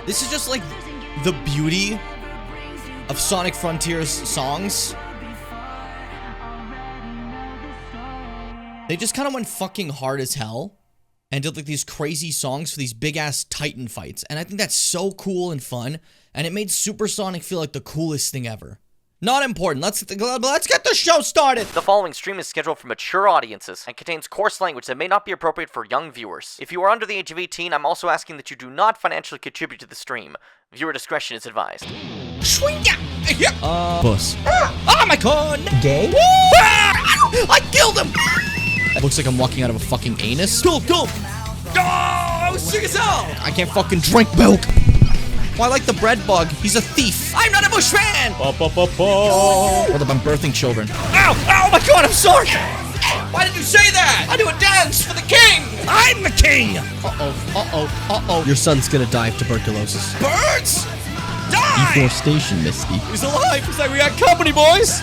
This is just like the beauty of Sonic Frontiers songs. They just kind of went fucking hard as hell and did like these crazy songs for these big ass Titan fights. And I think that's so cool and fun. And it made Super Sonic feel like the coolest thing ever. Not important. Let's get the show started. The following stream is scheduled for mature audiences and contains coarse language that may not be appropriate for young viewers. If you are under the age of 18, I'm also asking that you do not financially contribute to the stream. Viewer discretion is advised. Puss. Oh my god! Gay? I killed him! Looks like I'm walking out of a fucking anus. Go! Oh, sick as hell! I can't fucking drink milk. Oh, I like the bread bug. He's a thief. I'm not a bushman! What if I'm birthing children? Ow! Oh my god, I'm sorry! Why did you say that? I do a dance for the king! I'm the king! Uh-oh. Your son's gonna die of tuberculosis. Birds! Die! Deforestation, Misty. He's alive! He's like, we got company, boys!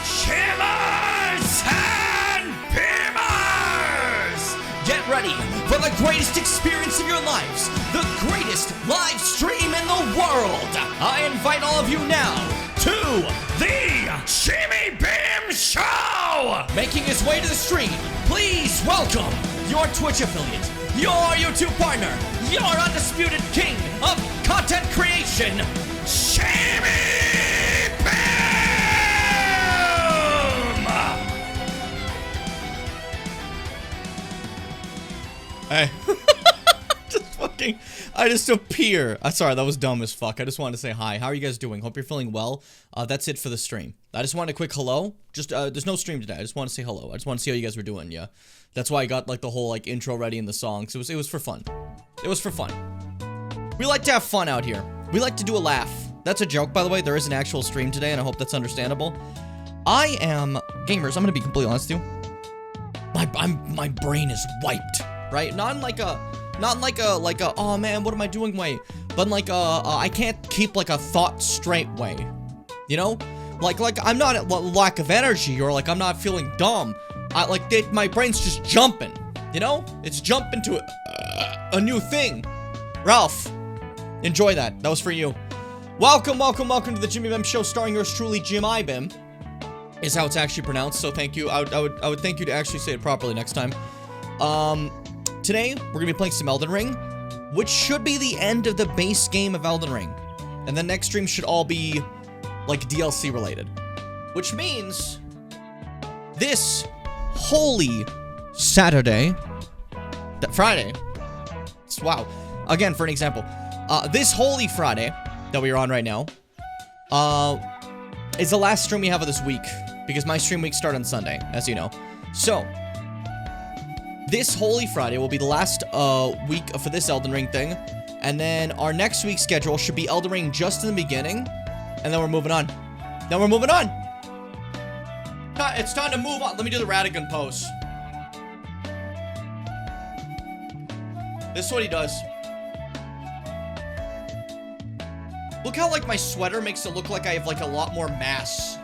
Shimmers and Pimmers! Get ready for the greatest experience of your lives, the greatest live stream in the world. I invite all of you now to the Shimmy Bim Show! Making his way to the stream, please welcome your Twitch affiliate, your YouTube partner, your undisputed king of content creation, Shimmy Bim! Hey. I just appear. Sorry, that was dumb as fuck. I just wanted to say hi. How are you guys doing? Hope you're feeling well. That's it for the stream. I just wanted a quick hello. Just, there's no stream today. I just want to say hello. I just want to see how you guys were doing, yeah. That's why I got, like, the whole, like, intro ready in the songs. It was for fun. It was for fun. We like to have fun out here. We like to do a laugh. That's a joke, by the way. There is an actual stream today, and I hope that's understandable. I am... Gamers, I'm gonna be completely honest with you. My brain is wiped, right? Not in like a, oh man, what am I doing way, but like I can't keep like a thought straight way, you know? Like I'm not at lack of energy or like I'm not feeling dumb. My brain's just jumping, you know? It's jumping to a new thing. Ralph, enjoy that. That was for you. Welcome to the Jimmy Bim Show, starring yours truly, Jim I Bim, is how it's actually pronounced. So thank you. I would thank you to actually say it properly next time. Today, we're gonna be playing some Elden Ring, which should be the end of the base game of Elden Ring. And the next stream should all be, like, DLC related. Which means, this holy Saturday, Friday, wow, again, for an example, this holy Friday that we are on right now, is the last stream we have of this week, because my stream weeks start on Sunday, as you know. So, this Holy Friday will be the last week for this Elden Ring thing, and then our next week's schedule should be Elden Ring just in the beginning, and then we're moving on. It's time to move on. Let me do the Radigan pose. This is what he does. Look how, like, my sweater makes it look like I have, like, a lot more mass.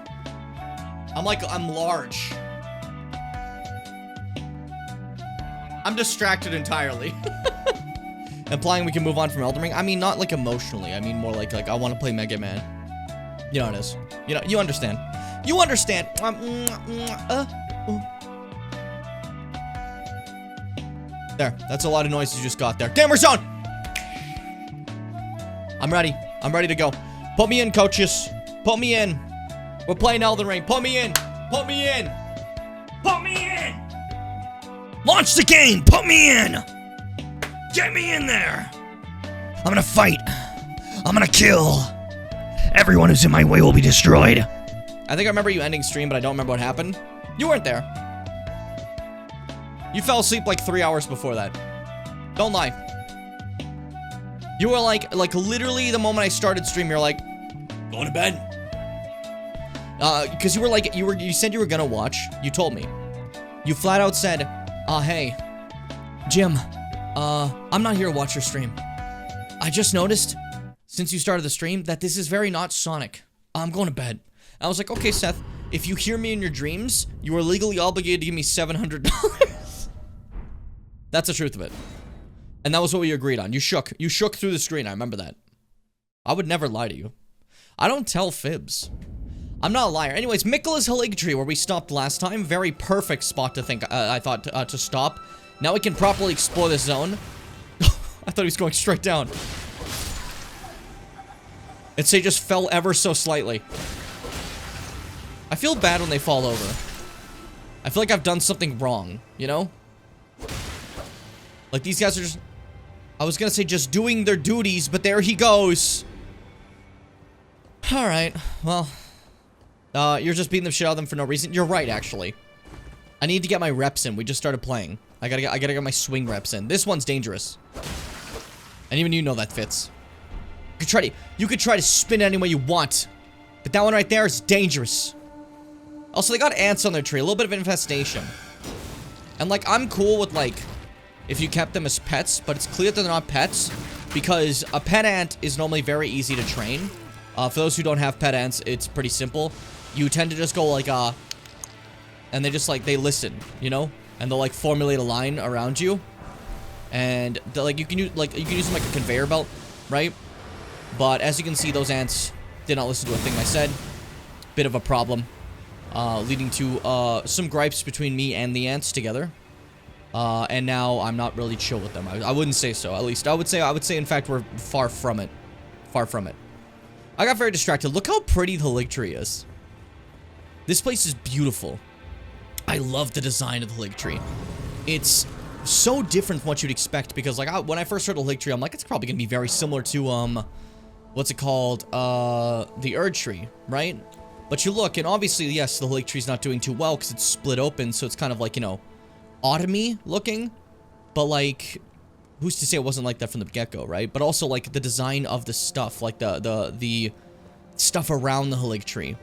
I'm large. I'm distracted entirely. Implying we can move on from Elden Ring. I mean, not like emotionally. I mean, more like I want to play Mega Man. You know how it is. You know, you understand. You understand. There. That's a lot of noises you just got there. Gamer Zone! I'm ready. I'm ready to go. Put me in, coaches. Put me in. We're playing Elden Ring. Put me in. Put me in. Put me in. Launch the game! Put me in! Get me in there! I'm gonna fight. I'm gonna kill. Everyone who's in my way will be destroyed. I think I remember you ending stream, but I don't remember what happened. You weren't there. You fell asleep like 3 hours before that. Don't lie. You were like literally the moment I started stream, you're like, going to bed. Because you were like, you said you were gonna watch. You told me. You flat out said, hey, Jim, I'm not here to watch your stream. I just noticed, since you started the stream, that this is very not Sonic. I'm going to bed. I was like, okay, Seth, if you hear me in your dreams, you are legally obligated to give me $700. That's the truth of it. And that was what we agreed on. You shook. You shook through the screen. I remember that. I would never lie to you. I don't tell fibs. I'm not a liar. Anyways, Mikkela's Haligtree, where we stopped last time. Very perfect spot to think, I thought, to stop. Now we can properly explore this zone. I thought he was going straight down. And say just fell ever so slightly. I feel bad when they fall over. I feel like I've done something wrong, you know? Like, these guys are just... I was gonna say just doing their duties, but there he goes. Alright, well... you're just beating the shit out of them for no reason. You're right, actually. I need to get my reps in. We just started playing. I gotta get my swing reps in. This one's dangerous. And even you know that fits. You could try to spin it any way you want. But that one right there is dangerous. Also, they got ants on their tree. A little bit of infestation. And, like, I'm cool with, like, if you kept them as pets. But it's clear that they're not pets. Because a pet ant is normally very easy to train. For those who don't have pet ants, it's pretty simple. You tend to just go, like, and they just, like, they listen, you know? And they'll, like, formulate a line around you. And, like, you can use them like a conveyor belt, right? But, as you can see, those ants did not listen to a thing I said. Bit of a problem. Leading to, some gripes between me and the ants together. And now I'm not really chill with them. I wouldn't say so, at least. I would say, in fact, we're far from it. Far from it. I got very distracted. Look how pretty the Haligtree is. This place is beautiful. I love the design of the Haligtree. It's so different from what you'd expect because, like, when I first heard of Haligtree, I'm like, it's probably gonna be very similar to, what's it called? The Erdtree, right? But you look, and obviously, yes, the Haligtree's not doing too well because it's split open, so it's kind of like, you know, autumny looking. But, like, who's to say it wasn't like that from the get-go, right? But also, like, the design of the stuff, like, the stuff around the Haligtree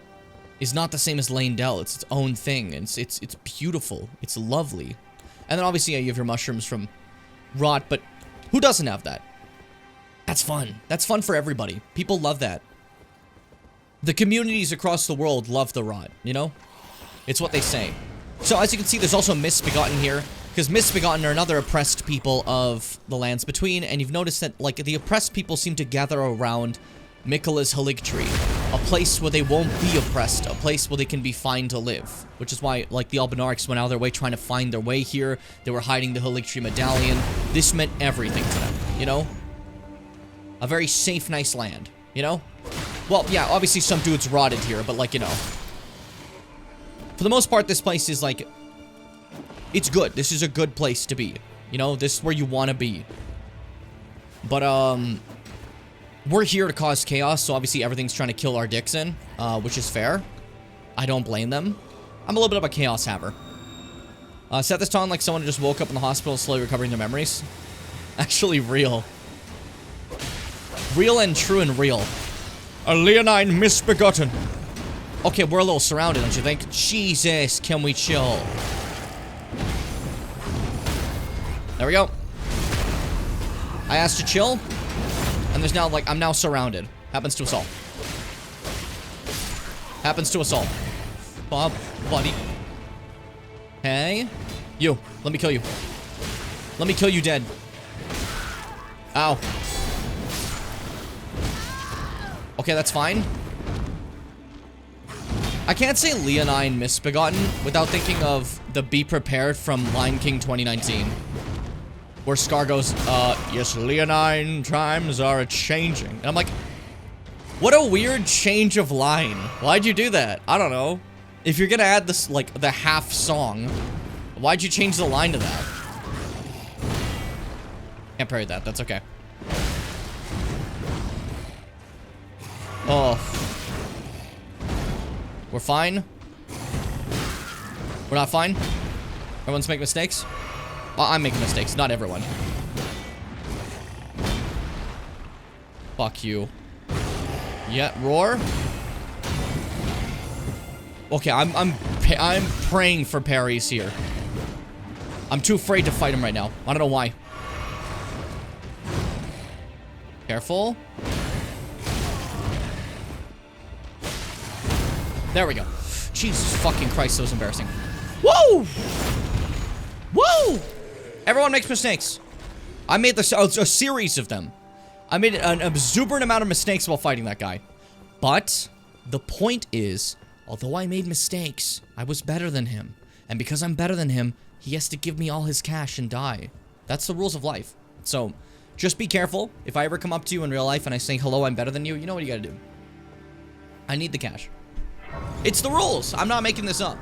is not the same as Leyndell. It's its own thing, and it's beautiful. It's lovely. And then, obviously, yeah, you have your mushrooms from rot, but who doesn't have that? That's fun. That's fun for everybody. People love that. The communities across the world love the rot, you know? It's what they say. So, as you can see, there's also Misbegotten here. Because Misbegotten are another oppressed people of the lands between, and you've noticed that, like, the oppressed people seem to gather around Mikkela's Haligtree. A place where they won't be oppressed, a place where they can be fine to live. Which is why, like, the Albinarics went out of their way trying to find their way here. They were hiding the Haligtree medallion. This meant everything to them, you know? A very safe, nice land, you know? Well, yeah, obviously some dudes rotted here, but, like, you know. For the most part, this place is, like... It's good. This is a good place to be. You know, this is where you want to be. But, we're here to cause chaos, so obviously everything's trying to kill our dicks in, which is fair. I don't blame them. I'm a little bit of a chaos haver. Set this on like someone who just woke up in the hospital slowly recovering their memories. Actually real. Real and true and real. A leonine misbegotten. Okay, we're a little surrounded, don't you think? Jesus, can we chill? There we go. I asked to chill. And there's now, like, I'm now surrounded. Happens to us all. Happens to us all. Bob, buddy. Hey. You. Let me kill you. Let me kill you dead. Ow. Okay, that's fine. I can't say Leonine Misbegotten without thinking of the Be Prepared from Lion King 2019. Where Scar goes, yes, Leonine times are a-changing. And I'm like, what a weird change of line. Why'd you do that? I don't know. If you're gonna add this, like, the half song, why'd you change the line to that? Can't parry that, that's okay. Oh. We're fine? We're not fine? Everyone's making mistakes? Well, I'm making mistakes, not everyone. Fuck you. Yeah, roar. Okay, I'm praying for parries here. I'm too afraid to fight him right now. I don't know why. Careful. There we go. Jesus fucking Christ, that was embarrassing. Whoa! Whoa! Everyone makes mistakes. I made a series of them. I made an exuberant amount of mistakes while fighting that guy. But the point is, although I made mistakes, I was better than him. And because I'm better than him, he has to give me all his cash and die. That's the rules of life. So, just be careful. If I ever come up to you in real life and I say, hello, I'm better than you, you know what you gotta do. I need the cash. It's the rules. I'm not making this up.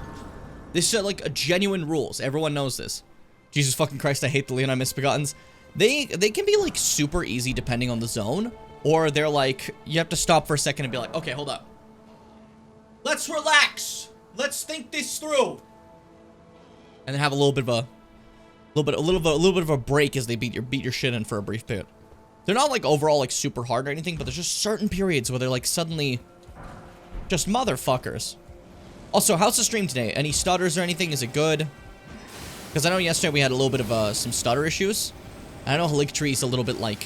This is like a genuine rules. Everyone knows this. Jesus fucking Christ, I hate the Leonine Misbegottens. They can be like super easy depending on the zone. Or they're like, you have to stop for a second and be like, okay, hold up. Let's relax. Let's think this through. And then have a little bit of a break as they beat your shit in for a brief bit. They're not like overall like super hard or anything, but there's just certain periods where they're like suddenly just motherfuckers. Also, how's the stream today? Any stutters or anything? Is it good? Because I know yesterday we had a little bit of some stutter issues. I know Haligtree is a little bit like,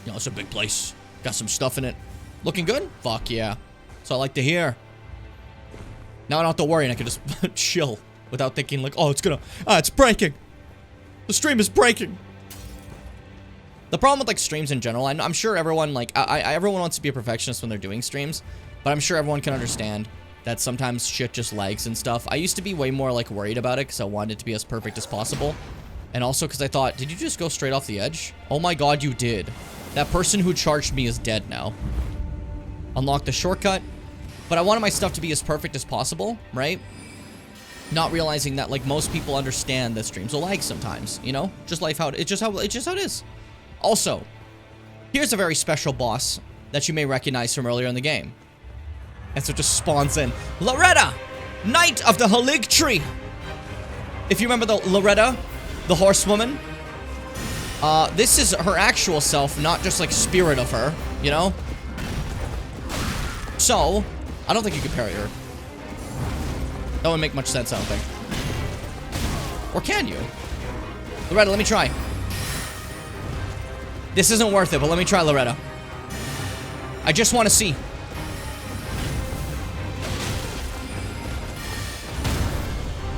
you know, it's a big place. Got some stuff in it. Looking good? Fuck yeah. So I like to hear. Now I don't have to worry and I can just chill without thinking like, oh, it's breaking. The stream is breaking. The problem with like streams in general, I'm sure everyone like, everyone wants to be a perfectionist when they're doing streams, but I'm sure everyone can understand that sometimes shit just lags and stuff. I used to be way more like worried about it because I wanted it to be as perfect as possible. And also because I thought, did you just go straight off the edge? Oh my god, you did. That person who charged me is dead now. Unlock the shortcut. But I wanted my stuff to be as perfect as possible, right? Not realizing that like most people understand that streams will lag sometimes, you know? Just life it's just how it is. Also, here's a very special boss that you may recognize from earlier in the game. And so it just spawns in. Loretta! Knight of the Haligtree! If you remember the Loretta, the horsewoman, this is her actual self, not just like spirit of her, you know? So, I don't think you could parry her. That wouldn't make much sense, I don't think. Or can you? Loretta, let me try. This isn't worth it, but let me try, Loretta. I just want to see.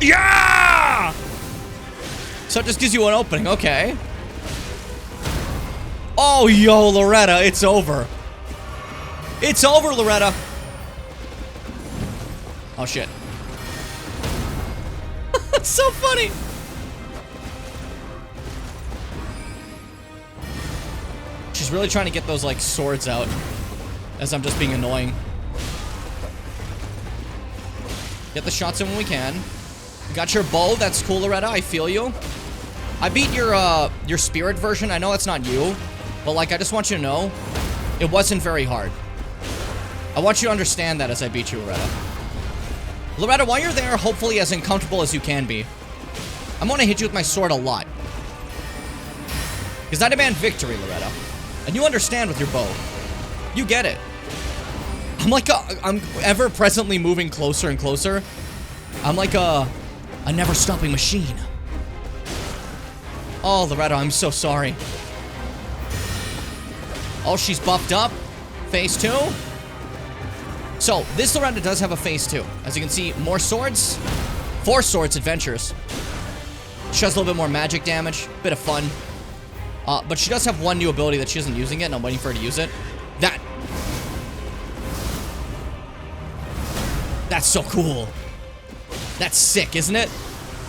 Yeah! So it just gives you an opening, okay. Oh, yo, Loretta, it's over. It's over, Loretta. Oh, shit. That's so funny. She's really trying to get those, like, swords out. As I'm just being annoying. Get the shots in when we can. Got your bow. That's cool, Loretta. I feel you. I beat your spirit version. I know that's not you. But, like, I just want you to know, it wasn't very hard. I want you to understand that as I beat you, Loretta. Loretta, while you're there, hopefully as uncomfortable as you can be, I'm gonna hit you with my sword a lot. Because I demand victory, Loretta. And you understand with your bow. You get it. I'm ever presently moving closer and closer. I'm like a never-stopping machine. Oh, Loretta, I'm so sorry. Oh, she's buffed up. Phase 2. So, this Loretta does have a phase 2. As you can see, more swords. 4 swords adventures. She does a little bit more magic damage. Bit of fun. But she does have one new ability that she isn't using yet, and I'm waiting for her to use it. That's so cool. That's sick, isn't it?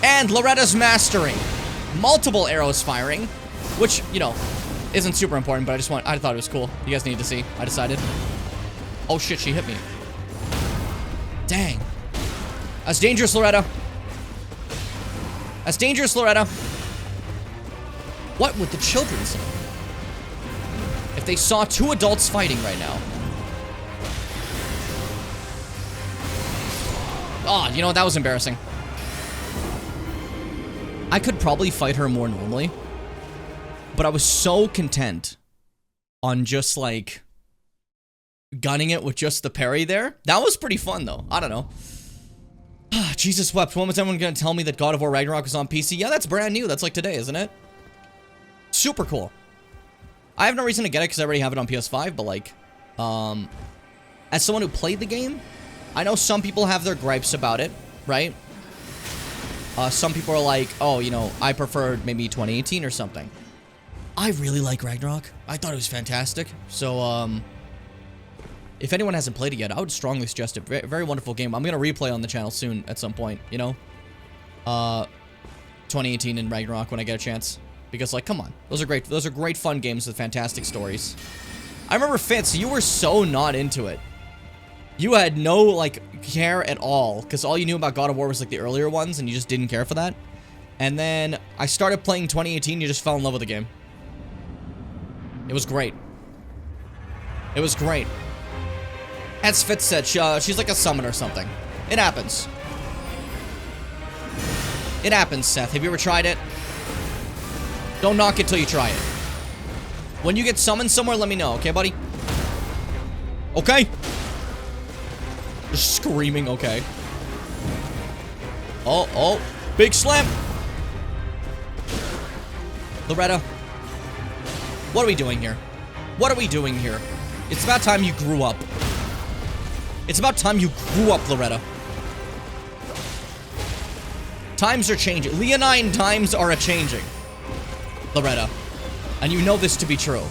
And Loretta's mastering. Multiple arrows firing. Which, you know, isn't super important, but I thought it was cool. You guys need to see. I decided. Oh shit, she hit me. Dang. That's dangerous, Loretta. That's dangerous, Loretta. What would the children say if they saw 2 adults fighting right now? Oh, you know what? That was embarrassing. I could probably fight her more normally, but I was so content on just, like, gunning it with just the parry there. That was pretty fun, though. I don't know. Jesus wept. When was anyone gonna tell me that God of War Ragnarok was on PC? Yeah, that's brand new. That's like today, isn't it? Super cool. I have no reason to get it because I already have it on PS5, but, like, as someone who played the game, I know some people have their gripes about it, right? Some people are like, oh, you know, I preferred maybe 2018 or something. I really like Ragnarok. I thought it was fantastic. So, if anyone hasn't played it yet, I would strongly suggest it. Very, very wonderful game. I'm gonna replay on the channel soon at some point, you know? 2018 in Ragnarok when I get a chance. Because, like, come on. Those are great fun games with fantastic stories. I remember, Fitz, you were so not into it. You had no, like, care at all. Because all you knew about God of War was, like, the earlier ones, and you just didn't care for that. And then I started playing 2018, you just fell in love with the game. It was great. It was great. As Fitz said, she's like a summon or something. It happens. It happens, Seth. Have you ever tried it? Don't knock it till you try it. When you get summoned somewhere, let me know, okay, buddy? Okay? Just screaming, okay. Oh, oh. Big slam. Loretta. What are we doing here? What are we doing here? It's about time you grew up. It's about time you grew up, Loretta. Times are changing. Leonine times are a-changing, Loretta. And you know this to be true.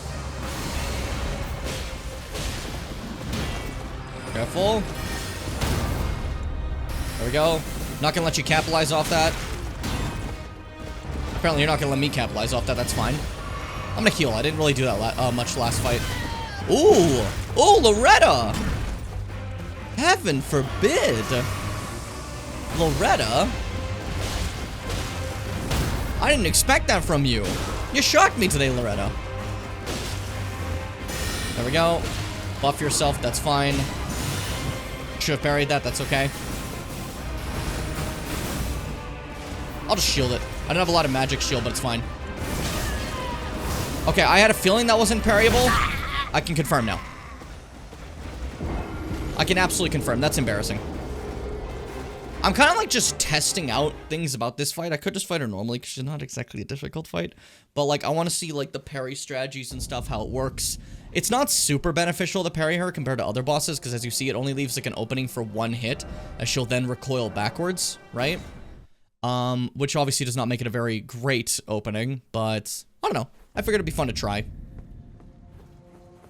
Careful. There we go. Not gonna let you capitalize off that. Apparently you're not gonna let me capitalize off that. That's fine. I'm gonna heal. I didn't really do that much last fight. Ooh! Ooh, Loretta! Heaven forbid! Loretta? I didn't expect that from you. You shocked me today, Loretta. There we go. Buff yourself, that's fine. Should have parried that, that's okay. I'll just shield it. I don't have a lot of magic shield, but it's fine. Okay, I had a feeling that wasn't parryable. I can confirm now. I can absolutely confirm. That's embarrassing. I'm kind of like just testing out things about this fight. I could just fight her normally because she's not exactly a difficult fight. But like, I want to see like the parry strategies and stuff, how it works. It's not super beneficial to parry her compared to other bosses because as you see, it only leaves like an opening for one hit as she'll then recoil backwards, right? Which obviously does not make it a very great opening, but I don't know. I figured it'd be fun to try.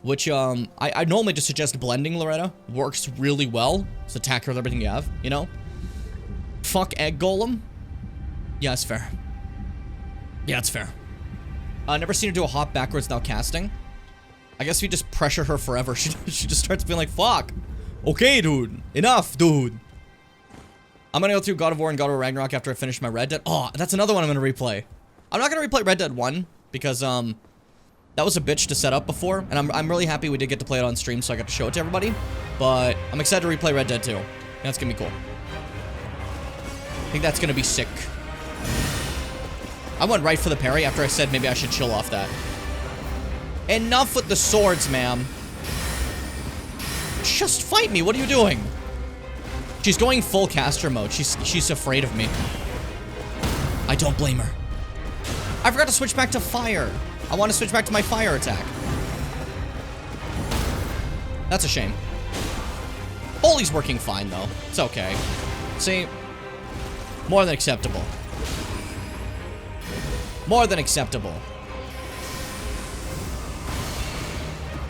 Which, I normally just suggest blending Loretta. Works really well. Just attack her with everything you have, you know? Fuck Egg Golem. Yeah, it's fair. Yeah, it's fair. Never seen her do a hop backwards without casting. I guess if you just pressure her forever, she just starts being like, fuck. Okay, dude. Enough, dude. I'm gonna go through God of War and God of War Ragnarok after I finish my Red Dead. Oh, that's another one I'm gonna replay. I'm not gonna replay Red Dead 1 because, that was a bitch to set up before, and I'm really happy we did get to play it on stream so I got to show it to everybody. But I'm excited to replay Red Dead 2. That's gonna be cool. I think that's gonna be sick. I went right for the parry after I said maybe I should chill off that. Enough with the swords, ma'am. Just fight me. What are you doing? She's going full caster mode. She's afraid of me. I don't blame her. I forgot to switch back to fire. I want to switch back to my fire attack. That's a shame. Holy's working fine, though. It's okay. See? More than acceptable. More than acceptable.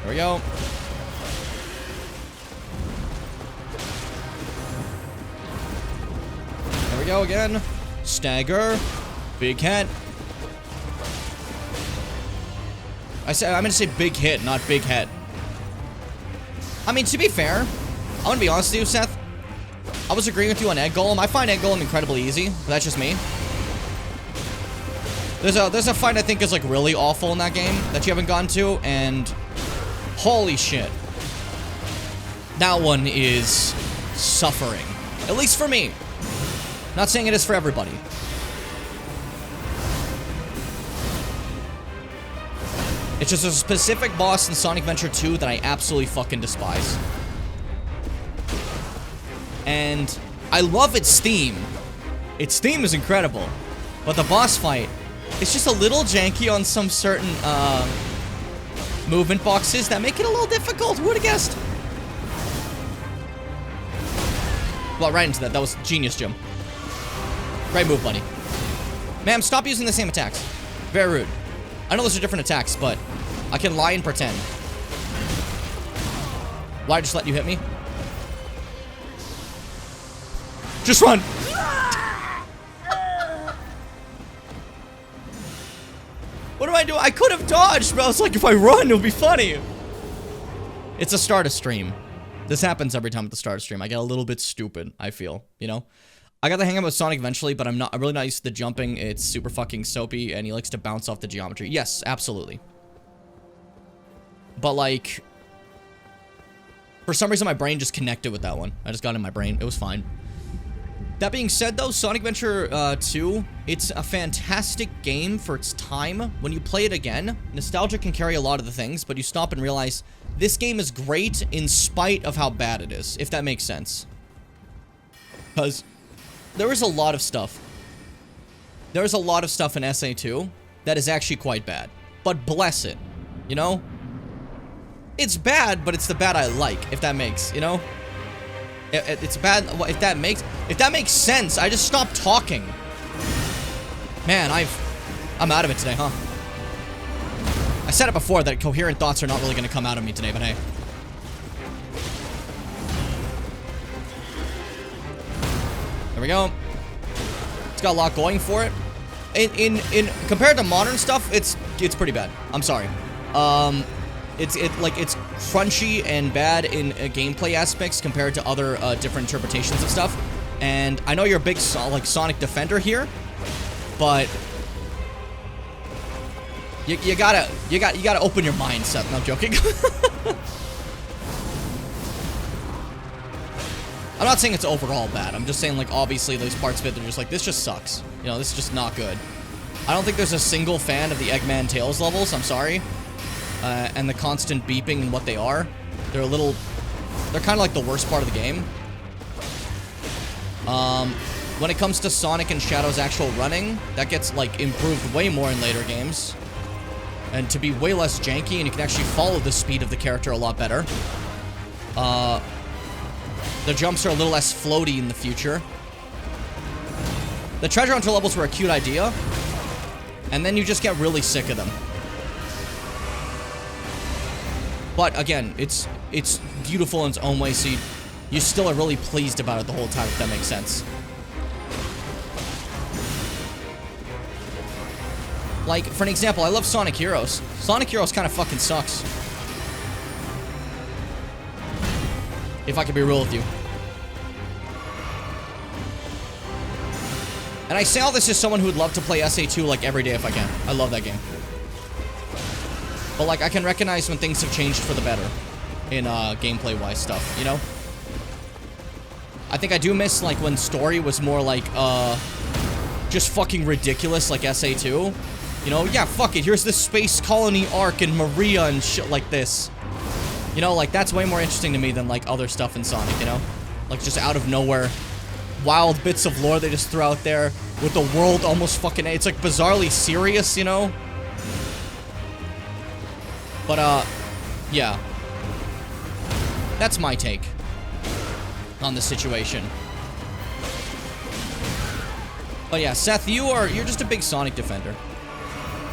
There we go. There we go again. Stagger. Big hit. I'm gonna say big hit, not big head. I mean, to be fair, I'm gonna be honest with you, Seth. I was agreeing with you on Egg Golem. I find Egg Golem incredibly easy, but that's just me. There's a fight I think is like really awful in that game that you haven't gone to, and holy shit. That one is suffering. At least for me. Not saying it is for everybody. It's just a specific boss in Sonic Adventure 2 that I absolutely fucking despise. And I love its theme. Its theme is incredible. But the boss fight, it's just a little janky on some certain, movement boxes that make it a little difficult. Who would have guessed? Well, right into that. That was genius, Jim. Great move, buddy. Ma'am, stop using the same attacks. Very rude. I know those are different attacks, but I can lie and pretend. Why just let you hit me? Just run! What do I do? I could have dodged, bro. It's like if I run, it'll be funny. It's a start of stream. This happens every time at the start of stream. I get a little bit stupid, I feel, you know? I got the hang of it with Sonic eventually, but I'm really not used to the jumping. It's super fucking soapy, and he likes to bounce off the geometry. Yes, absolutely. But, like, for some reason, my brain just connected with that one. I just got it in my brain. It was fine. That being said, though, Sonic Adventure 2, it's a fantastic game for its time. When you play it again, nostalgia can carry a lot of the things, but you stop and realize this game is great in spite of how bad it is, if that makes sense. Because there is a lot of stuff. There is a lot of stuff in SA2 that is actually quite bad. But bless it, you know? It's bad, but it's the bad I like, if that makes, you know? It's bad, if that makes sense. I just stopped talking. Man, I'm out of it today, huh? I said it before that coherent thoughts are not really gonna come out of me today, but hey. There we go. It's got a lot going for it. In compared to modern stuff, it's pretty bad. I'm sorry. It's crunchy and bad in gameplay aspects compared to other different interpretations of stuff. And I know you're a big Sonic defender here, but you gotta open your mind, Seth. No, I'm joking. I'm not saying it's overall bad. I'm just saying, like, obviously those parts of it, they're just like, this just sucks. You know, this is just not good. I don't think there's a single fan of the Eggman Tails levels. I'm sorry. And the constant beeping and what they are. They're kind of like the worst part of the game. When it comes to Sonic and Shadow's actual running, that gets, like, improved way more in later games. And to be way less janky, and you can actually follow the speed of the character a lot better. The jumps are a little less floaty in the future. The treasure hunter levels were a cute idea. And then you just get really sick of them. But again, it's beautiful in its own way, so you still are really pleased about it the whole time, if that makes sense. Like, for an example, I love Sonic Heroes. Sonic Heroes kind of fucking sucks. If I can be real with you. And I say all this as someone who would love to play SA2 like every day if I can. I love that game. But, like, I can recognize when things have changed for the better in gameplay-wise stuff, you know? I think I do miss, like, when story was more, like, just fucking ridiculous, like SA2. You know, yeah, fuck it, here's this space colony arc in Maria and shit like this. You know, like, that's way more interesting to me than, like, other stuff in Sonic, you know? Like, just out of nowhere, wild bits of lore they just throw out there with the world almost fucking... It's, like, bizarrely serious, you know? But, yeah. That's my take on the situation. But yeah, Seth, you're just a big Sonic defender.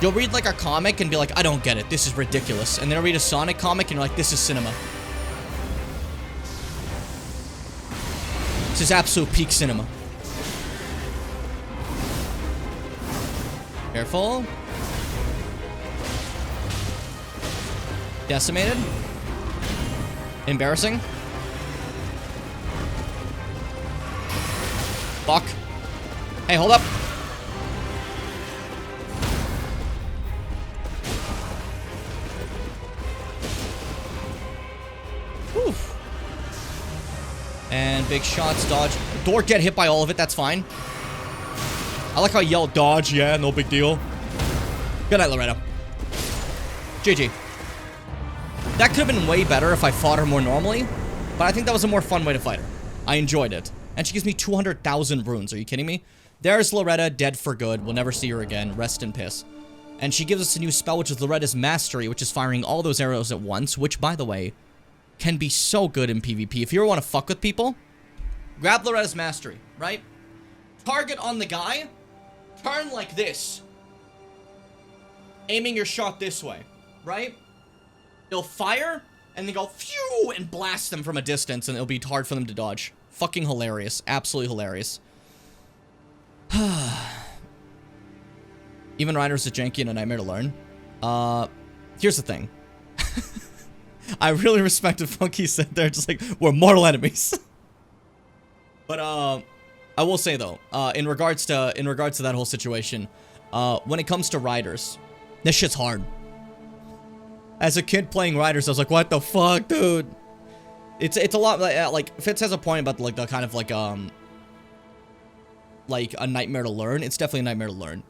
You'll read, like, a comic and be like, I don't get it, this is ridiculous. And then I'll read a Sonic comic and you're like, this is cinema. This is absolute peak cinema. Careful. Decimated. Embarrassing. Fuck. Hey, hold up. Whew. And big shots, dodge. Dork get hit by all of it, that's fine. I like how you yell dodge, yeah, no big deal. Good night, Loretta. GG. That could have been way better if I fought her more normally, but I think that was a more fun way to fight her. I enjoyed it. And she gives me 200,000 runes, are you kidding me? There's Loretta, dead for good. We'll never see her again. Rest in piss. And she gives us a new spell, which is Loretta's Mastery, which is firing all those arrows at once, which, by the way, can be so good in PvP. If you ever want to fuck with people, grab Loretta's Mastery, right? Target on the guy, turn like this. aiming your shot this way, right? It'll fire, and then go phew, and blast them from a distance, and it'll be hard for them to dodge. Fucking hilarious. Absolutely hilarious. Even Riders is janky and a nightmare to learn. Here's the thing. I really respect what Funky said there, just like, we're mortal enemies. But, I will say though, in regards to that whole situation, when it comes to Riders, this shit's hard. As a kid playing Riders, I was like, what the fuck, dude? It's a lot, like, Fitz has a point about, like, the kind of, like a nightmare to learn. It's definitely a nightmare to learn.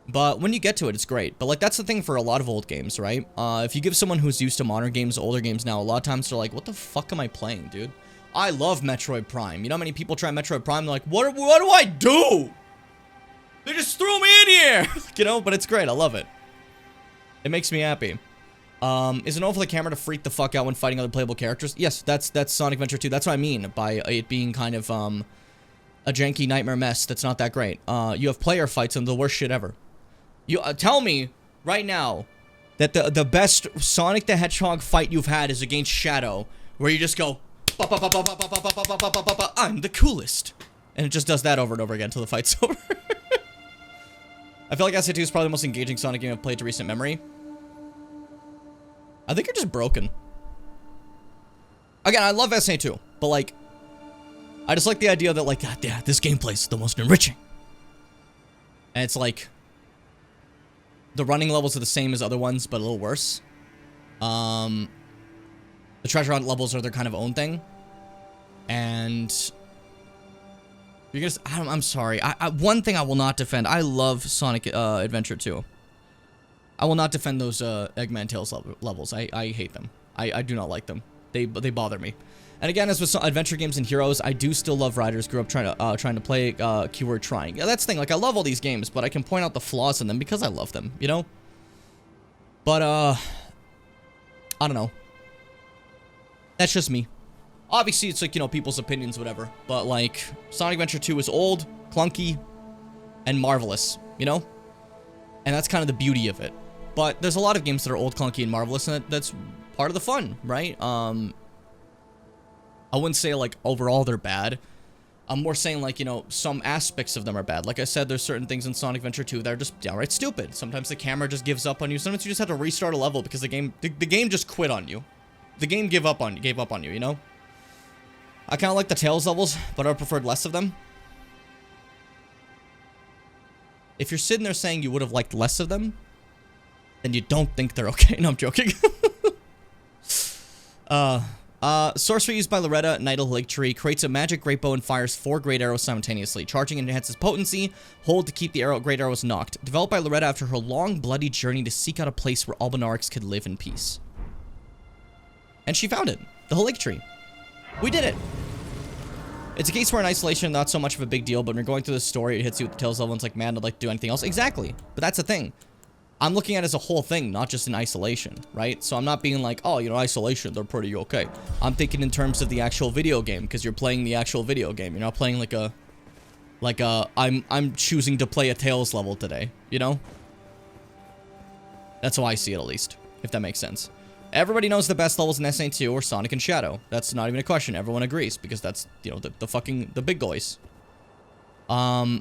But when you get to it, it's great. But, like, that's the thing for a lot of old games, right? If you give someone who's used to modern games, older games now, a lot of times they're like, what the fuck am I playing, dude? I love Metroid Prime. You know how many people try Metroid Prime, they're like, what do I do? They just threw me in here! You know, but it's great. I love it. It makes me happy. Is it normal for the camera to freak the fuck out when fighting other playable characters? Yes, that's Sonic Adventure 2. That's what I mean by it being kind of, a janky nightmare mess that's not that great. You have player fights and the worst shit ever. You tell me right now that the best Sonic the Hedgehog fight you've had is against Shadow, where you just go, I'm the coolest. And it just does that over and over again until the fight's over. I feel like SAT2 is probably the most engaging Sonic game I've played to recent memory. I think you're just broken. Again, I love SA2, but like, I just like the idea that like, God, yeah, this gameplay is the most enriching. And it's like, the running levels are the same as other ones, but a little worse. The treasure hunt levels are their kind of own thing. And you're gonna, I'm sorry. One thing I will not defend. I love Sonic Adventure 2. I will not defend those Eggman Tales levels. I hate them. I do not like them. They bother me. And again, as with adventure games and Heroes, I do still love Riders. Grew up trying to play keyword trying. Yeah, that's the thing. Like, I love all these games, but I can point out the flaws in them because I love them, you know? But, I don't know. That's just me. Obviously, it's like, you know, people's opinions, whatever. But, like, Sonic Adventure 2 is old, clunky, and marvelous, you know? And that's kind of the beauty of it. But there's a lot of games that are old, clunky, and marvelous, and that's part of the fun, right? I wouldn't say, like, overall they're bad. I'm more saying, like, you know, some aspects of them are bad. Like I said, there's certain things in Sonic Adventure 2 that are just downright stupid. Sometimes the camera just gives up on you. Sometimes you just have to restart a level because the game just quit on you. The game gave up on you, you know? I kind of like the Tails levels, but I preferred less of them. If you're sitting there saying you would have liked less of them, then you don't think they're okay. No, I'm joking. Sorcery used by Loretta, Nidal Lake Tree, creates a magic great bow and fires 4 great arrows simultaneously. Charging enhances potency, hold to keep the great arrows knocked. Developed by Loretta after her long, bloody journey to seek out a place where Albinaurix could live in peace. And she found it. The Lake Tree. We did it! It's a case where in isolation, not so much of a big deal, but when you're going through the story, it hits you with the Tails level, and it's like, man, I'd like to do anything else. Exactly. But that's the thing. I'm looking at it as a whole thing, not just in isolation, right? So I'm not being like, oh, you know, isolation, they're pretty okay. I'm thinking in terms of the actual video game, because you're playing the actual video game. You're not playing like I'm choosing to play a Tails level today, you know? That's how I see it, at least, if that makes sense. Everybody knows the best levels in SNA2 are Sonic and Shadow. That's not even a question. Everyone agrees, because that's, you know, the big boys. That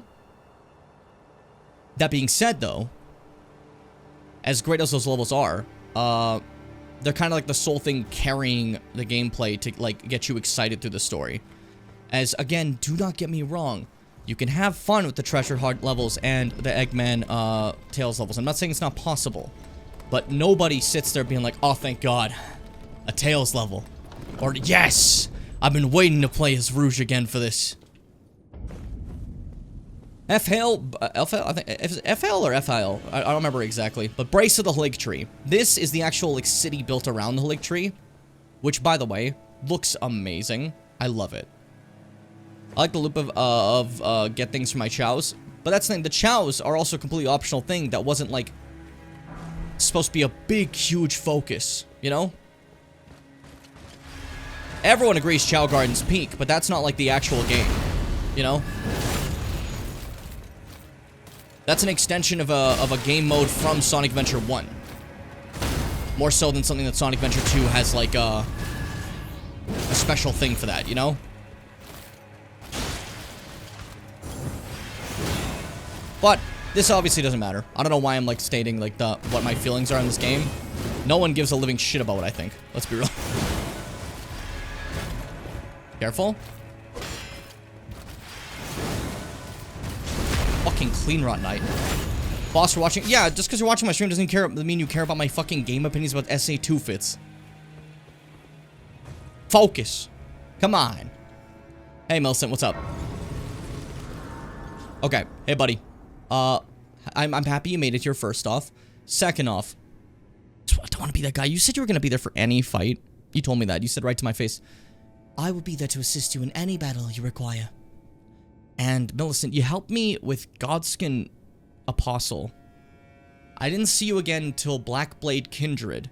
being said, though, as great as those levels are, they're kind of like the sole thing carrying the gameplay to, like, get you excited through the story. As, again, do not get me wrong, you can have fun with the Treasure Hunt levels and the Eggman, Tails levels. I'm not saying it's not possible, but nobody sits there being like, oh, thank God, a Tails level. Or, yes, I've been waiting to play as Rouge again for this. FL, I think, FL or FIL? I don't remember exactly. But Brace of the Lake Tree. This is the actual, like, city built around the Lake Tree. Which, by the way, looks amazing. I love it. I like the loop of get things from my chows. But that's the thing, the chows are also a completely optional thing that wasn't, like, supposed to be a big, huge focus, you know? Everyone agrees Chow Garden's peak, but that's not, like, the actual game, you know? That's an extension of a game mode from Sonic Adventure 1. More so than something that Sonic Adventure 2 has, like, a special thing for that, you know? But this obviously doesn't matter. I don't know why I'm, like, stating, like, what my feelings are in this game. No one gives a living shit about what I think. Let's be real. Careful. Fucking clean rot night. Boss for watching. Yeah, just because you're watching my stream doesn't mean you care about my fucking game opinions about SA2 fits. Focus. Come on. Hey, Millicent, what's up? Okay. Hey, buddy. I'm happy you made it here, first off. Second off, I don't want to be that guy. You said you were going to be there for any fight. You told me that. You said right to my face, I will be there to assist you in any battle you require. And Millicent, you helped me with Godskin Apostle. I didn't see you again till Blackblade Kindred.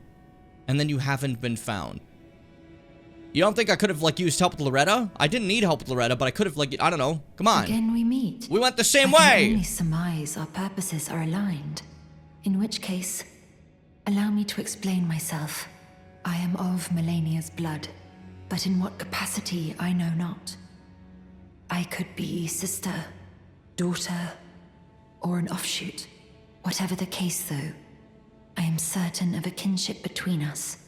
And then you haven't been found. You don't think I could have, like, used help with Loretta? I didn't need help with Loretta, but I could have, like, I don't know. Come on. Again we meet. We went the same I can way! only surmise our purposes are aligned. In which case, allow me to explain myself. I am of Melania's blood, but in what capacity I know not. I could be sister, daughter, or an offshoot. Whatever the case, though, I am certain of a kinship between us.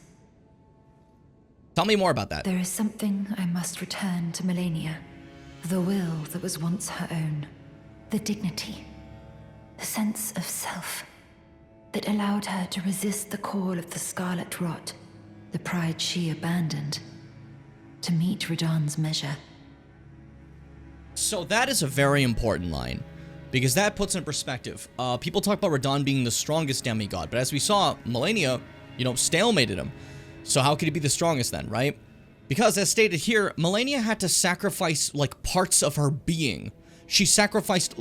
Tell me more about that. There is something I must return to Melania. The will that was once her own. The dignity. The sense of self. That allowed her to resist the call of the Scarlet Rot. The pride she abandoned. To meet Radahn's measure. So that is a very important line. Because that puts in perspective. People talk about Radahn being the strongest demigod. But as we saw, Melania, you know, stalemated him. So how could he be the strongest then, right? Because as stated here, Melania had to sacrifice, like, parts of her being. She sacrificed,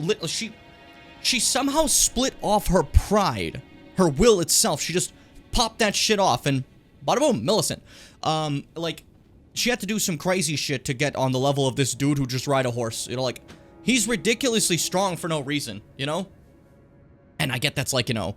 she somehow split off her pride, her will itself. She just popped that shit off and bada boom, Millicent. Like, she had to do some crazy shit to get on the level of this dude who just ride a horse. You know, like, he's ridiculously strong for no reason, you know? And I get that's like, you know,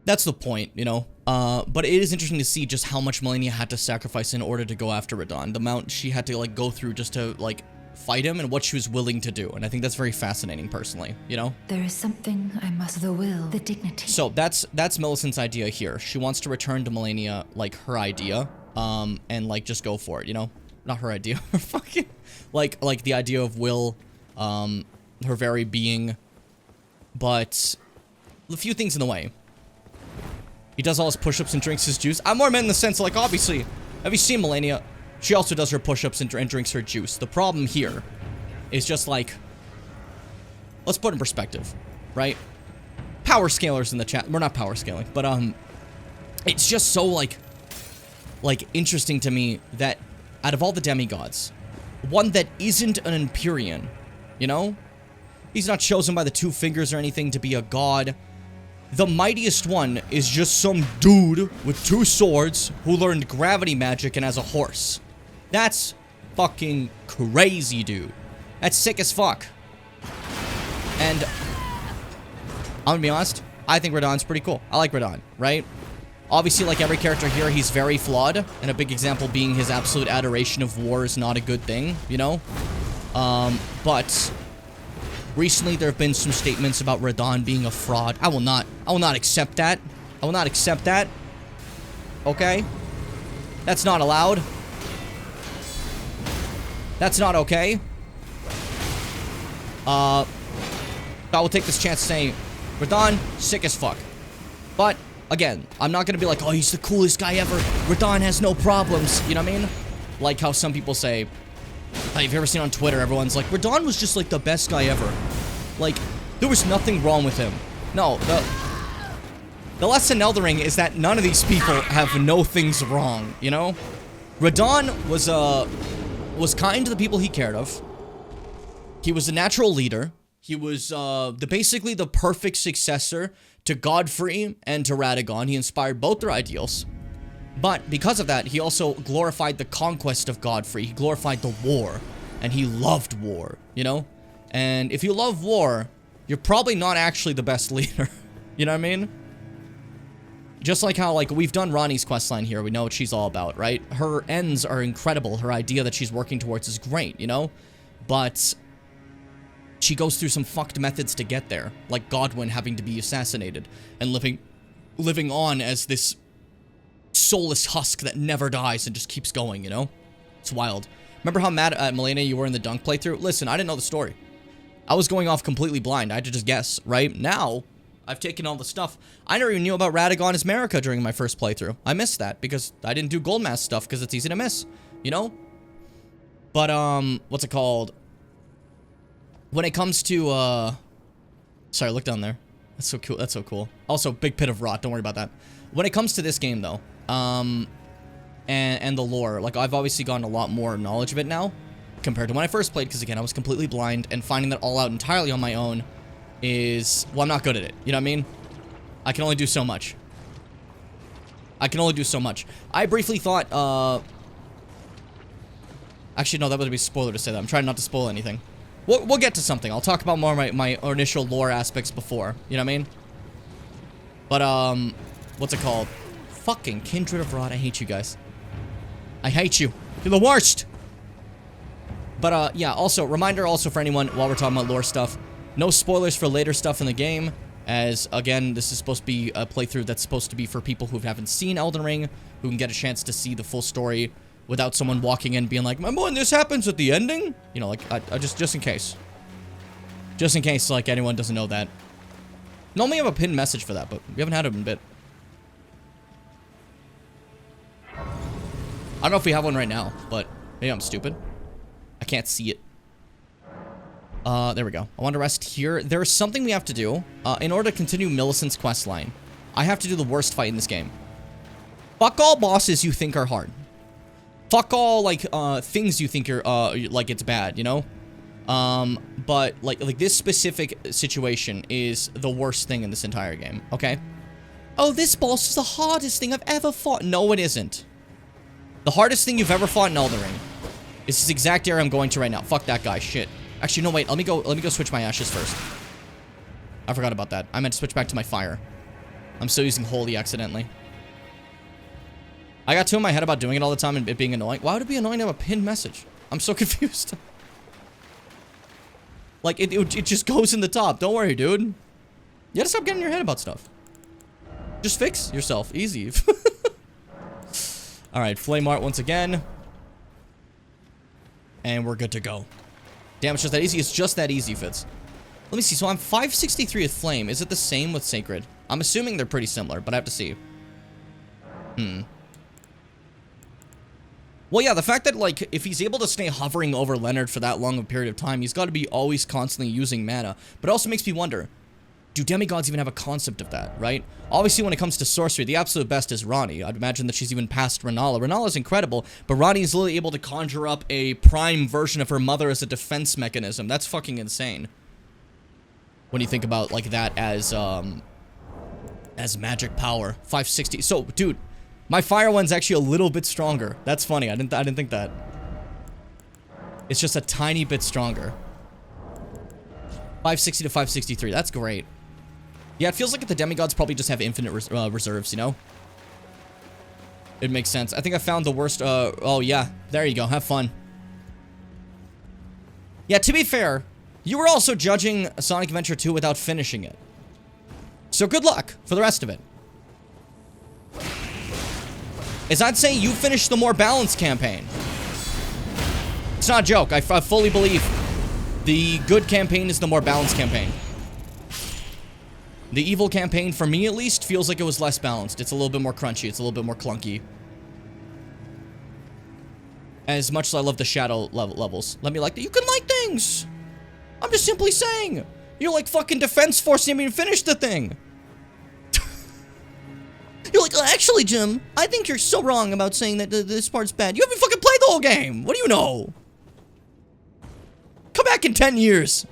that's the point, you know? But it is interesting to see just how much Melania had to sacrifice in order to go after Radahn. The amount she had to, like, go through just to, like, fight him and what she was willing to do. And I think that's very fascinating, personally, you know? There is something I must... The will, the dignity. So, that's Millicent's idea here. She wants to return to Melania, like, her idea, and, like, just go for it, you know? Not her idea. Fucking... Like, the idea of will, her very being. But a few things in the way. He does all his push-ups and drinks his juice. I'm more meant in the sense, like, obviously, have you seen Melania? She also does her push-ups and drinks her juice. The problem here is just, like, let's put it in perspective, right? Power scalers in the chat. We're not power scaling, but, it's just so, like, interesting to me that out of all the demigods, one that isn't an Empyrean, you know? He's not chosen by the two fingers or anything to be a god. The mightiest one is just some dude with two swords who learned gravity magic and has a horse. That's fucking crazy, dude. That's sick as fuck. And I'm gonna be honest, I think Radahn's pretty cool. I like Radahn, right? Obviously, like every character here, he's very flawed, and a big example being his absolute adoration of war is not a good thing, you know? But recently there have been some statements about Radahn being a fraud. I will not accept that. I will not accept that. Okay? That's not allowed. That's not okay. I will take this chance to say, Radahn, sick as fuck. But again, I'm not gonna be like, oh, he's the coolest guy ever. Radahn has no problems. You know what I mean? Like how some people say, like, have you ever seen on Twitter, everyone's like, Radahn was just like the best guy ever. Like, there was nothing wrong with him. No, the lesson in Elden Ring is that none of these people have no things wrong, you know? Radahn was kind to the people he cared of. He was a natural leader. He was basically the perfect successor to Godfrey and to Radagon. He inspired both their ideals. But because of that, he also glorified the conquest of Godfrey. He glorified the war. And he loved war, you know? And if you love war, you're probably not actually the best leader. You know what I mean? Just like how, like, we've done Ronnie's questline here. We know what she's all about, right? Her ends are incredible. Her idea that she's working towards is great, you know? But she goes through some fucked methods to get there. Like Godwin having to be assassinated and living on as this soulless husk that never dies and just keeps going, you know? It's wild. Remember how mad at Milena you were in the dunk playthrough? Listen, I didn't know the story. I was going off completely blind. I had to just guess, right? Now, I've taken all the stuff. I never even knew about Radagon as Marika during my first playthrough. I missed that because I didn't do Gold Mask stuff because it's easy to miss, you know? But, what's it called? When it comes to, sorry, look down there. That's so cool. That's so cool. Also, big pit of rot. Don't worry about that. When it comes to this game, though, and the lore, like, I've obviously gotten a lot more knowledge of it now compared to when I first played, because, again, I was completely blind, and finding that all out entirely on my own is, well, I'm not good at it. You know what I mean? I can only do so much. I can only do so much. I briefly thought, actually, no, that would be a spoiler to say that. I'm trying not to spoil anything. We'll get to something. I'll talk about more of my initial lore aspects before. You know what I mean? But, what's it called? Fucking Kindred of Rot. I hate you guys. I hate you. You're the worst. But, yeah, also, reminder also for anyone, while we're talking about lore stuff, no spoilers for later stuff in the game, as, again, this is supposed to be a playthrough that's supposed to be for people who haven't seen Elden Ring, who can get a chance to see the full story without someone walking in being like, remember when this happens at the ending? You know, like, I just in case. Just in case, like, anyone doesn't know that. Normally I have a pinned message for that, but we haven't had it in a bit. I don't know if we have one right now, but maybe I'm stupid. I can't see it. There we go. I want to rest here. There is something we have to do. In order to continue Millicent's questline, I have to do the worst fight in this game. Fuck all bosses you think are hard. Fuck all, like, things you think are, like, it's bad, you know? But, like this specific situation is the worst thing in this entire game, okay? Oh, this boss is the hardest thing I've ever fought. No, it isn't. The hardest thing you've ever fought in Elden Ring is this exact area I'm going to right now. Fuck that guy, shit. Actually, no, wait, let me go switch my ashes first. I forgot about that. I meant to switch back to my fire. I'm still using holy accidentally. I got too in my head about doing it all the time and it being annoying. Why would it be annoying to have a pinned message? I'm so confused. Like, it just goes in the top. Don't worry, dude. You gotta stop getting in your head about stuff. Just fix yourself. Easy. Alright, Flame Art once again. And we're good to go. Damn, it's just that easy. It's just that easy, Fitz. Let me see. So I'm 563 with Flame. Is it the same with Sacred? I'm assuming they're pretty similar, but I have to see. Well, yeah, the fact that, like, if he's able to stay hovering over Leonard for that long of a period of time, he's got to be always constantly using mana. But it also makes me wonder, do demigods even have a concept of that, right? Obviously, when it comes to sorcery, the absolute best is Ranni. I'd imagine that she's even past Renala. Renala's incredible, but Ranni is literally able to conjure up a prime version of her mother as a defense mechanism. That's fucking insane. When you think about, like, that as magic power. 560. So, dude, my fire one's actually a little bit stronger. That's funny. I didn't think that. It's just a tiny bit stronger. 560 to 563. That's great. Yeah, it feels like the demigods probably just have infinite reserves, you know? It makes sense. I think I found the worst, oh yeah. There you go. Have fun. Yeah, to be fair, you were also judging Sonic Adventure 2 without finishing it. So good luck for the rest of it. As I'd say, you finished the more balanced campaign. It's not a joke. I fully believe the good campaign is the more balanced campaign. The evil campaign, for me at least, feels like it was less balanced. It's a little bit more crunchy. It's a little bit more clunky. As much as I love the shadow levels. Let me like that. You can like things! I'm just simply saying. You're like fucking Defense forcing me to finish the thing. You're like, actually, Jim, I think you're so wrong about saying that this part's bad. You haven't fucking played the whole game. What do you know? Come back in 10 years.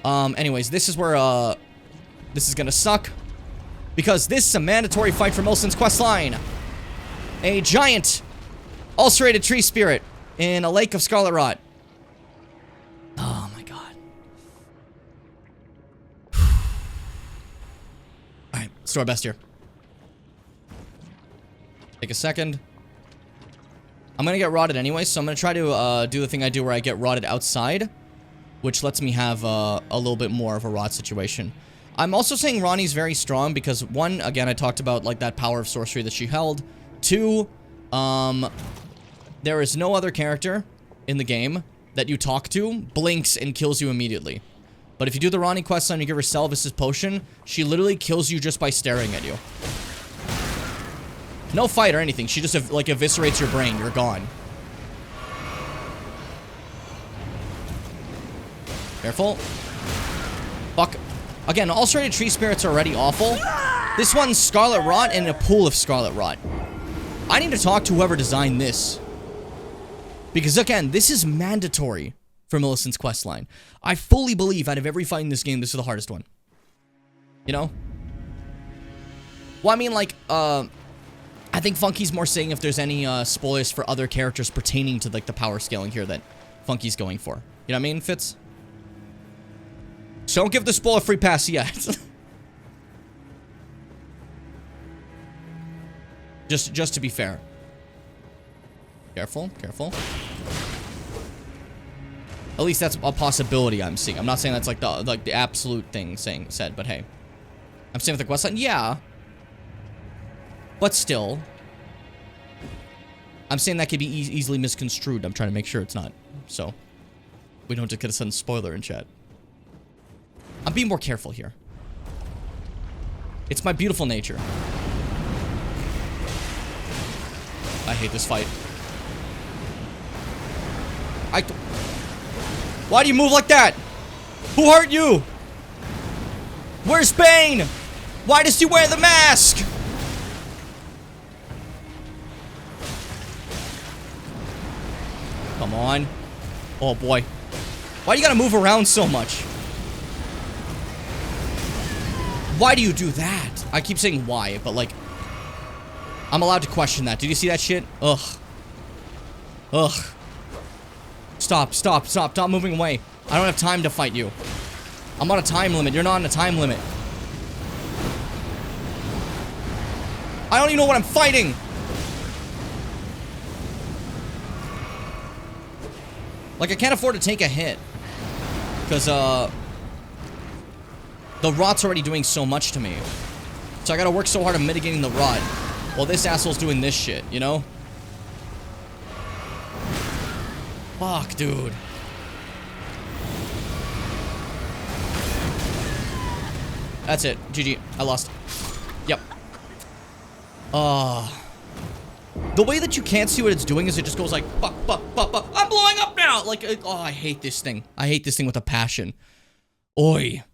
Anyways, this is where, this is gonna suck. Because this is a mandatory fight for Millicent's questline. A giant, ulcerated tree spirit in a lake of scarlet rot. Oh my god. Let's do our best here. Take a second. I'm gonna get rotted anyway, so I'm gonna try to do the thing I do where I get rotted outside, which lets me have a little bit more of a rot situation. I'm also saying Ronnie's very strong because, one, again, I talked about, like, that power of sorcery that she held. Two, there is no other character in the game that you talk to, blinks, and kills you immediately. But if you do the Ronnie quest and you give her Salvis's potion, she literally kills you just by staring at you. No fight or anything. She just, like, eviscerates your brain. You're gone. Careful. Fuck. Again, ulcerated tree spirits are already awful. This one's Scarlet Rot and a pool of Scarlet Rot. I need to talk to whoever designed this. Because, again, this is mandatory for Millicent's questline. I fully believe out of every fight in this game, this is the hardest one. You know? Well, I mean, like, I think Funky's more saying if there's any spoilers for other characters pertaining to, like, the power scaling here that Funky's going for. You know what I mean, Fitz? So don't give the spoiler a free pass yet. just to be fair. Careful, careful. At least that's a possibility I'm seeing. I'm not saying that's like the absolute thing said, but hey. I'm saying with the questline, yeah. But still. I'm saying that could be easily misconstrued. I'm trying to make sure it's not. So, we don't just get a sudden spoiler in chat. I'm being more careful here. It's my beautiful nature. I hate this fight. Why do you move like that? Who hurt you? Where's Bane? Why does he wear the mask? Come on. Oh boy. Why do you gotta move around so much? Why do you do that? I keep saying why, but like, I'm allowed to question that. Did you see that shit? Ugh. Ugh. Stop, stop, stop. Stop moving away. I don't have time to fight you. I'm on a time limit. You're not on a time limit. I don't even know what I'm fighting. Like, I can't afford to take a hit. Because, the rot's already doing so much to me. So I gotta work so hard on mitigating the rot. While this asshole's doing this shit, you know? Fuck, dude. That's it. GG. I lost. Yep. The way that you can't see what it's doing is it just goes like, fuck, fuck, fuck, fuck. I'm blowing up now! Like, oh, I hate this thing. I hate this thing with a passion. Oi.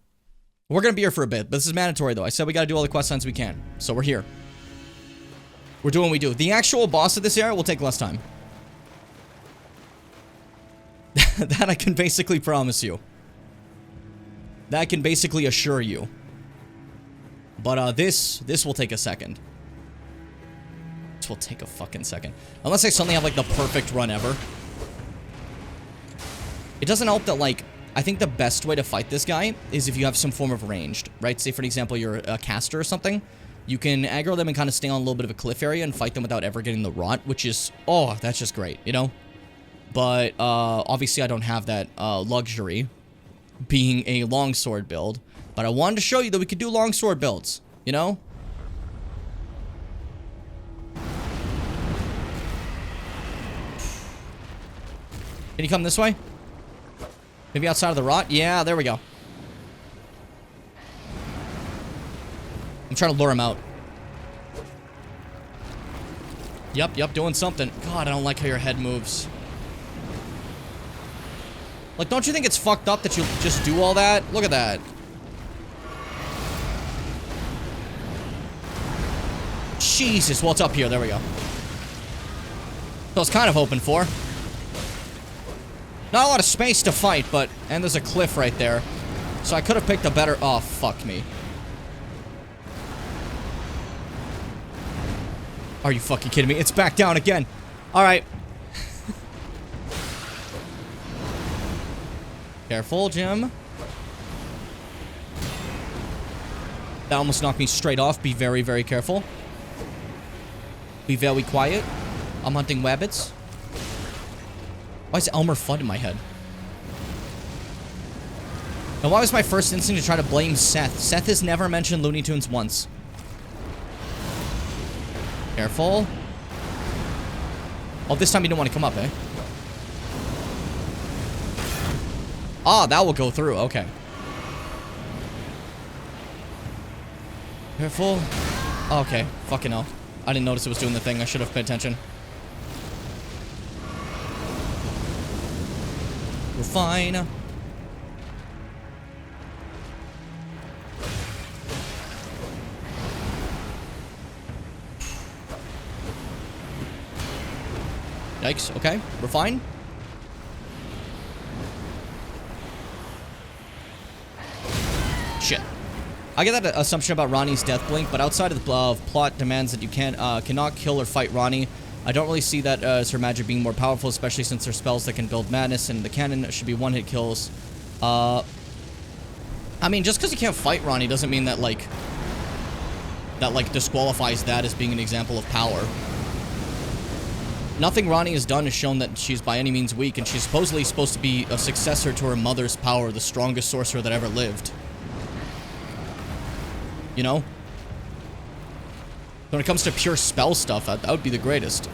We're gonna be here for a bit, but this is mandatory, though. I said we gotta do all the quest lines we can. So we're here. We're doing what we do. The actual boss of this area will take less time. That I can basically promise you. That I can basically assure you. But, this will take a second. This will take a fucking second. Unless I suddenly have, like, the perfect run ever. It doesn't help that, like, I think the best way to fight this guy is if you have some form of ranged, right? Say, for example, you're a caster or something. You can aggro them and kind of stay on a little bit of a cliff area and fight them without ever getting the rot, which is, oh, that's just great, you know? But, obviously I don't have that, luxury, being a longsword build. But I wanted to show you that we could do longsword builds, you know? Can you come this way? Maybe outside of the rot? Yeah, there we go. I'm trying to lure him out. Yep, doing something. God, I don't like how your head moves. Like, don't you think it's fucked up that you just do all that? Look at that. Jesus, well, it's up here. There we go. So I was kind of hoping for. Not a lot of space to fight, but... And there's a cliff right there. So I could have picked a better... Oh, fuck me. Are you fucking kidding me? It's back down again. Alright. Careful, Jim. That almost knocked me straight off. Be very, very careful. Be very quiet. I'm hunting wabbits. Why is Elmer Fudd in my head? And why was my first instinct to try to blame Seth? Seth has never mentioned Looney Tunes once. Careful. Oh, this time you didn't want to come up, eh? Ah, that will go through. Okay. Careful. Oh, okay. Fucking hell. I didn't notice it was doing the thing. I should have paid attention. We're fine. Yikes. Okay. We're fine. Shit. I get that assumption about Ronnie's death blink, but outside of the plot demands that you cannot kill or fight Ronnie, I don't really see that as her magic being more powerful, especially since her spells that can build madness and the canon should be one-hit kills. I mean, just because you can't fight Ronnie doesn't mean that, like, disqualifies that as being an example of power. Nothing Ronnie has done has shown that she's by any means weak, and she's supposedly supposed to be a successor to her mother's power, the strongest sorcerer that ever lived. You know? When it comes to pure spell stuff, that would be the greatest.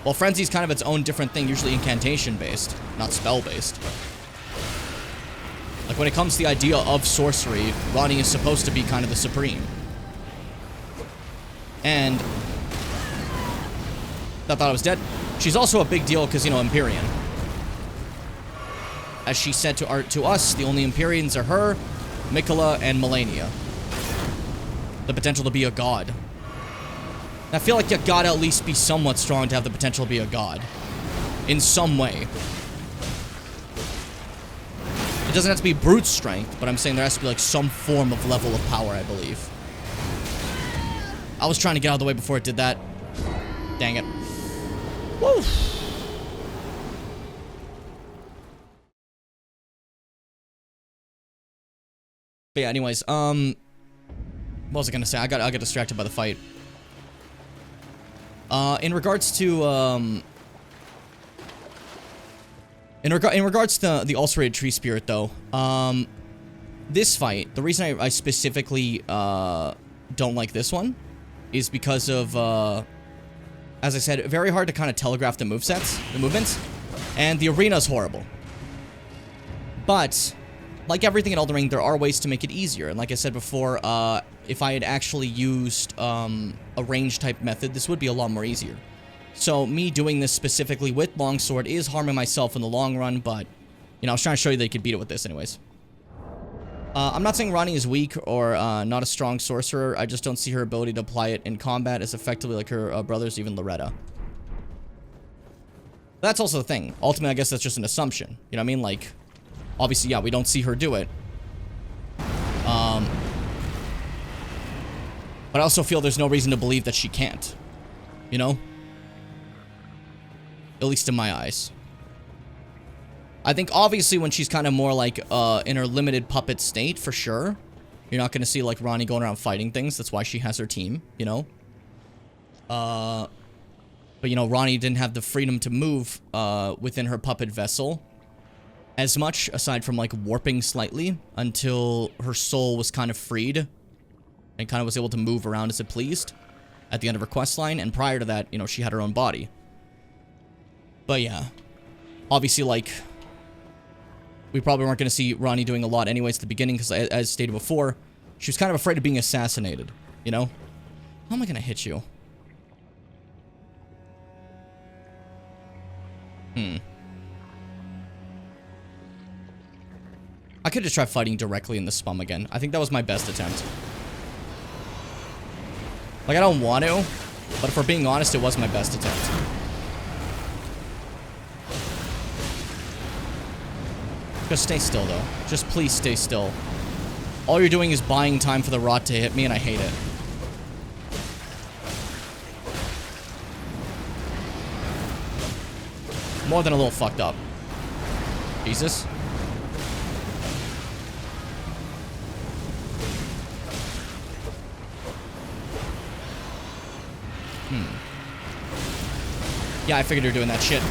Well, Frenzy's kind of its own different thing, usually incantation-based, not spell-based. Like, when it comes to the idea of sorcery, Ronnie is supposed to be kind of the supreme. And I thought I was dead. She's also a big deal because, you know, Empyrean. As she said to us, the only Empyreans are her, Mikola, and Melania. The potential to be a god. And I feel like you gotta at least be somewhat strong to have the potential to be a god. In some way. It doesn't have to be brute strength, but I'm saying there has to be like some form of level of power, I believe. I was trying to get out of the way before it did that. Dang it. Woo! But yeah, anyways, what was I gonna say? I got distracted by the fight. In regards to, in regards to the ulcerated tree spirit, though, this fight, the reason I specifically, don't like this one is because of, as I said, very hard to kind of telegraph the movements, and the arena's horrible. But, like everything in Elden Ring, there are ways to make it easier, and like I said before, if I had actually used, a range-type method, this would be a lot more easier. So, me doing this specifically with Longsword is harming myself in the long run, but, you know, I was trying to show you that you could beat it with this anyways. I'm not saying Ranni is weak or not a strong sorcerer, I just don't see her ability to apply it in combat as effectively like her brothers, even Loretta. That's also the thing. Ultimately, I guess that's just an assumption. You know what I mean? Like, obviously, yeah, we don't see her do it. But I also feel there's no reason to believe that she can't. You know? At least in my eyes. I think obviously when she's kind of more like in her limited puppet state, for sure. You're not going to see like Ranni going around fighting things. That's why she has her team, you know? But you know, Ranni didn't have the freedom to move within her puppet vessel as much, aside from like warping slightly, until her soul was kind of freed and kind of was able to move around as it pleased at the end of her quest line. And prior to that, you know, she had her own body. But yeah, obviously, like, we probably weren't going to see Ranni doing a lot anyways at the beginning, because as stated before, she was kind of afraid of being assassinated, you know? How am I going to hit you? I could have tried fighting directly in the spum again. I think that was my best attempt. Like, I don't want to, but if we're being honest, it was my best attempt. Just stay still, though. Just please stay still. All you're doing is buying time for the rot to hit me, and I hate it. More than a little fucked up. Jesus. Yeah, I figured you were doing that shit.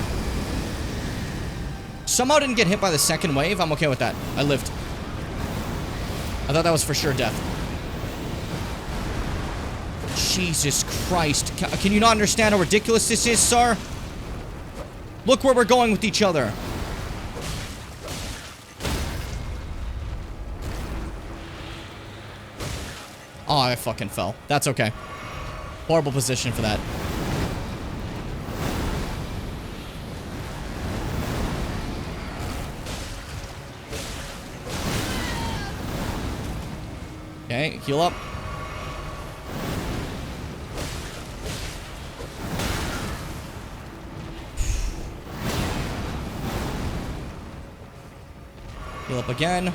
Somehow didn't get hit by the second wave. I'm okay with that. I lived. I thought that was for sure death. Jesus Christ. Can you not understand how ridiculous this is, sir? Look where we're going with each other. Oh, I fucking fell. That's okay. Horrible position for that. Okay, heal up. Heal up again.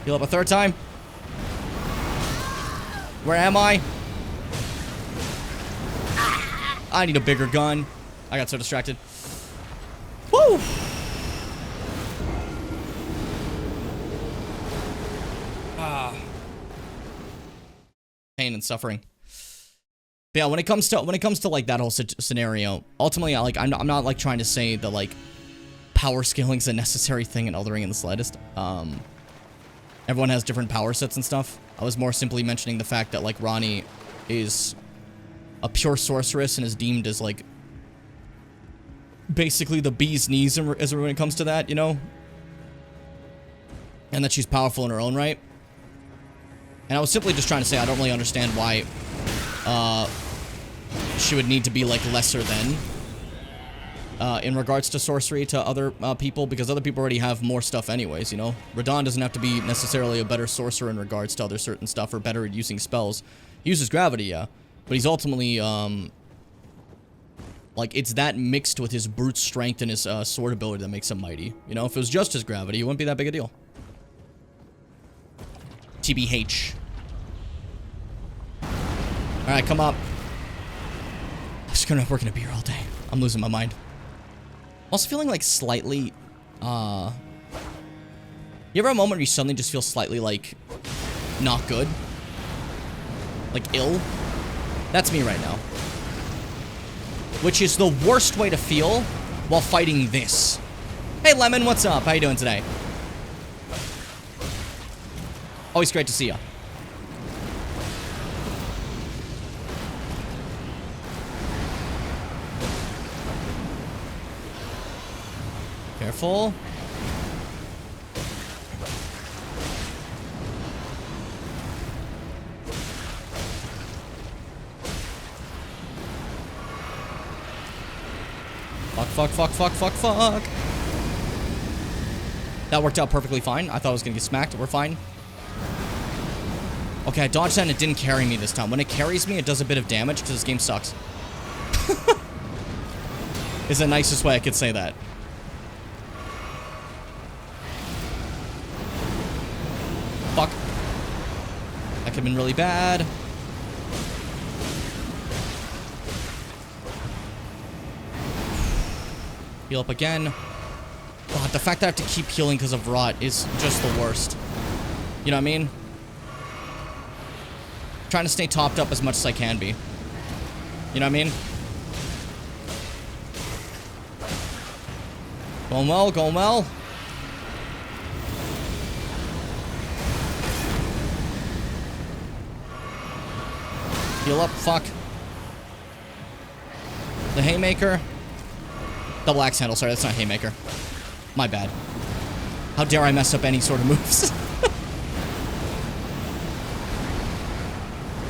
Heal up a third time. Where am I? I need a bigger gun. I got so distracted. Woo! Pain and suffering. But yeah, when it comes to like that whole scenario, ultimately, I'm not like trying to say that like power scaling is a necessary thing in Elden Ring in the slightest. Everyone has different power sets and stuff. I was more simply mentioning the fact that like Ranni is a pure sorceress and is deemed as like basically the bee's knees as when it comes to that, you know? And that she's powerful in her own right. And I was simply just trying to say I don't really understand why she would need to be like lesser than in regards to sorcery to other people, because other people already have more stuff anyways, you know? Radahn doesn't have to be necessarily a better sorcerer in regards to other certain stuff or better at using spells. He uses gravity, yeah. But he's ultimately, like, it's that mixed with his brute strength and his sword ability that makes him mighty. You know, if it was just his gravity, it wouldn't be that big a deal. TBH. Alright, come up. I'm just gonna work in a beer all day. I'm losing my mind. Also feeling like slightly, you ever have a moment where you suddenly just feel slightly, like, not good? Like, ill? That's me right now. Which is the worst way to feel while fighting this. Hey, Lemon, what's up? How you doing today? Always great to see ya. Careful. Fuck. That worked out perfectly fine. I thought I was gonna get smacked. We're fine. Okay, I dodged that and it didn't carry me this time. When it carries me, it does a bit of damage because this game sucks. Is the nicest way I could say that. Fuck. That could have been really bad. Heal up again. God, the fact that I have to keep healing because of rot is just the worst. You know what I mean? Trying to stay topped up as much as I can be. You know what I mean? Going well, going well. Heal up, fuck. The haymaker. Double axe handle, sorry, that's not haymaker. My bad. How dare I mess up any sort of moves?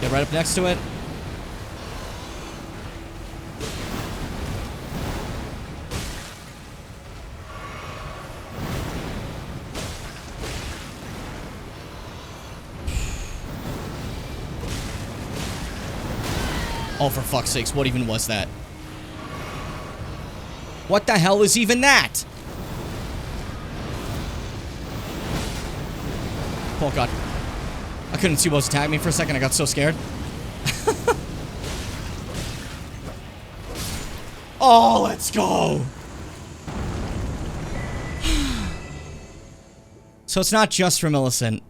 Get right up next to it. Oh, for fuck's sakes, what even was that? What the hell is even that? Oh god. I couldn't see what was attacking me for a second. I got so scared. Oh, let's go. So it's not just for Millicent.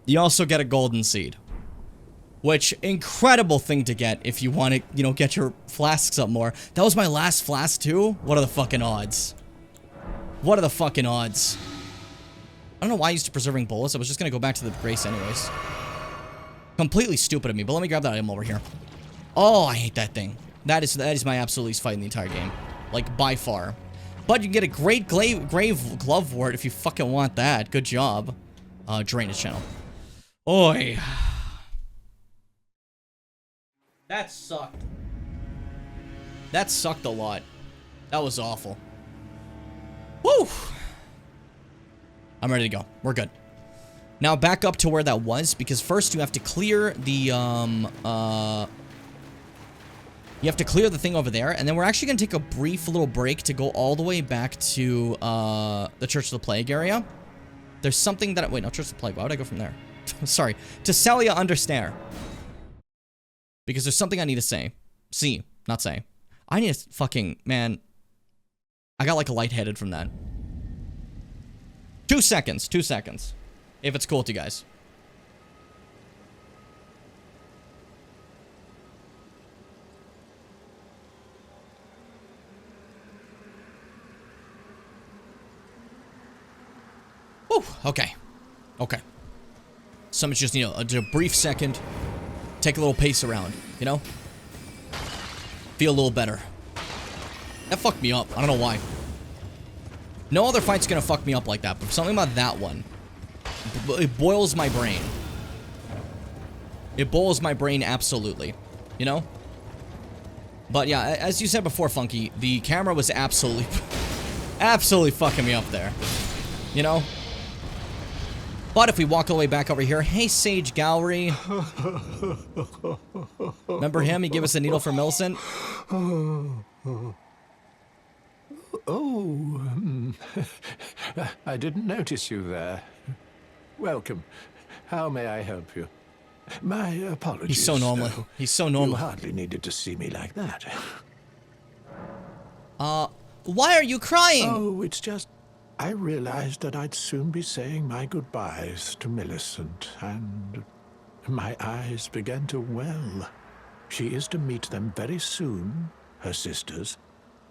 You also get a golden seed. Which, incredible thing to get if you want to, you know, get your flasks up more. That was my last flask too? What are the fucking odds? What are the fucking odds? I don't know why I used to preserving bullets. I was just gonna go back to the grace anyways. Completely stupid of me, but let me grab that item over here. Oh, I hate that thing. That is my absolute least fight in the entire game. Like, by far. But you can get a great grave glove ward if you fucking want that. Good job. Drainage channel. Oi. That sucked. That sucked a lot. That was awful. Woo! I'm ready to go. We're good. Now back up to where that was, because first you have to clear the, you have to clear the thing over there, and then we're actually going to take a brief little break to go all the way back to, the Church of the Plague area. There's something that, wait, no, Church of the Plague, why would I go from there? Sorry. To Celia under snare. Because there's something I need to say. See, not say. I need to fucking, man. I got like lightheaded from that. 2 seconds, 2 seconds. If it's cool with you guys. Whew, okay. Okay. Someone's just, you know, a brief second. Take a little pace around, you know? Feel a little better. That fucked me up. I don't know why. No other fight's gonna fuck me up like that, but something about that one. It boils my brain. It boils my brain absolutely. You know? But yeah, as you said before, Funky, the camera was absolutely... absolutely fucking me up there. You know? But if we walk all the way back over here, hey, Sage Gallery. Remember him? He gave us a needle for Millicent. Oh, I didn't notice you there. Welcome. How may I help you? My apologies. He's so normal. Though. He's so normal. You hardly needed to see me like that. Why are you crying? Oh, it's just... I realized that I'd soon be saying my goodbyes to Millicent, and my eyes began to well. She is to meet them very soon, her sisters,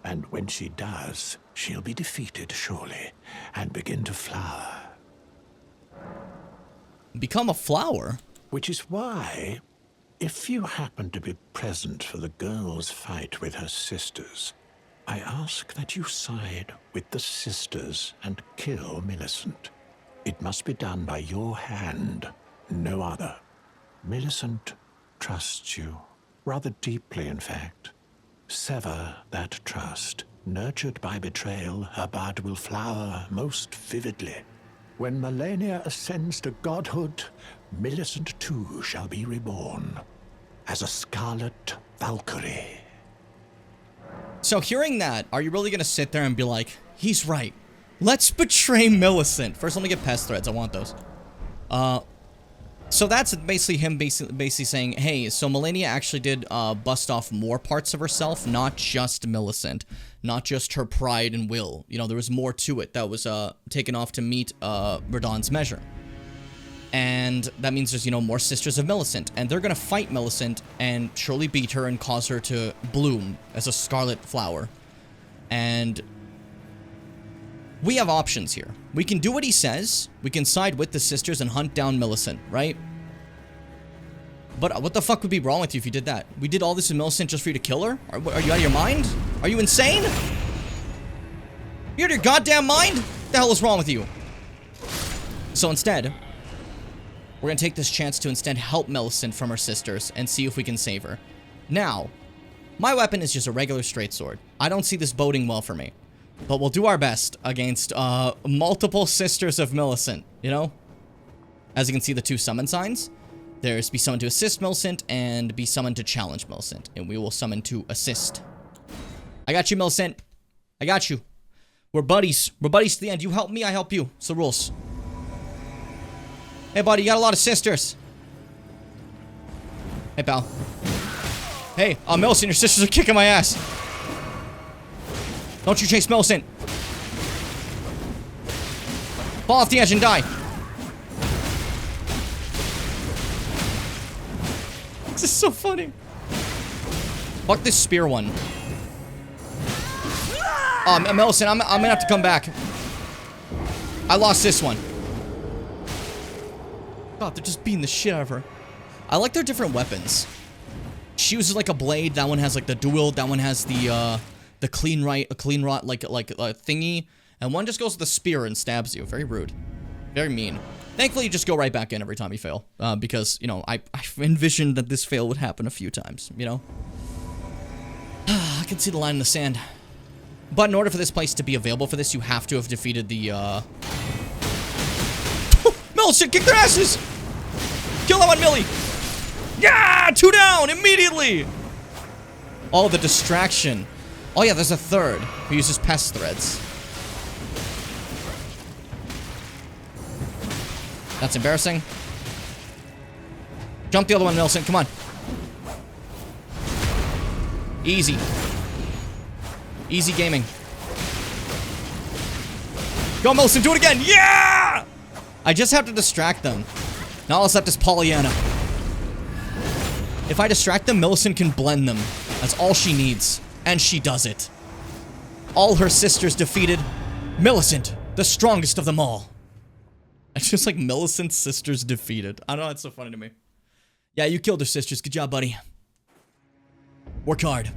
and when she does, she'll be defeated, surely, and begin to flower. Become a flower? Which is why, if you happen to be present for the girl's fight with her sisters, I ask that you side with the sisters and kill Millicent. It must be done by your hand, no other. Millicent trusts you, rather deeply in fact. Sever that trust. Nurtured by betrayal, her bud will flower most vividly. When Melania ascends to godhood, Millicent too shall be reborn as a scarlet Valkyrie. So hearing that, are you really gonna sit there and be like, he's right. Let's betray Millicent. First, let me get pest threads. I want those. So that's basically him basically saying, hey, so Melania actually did bust off more parts of herself, not just Millicent, not just her pride and will. You know, there was more to it that was taken off to meet Radon's measure. And that means there's, you know, more sisters of Millicent. And they're gonna fight Millicent and surely beat her and cause her to bloom as a scarlet flower. And we have options here. We can do what he says. We can side with the sisters and hunt down Millicent, right? But what the fuck would be wrong with you if you did that? We did all this with Millicent just for you to kill her? Are you out of your mind? Are you insane? You out of your goddamn mind? What the hell is wrong with you? So instead, we're gonna take this chance to instead help Millicent from her sisters and see if we can save her. Now, my weapon is just a regular straight sword. I don't see this boding well for me. But we'll do our best against multiple sisters of Millicent, you know? As you can see, the two summon signs. There's be summoned to assist Millicent and be summoned to challenge Millicent. And we will summon to assist. I got you, Millicent. I got you. We're buddies. We're buddies to the end. You help me, I help you. It's the rules. Hey, buddy, you got a lot of sisters. Hey, pal. Hey, Millicent, your sisters are kicking my ass. Don't you chase Millicent. Fall off the edge and die. This is so funny. Fuck this spear one. Millicent, I'm gonna have to come back. I lost this one. God, they're just beating the shit out of her. I like their different weapons. She uses like a blade. That one has like the dual. That one has the clean rot like thingy. And one just goes with the spear and stabs you. Very rude. Very mean. Thankfully, you just go right back in every time you fail. Because, you know, I envisioned that this fail would happen a few times, you know? I can see the line in the sand. But in order for this place to be available for this, you have to have defeated the, Millicent, kick their asses! Kill that one, Millie! Yeah! 2 down! Immediately! Oh, the distraction. Oh yeah, there's a third who uses pest threads. That's embarrassing. Jump the other one, Millicent. Come on. Easy. Easy gaming. Go, Millicent. Do it again. Yeah! I just have to distract them. Now all that's left is Pollyanna. If I distract them, Millicent can blend them. That's all she needs. And she does it. All her sisters defeated. Millicent, the strongest of them all. It's just like Millicent's sisters defeated. I don't know, it's so funny to me. Yeah, you killed her sisters. Good job, buddy. Work hard.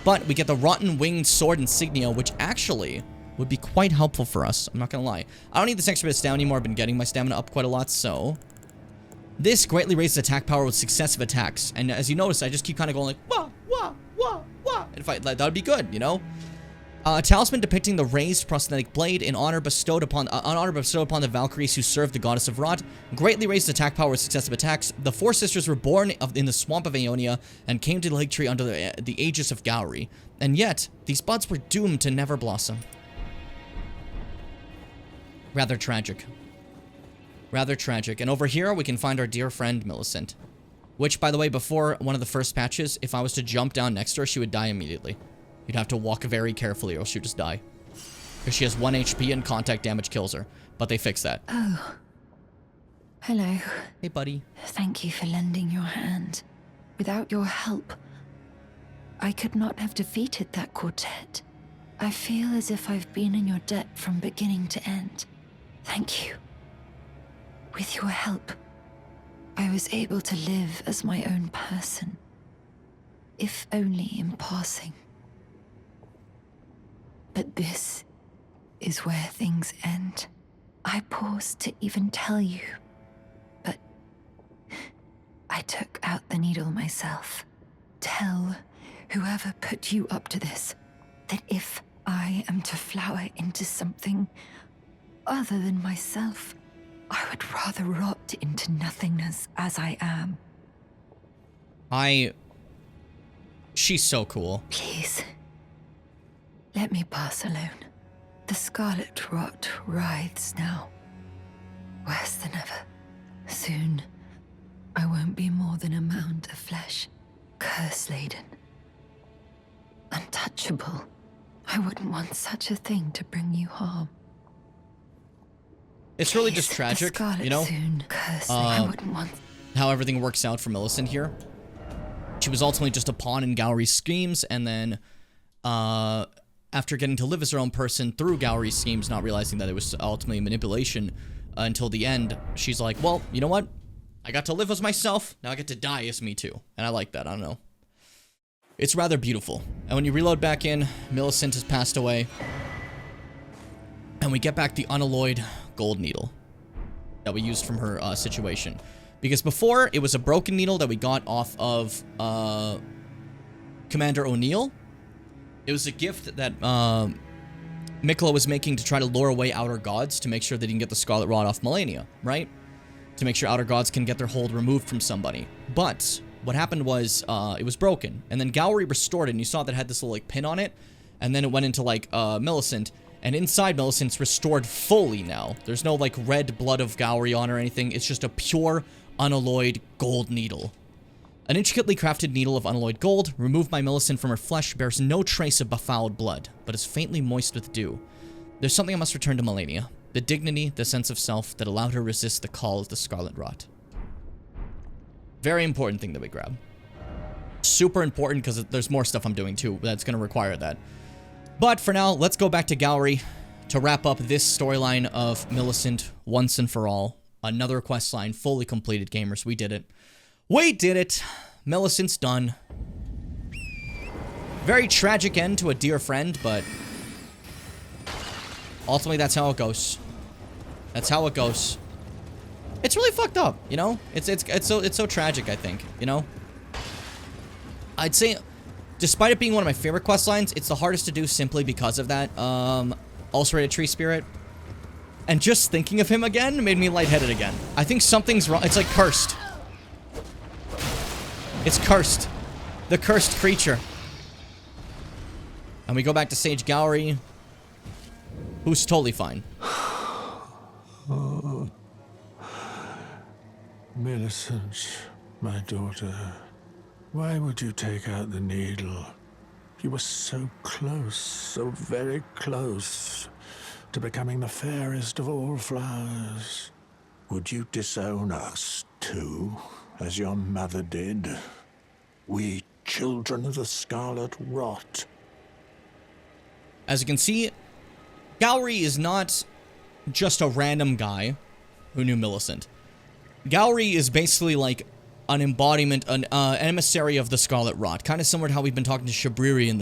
But we get the Rotten Winged Sword Insignia, which actually would be quite helpful for us. I'm not gonna lie. I don't need this extra bit of stamina anymore. I've been getting my stamina up quite a lot, so... This greatly raises attack power with successive attacks. And as you notice, I just keep kind of going like, wah, wah, wah, wah. And if I, that would be good, you know? A talisman depicting the raised prosthetic blade in honor bestowed upon the Valkyries who served the goddess of Rot, greatly raised attack power with successive attacks. The 4 sisters were born in the swamp of Aeonia and came to the lake tree under the aegis of Gowry. And yet, these buds were doomed to never blossom. Rather tragic. Rather tragic. And over here, we can find our dear friend, Millicent. Which, by the way, before one of the first patches, if I was to jump down next to her, she would die immediately. You'd have to walk very carefully or else she'd just die. Because she has 1 HP and contact damage kills her. But they fixed that. Oh. Hello. Hey, buddy. Thank you for lending your hand. Without your help, I could not have defeated that quartet. I feel as if I've been in your debt from beginning to end. Thank you. With your help, I was able to live as my own person. If only in passing. But this is where things end. I paused to even tell you, but I took out the needle myself. Tell whoever put you up to this that if I am to flower into something other than myself, I would rather rot into nothingness as I am. She's so cool. Please. Let me pass alone. The scarlet rot writhes now. Worse than ever. Soon, I won't be more than a mound of flesh. Curse-laden. Untouchable. I wouldn't want such a thing to bring you harm. It's really just tragic, you know? I wouldn't want... How everything works out for Millicent here. She was ultimately just a pawn in Gowry's schemes, and then, after getting to live as her own person through Gowry's schemes, not realizing that it was ultimately manipulation until the end, she's like, well, you know what? I got to live as myself, now I get to die as me too. And I like that, I don't know. It's rather beautiful. And when you reload back in, Millicent has passed away. And we get back the unalloyed gold needle that we used from her situation. Because before, it was a broken needle that we got off of Commander O'Neill. It was a gift that Mikla was making to try to lure away outer gods to make sure that he can get the Scarlet Rod off Melania, right? To make sure outer gods can get their hold removed from somebody. But what happened was it was broken, and then Gowry restored it, and you saw that it had this little like pin on it, and then it went into like Millicent, and inside Millicent's restored fully now. There's no like red blood of Gowry on or anything. It's just a pure unalloyed gold needle. An intricately crafted needle of unalloyed gold, removed by Millicent from her flesh, bears no trace of befouled blood, but is faintly moist with dew. There's something I must return to Melania. The dignity, the sense of self that allowed her to resist the call of the Scarlet Rot. Very important thing that we grab. Super important because there's more stuff I'm doing too that's going to require that. But for now, let's go back to Gallery to wrap up this storyline of Millicent once and for all. Another quest line fully completed, gamers. We did it. We did it. Millicent's done. Very tragic end to a dear friend, but ultimately that's how it goes. That's how it goes. It's really fucked up, you know? It's so tragic, I think, you know? I'd say, despite it being one of my favorite quest lines, it's the hardest to do simply because of that. Ulcerated Tree Spirit. And just thinking of him again made me lightheaded again. I think something's wrong. It's like cursed. It's cursed. The cursed creature. And we go back to Sage Gallery, who's totally fine. Oh, Millicent, my daughter, why would you take out the needle? You were so close, so very close to becoming the fairest of all flowers. Would you disown us too, as your mother did? We children of the Scarlet Rot. As you can see, Gallery is not just a random guy who knew Millicent. Gallery is basically like an embodiment, an emissary of the Scarlet Rot, kind of similar to how we've been talking to Shabriri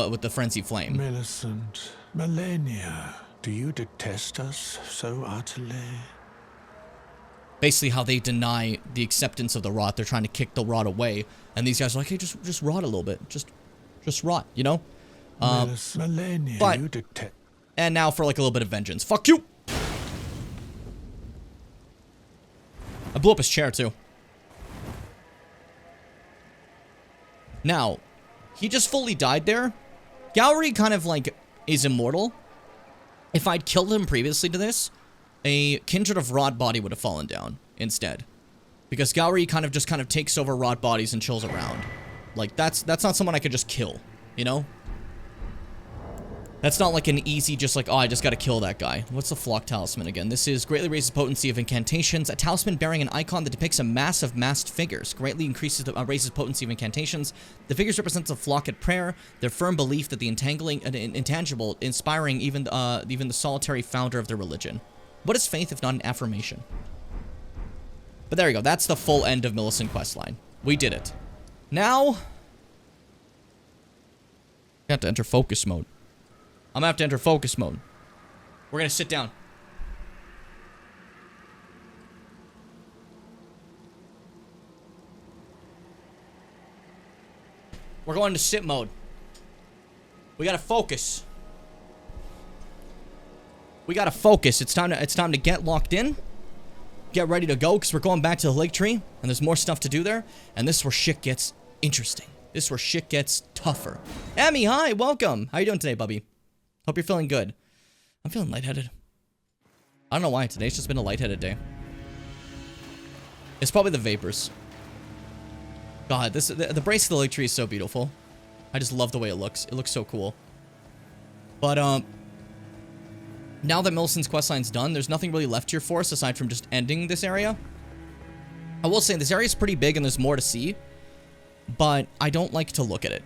with the Frenzy Flame. Millicent, Melania, do you detest us so utterly? Basically how they deny the acceptance of the Rot. They're trying to kick the Rot away, and these guys are like, hey, just rot a little bit. Just rot, you know? Melania, but, you detest... And now for like a little bit of vengeance. Fuck you! I blew up his chair, too. Now, he just fully died there. Gallery kind of, like, is immortal. If I'd killed him previously to this, a Kindred of Rot body would have fallen down instead. Because Gallery kind of takes over Rot bodies and chills around. Like, that's not someone I could just kill, you know? That's not like an easy, just like, oh, I just gotta kill that guy. What's the Flock Talisman again? This is greatly raises potency of incantations. A talisman bearing an icon that depicts a mass of masked figures. Greatly increases raises potency of incantations. The figures represents a flock at prayer. Their firm belief that the intangible, inspiring even the solitary founder of their religion. What is faith if not an affirmation? But there you go. That's the full end of Millicent questline. We did it. Now, I have to enter focus mode. I'm gonna have to enter focus mode. We're gonna sit down. We're going to sit mode. We gotta focus. We gotta focus. It's time to get locked in. Get ready to go, because we're going back to the lake tree, and there's more stuff to do there. And this is where shit gets interesting. This is where shit gets tougher. Emmy, hi, welcome. How you doing today, bubby? Hope you're feeling good. I'm feeling lightheaded. I don't know why. Today's just been a lightheaded day. It's probably the vapors. God, the brace of the lake tree is so beautiful. I just love the way it looks. It looks so cool. But, now that Millicent's questline's done, there's nothing really left here for us aside from just ending this area. I will say, this area is pretty big and there's more to see. But I don't like to look at it.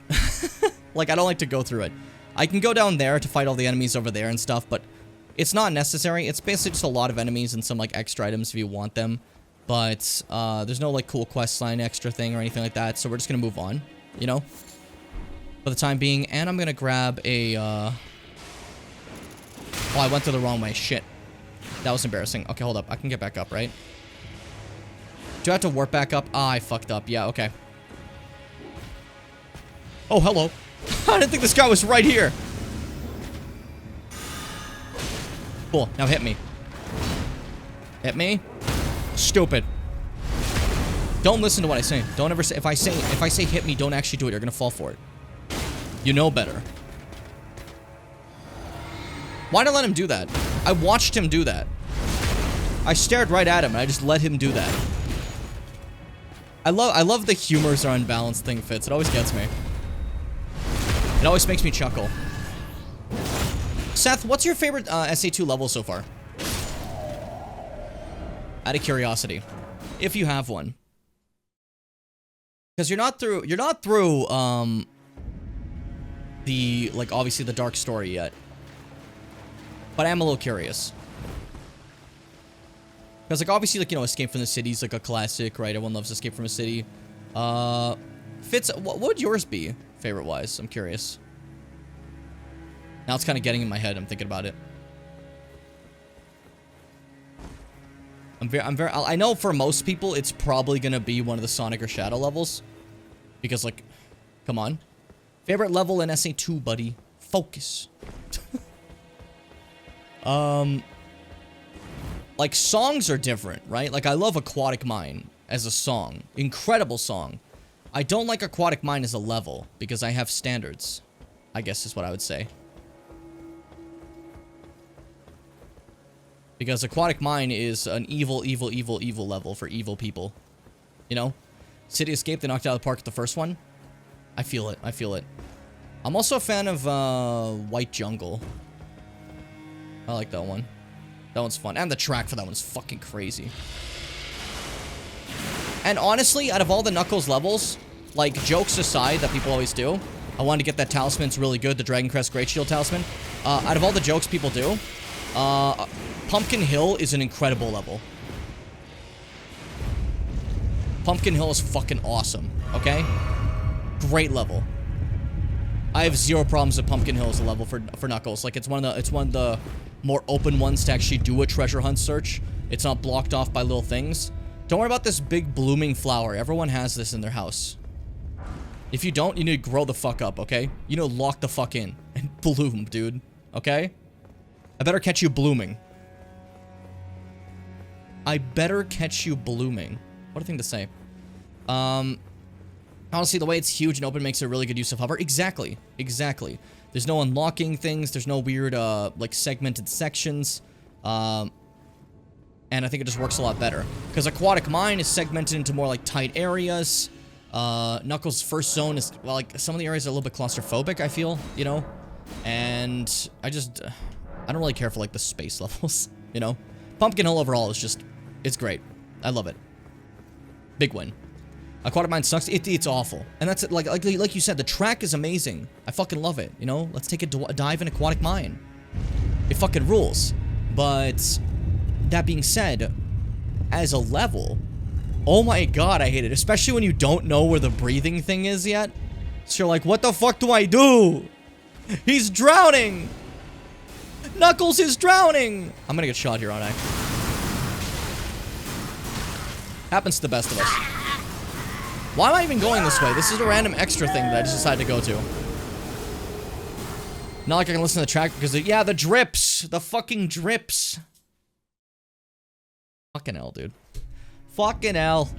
Like, I don't like to go through it. I can go down there to fight all the enemies over there and stuff, but it's not necessary. It's basically just a lot of enemies and some, like, extra items if you want them. But, there's no, like, cool questline extra thing or anything like that, so we're just gonna move on, you know? For the time being, and I'm gonna grab a, Oh, I went to the wrong way. Shit. That was embarrassing. Okay, hold up. I can get back up, right? Do I have to warp back up? Ah, I fucked up. Yeah, okay. Oh, hello. I didn't think this guy was right here. Cool. Now hit me. Hit me. Stupid. Don't listen to what I say. Don't ever say if I say hit me, don't actually do it. You're gonna fall for it. You know better. Why'd I let him do that? I watched him do that. I stared right at him and I just let him do that. I love the humors are unbalanced thing fits. It always gets me. It always makes me chuckle. Seth, what's your favorite SA2 level so far? Out of curiosity. If you have one. Because you're not through, the, like, obviously the dark story yet. But I am a little curious. Because, like, obviously, like, you know, Escape from the City is, like, a classic, right? Everyone loves Escape from the City. Fitz, what would yours be, favorite-wise? I'm curious. Now it's kind of getting in my head. I'm thinking about it. I know for most people, it's probably going to be one of the Sonic or Shadow levels. Because, like, come on. Favorite level in SA2, buddy. Focus. Like, songs are different, right? Like, I love Aquatic Mine as a song. Incredible song. I don't like Aquatic Mine as a level, because I have standards, I guess is what I would say. Because Aquatic Mine is an evil level for evil people. You know? City Escape, they knocked it out of the park with the first one. I feel it, I feel it. I'm also a fan of, White Jungle. I like that one. That one's fun. And the track for that one's fucking crazy. And honestly, out of all the Knuckles levels, like, jokes aside that people always do, I wanted to get that talisman. It's really good, the Dragon Crest Great Shield talisman. Out of all the jokes people do, Pumpkin Hill is an incredible level. Pumpkin Hill is fucking awesome, okay? Great level. I have zero problems with Pumpkin Hill as a level for Knuckles. Like, it's one of the more open ones to actually do a treasure hunt search. It's not blocked off by little things. Don't worry about this big blooming flower. Everyone has this in their house. If you don't, you need to grow the fuck up, okay? You need to lock the fuck in and bloom, dude. Okay? I better catch you blooming. I better catch you blooming. What a thing to say. Honestly, the way it's huge and open makes it a really good use of hover. Exactly. Exactly. There's no unlocking things. There's no weird, like, segmented sections. And I think it just works a lot better. Because Aquatic Mine is segmented into more, like, tight areas. Knuckles' first zone is, well, like, some of the areas are a little bit claustrophobic, I feel, you know? And I don't really care for, like, the space levels, you know? Pumpkin Hill overall is just, it's great. I love it. Big win. Aquatic Mine sucks. It's awful. And that's, like you said, the track is amazing. I fucking love it, you know? Let's take a dive in Aquatic Mine. It fucking rules. But that being said, as a level, oh my god, I hate it. Especially when you don't know where the breathing thing is yet. So you're like, what the fuck do I do? He's drowning! Knuckles is drowning! I'm gonna get shot here, aren't I? Happens to the best of us. Why am I even going this way? This is a random extra thing that I just decided to go to. Not like I can listen to the track because, yeah, the drips. The fucking drips. Fucking hell, dude. Fucking hell.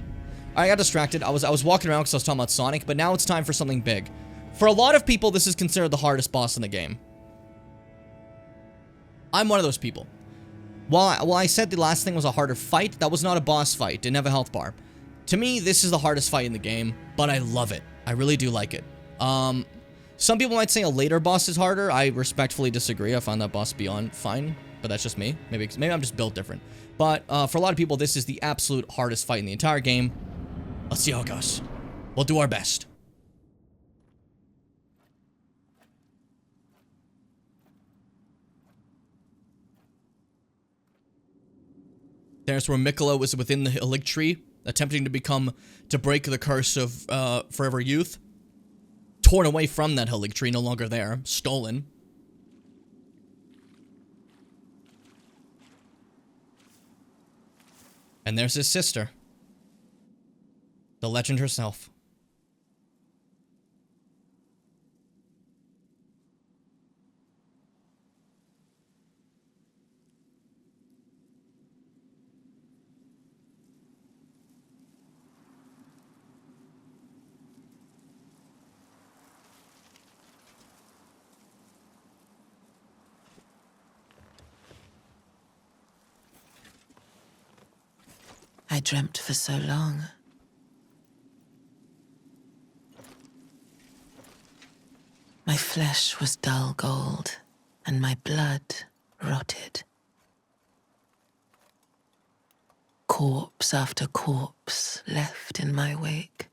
I got distracted. I was walking around because I was talking about Sonic, but now it's time for something big. For a lot of people, this is considered the hardest boss in the game. I'm one of those people. While I said the last thing was a harder fight, that was not a boss fight. Didn't have a health bar. To me, this is the hardest fight in the game, but I love it. I really do like it. Some people might say a later boss is harder. I respectfully disagree. I find that boss beyond fine, but that's just me. Maybe I'm just built different. But for a lot of people, this is the absolute hardest fight in the entire game. Let's see how it goes. We'll do our best. There's where Miquella was within the Illig Tree, attempting to break the curse of forever youth. Torn away from that Illig Tree, no longer there. Stolen. And there's his sister. The legend herself. I dreamt for so long. My flesh was dull gold, and my blood rotted. Corpse after corpse left in my wake.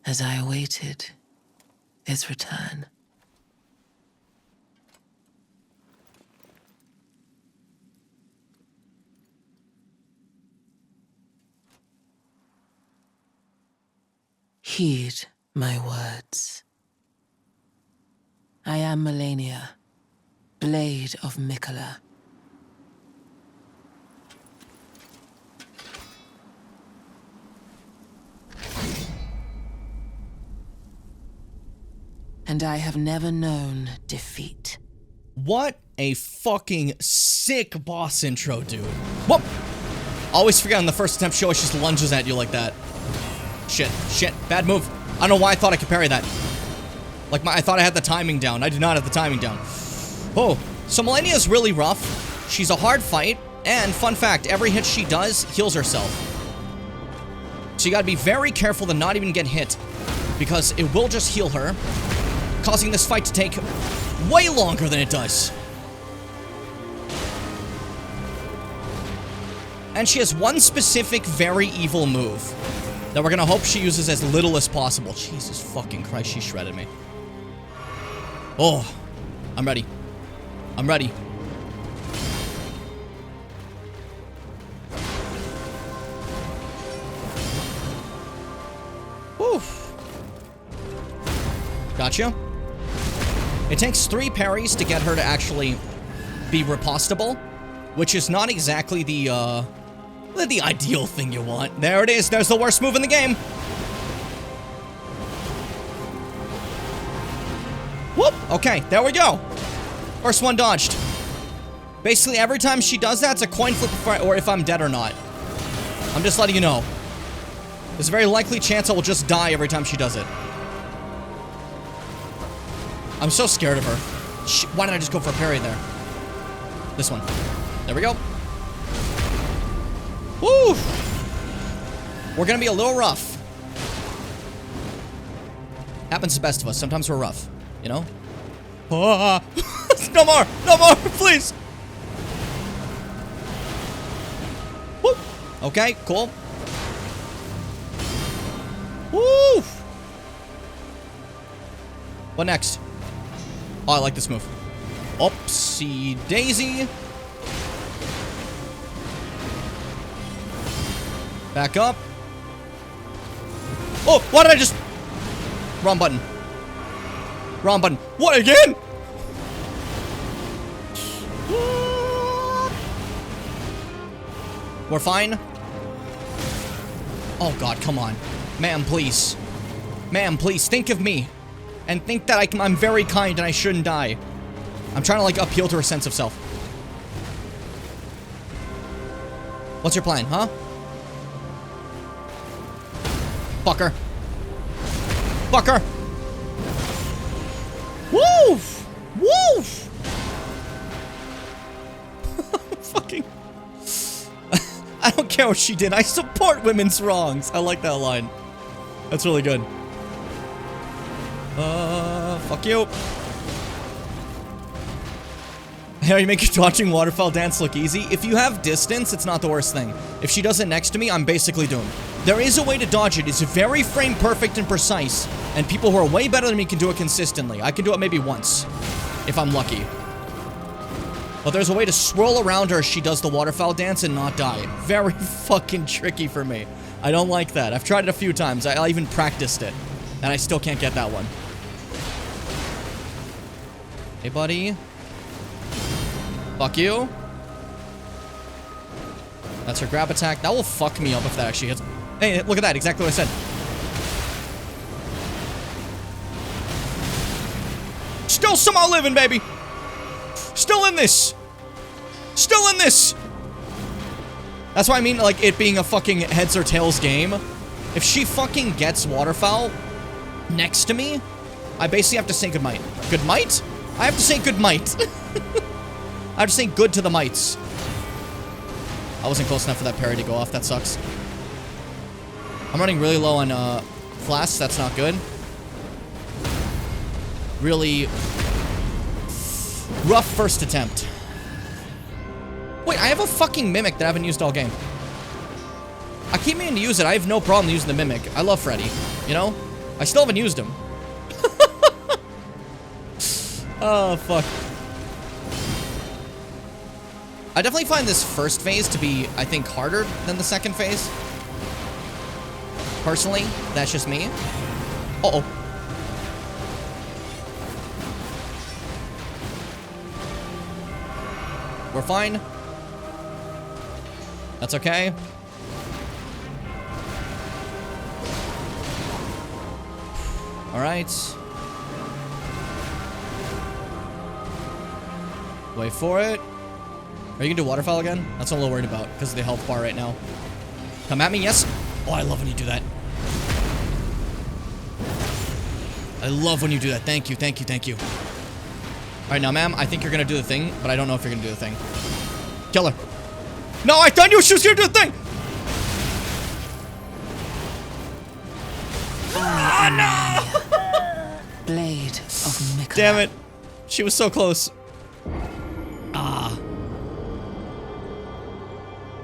as I awaited his return. Heed my words. I am Melania, Blade of Mikola. And I have never known defeat. What a fucking sick boss intro, dude. Whoop! Always forget on the first attempt, she always just lunges at you like that. Shit, bad move. I don't know why I thought I could parry that. Like, I thought I had the timing down. I did not have the timing down. Oh, so Melania's really rough. She's a hard fight, and fun fact, every hit she does heals herself. So you gotta be very careful to not even get hit, because it will just heal her, causing this fight to take way longer than it does. And she has one specific very evil move that we're gonna hope she uses as little as possible. Jesus fucking Christ, she shredded me. Oh, I'm ready. I'm ready. Whew. Gotcha. It takes 3 parries to get her to actually be repostable, which is not exactly the ideal thing you want. There it is. There's the worst move in the game. Whoop. Okay, there we go. First one dodged. Basically, every time she does that, it's a coin flip or if I'm dead or not. I'm just letting you know. There's a very likely chance I will just die every time she does it. I'm so scared of her. Why did I just go for a parry there? This one. There we go. Woo! We're gonna be a little rough. Happens to the best of us. Sometimes we're rough, you know? Ah. No more! No more! Please! Woo! Okay, cool. Woo! What next? Oh, I like this move. Oopsie daisy. Back up. Oh, why did I just... Wrong button. Wrong button. What, again? We're fine. Oh, God, come on. Ma'am, please. Ma'am, please, think of me. And think that I'm very kind and I shouldn't die. I'm trying to, like, appeal to her sense of self. What's your plan, huh? Fucker. Fucker. Woof! Woof! Fucking... I don't care what she did. I support women's wrongs. I like that line. That's really good. Fuck you. How you make your dodging waterfall dance look easy? If you have distance, it's not the worst thing. If she does it next to me, I'm basically doomed. There is a way to dodge it. It's very frame perfect and precise, and people who are way better than me can do it consistently. I can do it maybe once, if I'm lucky. But there's a way to swirl around her as she does the waterfowl dance and not die. Very fucking tricky for me. I don't like that. I've tried it a few times. I even practiced it, and I still can't get that one. Hey, buddy. Fuck you. That's her grab attack. That will fuck me up if that actually hits. Hey, look at that. Exactly what I said. Still somehow living, baby. Still in this. Still in this. That's why I mean, like, it being a fucking heads or tails game. If she fucking gets waterfowl next to me, I basically have to say good might. Good might? I have to say good might. I have to say good to the mites. I wasn't close enough for that parry to go off. That sucks. I'm running really low on flasks. That's not good. Really rough first attempt. Wait, I have a fucking mimic that I haven't used all game. I keep meaning to use it. I have no problem using the mimic. I love Freddy, you know? I still haven't used him. Oh, fuck. I definitely find this first phase to be, I think, harder than the second phase. Personally, that's just me. Uh-oh. We're fine. That's okay. All right. Wait for it. Are you gonna do waterfall again? That's what I'm a little worried about because of the health bar right now. Come at me, yes. Oh, I love when you do that. I love when you do that. Thank you, thank you, thank you. All right, now, ma'am, I think you're gonna do the thing, but I don't know if you're gonna do the thing. Kill her. No, I thought you she was gonna do the thing. Oh, no! Blade of Mikkel. Damn it. She was so close. Ah.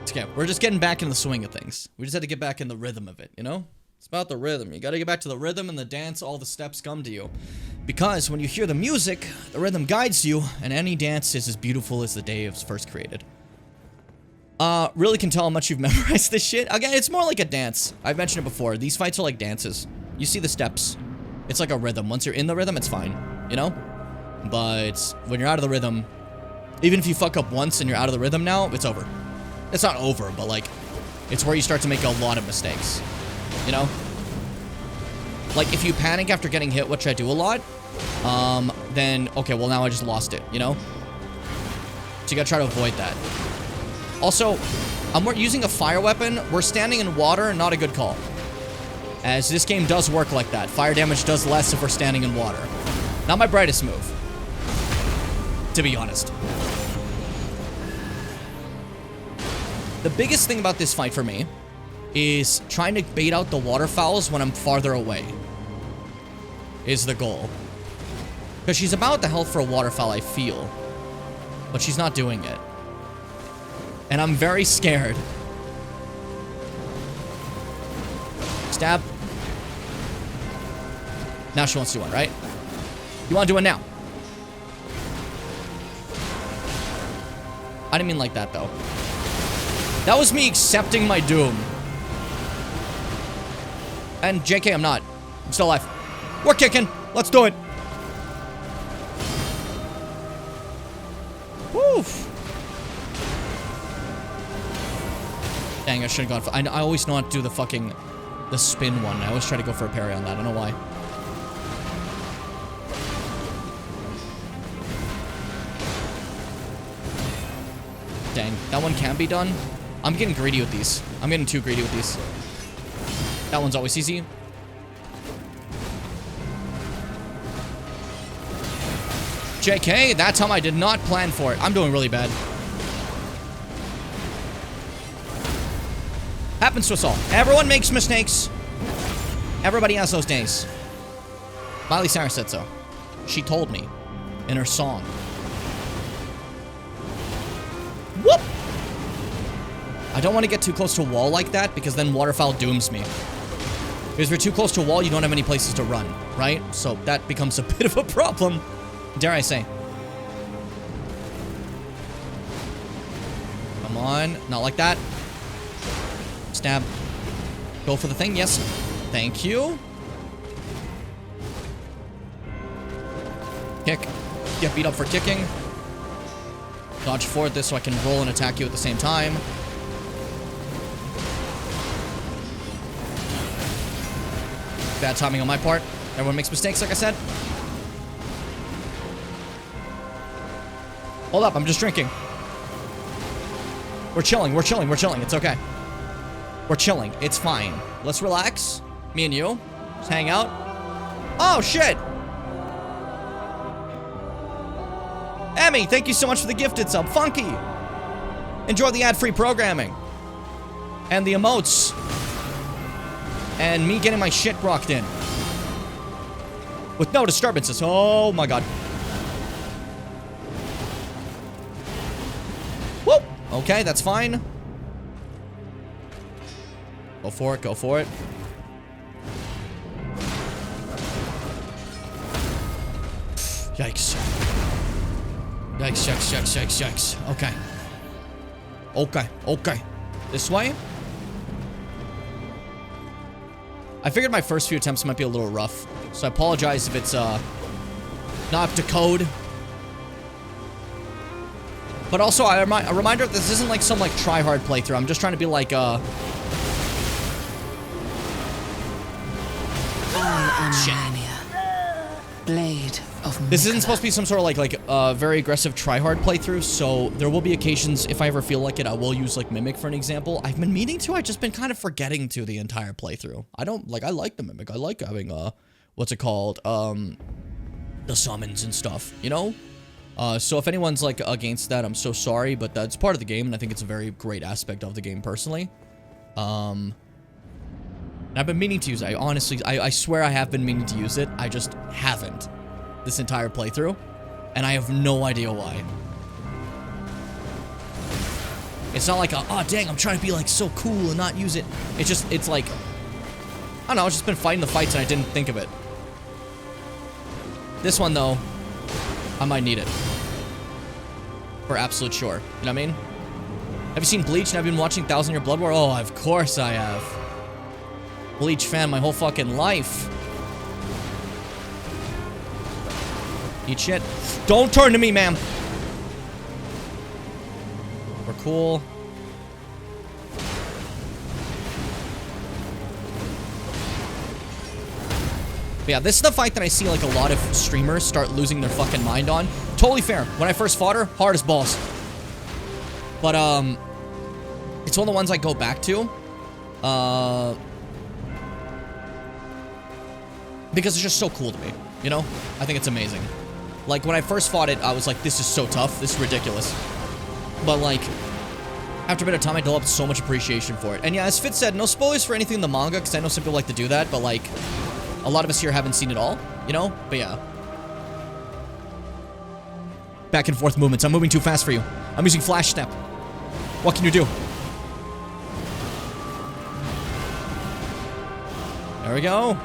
It's okay. We're just getting back in the swing of things. We just had to get back in the rhythm of it, you know? It's about the rhythm. You gotta get back to the rhythm and the dance, all the steps come to you. Because when you hear the music, the rhythm guides you, and any dance is as beautiful as the day it was first created. Really can tell how much you've memorized this shit. Again, it's more like a dance. I've mentioned it before. These fights are like dances. You see the steps. It's like a rhythm. Once you're in the rhythm, it's fine. You know? But when you're out of the rhythm, even if you fuck up once and you're out of the rhythm now, it's over. It's not over, but like, it's where you start to make a lot of mistakes. You know? Like, if you panic after getting hit, which I do a lot, then, okay, well, now I just lost it, you know? So you gotta try to avoid that. Also, I'm using a fire weapon. We're standing in water, not a good call. As this game does work like that. Fire damage does less if we're standing in water. Not my brightest move, to be honest. The biggest thing about this fight for me is trying to bait out the waterfowls when I'm farther away. Is the goal. Because she's about the health for a waterfowl, I feel. But she's not doing it. And I'm very scared. Stab. Now she wants to do one, right? You want to do one now? I didn't mean like that, though. That was me accepting my doom. And JK, I'm not. I'm still alive. We're kicking. Let's do it. Woof. Dang, I should have gone for... I always not do the fucking... the spin one. I always try to go for a parry on that. I don't know why. Dang, that one can be done. I'm getting greedy with these. I'm getting too greedy with these. That one's always easy. JK, that time I did not plan for it. I'm doing really bad. Happens to us all. Everyone makes mistakes. Everybody has those days. Miley Cyrus said so. She told me in her song. Whoop! I don't want to get too close to a wall like that because then waterfowl dooms me. Because if you're too close to a wall, you don't have any places to run, right? So that becomes a bit of a problem, dare I say. Come on, not like that. Stab. Go for the thing, yes. Thank you. Kick. Get beat up for kicking. Dodge forward this so I can roll and attack you at the same time. Bad timing on my part. Everyone makes mistakes, like I said. Hold up, I'm just drinking. We're chilling, we're chilling, we're chilling. It's okay. We're chilling. It's fine. Let's relax. Me and you. Just hang out. Oh, shit! Emmy, thank you so much for the gifted sub. Funky! Enjoy the ad-free programming. And the emotes. And me getting my shit rocked in. With no disturbances. Oh my god. Whoop! Okay, that's fine. Go for it, go for it. Yikes. Yikes, yikes, yikes, yikes, yikes. Okay. Okay, okay. This way? I figured my first few attempts might be a little rough, so I apologize if it's, not up to code. But also, a reminder, this isn't like some, like, try-hard playthrough. I'm just trying to be like, I am Melania, Blade of This isn't Mikola. supposed to be some sort of like very aggressive try-hard playthrough, so there will be occasions, if I ever feel like it, I will use like Mimic for an example. I've been meaning to, I've just been kind of forgetting to the entire playthrough. I like the Mimic. I like having, what's it called? The summons and stuff, you know? So if anyone's like against that, I'm so sorry, but that's part of the game, and I think it's a very great aspect of the game personally. And I've been meaning to use it. I swear I have been meaning to use it. I just haven't this entire playthrough, and I have no idea why. It's not like oh dang, I'm trying to be like so cool and not use it. It's like, I don't know, I've just been fighting the fights and I didn't think of it. This one though, I might need it. For absolute sure. You know what I mean? Have you seen Bleach and I've been watching 1,000 Year Blood War? Oh, of course I have. Bleach fan my whole fucking life. Eat shit. Don't turn to me, ma'am. We're cool. But yeah, this is the fight that I see like a lot of streamers start losing their fucking mind on. Totally fair. When I first fought her, hard as balls. But it's one of the ones I go back to. Because it's just so cool to me, you know? I think it's amazing. Like, when I first fought it, I was like, this is so tough. This is ridiculous. But, like, after a bit of time, I developed so much appreciation for it. And yeah, as Fitz said, no spoilers for anything in the manga, because I know some people like to do that, but, like, a lot of us here haven't seen it all, you know? But yeah. Back and forth movements. I'm moving too fast for you. I'm using Flash Step. What can you do? There we go.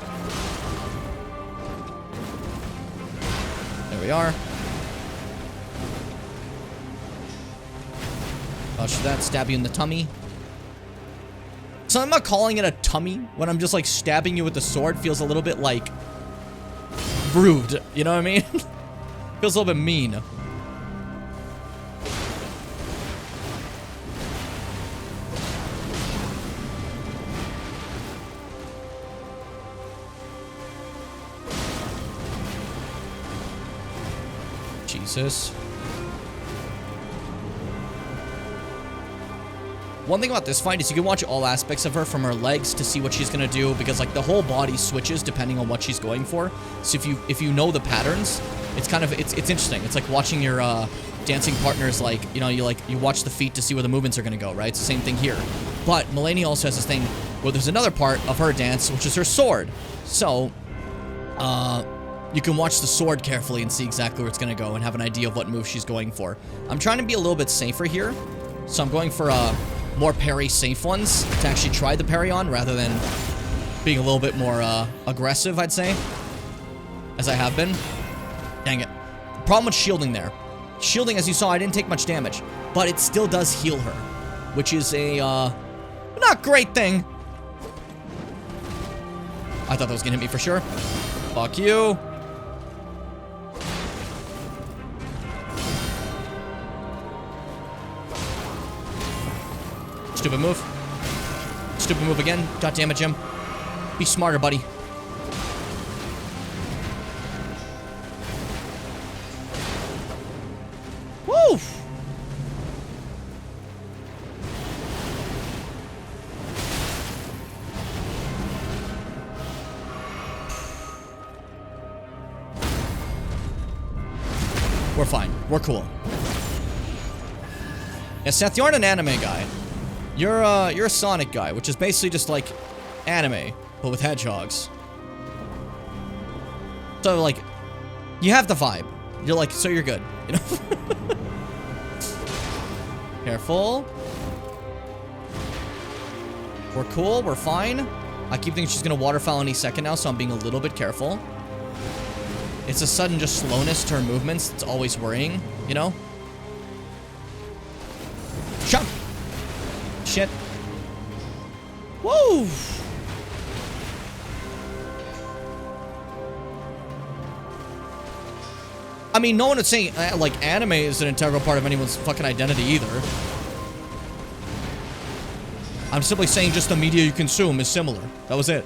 There we are. Dodge that, stab you in the tummy. So I'm not calling it a tummy when I'm just like stabbing you with the sword. Feels a little bit like rude, you know what I mean? Feels a little bit mean. Jesus. One thing about this fight is you can watch all aspects of her from her legs to see what she's gonna do, because like the whole body switches depending on what she's going for. So if you know the patterns, it's kind of it's interesting. It's like watching your dancing partners, like, you know, you watch the feet to see where the movements are gonna go, right? It's the same thing here. But Melania also has this thing where there's another part of her dance, which is her sword. So you can watch the sword carefully and see exactly where it's gonna go and have an idea of what move she's going for. I'm trying to be a little bit safer here, so I'm going for more parry safe ones to actually try the parry on, rather than being a little bit more aggressive, I'd say, as I have been. Dang it. The problem with shielding there. Shielding, as you saw, I didn't take much damage, but it still does heal her, which is a not great thing. I thought that was gonna hit me for sure. Fuck you. Stupid move. Stupid move again. God damn it, Jim. Be smarter, buddy. Woo! We're fine. We're cool. Yeah, Seth, you aren't an anime guy. You're a Sonic guy, which is basically just like anime, but with hedgehogs. So like, you have the vibe. You're like, so you're good, you know? Careful. We're cool, we're fine. I keep thinking she's gonna waterfowl any second now, so I'm being a little bit careful. It's a sudden just slowness to her movements that's always worrying, you know? Shot! Shit. Woo! I mean, no one would say, like, anime is an integral part of anyone's fucking identity either. I'm simply saying just the media you consume is similar. That was it.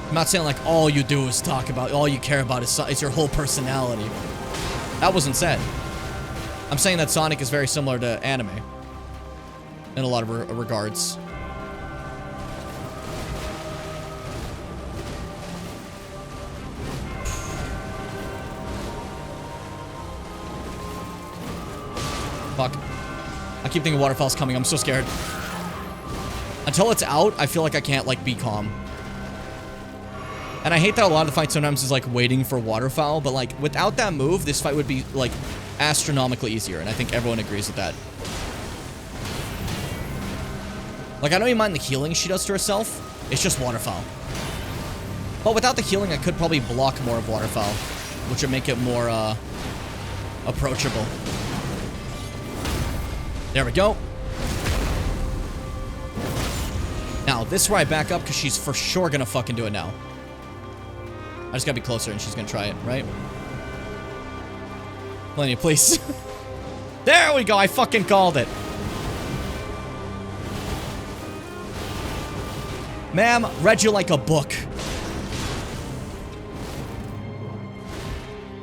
I'm not saying, like, all you do is talk about, all you care about is your whole personality. That wasn't said. I'm saying that Sonic is very similar to anime. In a lot of regards. Fuck. I keep thinking waterfall's coming. I'm so scared. Until it's out, I feel like I can't, like, be calm. And I hate that a lot of the fight sometimes is, like, waiting for waterfowl. But, like, without that move, this fight would be, like, astronomically easier. And I think everyone agrees with that. Like, I don't even mind the healing she does to herself. It's just waterfowl. But without the healing, I could probably block more of waterfowl. Which would make it more, approachable. There we go. Now, this is where I back up, because she's for sure gonna fucking do it now. I just gotta be closer, and she's gonna try it, right? Millennia, please. There we go, I fucking called it. Ma'am, read you like a book.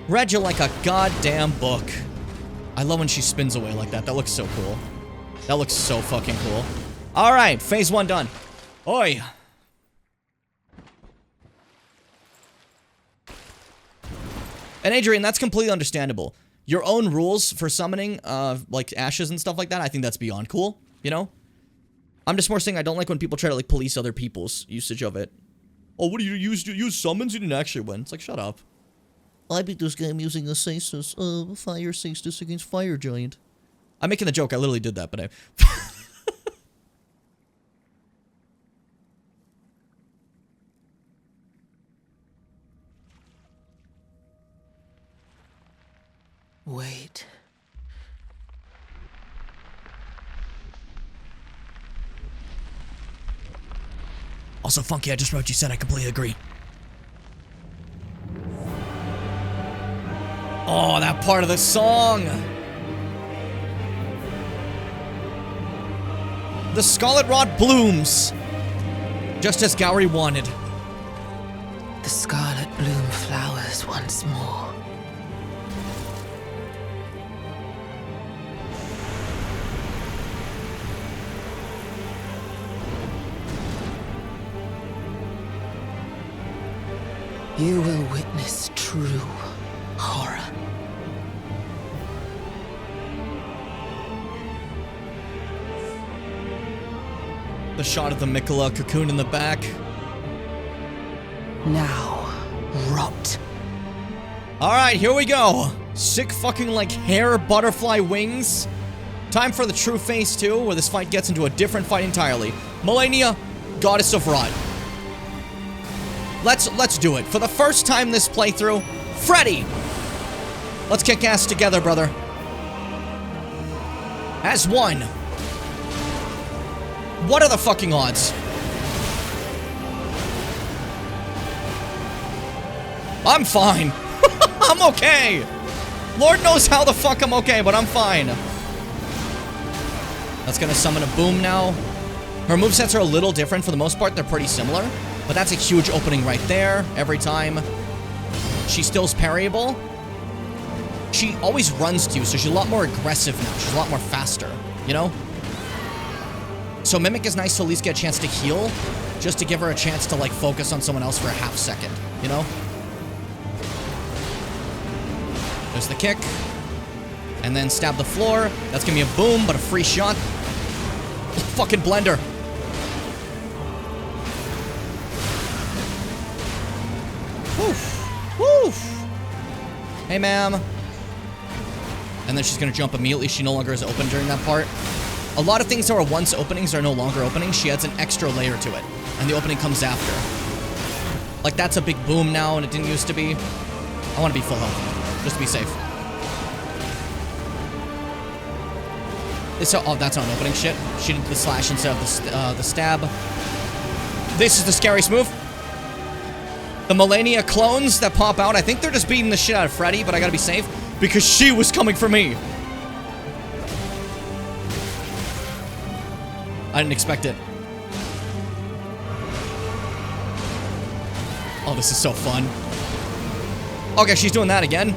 Read you like a goddamn book. I love when she spins away like that. That looks so cool. That looks so fucking cool. Alright, phase 1 done. Oi. And Adrian, that's completely understandable. Your own rules for summoning, like, ashes and stuff like that, I think that's beyond cool, you know? I'm just more saying I don't like when people try to, like, police other people's usage of it. Oh, what do you use? Do you use summons? You didn't actually win. It's like, shut up. I beat this game using a stasis, fire stasis against fire giant. I'm making the joke. I literally did that, but I... Wait. Also, Funky, I just wrote you said I completely agree. Oh, that part of the song! The Scarlet Rot blooms! Just as Gowry wanted. The scarlet bloom flowers once more. You will witness true horror. The shot of the Mikola cocoon in the back. Now, rot. Alright, here we go. Sick fucking, like, hair butterfly wings. Time for the true phase 2, where this fight gets into a different fight entirely. Melania, Goddess of Rot. Let's do it. For the first time this playthrough, Freddy! Let's kick ass together, brother. As one. What are the fucking odds? I'm fine. I'm okay. Lord knows how the fuck I'm okay, but I'm fine. That's gonna summon a boom now. Her movesets are a little different. For the most part, they're pretty similar. But that's a huge opening right there. Every time. She still's parryable. She always runs to you, so she's a lot more aggressive now. She's a lot more faster, you know? So Mimic is nice to at least get a chance to heal, just to give her a chance to, like, focus on someone else for a half second, you know? There's the kick. And then stab the floor. That's gonna be a boom, but a free shot. Fucking blender. Woof. Woof. Hey, ma'am. And then she's gonna jump immediately. She no longer is open during that part. A lot of things that were once openings are no longer openings. She adds an extra layer to it. And the opening comes after. Like, that's a big boom now, and it didn't used to be. I want to be full health, just to be safe. Oh, that's not an opening. Shit. She did the slash instead of the stab. This is the scariest move. The Melania clones that pop out, I think they're just beating the shit out of Freddy, but I gotta be safe because she was coming for me. I didn't expect it. Oh, this is so fun. Okay, she's doing that again.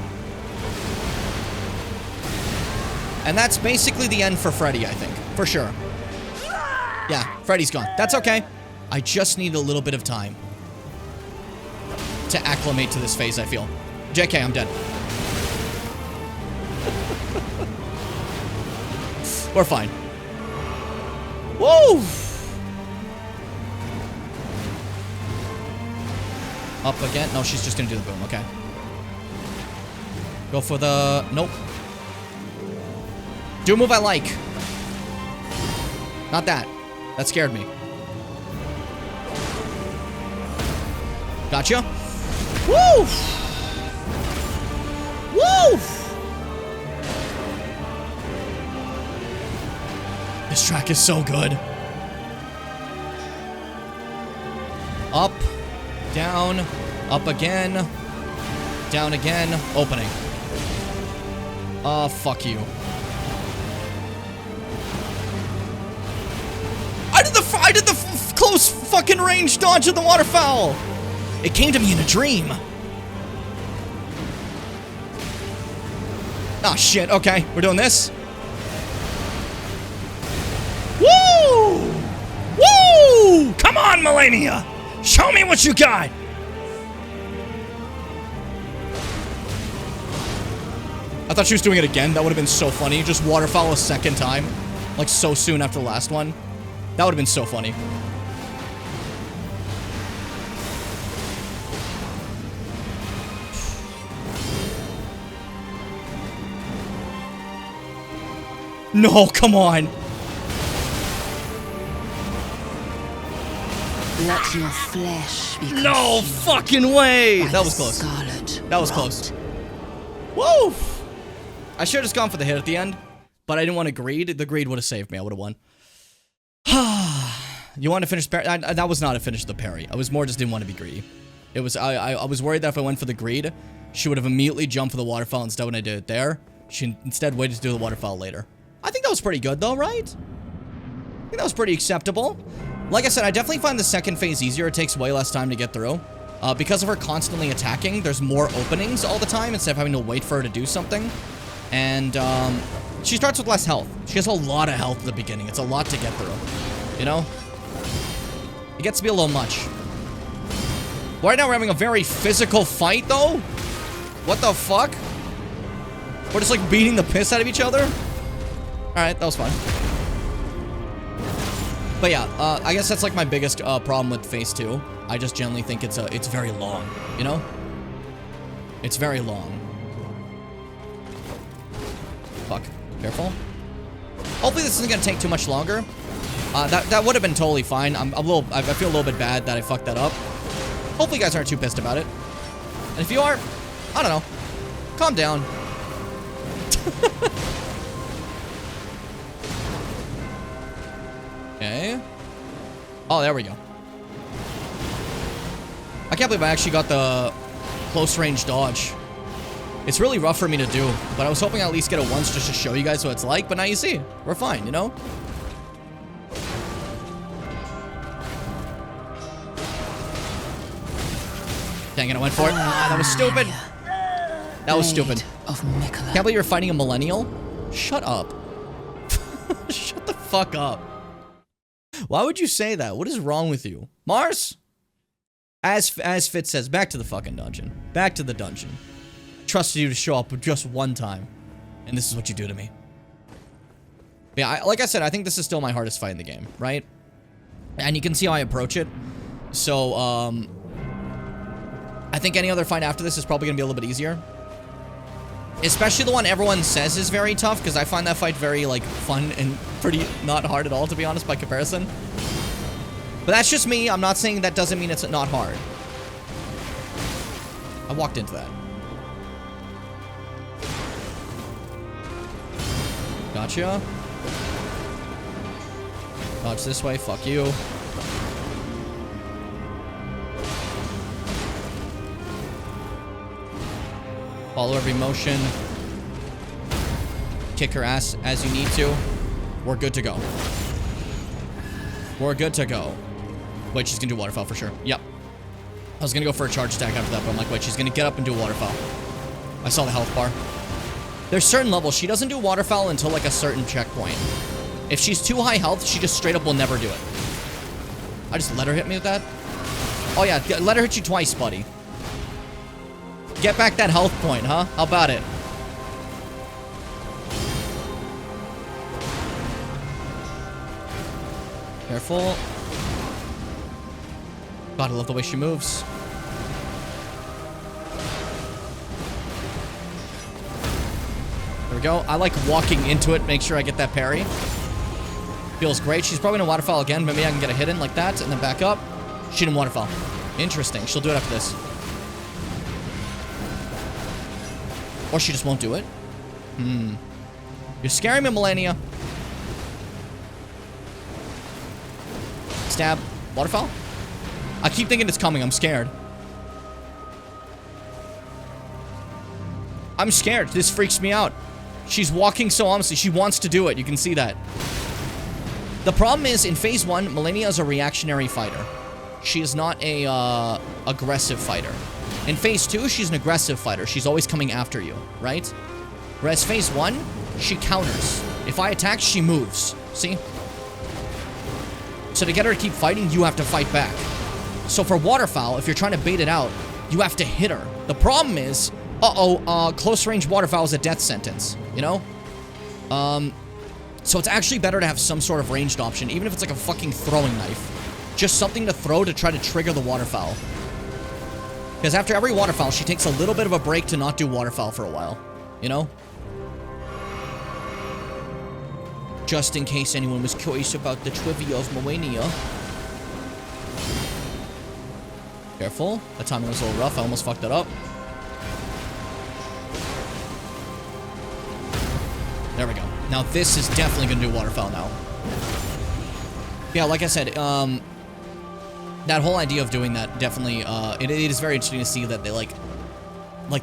And that's basically the end for Freddy, I think. For sure. Yeah, Freddy's gone. That's okay. I just need a little bit of time to acclimate to this phase, I feel. JK, I'm dead. We're fine. Woo! Up again. No, she's just gonna do the boom. Okay. Go for the... Nope. Do a move I like. Not that. That scared me. Gotcha. Woo! Woo! This track is so good. Up. Down. Up again. Down again. Opening. Fuck you. I did the close fucking range dodge of the waterfowl. It came to me in a dream. Oh shit, okay. We're doing this. Woo! Woo! Come on, Melania! Show me what you got! I thought she was doing it again. That would have been so funny. Just waterfowl a second time. Like so soon after the last one. That would have been so funny. No, come on. Let your flesh be No fucking way. That was close. That was close. Whoa. I should have just gone for the hit at the end, but I didn't want to greed. The greed would have saved me. I would have won. You want to finish parry? That was not a finish of the parry. I was more just didn't want to be greedy. It was I was worried that if I went for the greed, she would have immediately jumped for the waterfall instead when I did it there. She instead waited to do the waterfall later. I think that was pretty good though, right? I think that was pretty acceptable. Like I said, I definitely find the second phase easier. It takes way less time to get through. Because of her constantly attacking, there's more openings all the time instead of having to wait for her to do something. And she starts with less health. She has a lot of health at the beginning. It's a lot to get through. You know? It gets to be a little much. Right now we're having a very physical fight, though. What the fuck? We're just like beating the piss out of each other? Alright, that was fun. But yeah, I guess that's like my biggest problem with phase 2. I just generally think it's very long, you know? It's very long. Fuck. Careful. Hopefully this isn't gonna take too much longer. That would have been totally fine. I feel a little bit bad that I fucked that up. Hopefully you guys aren't too pissed about it. And if you are, I don't know. Calm down. Okay. Oh, there we go. I can't believe I actually got the close range dodge. It's really rough for me to do, but I was hoping I at least get it once just to show you guys what it's like, but now you see. We're fine, you know? Dang it, I went for it. Ah, that was stupid. That was stupid. Can't believe you're fighting a millennial. Shut up. Shut the fuck up. Why would you say that? What is wrong with you? Mars? As Fitz says, back to the fucking dungeon. Back to the dungeon. I trusted you to show up just one time. And this is what you do to me. Yeah, like I said, I think this is still my hardest fight in the game, right? And you can see how I approach it. So, I think any other fight after this is probably going to be a little bit easier. Especially the one everyone says is very tough, because I find that fight very, like, fun and pretty not hard at all, to be honest, by comparison. But that's just me. I'm not saying that doesn't mean it's not hard. I walked into that. Gotcha. Dodge this way. Fuck you. Follow every motion. Kick her ass as you need to. We're good to go. We're good to go. Wait, she's gonna do waterfall for sure. Yep. I was gonna go for a charge attack after that, but I'm like, wait, she's gonna get up and do a waterfall. I saw the health bar. There's certain levels. She doesn't do waterfall until like a certain checkpoint. If she's too high health, she just straight up will never do it. I just let her hit me with that. Oh yeah, let her hit you twice, buddy. Get back that health point, huh? How about it? Careful. God, I love the way she moves. There we go. I like walking into it, make sure I get that parry. Feels great. She's probably gonna waterfall again, but maybe I can get a hit in like that and then back up. She didn't waterfall. Interesting. She'll do it after this. Or she just won't do it. You're scaring me, Melania. Stab. Waterfall? I keep thinking it's coming. I'm scared. I'm scared. This freaks me out. She's walking so honestly. She wants to do it. You can see that. The problem is, in Phase 1, Melania is a reactionary fighter. She is not a aggressive fighter. In Phase 2, she's an aggressive fighter. She's always coming after you, right? Whereas Phase 1, she counters. If I attack, she moves. See? So to get her to keep fighting, you have to fight back. So for waterfowl, if you're trying to bait it out, you have to hit her. The problem is, close range waterfowl is a death sentence, you know? So it's actually better to have some sort of ranged option, even if it's like a fucking throwing knife. Just something to throw to try to trigger the waterfowl. Because after every waterfowl, she takes a little bit of a break to not do waterfowl for a while, you know? Just in case anyone was curious about the trivia of Melania. Careful. That timing was a little rough. I almost fucked that up. There we go. Now this is definitely going to do waterfowl now. Yeah, like I said, that whole idea of doing that definitely, it is very interesting to see that they like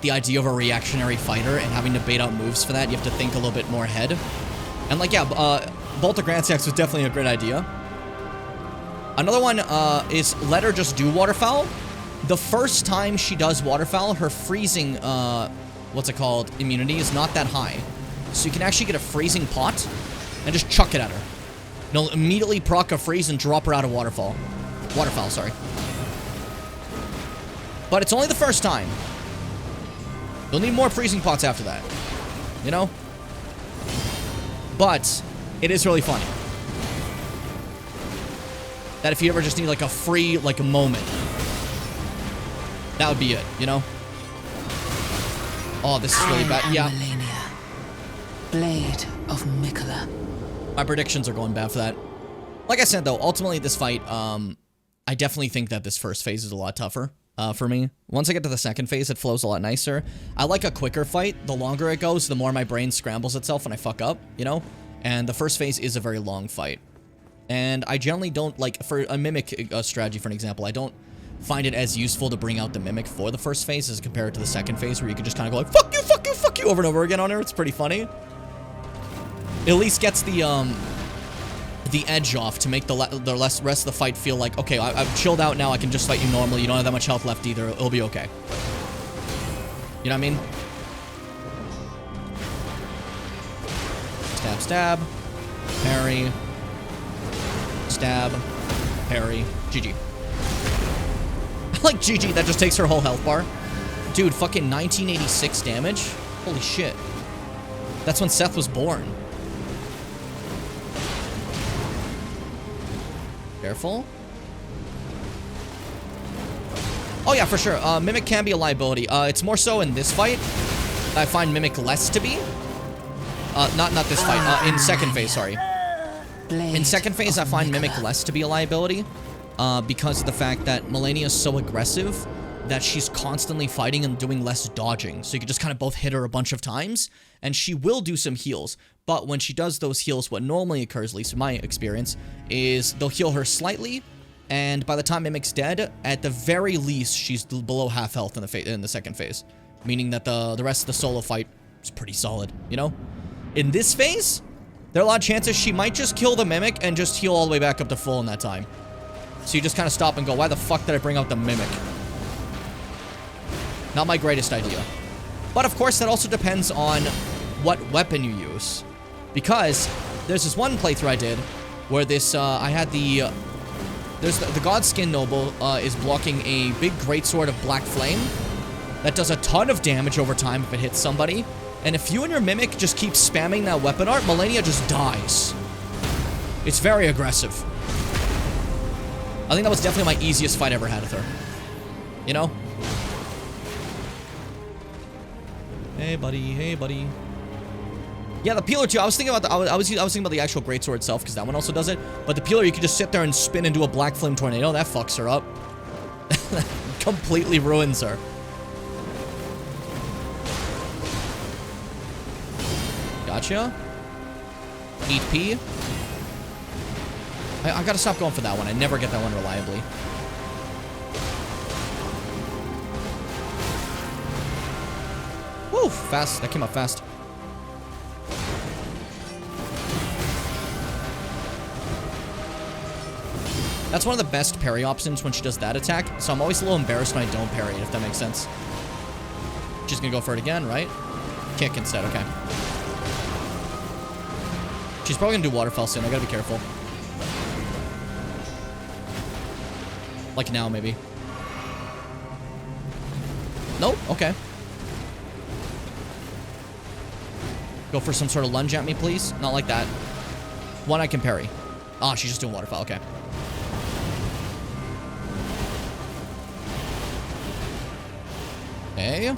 the idea of a reactionary fighter and having to bait out moves for that. You have to think a little bit more ahead. And like, yeah, Bolt of Grand Sex was definitely a great idea. Another one is let her just do waterfowl. The first time she does waterfowl, her freezing, what's it called, immunity is not that high. So you can actually get a freezing pot and just chuck it at her. It'll immediately proc a freeze and drop her out of waterfowl. Waterfowl, sorry. But it's only the first time. You'll need more freezing pots after that. You know? But it is really funny. That if you ever just need like a free, like a moment. That would be it, you know? Oh, this is really bad. Yeah. Melania, Blade of Mikola. My predictions are going bad for that. Like I said, though, ultimately this fight, I definitely think that this first phase is a lot tougher for me. Once I get to the second phase, it flows a lot nicer. I like a quicker fight. The longer it goes, the more my brain scrambles itself when I fuck up, you know? And the first phase is a very long fight. And I generally don't, like, for a Mimic strategy, for an example, I don't find it as useful to bring out the Mimic for the first phase as compared to the second phase, where you can just kind of go like, fuck you, fuck you, fuck you, over and over again on her. It's pretty funny. It at least gets the edge off to make the rest of the fight feel like, okay, I've chilled out now, I can just fight you normally, you don't have that much health left either, it'll be okay. You know what I mean? Stab, stab. Parry. Stab. Parry. GG. I like GG, that just takes her whole health bar. Dude, fucking 1986 damage? Holy shit. That's when Seth was born. Careful. Oh yeah, for sure. Mimic can be a liability. It's more so in this fight. I find Mimic less to be. Not this fight. In second phase, sorry. In second phase, I find Mimic less to be a liability. Because of the fact that Melania is so aggressive. that she's constantly fighting and doing less dodging. So you can just kind of both hit her a bunch of times, and she will do some heals. But when she does those heals, what normally occurs, at least in my experience, is they'll heal her slightly, and by the time Mimic's dead, at the very least, she's below half health in the second phase. Meaning that the rest of the solo fight is pretty solid, you know? In this phase, there are a lot of chances she might just kill the Mimic and just heal all the way back up to full in that time. So you just kind of stop and go, why the fuck did I bring out the Mimic? Not my greatest idea. But of course, that also depends on what weapon you use. Because there's this one playthrough I did where this, I had the Godskin Noble is blocking a big greatsword of Black Flame that does a ton of damage over time if it hits somebody. And if you and your Mimic just keep spamming that weapon art, Malenia just dies. It's very aggressive. I think that was definitely my easiest fight I ever had with her. You know? Hey, buddy. Hey, buddy. Yeah, the peeler too. I was thinking about I was thinking about the actual greatsword itself because that one also does it. But the peeler, you can just sit there and spin into a black flame tornado. That fucks her up. Completely ruins her. Gotcha. Eat P. I gotta stop going for that one. I never get that one reliably. Woo, fast. That came up fast. That's one of the best parry options when she does that attack, so I'm always a little embarrassed when I don't parry it, if that makes sense. She's gonna go for it again, right? Kick instead, okay. She's probably gonna do waterfall soon, I gotta be careful. Like now, maybe. Nope, okay. Go for some sort of lunge at me, please. Not like that. One I can parry. Ah, she's just doing waterfall, okay. Okay.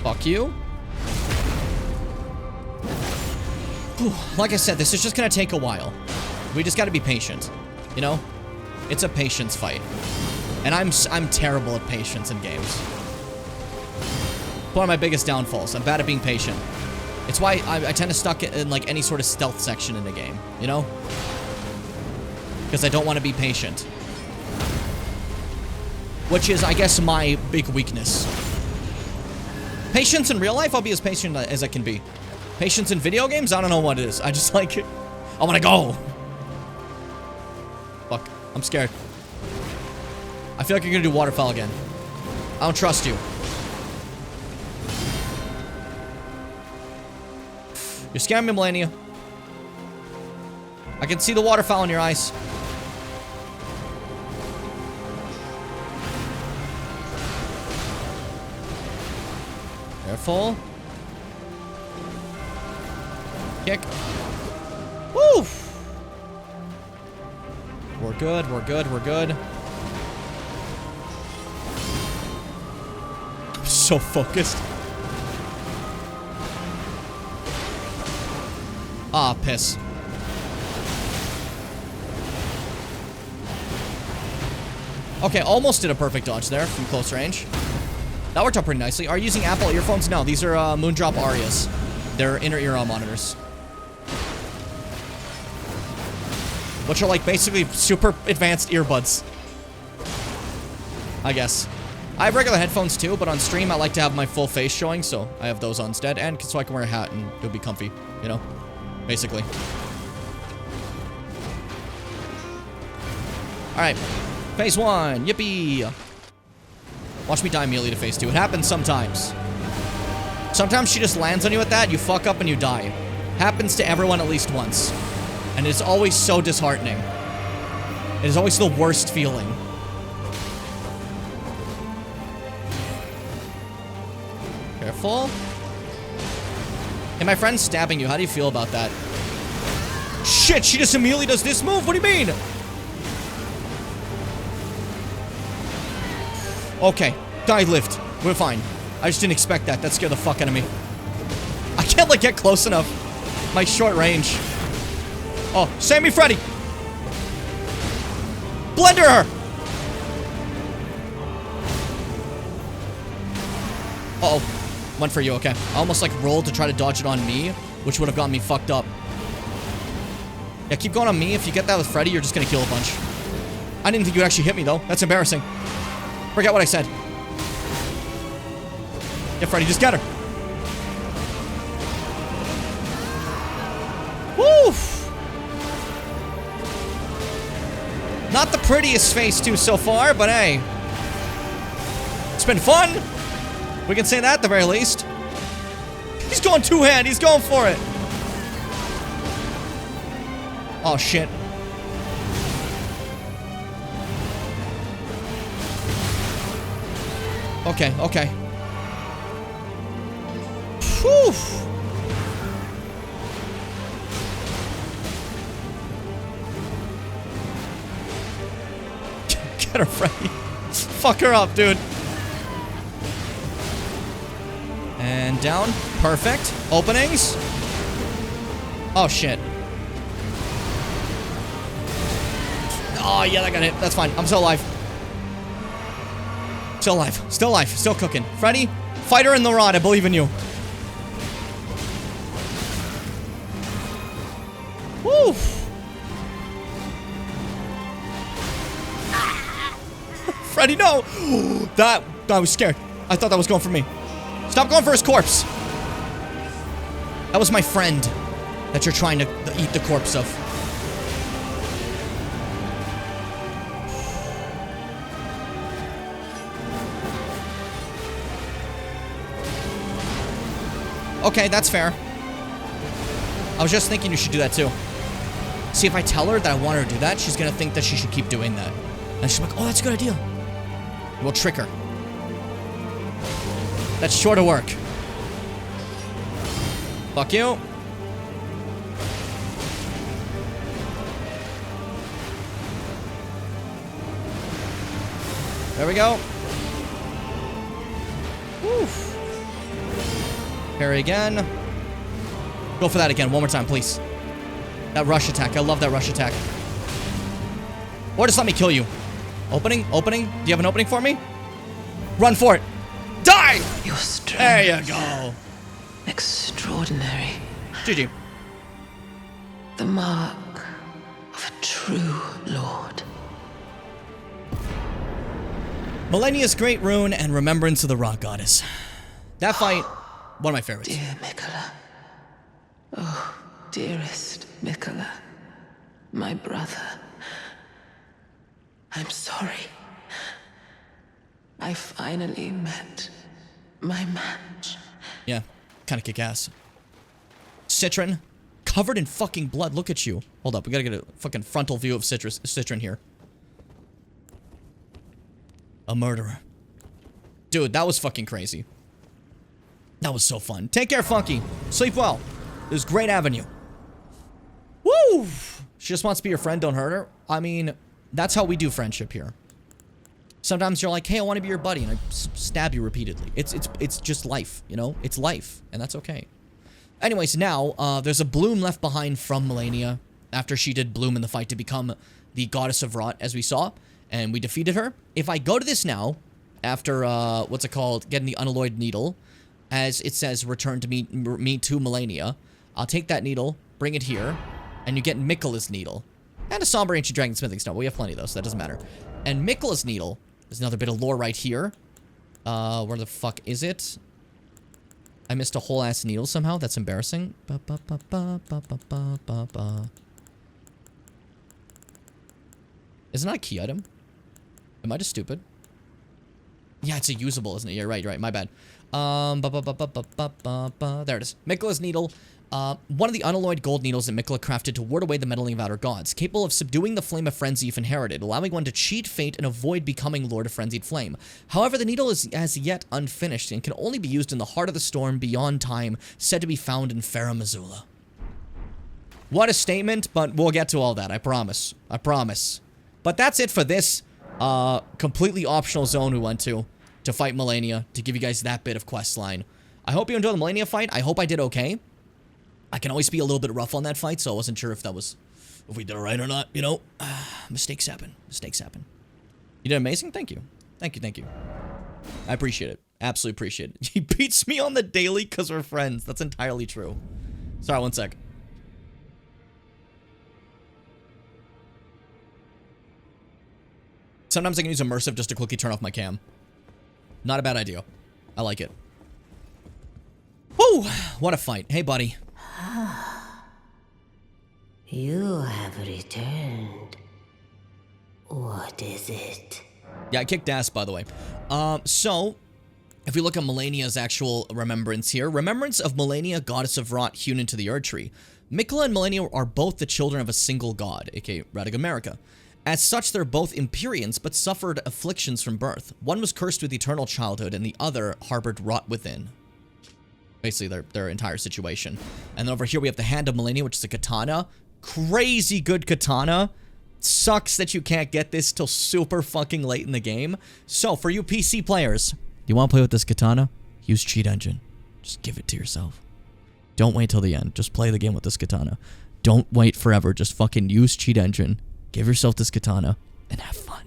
Fuck you. Whew. Like I said, this is just gonna take a while. We just gotta be patient. You know? It's a patience fight. And I'm terrible at patience in games. One of my biggest downfalls. I'm bad at being patient. It's why I tend to stuck in like any sort of stealth section in the game, you know? Because I don't want to be patient. Which is, I guess, my big weakness. Patience in real life, I'll be as patient as I can be. Patience in video games, I don't know what it is. I just like it. I want to go. Fuck, I'm scared. I feel like you're gonna do waterfall again. I don't trust you. You're scaring me, Malenia. I can see the waterfowl in your eyes. Careful. Kick. Woo! We're good, we're good, we're good. I'm so focused. Ah, piss. Okay, almost did a perfect dodge there from close range. That worked out pretty nicely. Are you using Apple earphones? No, these are Moondrop Arias. They're inner ear monitors. Which are like basically super advanced earbuds. I guess. I have regular headphones too, but on stream I like to have my full face showing, so I have those on instead. And so I can wear a hat and it'll be comfy, you know? Basically. Alright. Phase 1. Yippee! Watch me die immediately to phase 2. It happens sometimes. Sometimes she just lands on you with that, you fuck up and you die. Happens to everyone at least once. And it's always so disheartening. It is always the worst feeling. Careful. Hey, my friend's stabbing you. How do you feel about that? Shit, she just immediately does this move? What do you mean? Okay, die lift. We're fine. I just didn't expect that. That scared the fuck out of me. I can't, like, get close enough. My short range. Oh, Sammy Freddy! Blender her! Uh-oh. Went for you, okay. I almost, like, rolled to try to dodge it on me, which would have gotten me fucked up. Yeah, keep going on me. If you get that with Freddy, you're just gonna kill a bunch. I didn't think you'd actually hit me, though. That's embarrassing. Forget what I said. Yeah, Freddy, just get her. Woo! Not the prettiest face, too, so far, but hey. It's been fun. We can say that at the very least. He's going two-hand. He's going for it. Oh, shit. Okay, okay. Whew. Get her, Freddy. Fuck her up, dude. And down. Perfect. Openings. Oh, shit. Oh, yeah, that got hit. That's fine. I'm still alive. Still alive. Still alive. Still cooking. Freddy, fighter in the rod. I believe in you. Woo. Freddy, no. That, I was scared. I thought that was going for me. Stop going for his corpse. That was my friend that you're trying to eat the corpse of. Okay, that's fair. I was just thinking you should do that too. See, if I tell her that I want her to do that, she's gonna think that she should keep doing that. And she's like, oh, that's a good idea. We'll trick her. That's sure to work. Fuck you. There we go. Woo. Parry again. Go for that again. One more time, please. That rush attack. I love that rush attack. Or just let me kill you. Opening? Opening? Do you have an opening for me? Run for it. Die! Your strength. There you go. Extraordinary. GG. The mark of a true lord. Millennia's Great Rune and Remembrance of the Rock Goddess. That fight, one of my favorites. Dear Mikola. Oh, dearest Mikola. My brother. I'm sorry. I finally met my match. Yeah, kind of kick ass. Citron, covered in fucking blood. Look at you. Hold up, we gotta get a fucking frontal view of Citron here. A murderer. Dude, that was fucking crazy. That was so fun. Take care, Funky. Sleep well. It was Great Avenue. Woo! She just wants to be your friend, don't hurt her. I mean, that's how we do friendship here. Sometimes you're like, hey, I want to be your buddy, and I stab you repeatedly. It's just life, you know? It's life, and that's okay. Anyways, now, there's a bloom left behind from Malenia after she did bloom in the fight to become the Goddess of Rot, as we saw, and we defeated her. If I go to this now, after, what's it called, getting the unalloyed needle, as it says, return to me to Malenia, I'll take that needle, bring it here, and you get Mikola's needle. And a Somber Ancient Dragon Smithing Stone. We have plenty of those, so that doesn't matter. And Mikola's needle. There's another bit of lore right here. Where the fuck is it? I missed a whole ass needle somehow. That's embarrassing. Isn't that a key item? Am I just stupid? Yeah, it's a usable, isn't it? Yeah, right, my bad. There it is. Mikola's needle. One of the unalloyed gold needles that Mikola crafted to ward away the meddling of outer gods, capable of subduing the flame of frenzy if inherited, allowing one to cheat fate and avoid becoming Lord of Frenzied Flame. However, the needle is as yet unfinished and can only be used in the heart of the storm beyond time, said to be found in Farah Missoula. What a statement, but we'll get to all that, I promise. I promise. But that's it for this completely optional zone we went to fight Malenia, to give you guys that bit of quest line. I hope you enjoyed the Malenia fight. I hope I did okay. I can always be a little bit rough on that fight, so I wasn't sure if we did it right or not, you know? Mistakes happen. Mistakes happen. You did amazing? Thank you. Thank you. I appreciate it. Absolutely appreciate it. He beats me on the daily because we're friends. That's entirely true. Sorry, one sec. Sometimes I can use immersive just to quickly turn off my cam. Not a bad idea. I like it. Woo! What a fight. Hey, buddy. You have returned. What is it? Yeah, I kicked ass, by the way. So, if we look at Melania's actual remembrance here, remembrance of Melania, goddess of rot, hewn into the Erd Tree. Miquella and Melania are both the children of a single god, aka Radigamerica. As such, they're both Empyreans, but suffered afflictions from birth. One was cursed with eternal childhood, and the other harbored rot within. Basically, their entire situation. And then over here, we have the Hand of Melania, which is a katana. Crazy good katana. Sucks that you can't get this till super fucking late in the game. So, for you PC players, you want to play with this katana? Use Cheat Engine. Just give it to yourself. Don't wait till the end. Just play the game with this katana. Don't wait forever. Just fucking use Cheat Engine. Give yourself this katana and have fun.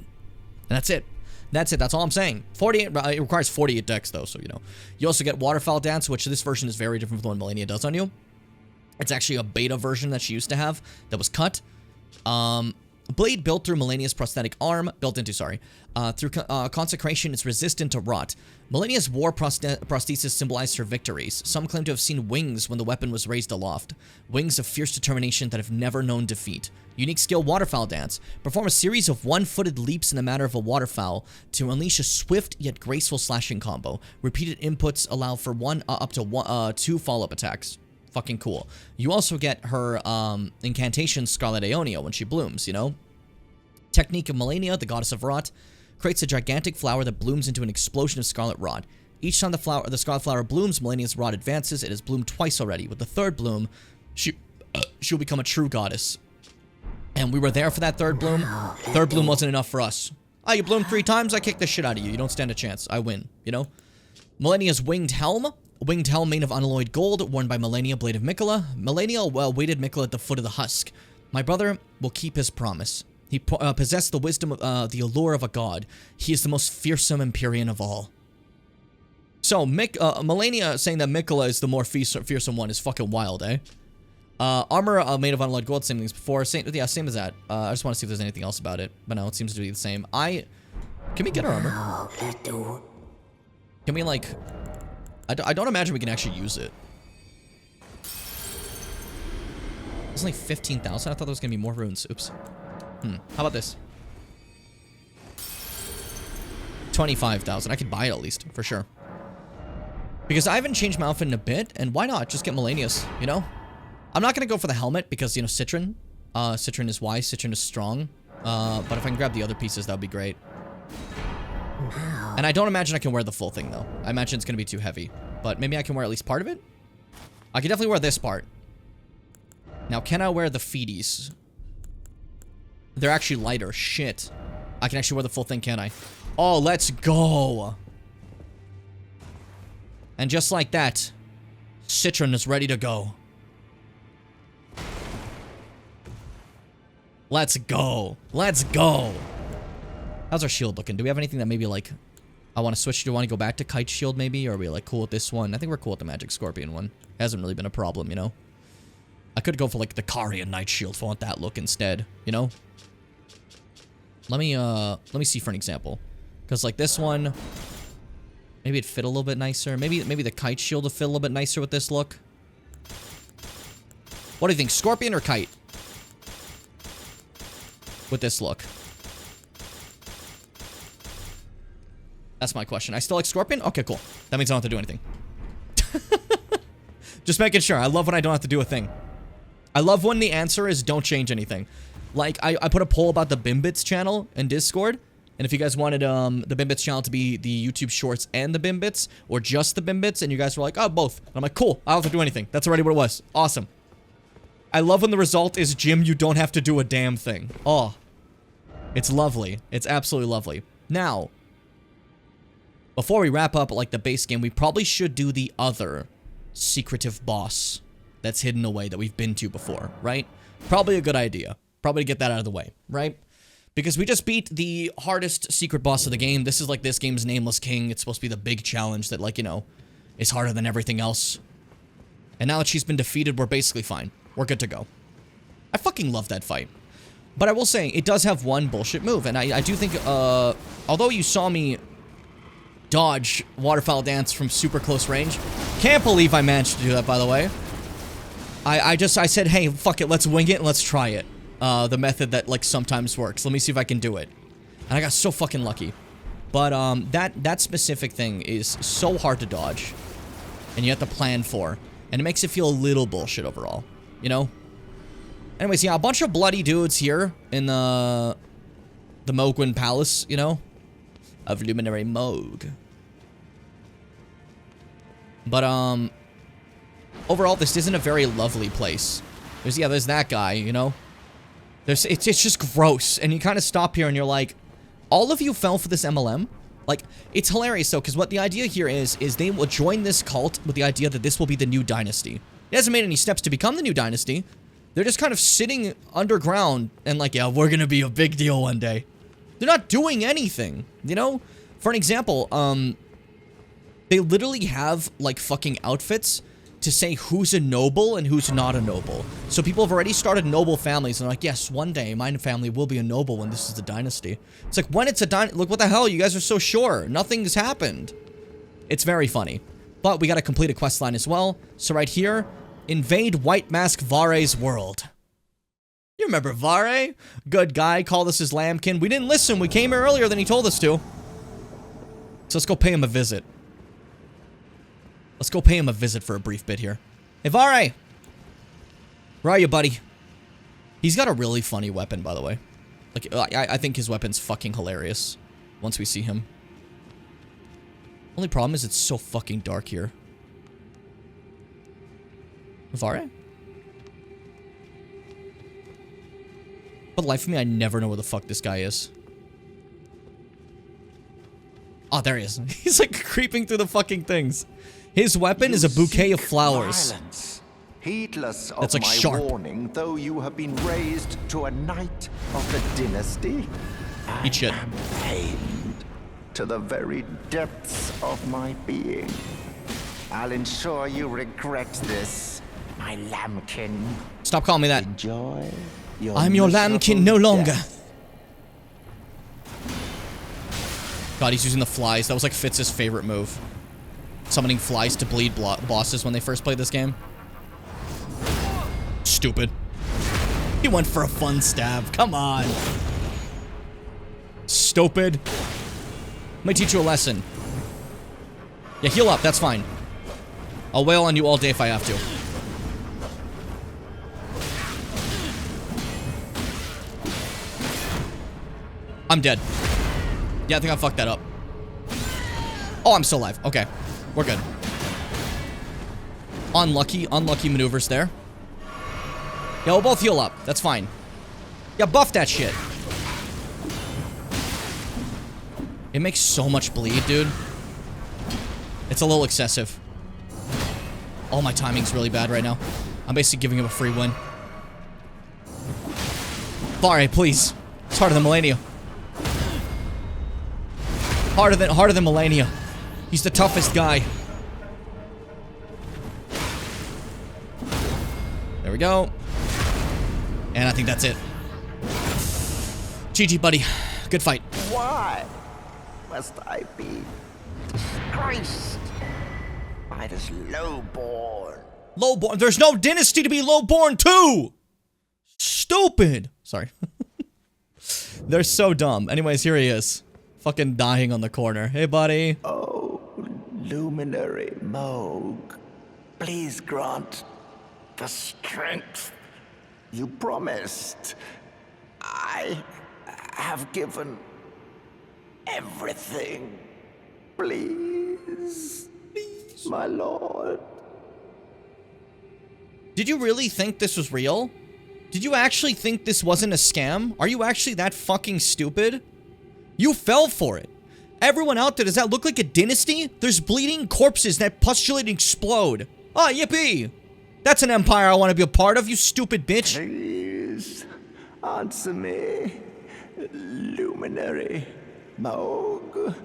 And that's it. That's it. That's all I'm saying. 48. It requires 48 decks, though, so you know. You also get Waterfowl Dance, which this version is very different from the one Melania does on you. It's actually a beta version that she used to have that was cut. Blade built through Melania's prosthetic arm, through consecration, it's resistant to rot. Melania's war prosthesis symbolized her victories. Some claim to have seen wings when the weapon was raised aloft. Wings of fierce determination that have never known defeat. Unique skill, Waterfowl Dance. Perform a series of one-footed leaps in the manner of a waterfowl to unleash a swift yet graceful slashing combo. Repeated inputs allow for up to 2 follow-up attacks. Fucking cool. You also get her incantation, Scarlet Aeonia, when she blooms, you know? Technique of Melania, the goddess of rot, creates a gigantic flower that blooms into an explosion of scarlet rot. Each time the scarlet flower blooms, Melania's rot advances. It has bloomed twice already. With the third bloom, she'll become a true goddess. And we were there for that third bloom. Third bloom wasn't enough for us. Ah, you bloomed 3 times? I kick the shit out of you. You don't stand a chance. I win, you know? Melania's winged helm. A winged helm made of unalloyed gold, worn by Melania, Blade of Miquella. Melania awaited Miquella at the foot of the husk. My brother will keep his promise. He possessed the wisdom of the allure of a god. He is the most fearsome Empyrean of all. So, Melania saying that Miquella is the more fearsome one is fucking wild, eh? Armor made of unalloyed gold, same things before. Same as that. I just want to see if there's anything else about it. But no, it seems to be the same. Can we get our armor? Can we, like... I don't imagine we can actually use it. It's only 15,000. I thought there was going to be more runes. Oops. How about this? 25,000. I could buy it at least, for sure. Because I haven't changed my outfit in a bit, and why not? Just get Melania's, you know? I'm not going to go for the helmet because, you know, Citron. Citron is wise. Citron is strong. But if I can grab the other pieces, that would be great. And I don't imagine I can wear the full thing, though. I imagine it's going to be too heavy. But maybe I can wear at least part of it? I can definitely wear this part. Now, can I wear the feeties? They're actually lighter. Shit. I can actually wear the full thing, can't I? Oh, let's go. And just like that, Citron is ready to go. Let's go. Let's go. How's our shield looking? Do we have anything that maybe, like, I want to switch? Do I want to go back to Kite Shield, maybe? Or are we, like, cool with this one? I think we're cool with the Magic Scorpion one. Hasn't really been a problem, you know? I could go for, like, the Carian Knight Shield if I want that look instead, you know? Let me see for an example. Because, like, this one, maybe it'd fit a little bit nicer. Maybe the Kite Shield would fit a little bit nicer with this look. What do you think, Scorpion or Kite? With this look. That's my question. I still like Scorpion? Okay, cool. That means I don't have to do anything. Just making sure. I love when I don't have to do a thing. I love when the answer is don't change anything. Like, I put a poll about the Bimbits channel in Discord. And if you guys wanted the Bimbits channel to be the YouTube Shorts and the Bimbits, or just the Bimbits, and you guys were like, oh, both. And I'm like, cool. I don't have to do anything. That's already what it was. Awesome. I love when the result is, Jim, you don't have to do a damn thing. Oh. It's lovely. It's absolutely lovely. Now, before we wrap up, like, the base game, we probably should do the other secretive boss that's hidden away that we've been to before, right? Probably a good idea. Probably to get that out of the way, right? Because we just beat the hardest secret boss of the game. This is like this game's Nameless King. It's supposed to be the big challenge that, like, you know, is harder than everything else. And now that she's been defeated, we're basically fine. We're good to go. I fucking love that fight. But I will say, it does have one bullshit move. And I do think, although you saw me dodge Waterfowl Dance from super close range, can't believe I managed to do that, by the way. I said, hey, fuck it, let's wing it and let's try it. The method that, like, sometimes works. Let me see if I can do it. And I got so fucking lucky. But, that specific thing is so hard to dodge. And you have to plan for. And it makes it feel a little bullshit overall. You know? Anyways, yeah, a bunch of bloody dudes here in the Mogwin Palace, you know? Of Luminary Mog. But, overall, this isn't a very lovely place. There's that guy, you know? It's just gross. And you kind of stop here and you're like, all of you fell for this MLM? Like, it's hilarious, though, because what the idea here is they will join this cult with the idea that this will be the new dynasty. It hasn't made any steps to become the new dynasty. They're just kind of sitting underground and like, yeah, we're gonna be a big deal one day. They're not doing anything, you know? For an example, they literally have, like, fucking outfits to say who's a noble and who's not a noble. So people have already started noble families, and they're like, yes, one day my family will be a noble when this is the dynasty. It's like, when it's a dynasty, look, what the hell, you guys are so sure. Nothing's happened. It's very funny. But we gotta complete a quest line as well. So right here, invade White Mask Vare's world. You remember Vare? Good guy, called us his lambkin. We didn't listen, we came here earlier than he told us to. So let's go pay him a visit. Let's go pay him a visit for a brief bit here. Hey, Vare! Where are you, buddy? He's got a really funny weapon, by the way. Like, I think his weapon's fucking hilarious once we see him. Only problem is it's so fucking dark here. Vare? For the life of me, I never know where the fuck this guy is. Oh, there he is. He's like creeping through the fucking things. His weapon is a bouquet of flowers. Violence, heedless of That's like my sharp. warning, though you have been raised to a knight of the dynasty. Eat shit. I am pained to the very depths of my being. I'll ensure you regret this, my lambkin. Stop calling me that. Enjoy your I'm your lambkin no miserable longer. death. God, he's using the flies. That was like Fitz's favorite move. Summoning flies to bleed bosses when they first played this game. Stupid. He went for a fun stab. Come on. Stupid. Might teach you a lesson. Yeah, heal up. That's fine. I'll wail on you all day if I have to. I'm dead. Yeah, I think I fucked that up. Oh, I'm still alive. Okay. We're good. Unlucky maneuvers there. Yeah, we'll both heal up. That's fine. Yeah, buff that shit. It makes so much bleed, dude. It's a little excessive. Oh, my timing's really bad right now. I'm basically giving him a free win. Vare, please. It's harder than Melania. Harder than Melania. He's the toughest guy. There we go. And I think that's it. GG, buddy. Good fight. Why must I be disgraced by this lowborn? Lowborn. There's no dynasty to be lowborn too. Stupid. Sorry. They're so dumb. Anyways, here he is. Fucking dying on the corner. Hey, buddy. Oh, luminary Moog, please grant the strength you promised. I have given everything. Please, my lord. Did you really think this was real? Did you actually think this wasn't a scam? Are you actually that fucking stupid? You fell for it. Everyone out there, does that look like a dynasty? There's bleeding corpses that postulate and explode. Ah, yippee! That's an empire I want to be a part of, you stupid bitch. Please, answer me. luminary Moog.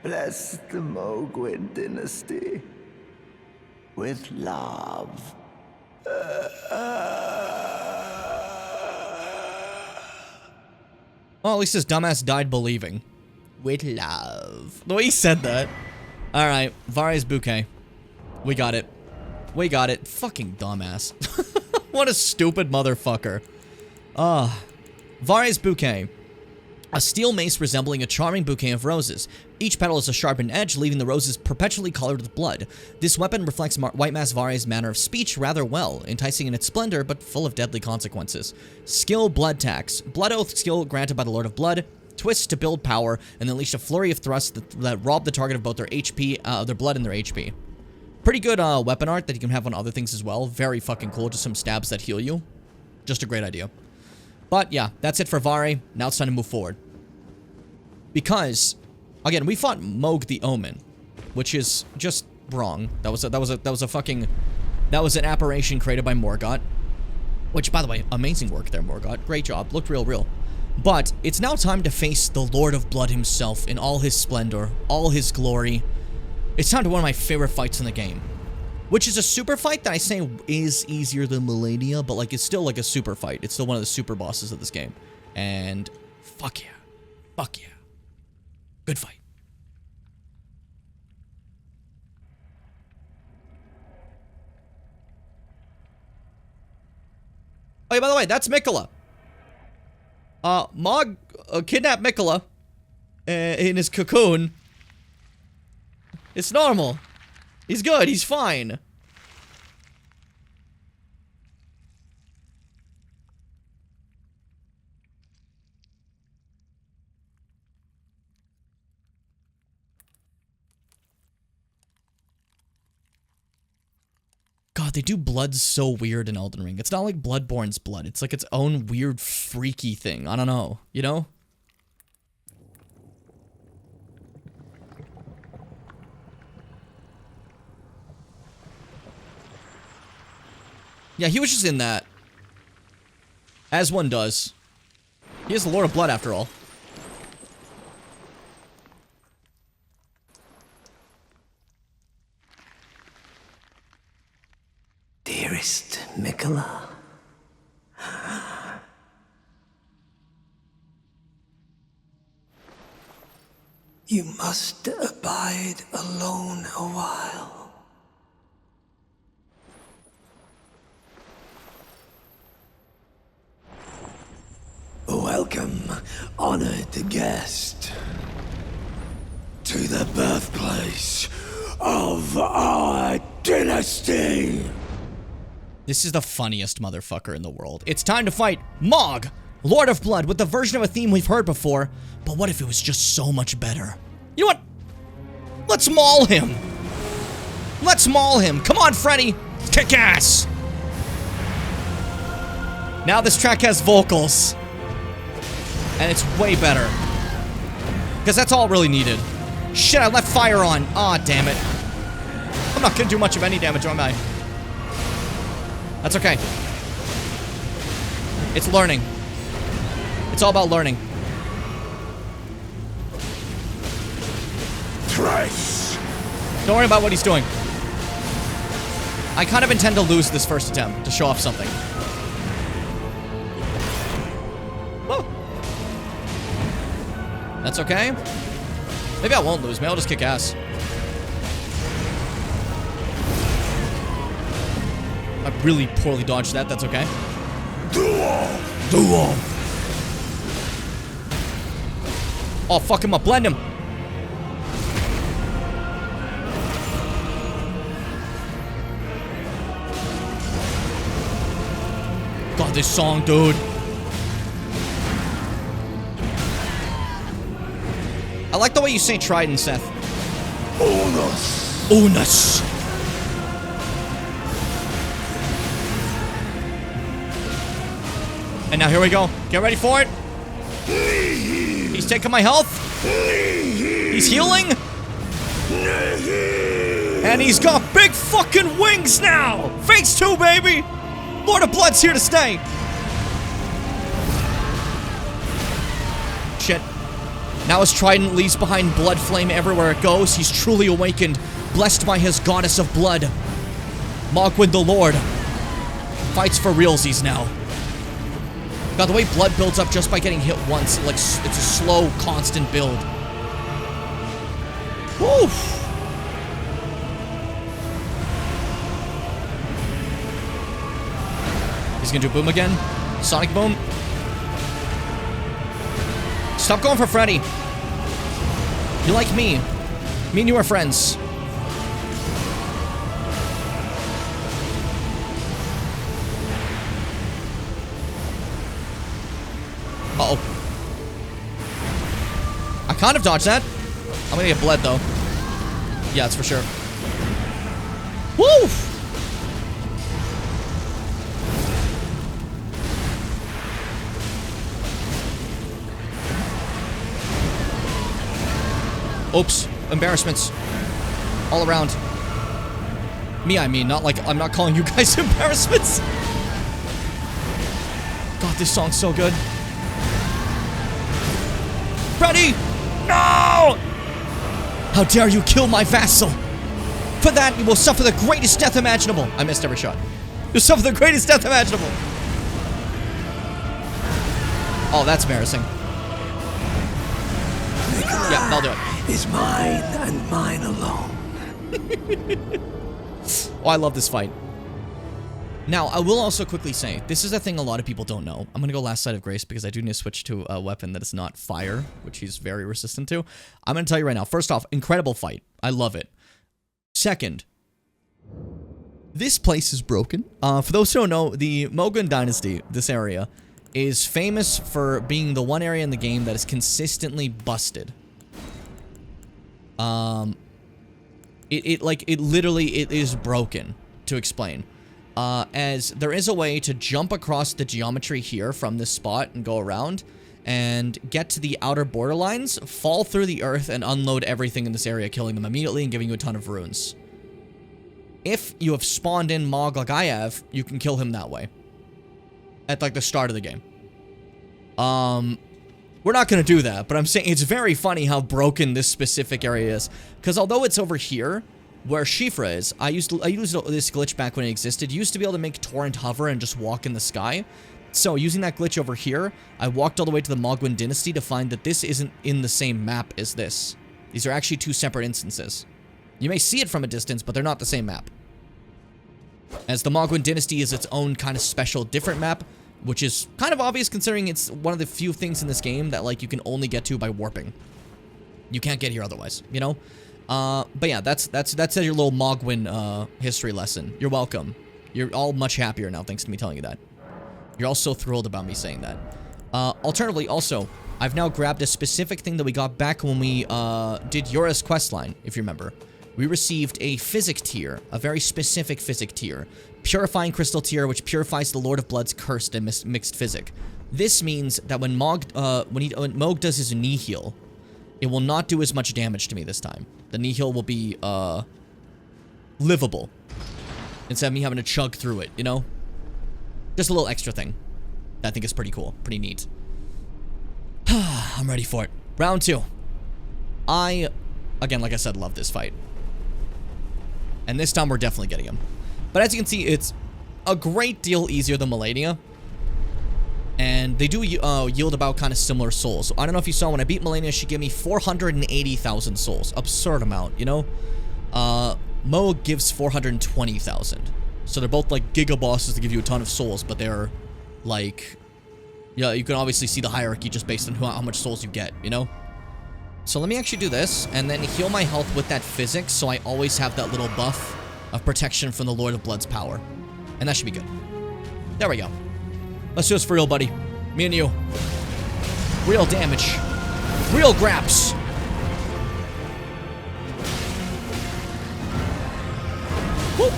Bless the Mogwin dynasty with love. Well, at least this dumbass died believing. With love. The way he said that. Alright, Vari's bouquet. We got it. We got it. Fucking dumbass. What a stupid motherfucker. Vari's bouquet. A steel mace resembling a charming bouquet of roses. Each petal is a sharpened edge, leaving the roses perpetually colored with blood. This weapon reflects White Mask Vari's manner of speech rather well, enticing in its splendor, but full of deadly consequences. Skill Blood Tax. Blood Oath skill granted by the Lord of Blood. Twists to build power, and unleash a flurry of thrusts that rob the target of both their HP, their blood and their HP. Pretty good weapon art that you can have on other things as well. Very fucking cool. Just some stabs that heal you. Just a great idea. But yeah, that's it for Vari. Now it's time to move forward. Because, again, we fought Moog the Omen, which is just wrong. That was an apparition created by Morgott. Which, by the way, amazing work there, Morgott. Great job. Looked real. But it's now time to face the Lord of Blood himself in all his splendor, all his glory. It's time to one of my favorite fights in the game. Which is a super fight that I say is easier than Millennia, but like it's still like a super fight. It's still one of the super bosses of this game. And fuck yeah. Fuck yeah. Good fight. Oh yeah, by the way, that's Mikola. Mog kidnapped Mikola in his cocoon. It's normal. He's good. He's fine. God, they do blood so weird in Elden Ring. It's not like Bloodborne's blood. It's like its own weird, freaky thing. I don't know. You know? Yeah, he was just in that. As one does. He is the Lord of Blood, after all. Dearest Mikola, you must abide alone a while. Welcome, honored guest, to the birthplace of our dynasty. This is the funniest motherfucker in the world. It's time to fight Mog, Lord of Blood, with the version of a theme we've heard before. But what if it was just so much better? You know what? Let's maul him. Let's maul him. Come on, Freddy. Kick ass. Now this track has vocals. And it's way better. Because that's all really needed. Shit, I left fire on. Aw, damn it. I'm not gonna do much of any damage, am I? That's okay. It's learning. It's all about learning. Thrice. Don't worry about what he's doing. I kind of intend to lose this first attempt to show off something. Whoa. That's okay. Maybe I won't lose. Maybe I'll just kick ass. I really poorly dodged that. That's okay. Duo. Oh, fuck him up. Blend him. God, this song, dude. I like the way you say Trident, Seth. Onus. Onus. And now here we go. Get ready for it. He's taking my health. He's healing. And he's got big fucking wings now. Phase 2, baby. Lord of Blood's here to stay. Now his trident leaves behind blood flame everywhere it goes. He's truly awakened, blessed by his goddess of blood. Mogwyn the Lord fights for realsies now. God, the way blood builds up just by getting hit once, like, it's a slow, constant build. Woof! He's gonna do boom again. Sonic boom. Stop going for Freddy. You like me. Me and you are friends. Uh-oh. I kind of dodged that. I'm gonna get bled, though. Yeah, that's for sure. Woo! Oops. Embarrassments. All around. Me, I mean. Not like... I'm not calling you guys embarrassments. God, this song's so good. Freddy! No! How dare you kill my vassal! For that, you will suffer the greatest death imaginable. I missed every shot. You'll suffer the greatest death imaginable. Oh, that's embarrassing. Yeah, I'll do it. Is mine and mine alone. Oh, I love this fight. Now, I will also quickly say, this is a thing a lot of people don't know. I'm going to go last Sight of Grace because I do need to switch to a weapon that is not fire, which he's very resistant to. I'm going to tell you right now. First off, incredible fight. I love it. Second, this place is broken. For those who don't know, the Mogwyn Dynasty, this area, is famous for being the one area in the game that is consistently busted. It literally is broken, to explain. As there is a way to jump across the geometry here from this spot and go around and get to the outer borderlines, fall through the earth, and unload everything in this area, killing them immediately and giving you a ton of runes. If you have spawned in Mog like I have, you can kill him that way. At, like, the start of the game. We're not going to do that, but I'm saying it's very funny how broken this specific area is. Because although it's over here, where Shifra is, I used this glitch back when it existed. You used to be able to make Torrent hover and just walk in the sky. So, using that glitch over here, I walked all the way to the Mogwyn Dynasty to find that this isn't in the same map as this. These are actually two separate instances. You may see it from a distance, but they're not the same map. As the Mogwyn Dynasty is its own kind of special different map, which is kind of obvious considering it's one of the few things in this game that, like, you can only get to by warping. You can't get here otherwise, you know? But yeah, that's your little Mogwyn, history lesson. You're welcome. You're all much happier now thanks to me telling you that. You're all so thrilled about me saying that. Alternatively, also, I've now grabbed a specific thing that we got back when we, did Yora's questline, if you remember. We received a physic tier, a very specific physic tier. Purifying Crystal tier, which purifies the Lord of Blood's cursed and mixed physic. This means that when Mog does his Nihil, it will not do as much damage to me this time. The Nihil will be, livable. Instead of me having to chug through it, you know? Just a little extra thing. That I think is pretty cool. Pretty neat. I'm ready for it. Round 2. Again, like I said, love this fight. And this time we're definitely getting him. But as you can see, it's a great deal easier than Melania. And they do yield about kind of similar souls. So I don't know if you saw when I beat Melania, she gave me 480,000 souls. Absurd amount, you know? Mo gives 420,000. So they're both like giga bosses that give you a ton of souls, but they're like... Yeah, you can obviously see the hierarchy just based on how much souls you get, you know? So let me actually do this, and then heal my health with that physics, so I always have that little buff of protection from the Lord of Blood's power. And that should be good. There we go. Let's do this for real, buddy. Me and you. Real damage. Real graps. Woo!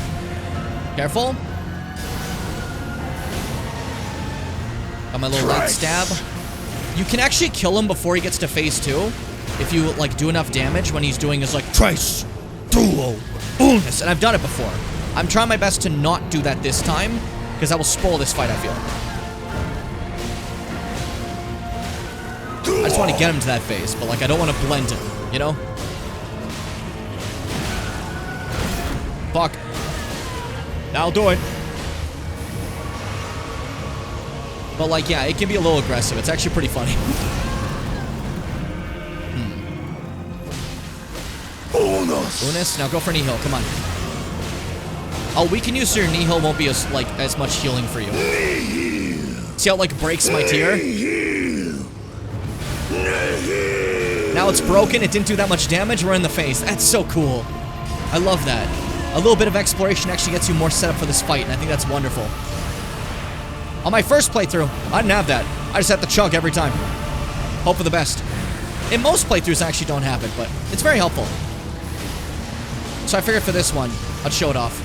Careful. Got my little light stab. You can actually kill him before he gets to phase 2. If you, like, do enough damage when he's doing his, like, Trace, Duo, Bonus. And I've done it before. I'm trying my best to not do that this time, because that will spoil this fight, I feel. I just want to get him to that phase, but like I don't want to blend him, you know? Fuck. That'll do it. But like, yeah, it can be a little aggressive. It's actually pretty funny. Unis, now go for knee heal. Come on. Oh, we can use your knee heal. Won't be as much healing for you. See how it like breaks my tier? Now it's broken. It didn't do that much damage. We're in the face. That's so cool. I love that. A little bit of exploration actually gets you more set up for this fight, and I think that's wonderful. On my first playthrough, I didn't have that. I just had to chug every time. Hope for the best. In most playthroughs, I actually don't have it, but it's very helpful. So I figured for this one, I'd show it off.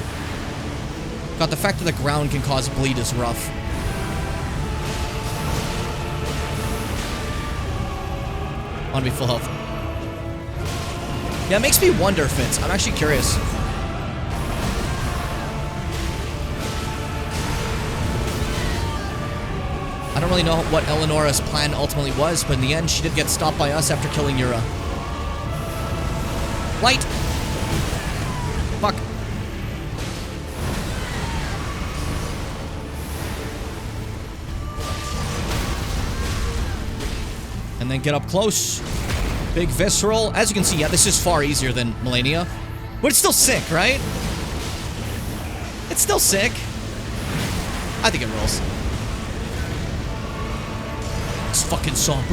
God, the fact that the ground can cause bleed is rough. I want to be full health. Yeah, it makes me wonder if it's... I'm actually curious. I don't really know what Eleonora's plan ultimately was, but in the end, she did get stopped by us after killing Yura. Light! Fuck. And then get up close. Big visceral. As you can see, yeah, this is far easier than Melania. But it's still sick, right? It's still sick. I think it rolls. This fucking song.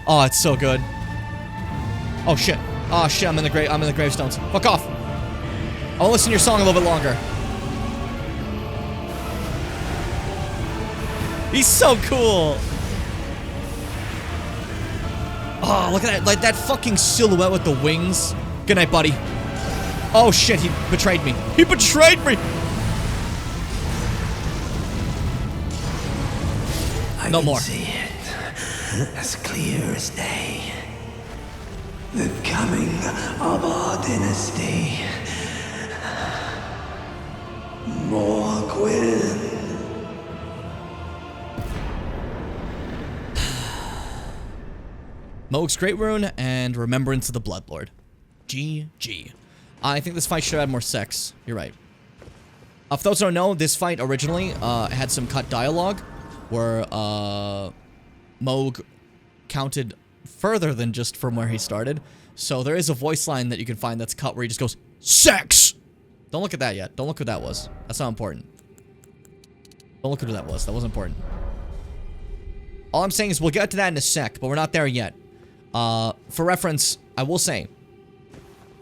Oh, it's so good. Oh shit. Oh shit, I'm in the gravestones. Fuck off. I'll listen to your song a little bit longer. He's so cool. Oh, look at that. Like that fucking silhouette with the wings. Good night, buddy. Oh shit, he betrayed me. He betrayed me! No more. I can see it as clear as day. The coming of our dynasty. Morgwyn. Mohg's Great Rune and Remembrance of the Bloodlord. GG. I think this fight should have had more sex. You're right. For those who don't know, this fight originally had some cut dialogue where Mohg counted further than just from where he started. So there is a voice line that you can find that's cut where he just goes, sex! Don't look at that yet. Don't look who that was. That's not important. Don't look who that was. That wasn't important. All I'm saying is we'll get to that in a sec, but we're not there yet. For reference, I will say,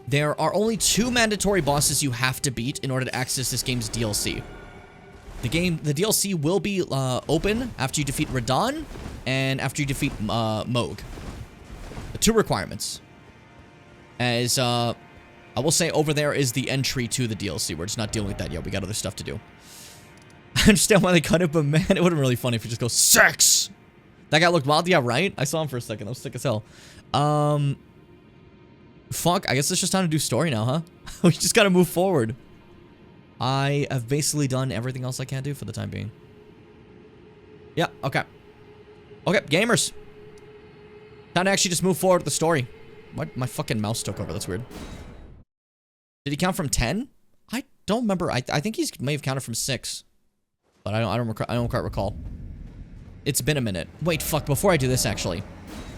there are only 2 mandatory bosses you have to beat in order to access this game's DLC. The DLC will be open after you defeat Radahn and after you defeat Mohg. The 2 requirements. As I will say, over there is the entry to the DLC. We're just not dealing with that yet. We got other stuff to do. I understand why they cut it, but man, it would have been really funny if you just go, sex! That guy looked wild. Yeah, right? I saw him for a second. That was sick as hell. Fuck, I guess it's just time to do story now, huh? We just gotta move forward. I have basically done everything else I can do for the time being. Yeah, okay. Okay, gamers. Time to actually just move forward with the story. What? My fucking mouse took over. That's weird. Did he count from 10? I don't remember. I think he may have counted from 6. But I don't quite recall. It's been a minute. Wait, fuck. Before I do this, actually,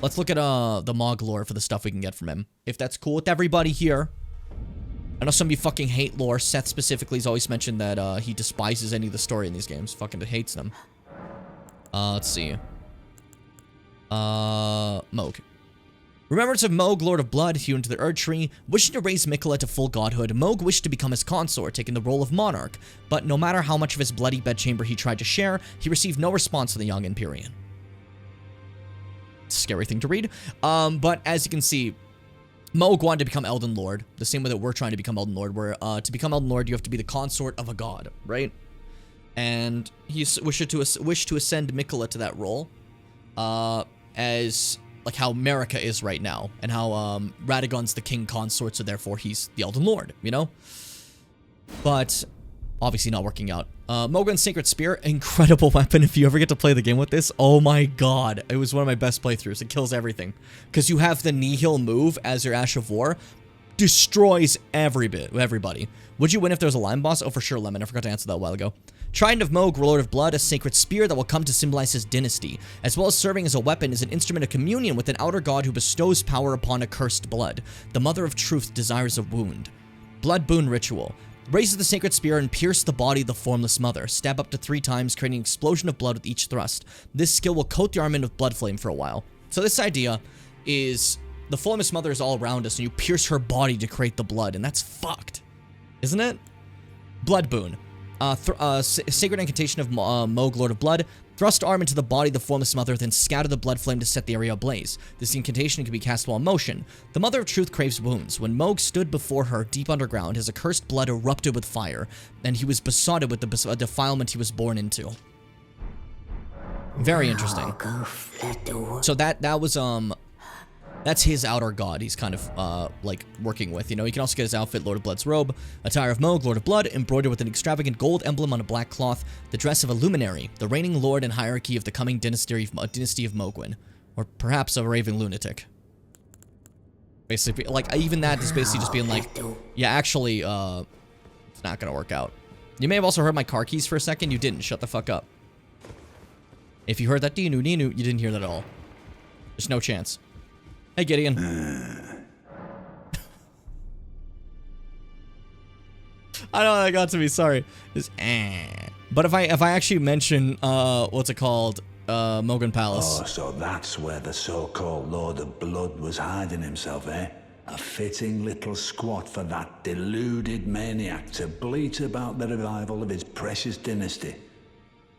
let's look at the Mohg lore for the stuff we can get from him. If that's cool with everybody here. I know some of you fucking hate lore. Seth specifically has always mentioned that he despises any of the story in these games. Fucking hates them. Let's see. Mohg. Remembrance of Mohg, Lord of Blood, hewn to the Erd Tree. Wishing to raise Miquella to full godhood, Mohg wished to become his consort, taking the role of monarch. But no matter how much of his bloody bedchamber he tried to share, he received no response from the young Empyrean. Scary thing to read. But as you can see, Mohg wanted to become Elden Lord, the same way that we're trying to become Elden Lord, where to become Elden Lord, you have to be the consort of a god, right? And he wished to ascend Miquella to that role, as like how Marika is right now, and how Radagon's the king consort, so therefore he's the Elden Lord, you know? But Obviously not working out. Mogun's Sacred Spear, incredible weapon if you ever get to play the game with this. Oh my god. It was one of my best playthroughs. It kills everything. Because you have the Nihil move as your Ash of War. Destroys everybody. Would you win if there was a Lime boss? Oh, for sure, Lemon. I forgot to answer that a while ago. Trident of Moog, Lord of Blood, a sacred spear that will come to symbolize his dynasty, as well as serving as a weapon, is an instrument of communion with an outer god who bestows power upon accursed blood. The Mother of Truth desires a wound. Blood Boon Ritual. Raise the sacred spear and pierce the body of the formless mother. Stab up to 3 times, creating an explosion of blood with each thrust. This skill will coat the armament with blood flame for a while. So this idea is the formless mother is all around us, and you pierce her body to create the blood, and that's fucked. Isn't it? Blood Boon. Sacred incantation of Moog, Lord of Blood. Thrust arm into the body of the formless mother, then scatter the blood flame to set the area ablaze. This incantation can be cast while in motion. The Mother of Truth craves wounds. When Moog stood before her deep underground, his accursed blood erupted with fire, and he was besotted with the defilement he was born into. Very interesting. So that was that's his outer god he's kind of, like, working with. You know, he can also get his outfit, Lord of Blood's robe, attire of Moog, Lord of Blood, embroidered with an extravagant gold emblem on a black cloth, the dress of a luminary, the reigning lord and hierarchy of the coming dynasty of Mogwin. Or perhaps a raving lunatic. Basically, like, even that is basically just being like, yeah, actually, it's not gonna work out. You may have also heard my car keys for a second. You didn't. Shut the fuck up. If you heard that Dinu, you didn't hear that at all. There's no chance. Hey, Gideon. I know that got to me. Sorry. Just But if I actually mention what's it called, Mogan Palace. Oh, so that's where the so-called Lord of Blood was hiding himself, eh? A fitting little squat for that deluded maniac to bleat about the revival of his precious dynasty,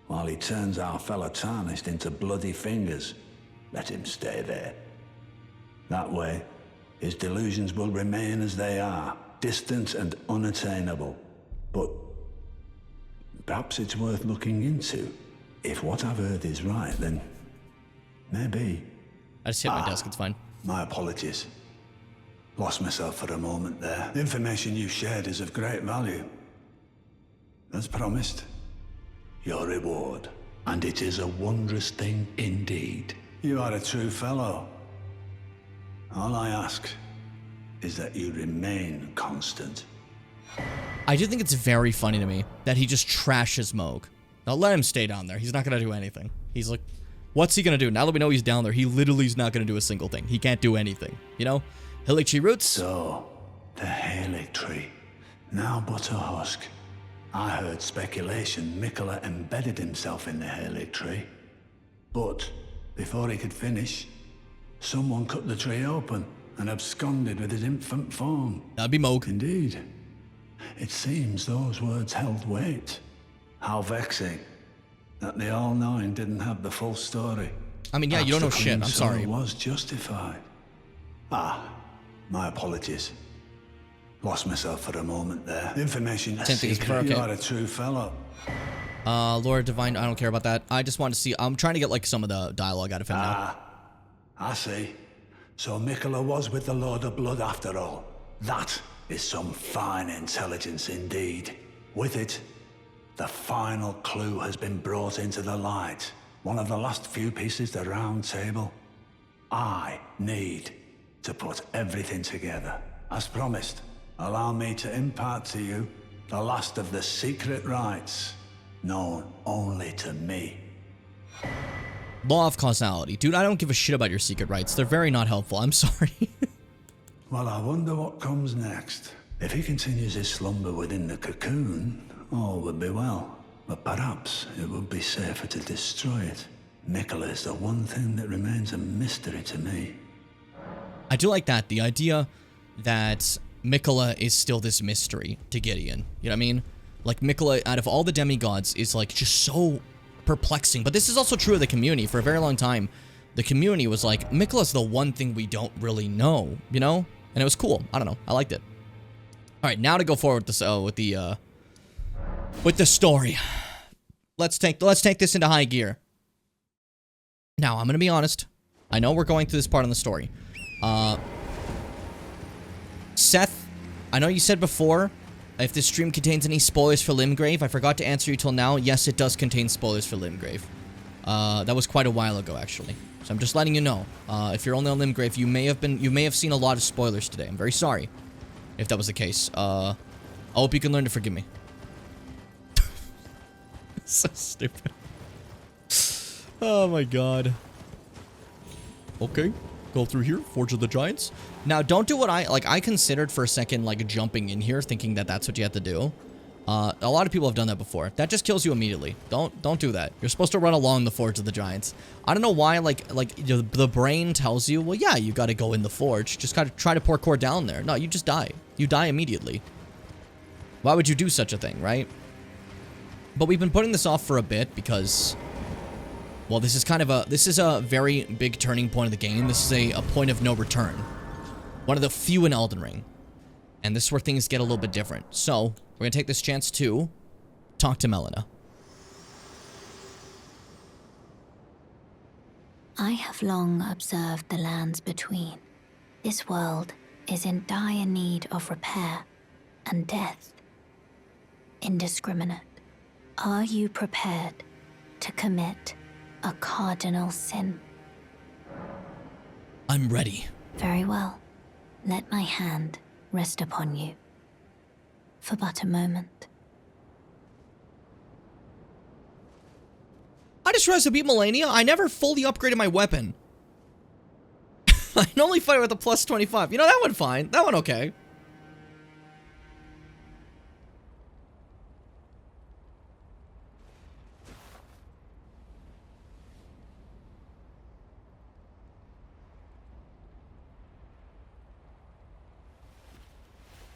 while he turns our fella Tarnished into bloody fingers. Let him stay there. That way, his delusions will remain as they are, distant and unattainable. But perhaps it's worth looking into. If what I've heard is right, then maybe. I just hit my desk, it's fine. My apologies. Lost myself for a moment there. The information you shared is of great value. As promised, your reward. And it is a wondrous thing indeed. You are a true fellow. All I ask is that you remain constant. I do think it's very funny to me that he just trashes Moog. Now let him stay down there. He's not going to do anything. He's like, what's he going to do? Now that we know he's down there, he literally is not going to do a single thing. He can't do anything, you know? Hilly Tree Roots. So, the Haley Tree. Now but a husk. I heard speculation Mikola embedded himself in the Haley Tree. But, before he could finish, someone cut the tree open and absconded with his infant form. That'd be Moog. Indeed. It seems those words held weight. How vexing that the All-Knowing didn't have the full story. I mean, yeah, you don't know shit. I'm sorry. It was justified. My apologies. Lost myself for a moment there. Information is secret. Okay. You are a true fellow. Lord Divine, I don't care about that. I just want to see. I'm trying to get like some of the dialogue out of him now. I see. So Mikola was with the Lord of Blood after all. That is some fine intelligence indeed. With it, the final clue has been brought into the light. One of the last few pieces to the round table. I need to put everything together. As promised, allow me to impart to you the last of the secret rites, known only to me. Law of causality. Dude, I don't give a shit about your secret rites. They're very not helpful. I'm sorry. Well, I wonder what comes next. If he continues his slumber within the cocoon, all would be well. But perhaps it would be safer to destroy it. Mikola is the one thing that remains a mystery to me. I do like that. The idea that Mikola is still this mystery to Gideon. You know what I mean? Like, Mikola, out of all the demigods, is, like, just so perplexing. But this is also true of the community. For a very long time, the community was like, Mikola's the one thing we don't really know, you know? And it was cool. I don't know. I liked it. All right, now to go forward with the story. Let's take this into high gear. Now, I'm going to be honest. I know we're going through this part in the story. Seth, I know you said before if this stream contains any spoilers for Limgrave, I forgot to answer you till now. Yes, it does contain spoilers for Limgrave. That was quite a while ago, actually. So I'm just letting you know. If you're only on Limgrave, you may have seen a lot of spoilers today. I'm very sorry if that was the case. I hope you can learn to forgive me. So stupid. Oh my god. Okay. Go through here. Forge of the Giants. Now, don't do what I considered for a second, like, jumping in here, thinking that that's what you have to do. A lot of people have done that before. That just kills you immediately. Don't do that. You're supposed to run along the Forge of the Giants. I don't know why, the brain tells you, well, yeah, you gotta go in the Forge. Just gotta try to parkour down there. No, you just die. You die immediately. Why would you do such a thing, right? But we've been putting this off for a bit because, well, this is a very big turning point of the game. This is a point of no return. One of the few in Elden Ring. And this is where things get a little bit different. So, we're gonna take this chance to talk to Melina. I have long observed the lands between. This world is in dire need of repair and death. Indiscriminate. Are you prepared to commit a cardinal sin? I'm ready. Very well. Let my hand rest upon you. For but a moment. I just realized to beat Melania, I never fully upgraded my weapon. I can only fight with a plus 25. You know, that one fine. That one okay.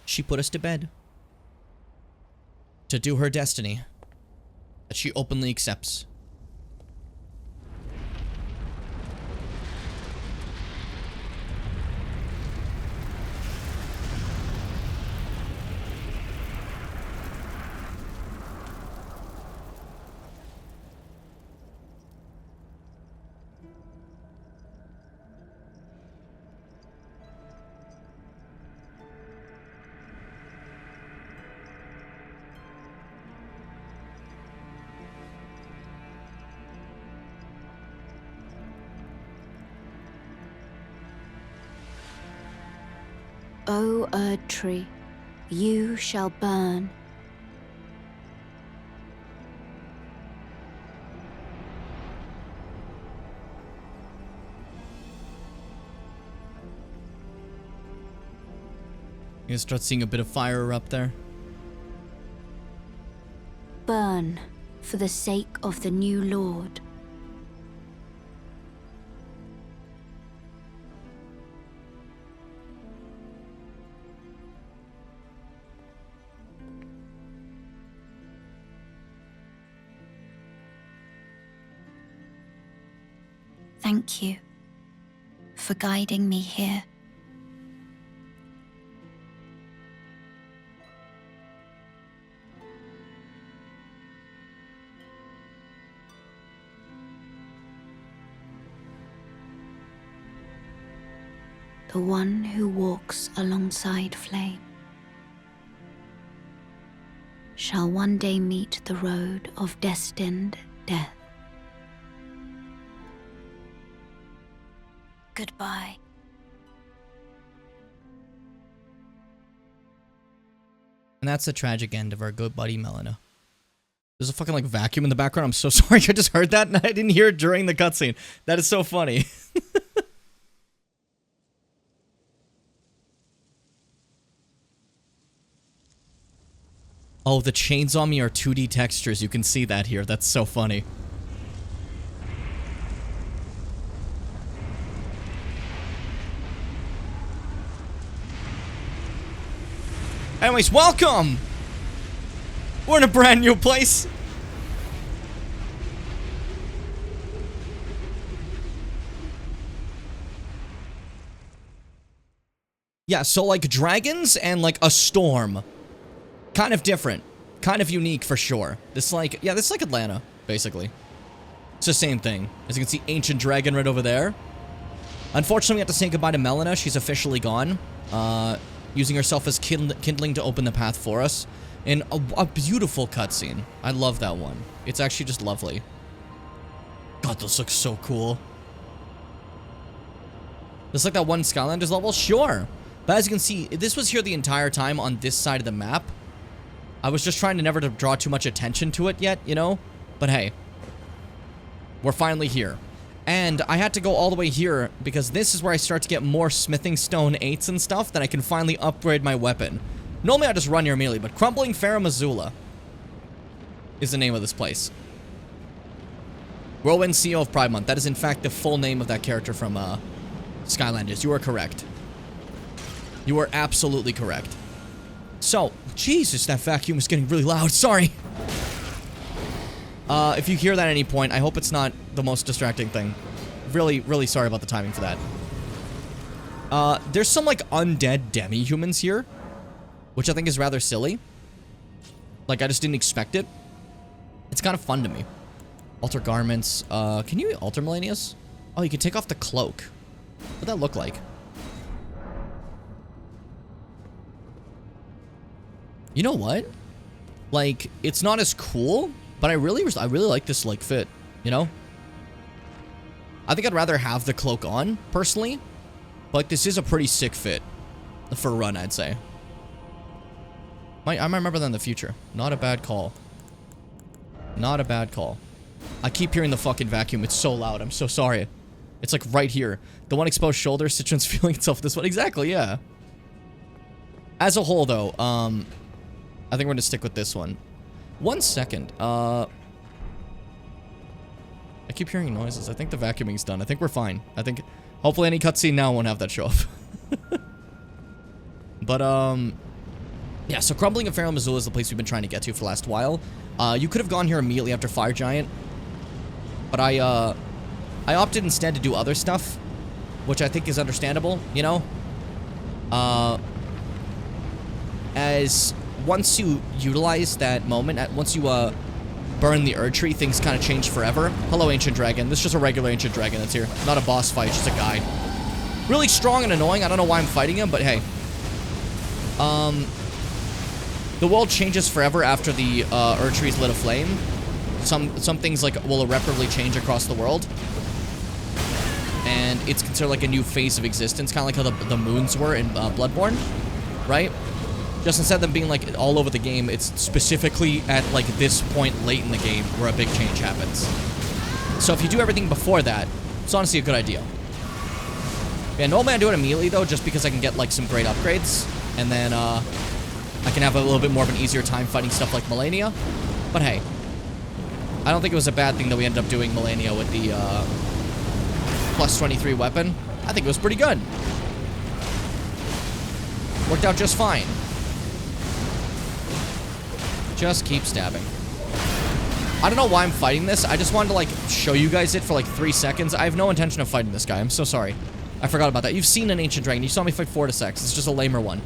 She put us to bed. To do her destiny. That she openly accepts. O Erd Tree, you shall burn. You guys start seeing a bit of fire erupt there. Burn for the sake of the new Lord. Thank you for guiding me here. The one who walks alongside flame shall one day meet the road of destined death. Goodbye. And that's the tragic end of our good buddy Melina. There's a fucking like vacuum in the background. I'm so sorry. I just heard that and I didn't hear it during the cutscene. That is so funny. Oh, the chains on me are 2D textures. You can see that here. That's so funny. Anyways, welcome! We're in a brand new place. Yeah, so like dragons and like a storm. Kind of different. Kind of unique for sure. This like, yeah, this is like Atlanta, basically. It's the same thing. As you can see, Ancient Dragon right over there. Unfortunately, we have to say goodbye to Melina. She's officially gone. using herself as kindling to open the path for us. And a beautiful cutscene. I love that one. It's actually just lovely. God, this looks so cool. Just like that one Skylanders level? Sure. But as you can see, this was here the entire time on this side of the map. I was just trying to never to draw too much attention to it yet, you know? But hey. We're finally here. And I had to go all the way here because this is where I start to get more smithing stone 8s and stuff that I can finally upgrade my weapon. Normally I just run here immediately, but Crumbling Pharaoh Missoula is the name of this place. Whirlwind CEO of Pride Month. That is in fact the full name of that character from Skylanders. You are correct. You are absolutely correct. So, Jesus, that vacuum is getting really loud. Sorry. If you hear that at any point, I hope it's not the most distracting thing. Really, really sorry about the timing for that. There's some, like, undead demi-humans here, which I think is rather silly. Like, I just didn't expect it. It's kind of fun to me. Alter garments. Can you alter Millennius? Oh, you can take off the cloak. What'd that look like? You know what? Like, it's not as cool, but I really like this, like, fit, you know? I think I'd rather have the cloak on, personally. But this is a pretty sick fit for a run, I'd say. I might remember that in the future. Not a bad call. Not a bad call. I keep hearing the fucking vacuum. It's so loud. I'm so sorry. It's like right here. The one exposed shoulder, Citron's feeling itself this one. Exactly, yeah. As a whole, though, I think we're gonna stick with this one. 1 second. I keep hearing noises. I think the vacuuming's done. I think we're fine. I think hopefully any cutscene now won't have that show up. But, yeah, so Crumbling of Pharaoh Missoula is the place we've been trying to get to for the last while. You could have gone here immediately after Fire Giant, but I opted instead to do other stuff, which I think is understandable, you know? As once you utilize that moment, once you, burn the Erd Tree, things kind of change forever. Hello, Ancient Dragon. This is just a regular Ancient Dragon that's here. Not a boss fight, just a guy. Really strong and annoying. I don't know why I'm fighting him, but hey. The world changes forever after the Erd Tree is lit aflame. Some things like will irreparably change across the world. And it's considered like a new phase of existence, kind of like how the moons were in Bloodborne, right? Just instead of them being like all over the game, it's specifically at like this point late in the game where a big change happens. So if you do everything before that, it's honestly a good idea. Yeah, normally I do it immediately though, just because I can get like some great upgrades, and then I can have a little bit more of an easier time fighting stuff like Millennia. But hey, I don't think it was a bad thing that we ended up doing Millennia with the plus 23 weapon. I think it was pretty good. Worked out just fine. Just keep stabbing. I don't know why I'm fighting this. I just wanted to, like, show you guys it for, like, 3 seconds. I have no intention of fighting this guy. I'm so sorry. I forgot about that. You've seen an Ancient Dragon. You saw me fight Fortisex. It's just a lamer one.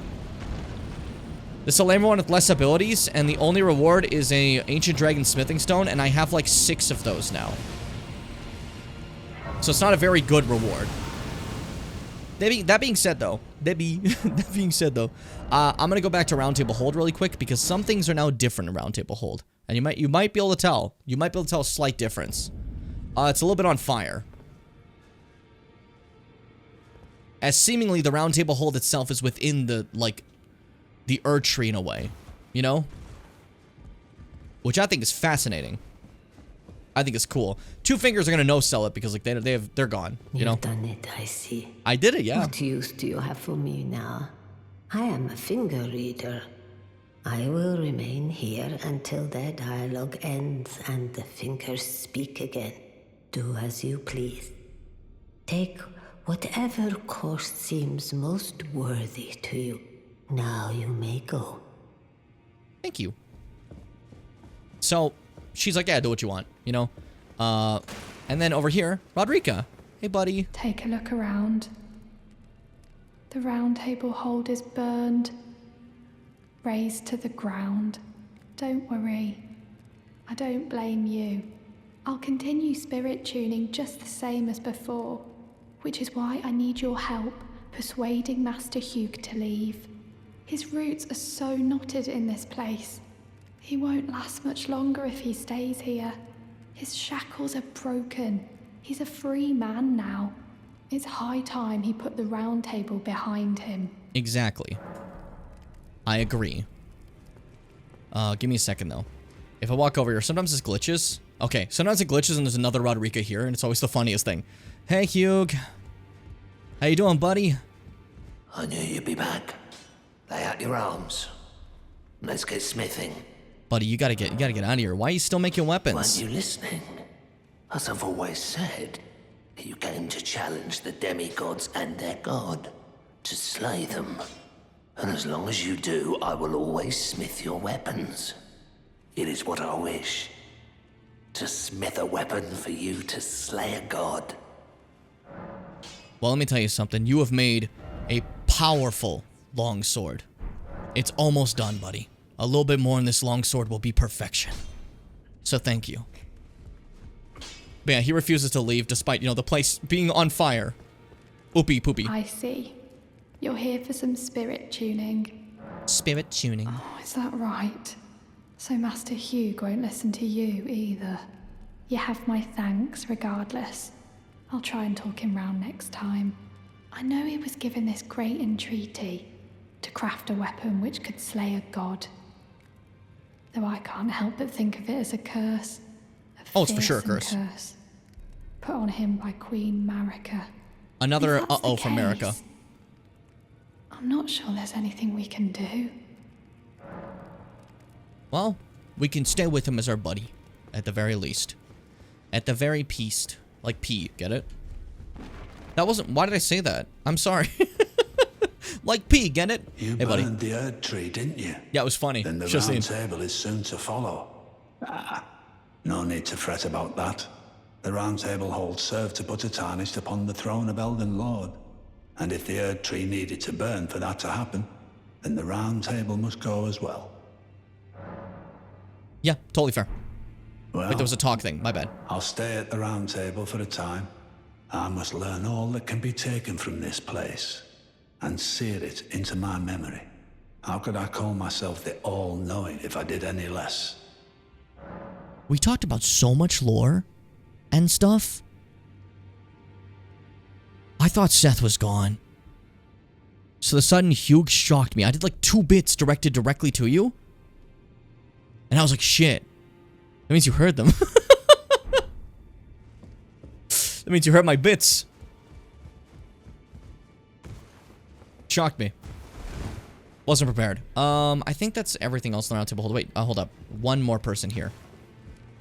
This is a lamer one with less abilities, and the only reward is a Ancient Dragon Smithing Stone, and I have, like, 6 of those now. So it's not a very good reward. That being said, though, I'm gonna go back to Round Table Hold really quick because some things are now different in Round Table Hold, and you might be able to tell. You might be able to tell a slight difference. It's a little bit on fire, as seemingly the Round Table Hold itself is within the the Erd Tree in a way, you know, which I think is fascinating. I think it's cool. Two Fingers are gonna no-sell it because like they're gone. You know. You've done it, I see. I did it, yeah. What use do you have for me now? I am a finger reader. I will remain here until their dialogue ends and the fingers speak again. Do as you please. Take whatever course seems most worthy to you. Now you may go. Thank you. So she's like, yeah, do what you want, you know? And then over here, Rodrika. Hey, buddy. Take a look around. The Round Table Hold is burned, razed to the ground. Don't worry. I don't blame you. I'll continue spirit tuning just the same as before, which is why I need your help persuading Master Hugh to leave. His roots are so knotted in this place. He won't last much longer if he stays here. His shackles are broken. He's a free man now. It's high time he put the round table behind him. Exactly. I agree. Give me a second, though. If I walk over here, sometimes it glitches. Okay, sometimes it glitches and there's another Roderica here, and it's always the funniest thing. Hey, Hugh. How you doing, buddy? I knew you'd be back. Lay out your arms. Let's get smithing. Buddy, you gotta get out of here. Why are you still making weapons? Weren't you listening? As I've always said, you came to challenge the demigods and their god, to slay them. And as long as you do, I will always smith your weapons. It is what I wish. To smith a weapon for you to slay a god. Well, let me tell you something. You have made a powerful longsword. It's almost done, buddy. A little bit more and this longsword will be perfection. So thank you. But yeah, he refuses to leave despite, the place being on fire. Oopie poopy. I see. You're here for some spirit tuning. Spirit tuning. Oh, is that right? So Master Hugh won't listen to you either. You have my thanks regardless. I'll try and talk him round next time. I know he was given this great entreaty to craft a weapon which could slay a god. Though I can't help but think of it as a curse. Oh, it's for sure a curse. Put on him by Queen Marika. Another uh-oh from Marika. I'm not sure there's anything we can do. Well, we can stay with him as our buddy. At the very least. At the very peast. Like P, get it? That wasn't... Why did I say that? I'm sorry. Like P, get it? You hey, buddy. burned the Erd tree, didn't you? Yeah, it was funny. Then the Just round saying. table is soon to follow. No need to fret about that. The round table holds serve to put a tarnish upon the throne of Elden Lord. And if the Erd tree needed to burn for that to happen, then the round table must go as well. Yeah, totally fair. Well, Wait, there was a talk thing. My bad. I'll stay at the round table for a time. I must learn all that can be taken from this place and sear it into my memory. How could I call myself the all-knowing if I did any less? We talked about so much lore and stuff. I thought Seth was gone. So the sudden Hugh shocked me. I did like 2 bits directed directly to you. And I was like, shit. That means you heard them. That means you heard my bits. Shocked me. Wasn't prepared. I think that's everything else on the round table. Hold up. One more person here.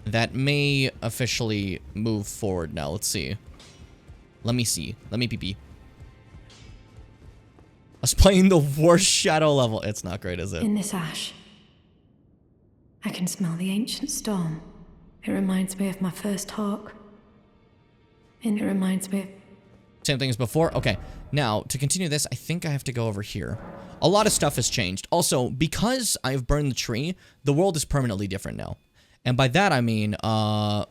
That may officially move forward now. Let's see. Let me see. Let me pee. I was playing the worst shadow level. It's not great, is it? In this ash, I can smell the ancient storm. It reminds me of my first hawk. And it reminds me of... Same thing as before? Okay. Now, to continue this, I think I have to go over here. A lot of stuff has changed. Also, because I've burned the tree, the world is permanently different now. And by that, I mean, well,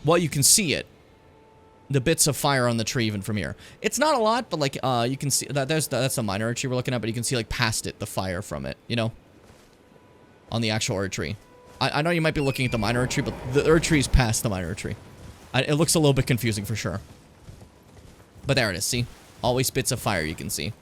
you can see it. The bits of fire on the tree even from here. It's not a lot, but like, you can see that that's the minor tree we're looking at, but you can see like past it, the fire from it, you know? On the actual Erd tree. I know you might be looking at the minor tree, but the Erd tree is past the minor tree. It looks a little bit confusing for sure. But there it is, see? Always bits of fire you can see.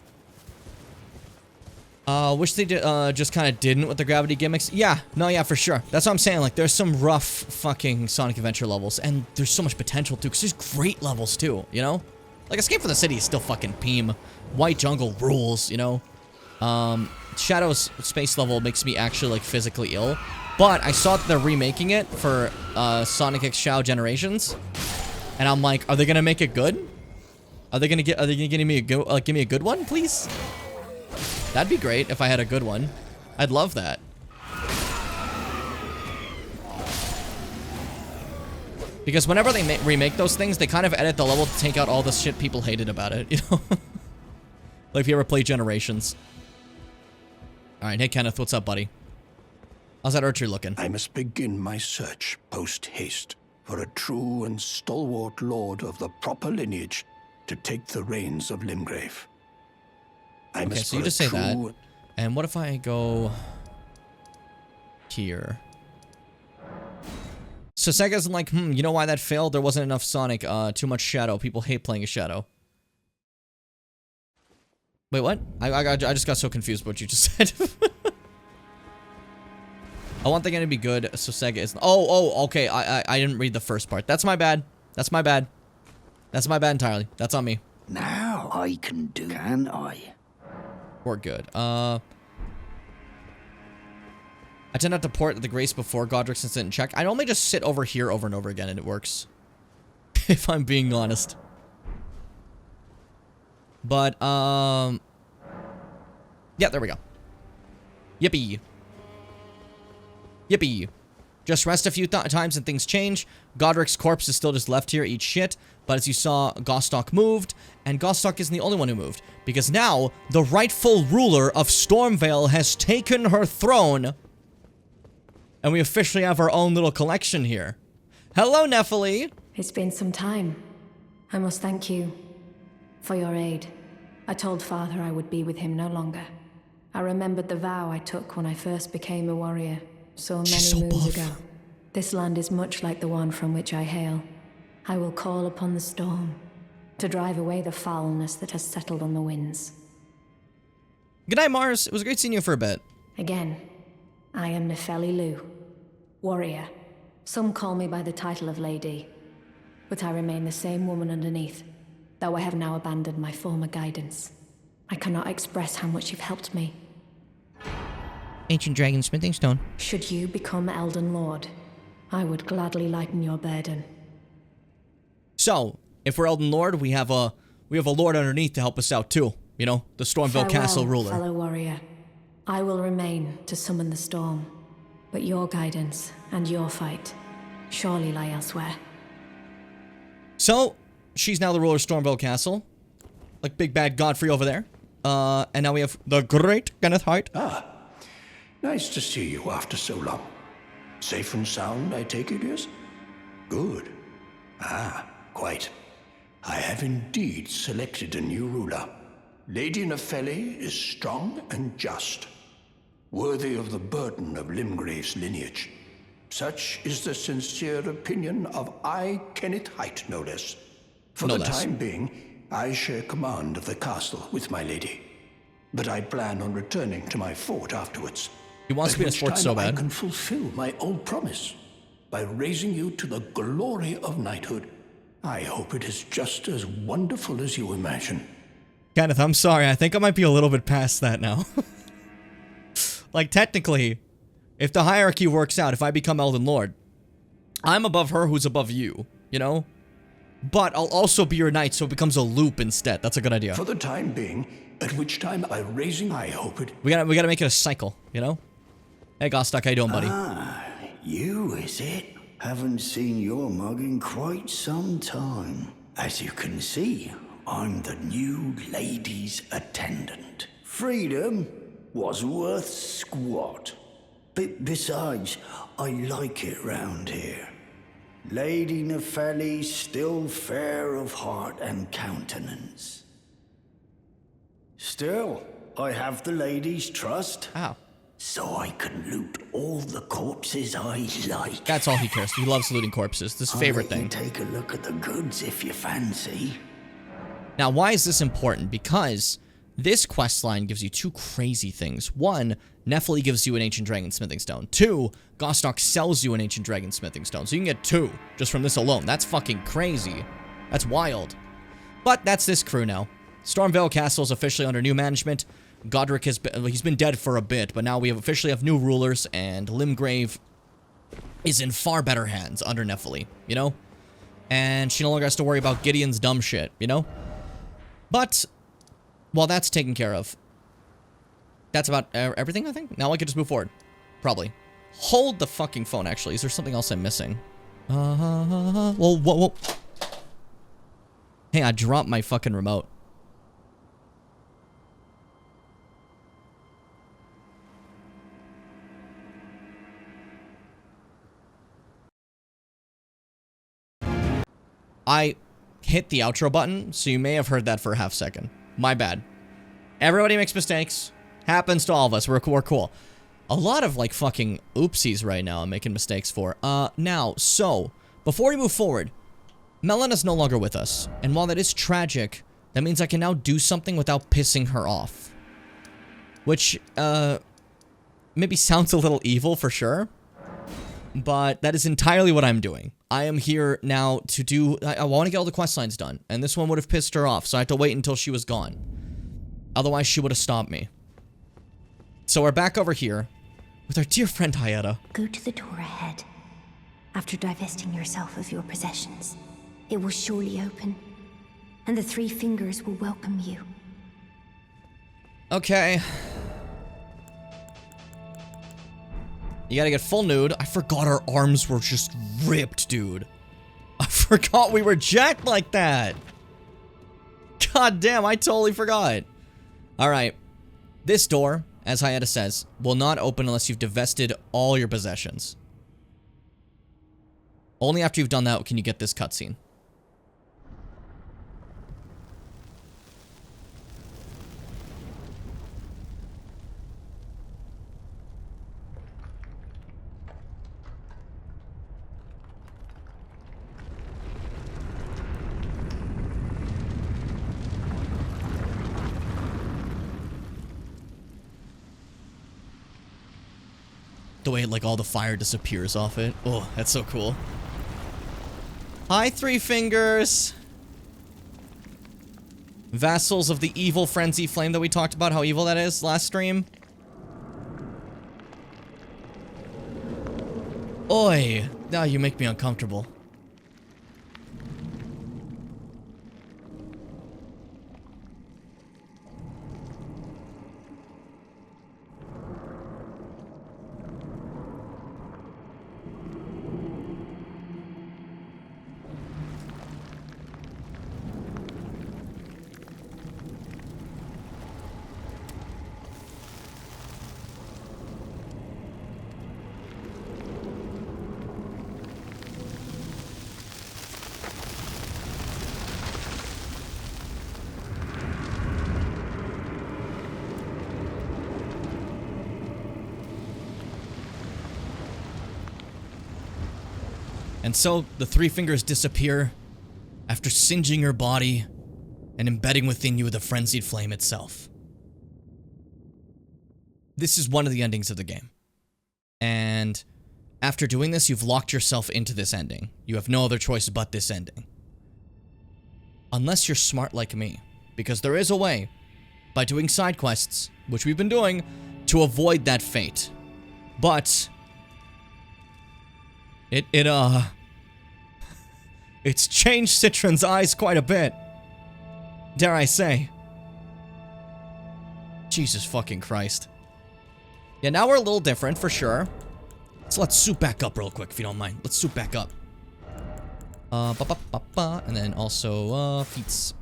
Wish they did, just kind of didn't with the gravity gimmicks. Yeah, no, yeah, for sure. That's what I'm saying. Like, there's some rough fucking Sonic Adventure levels, and there's so much potential, too, because there's great levels, too, you know? Like, Escape from the City is still fucking peem. White Jungle rules, you know? Shadow's space level makes me actually, like, physically ill. But I saw that they're remaking it for, Sonic X Shadow Generations. And I'm like, are they gonna make it good? Are they gonna give me a good one, please? That'd be great if I had a good one. I'd love that. Because whenever they remake those things, they kind of edit the level to take out all the shit people hated about it, you know? Like if you ever played Generations. Alright, hey Kenneth, what's up, buddy? How's that archery looking? I must begin my search post-haste for a true and stalwart lord of the proper lineage to take the reins of Limgrave. I'm Okay, so you just say that. And what if I go here? So Sega's like, you know why that failed? There wasn't enough Sonic, too much Shadow. People hate playing a Shadow. Wait, what? I just got so confused with what you just said. I want the game to be good, so Sega is... Oh, okay, I didn't read the first part. That's my bad. That's my bad. That's my bad entirely. That's on me. Now I can do, can I? We're good. I tend not to port the Grace before Godric's Instant Check. I normally just sit over here over and over again, and it works. If I'm being honest. But, yeah, there we go. Yippee. Yippee. Just rest a few times and things change. Godric's corpse is still just left here, eat shit. But as you saw, Gostock moved, and Gostock isn't the only one who moved. Because now, the rightful ruler of Stormvale has taken her throne. And we officially have our own little collection here. Hello, Nephili! It's been some time. I must thank you for your aid. I told Father I would be with him no longer. I remembered the vow I took when I first became a warrior, so many moons ago. This land is much like the one from which I hail. I will call upon the storm to drive away the foulness that has settled on the winds. Good night, Mars. It was great seeing you for a bit. Again, I am Nephili Lu, warrior. Some call me by the title of Lady, but I remain the same woman underneath, though I have now abandoned my former guidance. I cannot express how much you've helped me. Ancient Dragon Smithing Stone. Should you become Elden Lord, I would gladly lighten your burden. So, if we're Elden Lord, we have a lord underneath to help us out too. You know, the Stormvale Castle ruler. Fellow warrior. I will remain to summon the storm, but your guidance and your fight surely lie elsewhere. So, she's now the ruler of Stormvale Castle. Like big bad Godfrey over there. And now we have the great Kenneth Hart. Ah, nice to see you after so long. Safe and sound, I take it, yes? Good. Ah, quite. I have indeed selected a new ruler. Lady Nephili is strong and just, worthy of the burden of Limgrave's lineage. Such is the sincere opinion of I, Kenneth Haight, no less. For the time being, I share command of the castle with my lady. But I plan on returning to my fort afterwards. He wants to be in a sport so bad. I can fulfill my old promise by raising you to the glory of knighthood. I hope it is just as wonderful as you imagine. Kenneth, I'm sorry. I think I might be a little bit past that now. Like, technically, if the hierarchy works out, if I become Elden Lord, I'm above her who's above you, you know? But I'll also be your knight, so it becomes a loop instead. That's a good idea. For the time being, at which time by raising, I hope it... We gotta make it a cycle, you know? Hey, Gostock, how you doing, buddy? Ah, you, is it? Haven't seen your mug in quite some time. As you can see, I'm the new lady's attendant. Freedom was worth squat. Besides, I like it round here. Lady Nephili's still fair of heart and countenance. Still, I have the lady's trust. Ow. So I can loot all the corpses I like. That's all he cares. He loves looting corpses. This is his favorite thing. Take a look at the goods if you fancy. Now, why is this important? Because this quest line gives you two crazy things. One, Nephili gives you an Ancient Dragon Smithing Stone. Two, Gostock sells you an Ancient Dragon Smithing Stone. So you can get two just from this alone. That's fucking crazy. That's wild. But that's this crew now. Stormvale Castle is officially under new management. Godric he's been dead for a bit, but now we officially have new rulers, and Limgrave is in far better hands under Nephili, you know? And she no longer has to worry about Gideon's dumb shit, you know? But while that's taken care of, that's about everything, I think? Now I could just move forward. Probably. Hold the fucking phone, actually. Is there something else I'm missing? Whoa. Hey, I dropped my fucking remote. I hit the outro button, so you may have heard that for a half second. My bad. Everybody makes mistakes. Happens to all of us. We're cool. A lot of, like, fucking oopsies right now I'm making mistakes for. Now, so, before we move forward, Melena's no longer with us. And while that is tragic, that means I can now do something without pissing her off. Which, maybe sounds a little evil for sure. But that is entirely what I'm doing. I am here now to do... I want to get all the quest lines done. And this one would have pissed her off, so I had to wait until she was gone. Otherwise, she would have stopped me. So we're back over here with our dear friend Hayata. Go to the door ahead. After divesting yourself of your possessions, it will surely open, and the three fingers will welcome you. Okay. You gotta get full nude. I forgot our arms were just ripped, dude. I forgot we were jacked like that. God damn, I totally forgot. Alright. This door, as Hayata says, will not open unless you've divested all your possessions. Only after you've done that can you get this cutscene. The way, like, all the fire disappears off it. Oh, that's so cool. Hi, Three Fingers! Vassals of the evil Frenzy Flame that we talked about, how evil that is last stream. Oi! Now you make me uncomfortable. And so, the Three Fingers disappear after singeing your body and embedding within you the frenzied flame itself. This is one of the endings of the game. And after doing this, you've locked yourself into this ending. You have no other choice but this ending. Unless you're smart like me. Because there is a way, by doing side quests, which we've been doing, to avoid that fate. But it's changed Citron's eyes quite a bit. Dare I say. Jesus fucking Christ. Yeah, now we're a little different, for sure. So let's soup back up real quick, if you don't mind. Let's soup back up. And then also, feats.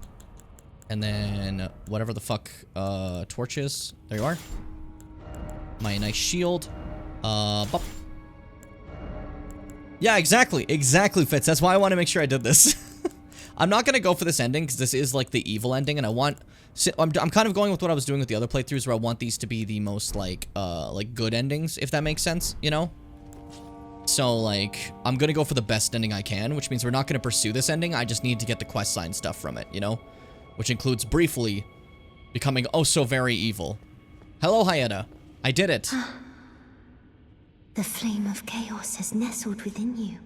And then, whatever the fuck, torch is. There you are. My nice shield. Bop. Yeah, exactly. Exactly, Fitz. That's why I want to make sure I did this. I'm not going to go for this ending, because this is, like, the evil ending, and I want... I'm kind of going with what I was doing with the other playthroughs, where I want these to be the most, like, good endings, if that makes sense, you know? So, like, I'm going to go for the best ending I can, which means we're not going to pursue this ending. I just need to get the questline stuff from it, you know? Which includes, briefly, becoming oh so very evil. Hello, Hayata. I did it. The flame of chaos has nestled within you.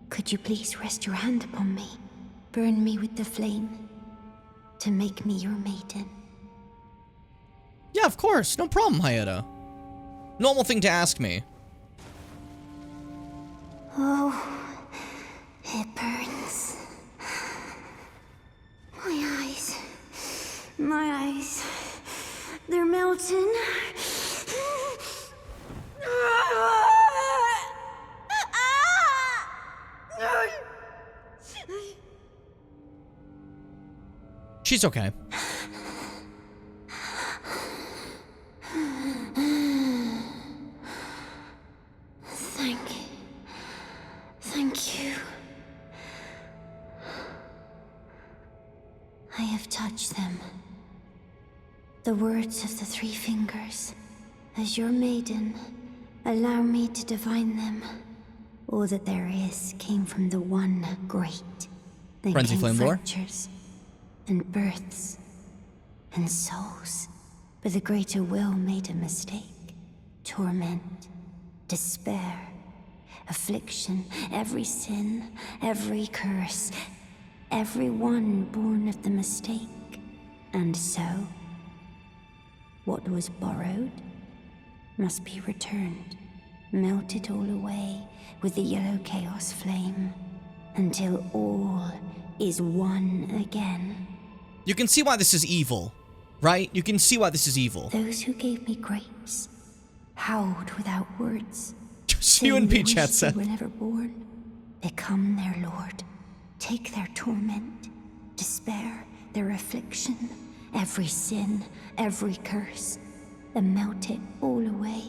Could you please rest your hand upon me? Burn me with the flame to make me your maiden. Yeah, of course. No problem, Hayata. Normal thing to ask me. Oh, it burns. My eyes. My eyes. They're melting. She's okay. Thank you. I have touched them. The words of the Three Fingers. As your maiden, allow me to divine them. All that there is came from the one great. Then Frenzy came Flame lore? fractures, and births, and souls. But the greater will made a mistake. Torment, despair, affliction, every sin, every curse, every one born of the mistake. And so, what was borrowed must be returned, melted all away with the yellow chaos flame, until all is one again. You can see why this is evil, right? You can see why this is evil. Those who gave me grapes howled without words. Just you and Peach had they said. were never born. Become their lord. Take their torment, despair, their affliction, every sin, every curse, and melt it all away.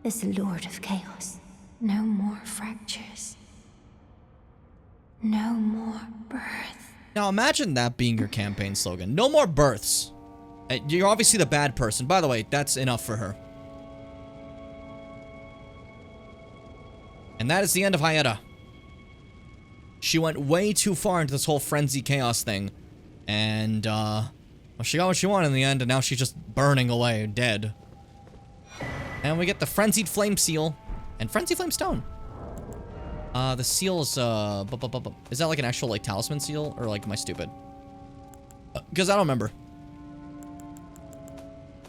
As the Lord of Chaos, no more fractures. No more birth. Now imagine that being your campaign slogan. No more births. You're obviously the bad person. By the way, that's enough for her. And that is the end of Hyetta. She went way too far into this whole frenzy chaos thing. And, well, she got what she wanted in the end, and now she's just burning away, dead. And we get the Frenzied Flame Seal and Frenzy Flame Stone. The seal is, is that like an actual, like, talisman seal? Or, like, am I stupid? Because I don't remember.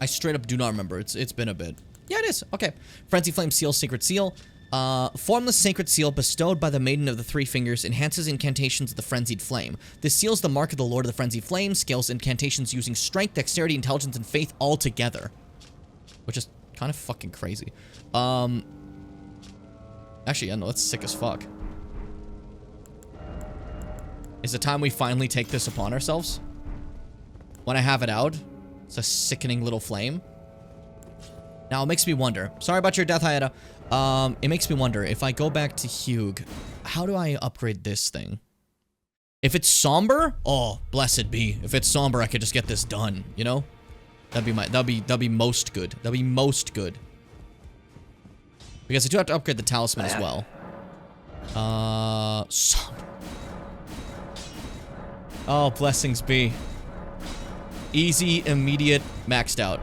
I straight up do not remember. It's been a bit. Yeah, it is. Okay. Frenzy Flame Seal, Sacred Seal. Formless Sacred Seal bestowed by the Maiden of the Three Fingers enhances incantations of the Frenzied Flame. This seal is the mark of the Lord of the Frenzied Flame, scales incantations using strength, dexterity, intelligence, and faith all together. Which is kind of fucking crazy. Actually, yeah, no, that's sick as fuck. Is it time we finally take this upon ourselves? When I have it out, it's a sickening little flame. Now, it makes me wonder. Sorry about your death, Hyetta. It makes me wonder, if I go back to Hugh, how do I upgrade this thing? If it's somber, oh, blessed be. If it's somber, I could just get this done, you know? That'd be most good. That'd be most good. Because I do have to upgrade the talisman as well. Somber. Oh, blessings be. Easy, immediate, maxed out.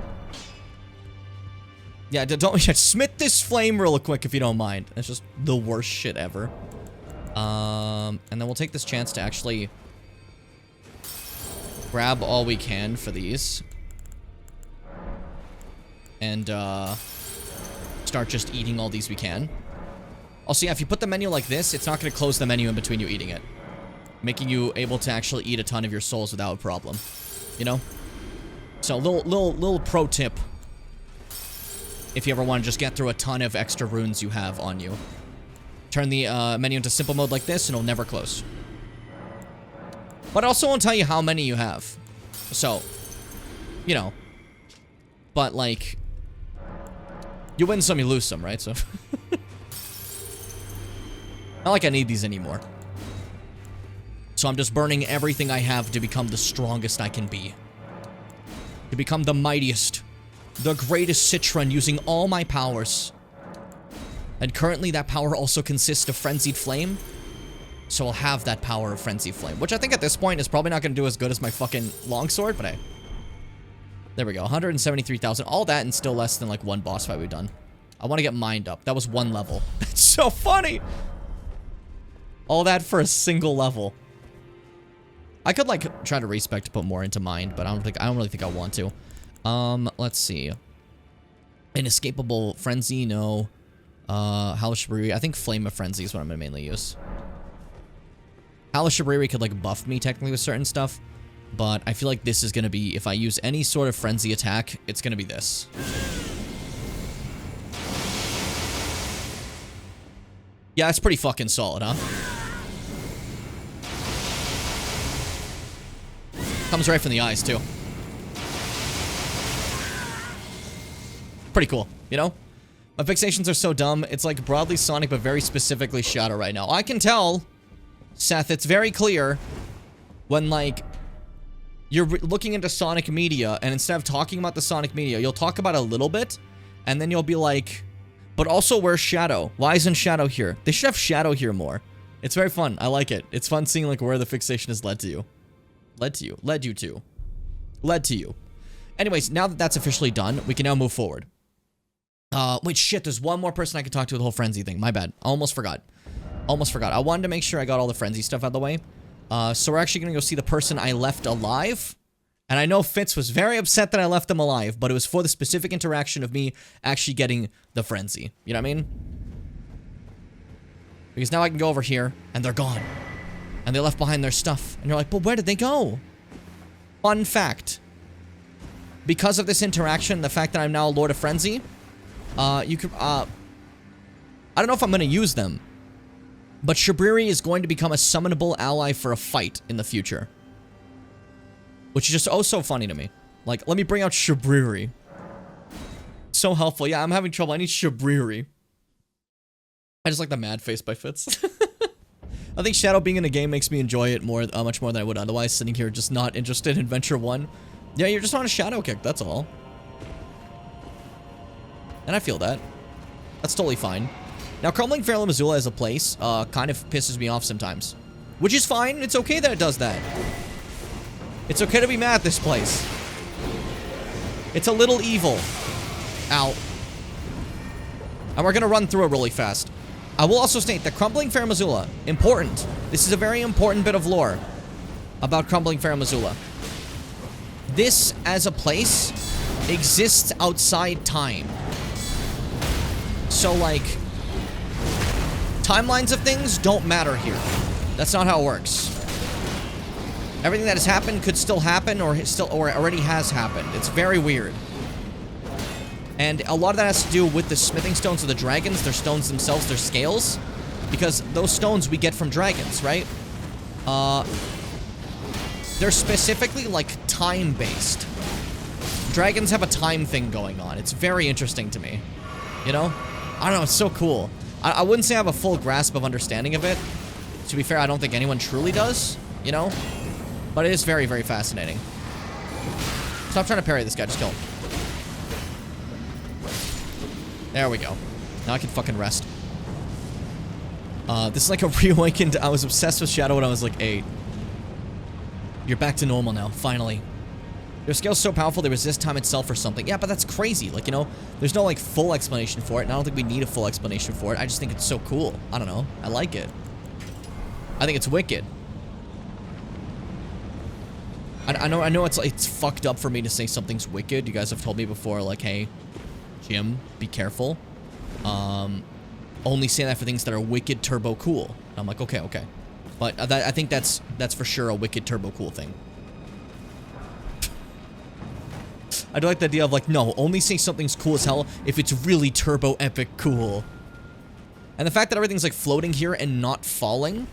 Yeah, don't smith this flame real quick if you don't mind. It's just the worst shit ever. And then we'll take this chance to actually grab all we can for these. And, start just eating all these we can. Also, yeah, if you put the menu like this, it's not going to close the menu in between you eating it. Making you able to actually eat a ton of your souls without a problem. You know? So, little pro tip. If you ever want to just get through a ton of extra runes you have on you. Turn the menu into simple mode like this and it'll never close. But I also won't tell you how many you have. So, you know. But, like, you win some, you lose some, right? So, not like I need these anymore. So I'm just burning everything I have to become the strongest I can be. To become the mightiest. The greatest Citron using all my powers. And currently that power also consists of Frenzied Flame. So I'll have that power of Frenzied Flame. Which I think at this point is probably not going to do as good as my fucking longsword, but hey. There we go, 173,000. All that and still less than like one boss fight we've done. I want to get mined up. That was one level. That's so funny! All that for a single level. I could like try to respec to put more into mind, but I don't really think I want to. Let's see. Inescapable Frenzy, no. Hellish Shabriri. I think Flame of Frenzy is what I'm gonna mainly use. Hellish Shabriri could like buff me technically with certain stuff, but I feel like this is gonna be, if I use any sort of frenzy attack, it's gonna be this. Yeah, it's pretty fucking solid, huh? Comes right from the eyes, too. Pretty cool, you know? My fixations are so dumb. It's like broadly Sonic, but very specifically Shadow right now. I can tell, Seth, it's very clear when, like, you're looking into Sonic media, and instead of talking about the Sonic media, you'll talk about it a little bit, and then you'll be like, but also where's Shadow? Why isn't Shadow here? They should have Shadow here more. It's very fun. I like it. It's fun seeing like where the fixation has led to you. Led to you. Anyways, now that that's officially done, we can now move forward. Wait, shit, there's one more person I could talk to with the whole frenzy thing. My bad. I almost forgot. I wanted to make sure I got all the frenzy stuff out of the way. So we're actually gonna go see the person I left alive. And I know Fitz was very upset that I left them alive, but it was for the specific interaction of me actually getting the frenzy. You know what I mean? Because now I can go over here, and they're gone. And they left behind their stuff. And you're like, but where did they go? Fun fact. Because of this interaction, the fact that I'm now a Lord of Frenzy, you could, I don't know if I'm going to use them, but Shabriri is going to become a summonable ally for a fight in the future. Which is just oh so funny to me. Like, let me bring out Shabriri. So helpful. Yeah, I'm having trouble. I need Shabriri. I just like the mad face by Fitz. I think Shadow being in a game makes me enjoy it more, much more than I would otherwise, sitting here just not interested in Venture 1. Yeah, you're just on a Shadow kick, that's all. And I feel that. That's totally fine. Now, crumbling Fairla Missoula as a place kind of pisses me off sometimes. Which is fine. It's okay that it does that. It's okay to be mad at this place. It's a little evil. Ow. And we're going to run through it really fast. I will also state that Crumbling Fair Missoula, important. This is a very important bit of lore about Crumbling Fair Missoula. This, as a place, exists outside time. So, like, timelines of things don't matter here. That's not how it works. Everything that has happened could still happen or already has happened. It's very weird. And a lot of that has to do with the smithing stones of the dragons, their stones themselves, their scales. Because those stones we get from dragons, right? They're specifically, like, time-based. Dragons have a time thing going on. It's very interesting to me. You know? I don't know, it's so cool. I wouldn't say I have a full grasp of understanding of it. To be fair, I don't think anyone truly does, you know? But it is very, very fascinating. Stop trying to parry this guy, just kill him. There we go. Now I can fucking rest. This is like a reawakened. I was obsessed with Shadow when I was like 8. You're back to normal now, finally. Their scale's so powerful they resist time itself or something. Yeah, but that's crazy. Like, you know, there's no, like, full explanation for it, and I don't think we need a full explanation for it. I just think it's so cool. I don't know. I like it. I think it's wicked. I know it's fucked up for me to say something's wicked. You guys have told me before, like, hey, Jim, be careful. Only say that for things that are wicked turbo cool. And I'm like, okay. But I think that's for sure a wicked turbo cool thing. I do like the idea of, like, no, only say something's cool as hell if it's really turbo epic cool. And the fact that everything's, like, floating here and not falling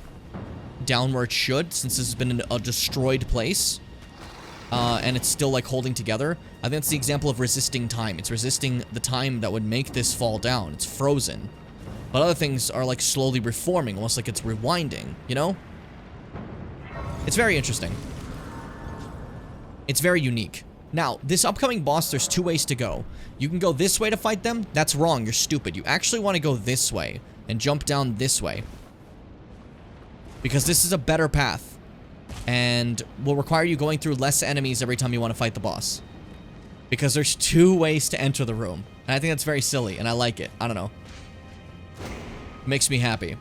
down where it should, since this has been a destroyed place, and it's still, like, holding together, I think that's the example of resisting time. It's resisting the time that would make this fall down. It's frozen. But other things are, like, slowly reforming, almost like it's rewinding, you know? It's very interesting. It's very unique. Now, this upcoming boss, there's 2 ways to go. You can go this way to fight them. That's wrong. You're stupid. You actually want to go this way and jump down this way. Because this is a better path. And will require you going through less enemies every time you want to fight the boss. Because there's 2 ways to enter the room. And I think that's very silly, and I like it. I don't know. It makes me happy.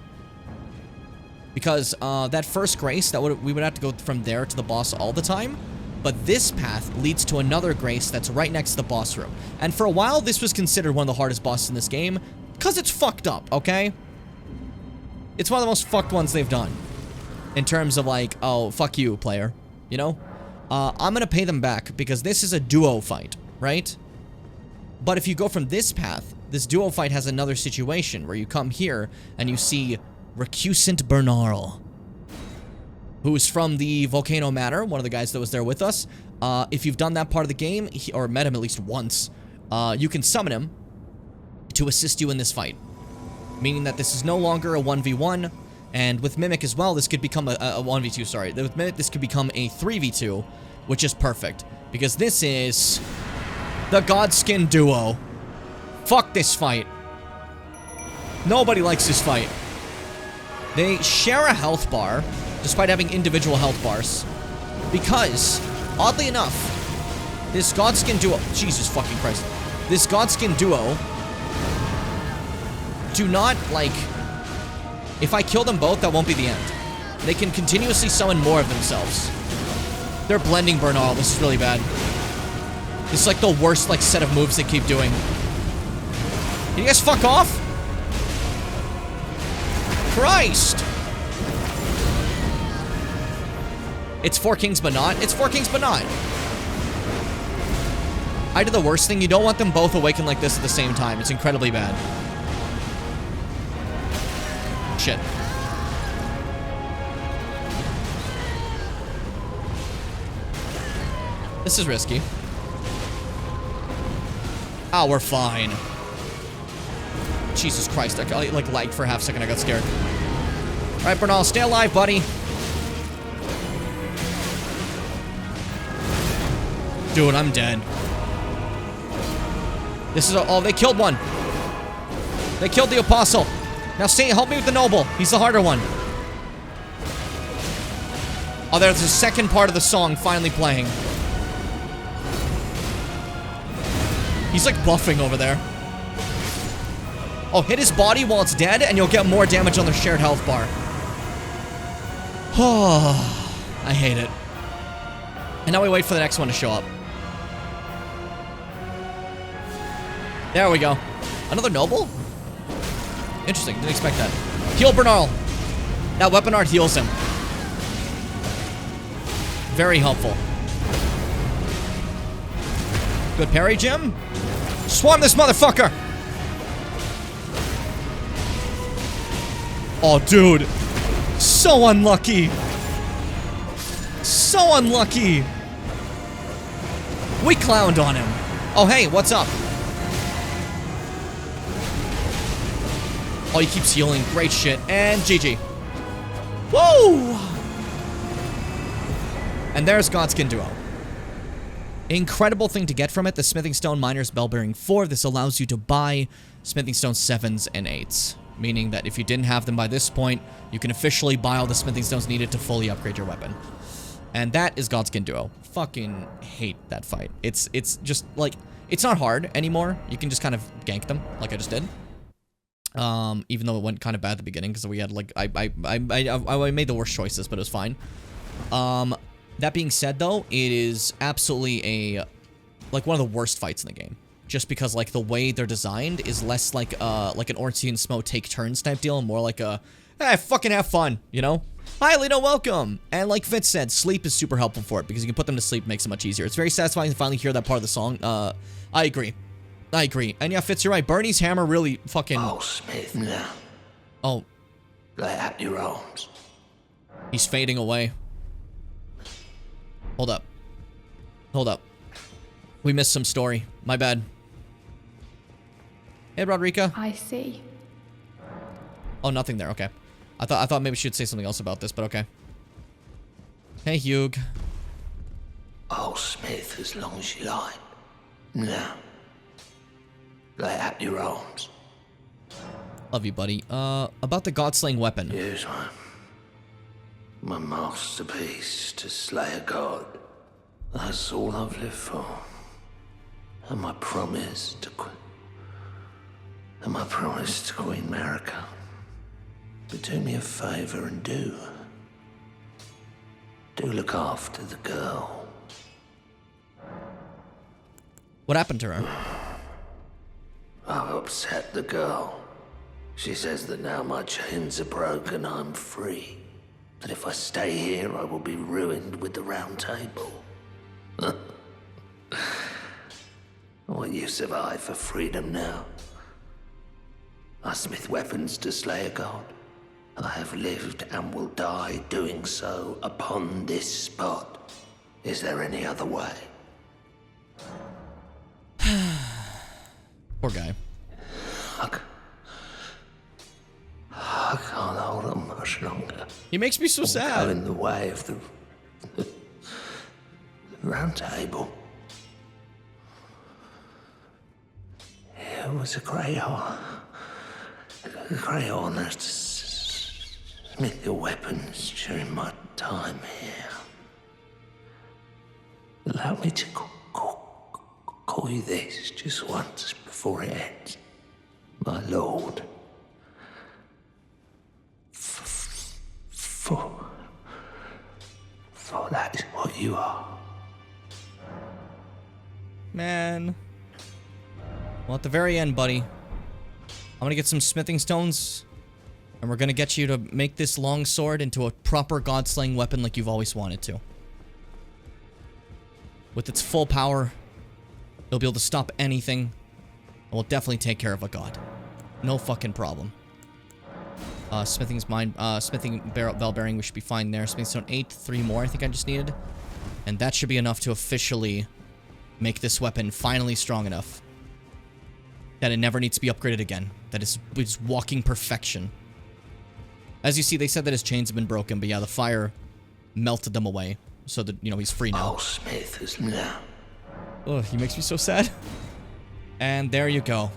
Because that first grace, we would have to go from there to the boss all the time. But this path leads to another grace that's right next to the boss room. And for a while, this was considered one of the hardest bosses in this game. Because it's fucked up, okay? It's one of the most fucked ones they've done. In terms of, like, oh, fuck you, player. You know? I'm gonna pay them back because this is a duo fight, right? But if you go from this path, this duo fight has another situation where you come here and you see Recusant Bernarl, who is from the Volcano Manor, one of the guys that was there with us. If you've done that part of the game, or met him at least once, you can summon him to assist you in this fight. Meaning that this is no longer a 1v1, and with Mimic as well, this could become a 1v2, sorry. With Mimic, this could become a 3v2, which is perfect. Because this is the Godskin duo. Fuck this fight. Nobody likes this fight. They share a health bar, despite having individual health bars. Because, oddly enough, this Godskin duo... Jesus fucking Christ. This Godskin duo... do not, like... If I kill them both, that won't be the end. They can continuously summon more of themselves. They're blending Bernal. This is really bad. This is like the worst, like, set of moves they keep doing. Can you guys fuck off? Christ! It's 4 kings but not. It's 4 kings but not. I did the worst thing. You don't want them both awakened like this at the same time. It's incredibly bad. Shit. This is risky. Oh, we're fine. Jesus Christ. I like lagged for a half second. I got scared. All right, Bernal, stay alive, buddy. Dude, I'm dead. This is oh, they killed one. They killed the apostle. Now, stay, help me with the noble. He's the harder one. Oh, there's the second part of the song finally playing. He's like buffing over there. Oh, hit his body while it's dead, and you'll get more damage on the shared health bar. Oh, I hate it. And now we wait for the next one to show up. There we go. Another noble? Interesting, didn't expect that. Heal Bernal. That weapon art heals him. Very helpful. Good parry, Jim. Swarm this motherfucker! Oh, dude. So unlucky. So unlucky. We clowned on him. Oh, hey, what's up? Oh, he keeps healing. Great shit. And GG. Woo! And there's Godskin Duo. Incredible thing to get from it, the Smithing Stone Miner's Bell-Bearing 4. This allows you to buy Smithing Stone 7s and 8s. Meaning that if you didn't have them by this point, you can officially buy all the Smithing Stones needed to fully upgrade your weapon. And that is Godskin Duo. Fucking hate that fight. It's just, like, it's not hard anymore. You can just kind of gank them, like I just did. Even though it went kind of bad at the beginning, because we had, like, I made the worst choices, but it was fine. That being said, though, it is absolutely like, one of the worst fights in the game. Just because, like, the way they're designed is less like an Ornstein and Smo take turns type deal, and more like a, hey, fucking have fun, you know? Hi, Lino, welcome! And like Fitz said, sleep is super helpful for it, because you can put them to sleep, makes it much easier. It's very satisfying to finally hear that part of the song. I agree. I agree. And yeah, Fitz, you're right. Bernie's hammer really fucking... Oh, Smith, now. Oh. Lay out your arms. He's fading away. Hold up. Hold up. We missed some story. My bad. Hey, Rodrika. I see. Oh, nothing there. Okay. I thought maybe she'd say something else about this, but okay. Hey, Hugh. Oh, Smith, as long as you like. Now. Lay out your arms. Love you, buddy. About the God-slaying weapon. Here's one. My masterpiece to slay a god. That's all I've lived for. And my promise to Queen Marika. But do me a favor and do look after the girl. What happened to her? I've upset the girl. She says that now my chains are broken, I'm free. That if I stay here, I will be ruined with the Round Table. What use have I for freedom now? I smith weapons to slay a god. I have lived and will die doing so upon this spot. Is there any other way? Poor guy. I can't hold on much longer. He makes me so sad. Go in the way of the Round Table. It was a great honor to smith your weapons during my time here. Allow me to call you this just once before it ends. My lord. For that is what you are. Man. Well, at the very end, buddy, I'm gonna get some smithing stones, and we're gonna get you to make this long sword into a proper god-slaying weapon like you've always wanted to. With its full power, it'll be able to stop anything, and will definitely take care of a god. No fucking problem. Smithing bell bearing, we should be fine there. Smithing stone 8, 3 more I think I just needed. And that should be enough to officially make this weapon finally strong enough that it never needs to be upgraded again. That is walking perfection. As you see, they said that his chains have been broken, but yeah, the fire melted them away. So that, you know, he's free now. Oh, Smith is now. Ugh, he makes me so sad. And there you go.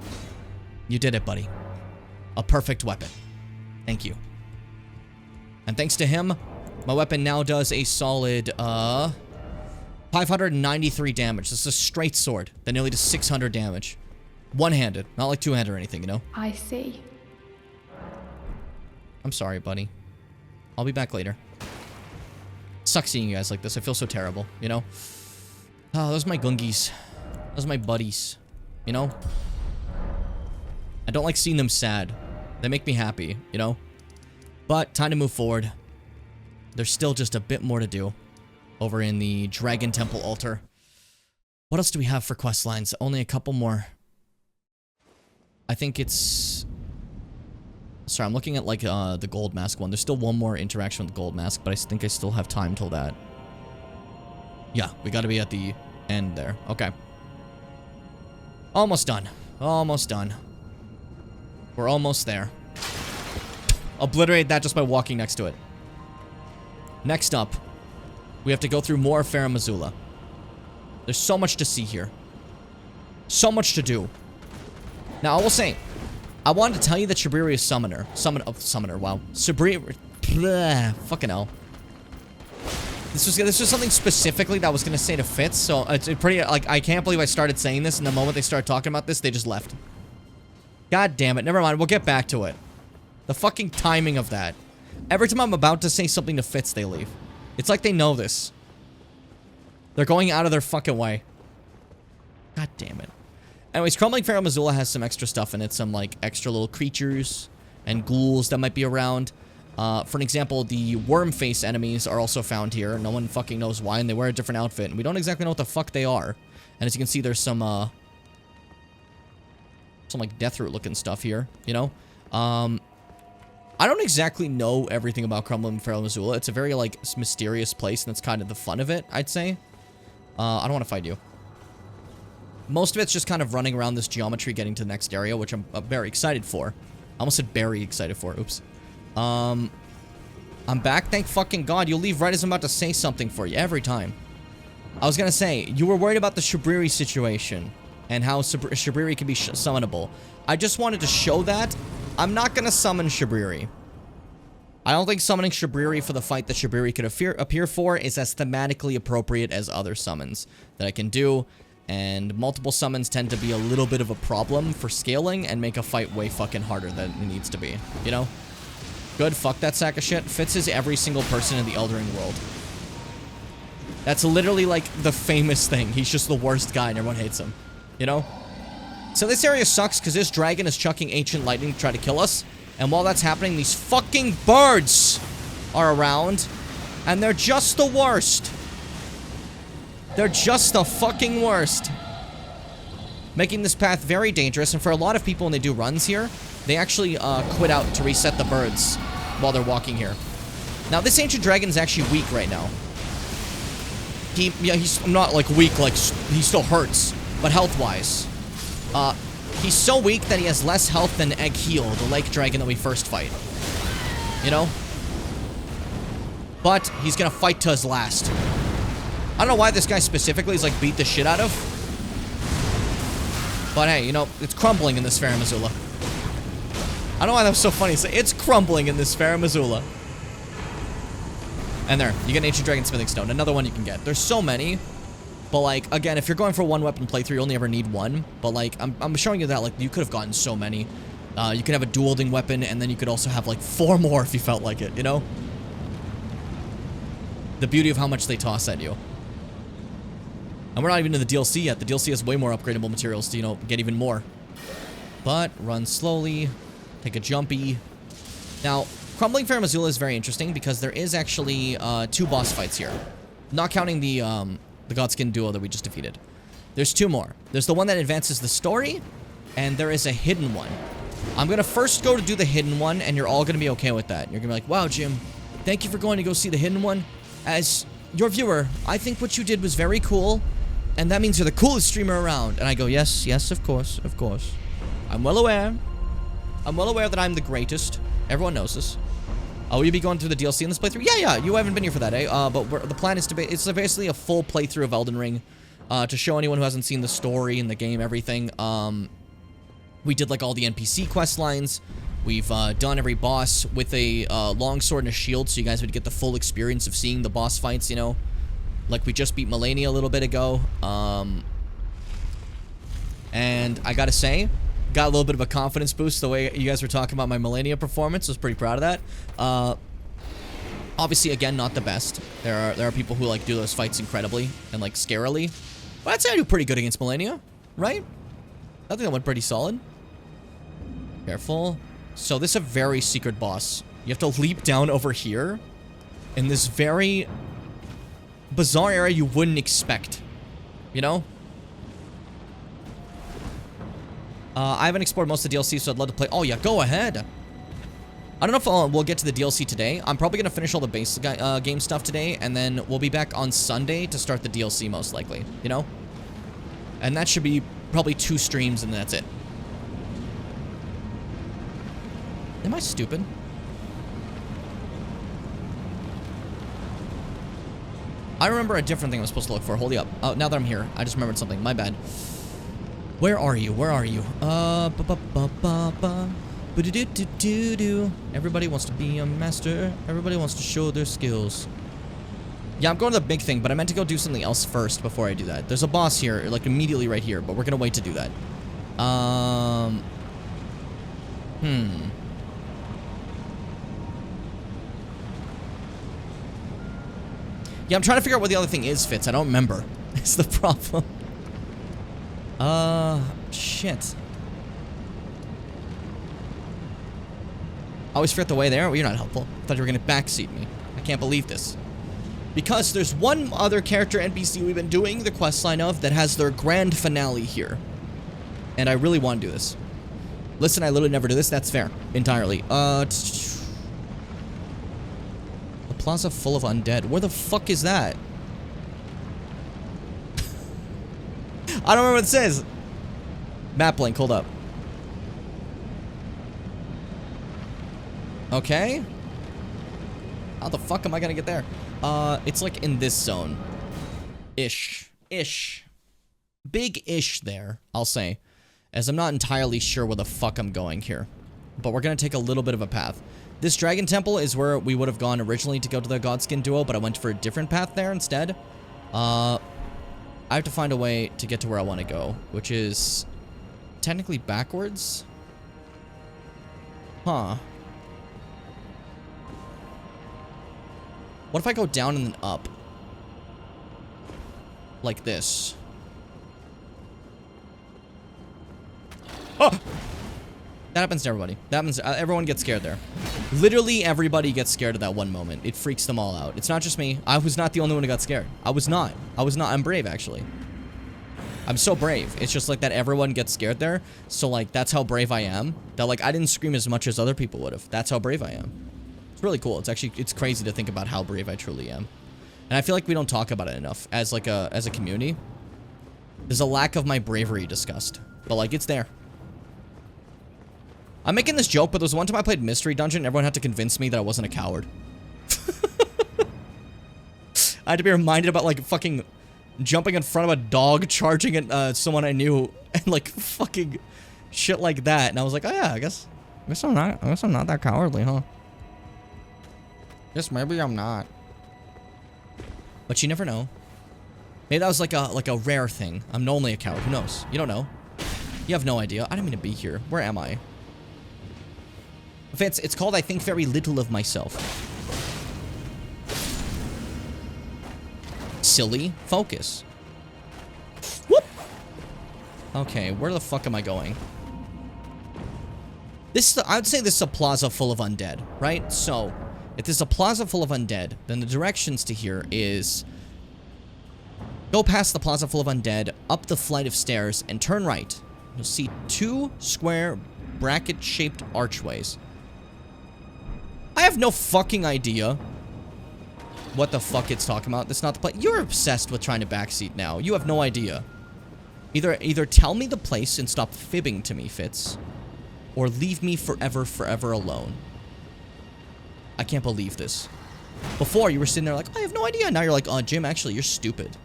You did it, buddy. A perfect weapon. Thank you. And thanks to him, my weapon now does a solid, 593 damage. This is a straight sword that nearly does 600 damage. One-handed, not like two-handed or anything, you know? I see. I'm sorry, buddy. I'll be back later. Sucks seeing you guys like this. I feel so terrible, you know? Oh, those are my gungies. Those are my buddies, you know? I don't like seeing them sad. They make me happy, you know? But time to move forward. There's still just a bit more to do over in the Dragon Temple altar. What else do we have for quest lines? Only a couple more. I think it's... Sorry, I'm looking at, like, the gold mask one. There's still one more interaction with the gold mask, but I think I still have time till that. Yeah, we gotta be at the end there. Okay. Almost done. Almost done. We're almost there. Obliterate that just by walking next to it. Next up, we have to go through more of Farum Azula. There's so much to see here. So much to do. Now, I will say, I wanted to tell you that Shabriri is Summoner. Summoner, wow. Shabriri... Fucking hell. This was something specifically that I was going to say to Fitz, so it's pretty... Like, I can't believe I started saying this, and the moment they started talking about this, they just left. God damn it. Never mind. We'll get back to it. The fucking timing of that. Every time I'm about to say something to Fitz, they leave. It's like they know this. They're going out of their fucking way. God damn it. Anyways, Crumbling Farum Azula has some extra stuff in it. Some, like, extra little creatures and ghouls that might be around. For an example, the worm face enemies are also found here. No one fucking knows why, and they wear a different outfit. And we don't exactly know what the fuck they are. And as you can see, there's some like, Deathroot looking stuff here, you know? I don't exactly know everything about Crumbling Farum Azula. It's a very, like, mysterious place, and that's kind of the fun of it, I'd say. I don't want to fight you. Most of it's just kind of running around this geometry, getting to the next area, which I'm very excited for. I almost said very excited for. Oops. I'm back. Thank fucking God. You'll leave right as I'm about to say something for you every time. I was gonna say, you were worried about the Shabriri situation and how Shabriri can be summonable. I just wanted to show that. I'm not gonna summon Shabriri. I don't think summoning Shabriri for the fight that Shabriri could appear for is as thematically appropriate as other summons that I can do. And multiple summons tend to be a little bit of a problem for scaling and make a fight way fucking harder than it needs to be, you know? Good, fuck that sack of shit. Fitz is every single person in the Elden Ring world. That's literally, like, the famous thing. He's just the worst guy and everyone hates him, you know? So this area sucks because this dragon is chucking ancient lightning to try to kill us. And while that's happening, these fucking birds are around. And they're just the worst. They're just the fucking worst. Making this path very dangerous. And for a lot of people when they do runs here, they actually quit out to reset the birds while they're walking here. Now, this ancient dragon is actually weak right now. He's not, like, weak, like, he still hurts. But health-wise, he's so weak that he has less health than Egg Heel, the lake dragon that we first fight. You know? But he's gonna fight to his last. I don't know why this guy specifically is like beat the shit out of. But hey, you know, it's crumbling in this Fair Missoula. I don't know why that was so funny. It's crumbling in this Fair Missoula. And there, you get an Ancient Dragon Smithing Stone. Another one you can get. There's so many. But like, again, if you're going for a one weapon playthrough, you only ever need one. But like, I'm showing you that like you could have gotten so many. You could have a dual wielding weapon, and then you could also have like 4 more if you felt like it, you know? The beauty of how much they toss at you. And we're not even in the DLC yet. The DLC has way more upgradable materials to, you know, get even more. But run slowly. Take a jumpy. Now, Crumbling Fair Missoula is very interesting because there is actually 2 boss fights here. Not counting the Godskin duo that we just defeated. There's 2 more. There's the one that advances the story, and there is a hidden one. I'm going to first go to do the hidden one, and you're all going to be okay with that. You're going to be like, wow, Jim, thank you for going to go see the hidden one. As your viewer, I think what you did was very cool, and that means you're the coolest streamer around. And I go, yes, yes, of course, of course. I'm well aware. I'm well aware that I'm the greatest. Everyone knows this. Will you be going through the DLC in this playthrough? Yeah, you haven't been here for that, eh? But the plan is to it's basically a full playthrough of Elden Ring, to show anyone who hasn't seen the story and the game, everything. We did like all the NPC quest lines. We've done every boss with a long sword and a shield, so you guys would get the full experience of seeing the boss fights, you know? Like, we just beat Melania a little bit ago. And I gotta say, got a little bit of a confidence boost the way you guys were talking about my Melania performance. I was pretty proud of that. Obviously, again, not the best. There are people who, like, do those fights incredibly and, like, scarily. But I'd say I do pretty good against Melania, right? I think that went pretty solid. Careful. So this is a very secret boss. You have to leap down over here in this very bizarre area you wouldn't expect. You know? I haven't explored most of the DLC, so I'd love to play. Oh, yeah, go ahead. I don't know if we'll get to the DLC today. I'm probably going to finish all the base game stuff today, and then we'll be back on Sunday to start the DLC, most likely. You know? And that should be probably 2 streams, and that's it. Am I stupid? I remember a different thing I was supposed to look for. Hold up. Oh, now that I'm here, I just remembered something. My bad. Where are you? Where are you? Everybody wants to be a master. Everybody wants to show their skills. Yeah, I'm going to the big thing, but I meant to go do something else first before I do that. There's a boss here, like immediately right here, but we're going to wait to do that. Yeah, I'm trying to figure out what the other thing is, Fitz. I don't remember. It's the problem. Shit. I always forget the way there. Well, you're not helpful. I thought you were going to backseat me. I can't believe this. Because there's one other character NPC we've been doing the questline of that has their grand finale here. And I really want to do this. Listen, I literally never do this. That's fair. Entirely. Plaza full of undead. Where the fuck is that? I don't remember what it says. Map link, hold up. Okay. How the fuck am I gonna get there? It's like in this zone. Ish. Big-ish there, I'll say. As I'm not entirely sure where the fuck I'm going here. But we're gonna take a little bit of a path. This dragon temple is where we would have gone originally to go to the Godskin duo, but I went for a different path there instead. I have to find a way to get to where I want to go, which is technically backwards. Huh. What if I go down and then up? Like this. Oh! That happens to everybody. That happens. Everyone gets scared there. Literally everybody gets scared at that one moment. It freaks them all out. It's not just me. I was not the only one who got scared. I was not. I'm brave, actually. I'm so brave. It's just like that everyone gets scared there. So, like, that's how brave I am. That, like, I didn't scream as much as other people would have. That's how brave I am. It's really cool. It's crazy to think about how brave I truly am. And I feel like we don't talk about it enough as, like, as a community. There's a lack of my bravery discussed. But, like, it's there. I'm making this joke, but there was one time I played Mystery Dungeon and everyone had to convince me that I wasn't a coward. I had to be reminded about, like, fucking jumping in front of a dog, charging at someone I knew, and, like, fucking shit like that. And I was like, oh yeah, I guess I'm not that cowardly, huh? Guess maybe I'm not. But you never know. Maybe that was like a rare thing. I'm normally a coward. Who knows? You don't know. You have no idea. I didn't mean to be here. Where am I? It's called I think very little of myself. Silly. Focus. Whoop! Okay, where the fuck am I going? I would say this is a plaza full of undead, right? So, if this is a plaza full of undead, then the directions to here is go past the plaza full of undead, up the flight of stairs, and turn right. You'll see 2 square bracket-shaped archways. I have no fucking idea what the fuck it's talking about. That's not the place. You're obsessed with trying to backseat now. You have no idea. Either tell me the place and stop fibbing to me, Fitz, or leave me forever alone. I can't believe this. Before, you were sitting there like, I have no idea. Now you're like, oh, Jim, actually, you're stupid.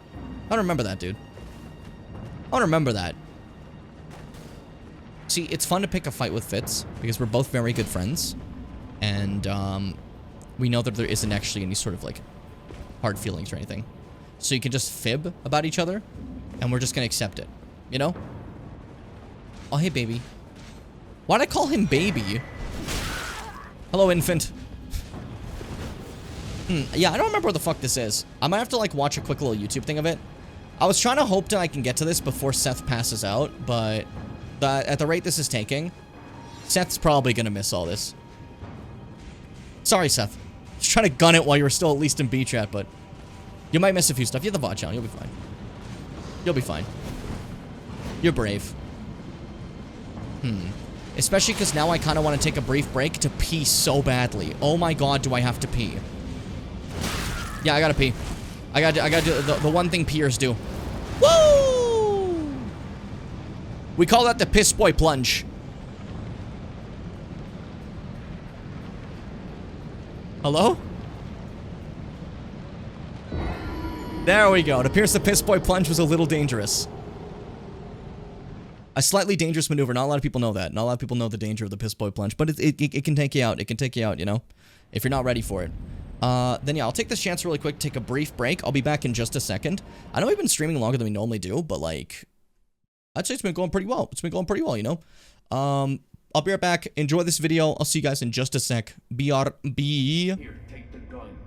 I don't remember that, dude. I don't remember that. See, it's fun to pick a fight with Fitz, because we're both very good friends. And, we know that there isn't actually any sort of, like, hard feelings or anything. So you can just fib about each other, and we're just gonna accept it. You know? Oh, hey, baby. Why'd I call him baby? Hello, infant. Yeah, I don't remember what the fuck this is. I might have to, like, watch a quick little YouTube thing of it. I was trying to hope that I can get to this before Seth passes out, but at the rate this is taking, Seth's probably gonna miss all this. Sorry, Seth. Just trying to gun it while you were still at least in B chat, but you might miss a few stuff. You have the VOD channel. You'll be fine. You'll be fine. You're brave. Especially because now I kind of want to take a brief break to pee so badly. Oh my god, do I have to pee? Yeah, I gotta pee. I gotta do the one thing peers do. Woo! We call that the piss boy plunge. Hello? There we go. It appears the piss boy plunge was a little dangerous. A slightly dangerous maneuver. Not a lot of people know that. Not a lot of people know the danger of the piss boy plunge, but it can take you out. It can take you out, you know, if you're not ready for it. Then yeah, I'll take this chance really quick, take a brief break. I'll be back in just a second. I know we've been streaming longer than we normally do, but like, I'd say it's been going pretty well. It's been going pretty well, you know? I'll be right back. Enjoy this video. I'll see you guys in just a sec. BRB. Here, take the gun.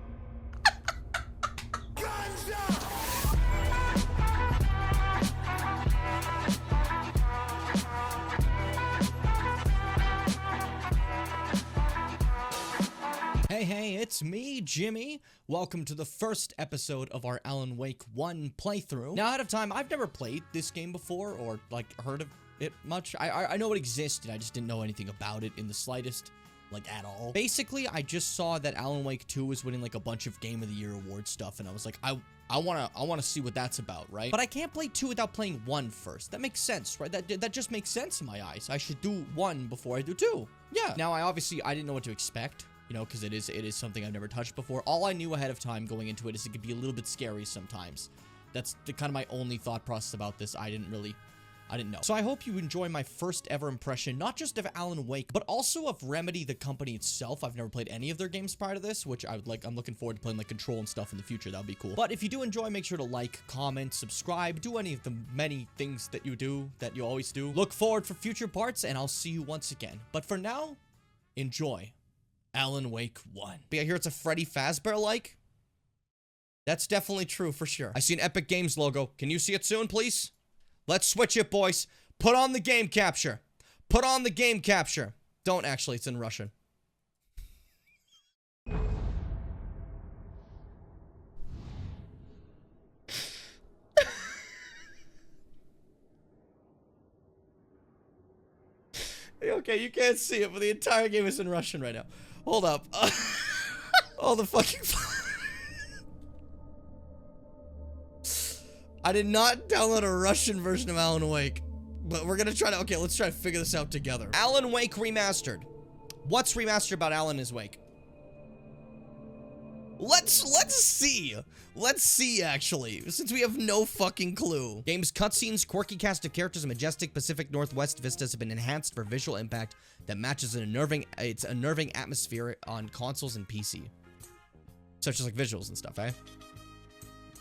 Hey, it's me, Jimmy. Welcome to the first episode of our Alan Wake 1 playthrough. Now, ahead of time, I've never played this game before or, like, heard of it much. I know it existed. I just didn't know anything about it in the slightest, like, at all. Basically, I just saw that Alan Wake 2 was winning, like, a bunch of Game of the Year award stuff, and I was like, I wanna see what that's about, right? But I can't play 2 without playing 1 first. That makes sense, right? That just makes sense in my eyes. I should do 1 before I do 2. Yeah. Now, I didn't know what to expect, you know, because it is something I've never touched before. All I knew ahead of time going into it is it could be a little bit scary sometimes. That's kind of my only thought process about this. I didn't know. So I hope you enjoy my first ever impression, not just of Alan Wake, but also of Remedy, the company itself. I've never played any of their games prior to this, which I'm looking forward to playing, like, Control and stuff in the future. That would be cool. But if you do enjoy, make sure to like, comment, subscribe, do any of the many things that you always do. Look forward for future parts, and I'll see you once again. But for now, enjoy Alan Wake 1. But I hear it's a Freddy Fazbear-like. That's definitely true for sure. I see an Epic Games logo. Can you see it soon, please? Let's switch it, boys. Put on the game capture. Put on the game capture. Don't actually, it's in Russian. Okay, you can't see it, but the entire game is in Russian right now. Hold up. Oh, the fucking... I did not download a Russian version of Alan Wake, but we're gonna try to... Okay, let's try to figure this out together. Alan Wake Remastered. What's remastered about Alan Wake? Let's see. Let's see, actually, since we have no fucking clue. Game's cutscenes, quirky cast of characters, and majestic Pacific Northwest vistas have been enhanced for visual impact that matches an unnerving atmosphere on consoles and PC. Such as like visuals and stuff, eh?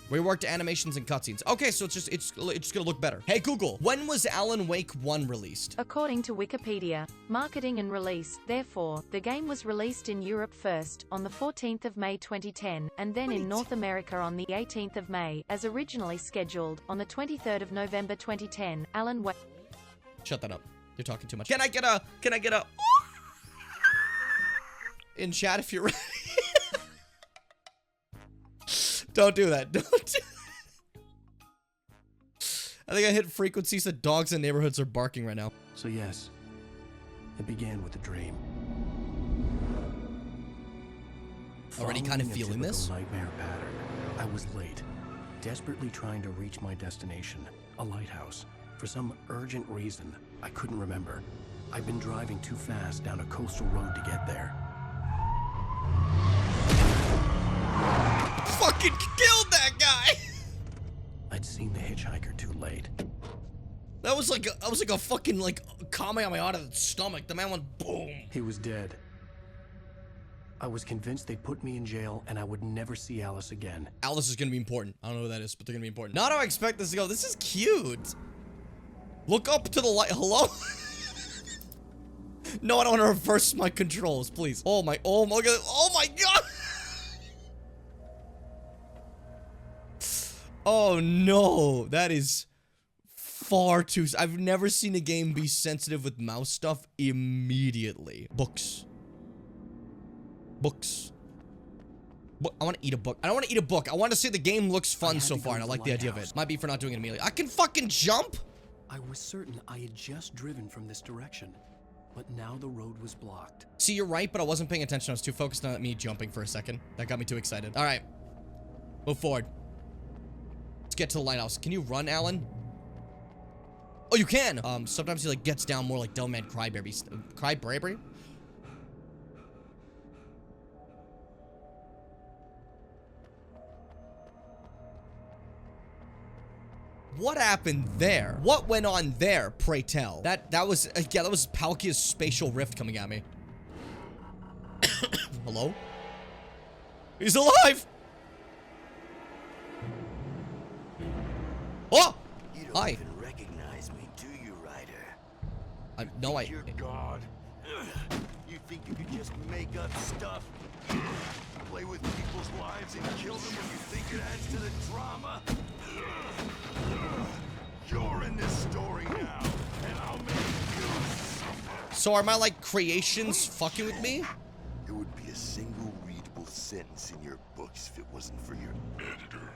Reworked animations and cutscenes. Okay, so it's gonna look better. Hey Google, when was Alan Wake 1 released? According to Wikipedia, marketing and release, therefore, the game was released in Europe first, on the 14th of May 2010, and then in North America on the 18th of May, as originally scheduled, on the 23rd of November 2010, Alan Wake... Shut that up. You're talking too much. Can I get a in chat if you're ready? Don't do that. Don't do I think I hit frequencies that dogs in neighborhoods are barking right now. So yes, it began with a dream. Already kind of feeling this? Nightmare pattern. I was late, desperately trying to reach my destination, a lighthouse. For some urgent reason, I couldn't remember. I'd been driving too fast down a coastal road to get there. Fucking killed that guy! I'd seen the hitchhiker too late. That was like a fucking like Kamehameha out of the stomach. The man went boom. He was dead. I was convinced they'd put me in jail and I would never see Alice again. Alice is gonna be important. I don't know who that is, but they're gonna be important. Not how I expect this to go. This is cute. Look up to the light. Hello? No, I don't want to reverse my controls, please. Oh my god. Oh no, that is far too... I've never seen a game be sensitive with mouse stuff immediately. Books. I want to eat a book. I don't want to eat a book. I want to say the game looks fun so far, and I like the idea of it. Might be for not doing it immediately. I can fucking jump? I was certain I had just driven from this direction, but now the road was blocked. See, you're right, but I wasn't paying attention. I was too focused on me jumping for a second. That got me too excited. All right. Move forward. Let's get to the lighthouse. Can you run, Alan? Oh, you can! Sometimes he, like, gets down more like Devil Man Crybaby. Crybaby? What happened there? What went on there, pray tell? That was, yeah, that was Palkia's spatial rift coming at me. Hello? He's alive! Oh! You don't Hi. even recognize me, do you, Ryder? No, You're God. You think you could just make up stuff? Play with people's lives and kill them when you think it adds to the drama? You're in this story now, and I'll make you suffer. So are my, like, creations fucking with me? It would be a single readable sentence in your books if it wasn't for your editor.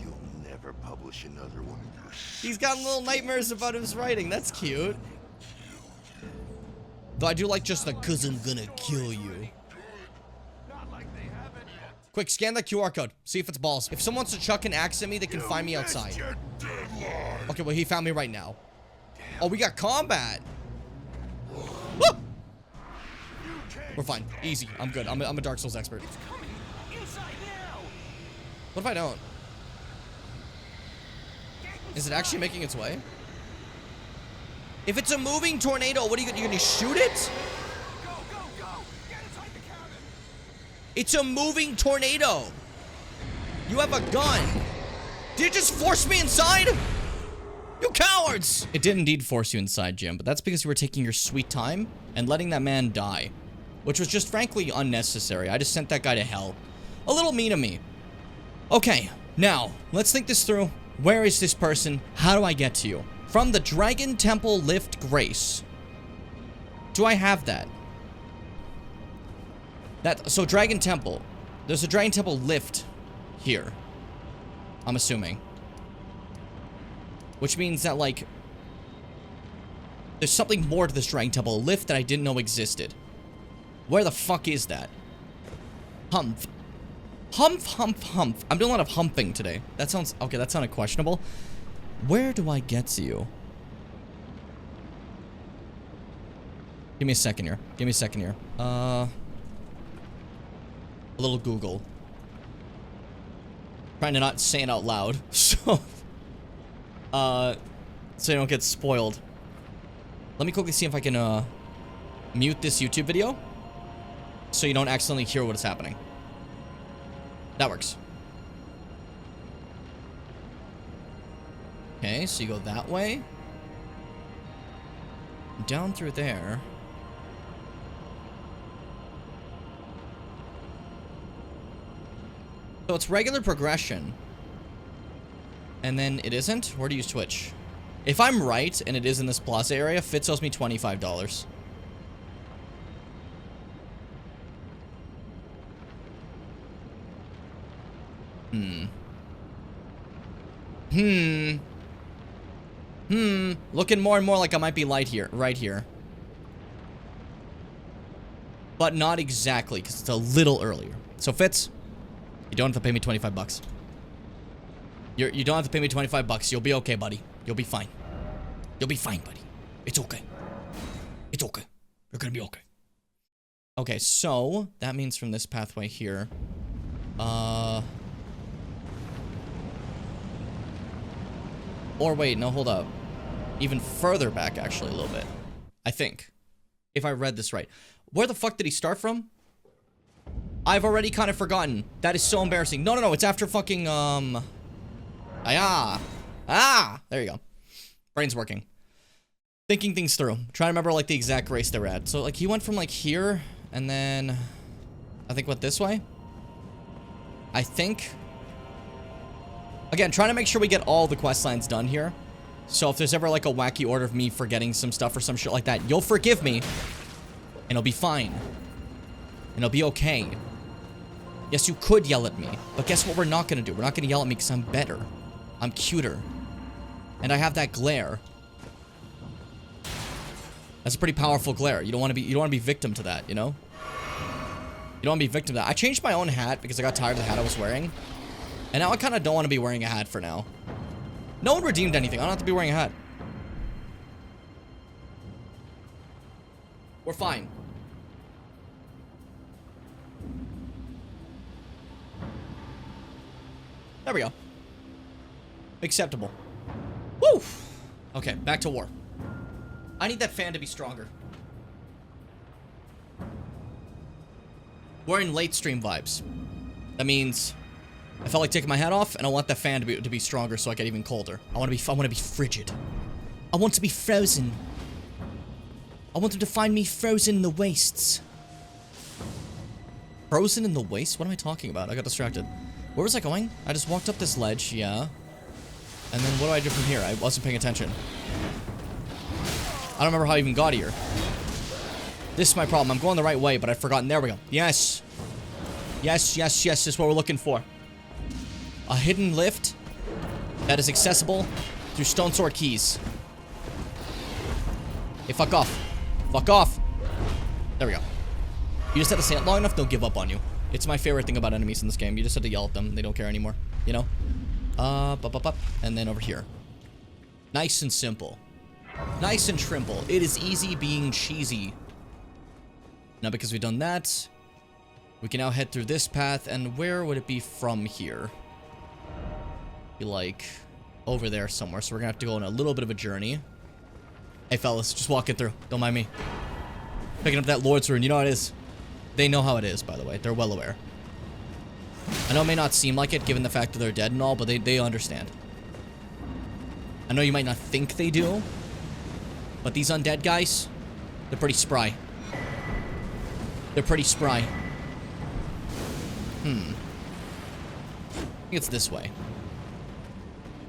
You'll never publish another one of your He's got little nightmares about his writing. That's cute. Though I do like just the "cause I'm gonna kill you." Quick, scan that QR code. See if it's balls. If someone wants to chuck an axe at me, they can find me outside. Okay, well, he found me right now. Oh, we got combat. Woo! We're fine. Easy. I'm good. I'm a Dark Souls expert. What if I don't? Is it actually making its way? If it's a moving tornado, what are you gonna shoot it? It's a moving tornado. You have a gun. Did it just force me inside? You cowards! It did indeed force you inside, Jim, but that's because you were taking your sweet time and letting that man die, which was just frankly unnecessary. I just sent that guy to hell. A little mean of me. Okay, now, let's think this through. Where is this person? How do I get to you? From the Dragon Temple Lift Grace. Do I have that? So Dragon Temple. There's a Dragon Temple lift here. I'm assuming. Which means that, like, there's something more to this Dragon Temple lift that I didn't know existed. Where the fuck is that? Humph. Humph, humph, humph. I'm doing a lot of humping today. That sounds... Okay, that sounded questionable. Where do I get to you? Give me a second here. A little Google. Trying to not say it out loud. So you don't get spoiled. Let me quickly see if I can mute this YouTube video so you don't accidentally hear what is happening. That works. Okay, so you go that way. Down through there. So it's regular progression. And then it isn't? Where do you switch? If I'm right, and it is in this plaza area, Fitz owes me $25. Looking more and more like I might be right here. But not exactly, because it's a little earlier. So Fitz, you don't have to pay me 25 bucks. You don't have to pay me 25 bucks. You'll be okay, buddy. You'll be fine. You'll be fine, buddy. It's okay. It's okay. You're gonna be okay. Okay, so that means from this pathway here, or wait, no, hold up. Even further back, actually, a little bit. I think. If I read this right. Where the fuck did he start from? I've already kind of forgotten. That is so embarrassing. No, it's after fucking, there you go. Brain's working. Thinking things through. Trying to remember, like, the exact race they're at. So, like, he went from, like, here, and then I think went this way. I think. Again, trying to make sure we get all the quest lines done here. So if there's ever, like, a wacky order of me forgetting some stuff or some shit like that, you'll forgive me. And it'll be fine. And it'll be okay. Yes, you could yell at me. But guess what we're not gonna do? We're not gonna yell at me because I'm better. I'm cuter. And I have that glare. That's a pretty powerful glare. You don't want to be victim to that, you know? You don't want to be victim to that. I changed my own hat because I got tired of the hat I was wearing. And now I kind of don't want to be wearing a hat for now. No one redeemed anything. I don't have to be wearing a hat. We're fine. There we go. Acceptable. Woo! Okay, back to war. I need that fan to be stronger. We're in late stream vibes. That means I felt like taking my hat off, and I want that fan to be stronger so I get even colder. I want to be frigid. I want to be frozen. I want them to find me frozen in the wastes. Frozen in the waste? What am I talking about? I got distracted. Where was I going? I just walked up this ledge, yeah. And then what do I do from here? I wasn't paying attention. I don't remember how I even got here. This is my problem. I'm going the right way, but I've forgotten. There we go. Yes. Yes. This is what we're looking for. A hidden lift that is accessible through stone sword keys. Hey, fuck off. Fuck off. There we go. You just have to say it long enough, they'll give up on you. It's my favorite thing about enemies in this game. You just have to yell at them. They don't care anymore. You know? Up. And then over here. Nice and simple. Nice and trimble. It is easy being cheesy. Now, because we've done that, we can now head through this path. And where would it be from here? Be like over there somewhere. So we're gonna have to go on a little bit of a journey. Hey, fellas, just walking through. Don't mind me. Picking up that Lord's Rune. You know how it is. They know how it is, by the way. They're well aware. I know it may not seem like it, given the fact that they're dead and all, but they understand. I know you might not think they do, but these undead guys, they're pretty spry. They're pretty spry. I think it's this way.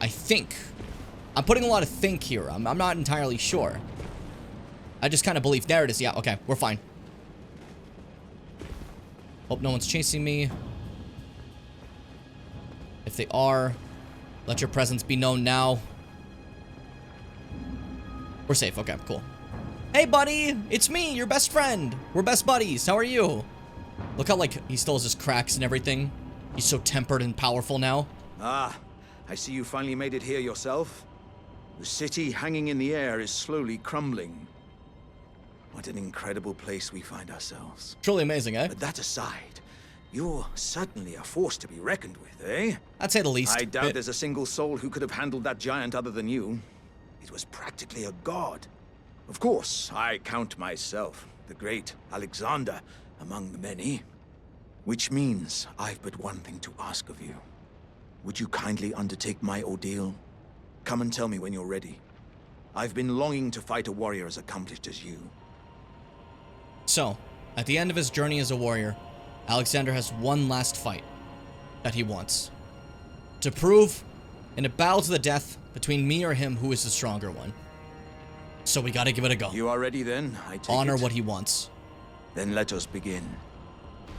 I think. I'm putting a lot of think here. I'm not entirely sure. I just kind of believe. There it is. Yeah, okay. We're fine. Hope no one's chasing me. If they are, let your presence be known now. We're safe. Okay, cool. Hey, buddy! It's me, your best friend! We're best buddies. How are you? Look how, like, he still has his cracks and everything. He's so tempered and powerful now. Ah, I see you finally made it here yourself. The city hanging in the air is slowly crumbling. What an incredible place we find ourselves. Truly amazing, eh? But that aside, You're certainly a force to be reckoned with, eh? I'd say the least. I doubt there's a single soul who could have handled that giant other than you. It was practically a god. Of course, I count myself, the great Alexander, among the many. Which means I've but one thing to ask of you. Would you kindly undertake my ordeal? Come and tell me when you're ready. I've been longing to fight a warrior as accomplished as you. So, at the end of his journey as a warrior, Alexander has one last fight that he wants. To prove, in a battle to the death, between me or him, who is the stronger one. So we gotta give it a go. You are ready then, I take Honor it? what he wants. Then let us begin.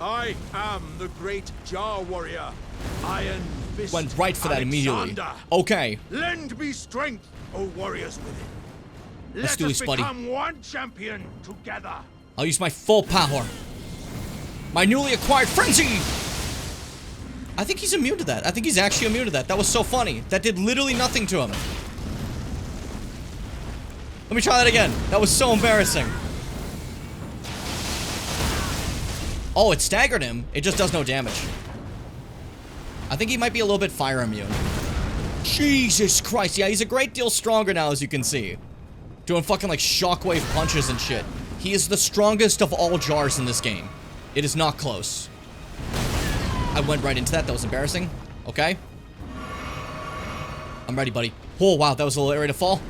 I am the great Jar Warrior, Iron Fist. Went right for that immediately. Alexander. Okay. Lend me strength, O warriors within. Let's do Let us this, buddy. become one champion together. I'll use my full power. My newly acquired frenzy! I think he's immune to that. I think he's actually immune to that. That was so funny. That did literally nothing to him. Let me try that again. That was so embarrassing. Oh, it staggered him. It just does no damage. I think he might be a little bit fire immune. Jesus Christ. Yeah, he's a great deal stronger now, as you can see. Doing fucking like shockwave punches and shit. He is the strongest of all jars in this game. It is not close. I went right into that. That was embarrassing. Okay. I'm ready, buddy. Oh, wow. That was a little area to fall.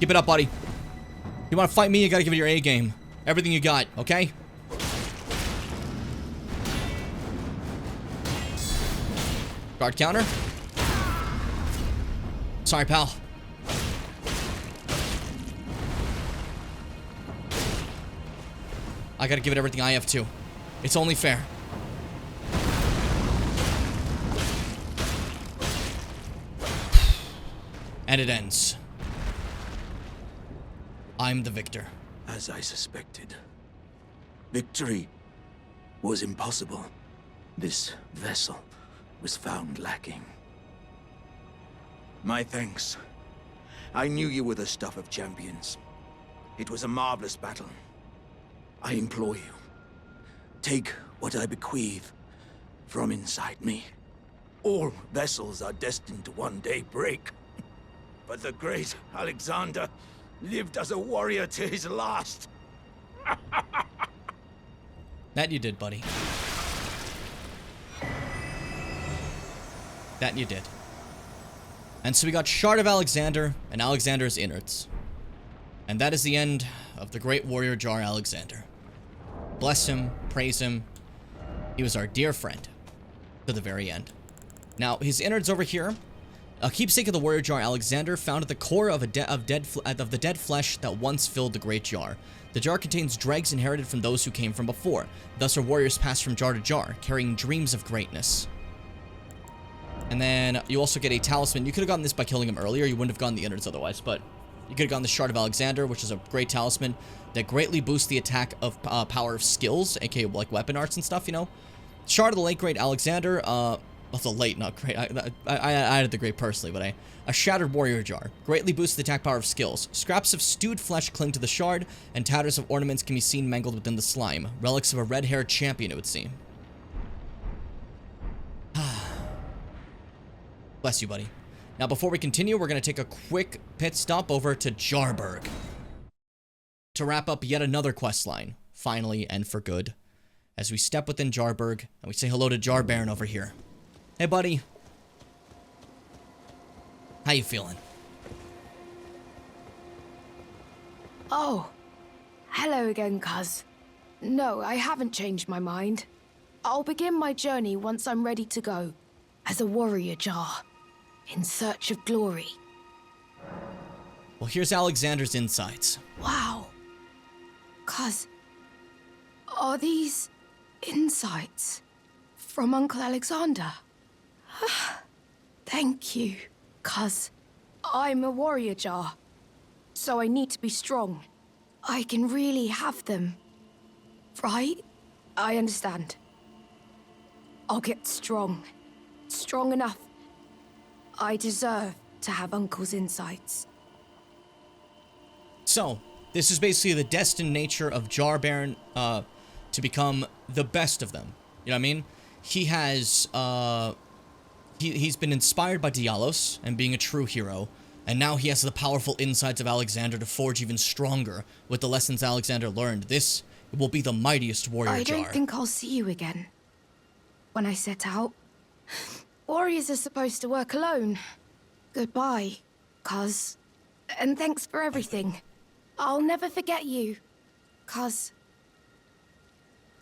Keep it up, buddy. You want to fight me, you got to give it your A game. Everything you got, okay? Guard counter. Sorry, pal. I gotta give it everything I have too. It's only fair. And it ends. I'm the victor. As I suspected. Victory was impossible. This vessel was found lacking. My thanks. I knew you were the stuff of champions. It was a marvelous battle. I implore you, take what I bequeath from inside me. All vessels are destined to one day break. But the great Alexander lived as a warrior to his last. That you did, buddy. That you did. And so we got Shard of Alexander and Alexander's innards. And that is the end of the great warrior Jar Alexander. Bless him, praise him. He was our dear friend to the very end. Now, his innards over here, a keepsake of the warrior Jar Alexander, found at the core of the dead flesh that once filled the great jar. The jar contains dregs inherited from those who came from before. Thus, our warriors pass from jar to jar, carrying dreams of greatness. And then you also get a talisman. You could have gotten this by killing him earlier. You wouldn't have gotten the innards otherwise, but you could have gotten the Shard of Alexander, which is a great talisman that greatly boosts the attack of power of skills, aka like weapon arts and stuff, you know. Shard of the late great Alexander, well, the late, not great. I added the great personally, but a shattered warrior jar greatly boosts the attack power of skills. Scraps of stewed flesh cling to the shard, and tatters of ornaments can be seen mangled within the slime. Relics of a red-haired champion, it would seem. Bless you, buddy. Now, before we continue, we're going to take a quick pit stop over to Jarburg to wrap up yet another quest line, finally and for good, as we step within Jarburg and we say hello to Jar Baron over here. Hey, buddy. How you feeling? Oh, hello again, cuz. No, I haven't changed my mind. I'll begin my journey once I'm ready to go, as a warrior Jar, in search of glory. Well, here's Alexander's insides. Wow. Cuz, are these insights from Uncle Alexander? Thank you, cuz I'm a warrior Jar, so I need to be strong. I can really have them, right? I understand. I'll get strong. Strong enough. I deserve to have Uncle's insights. So, This is basically the destined nature of Jar Baron to become the best of them. You know what I mean? He has, he's been inspired by Dialos and being a true hero, and now he has the powerful insights of Alexander to forge even stronger with the lessons Alexander learned. This will be the mightiest warrior I Jar. don't think I'll see you again. When I set out, warriors are supposed to work alone. Goodbye, cuz. And thanks for everything. I'll never forget you, cuz.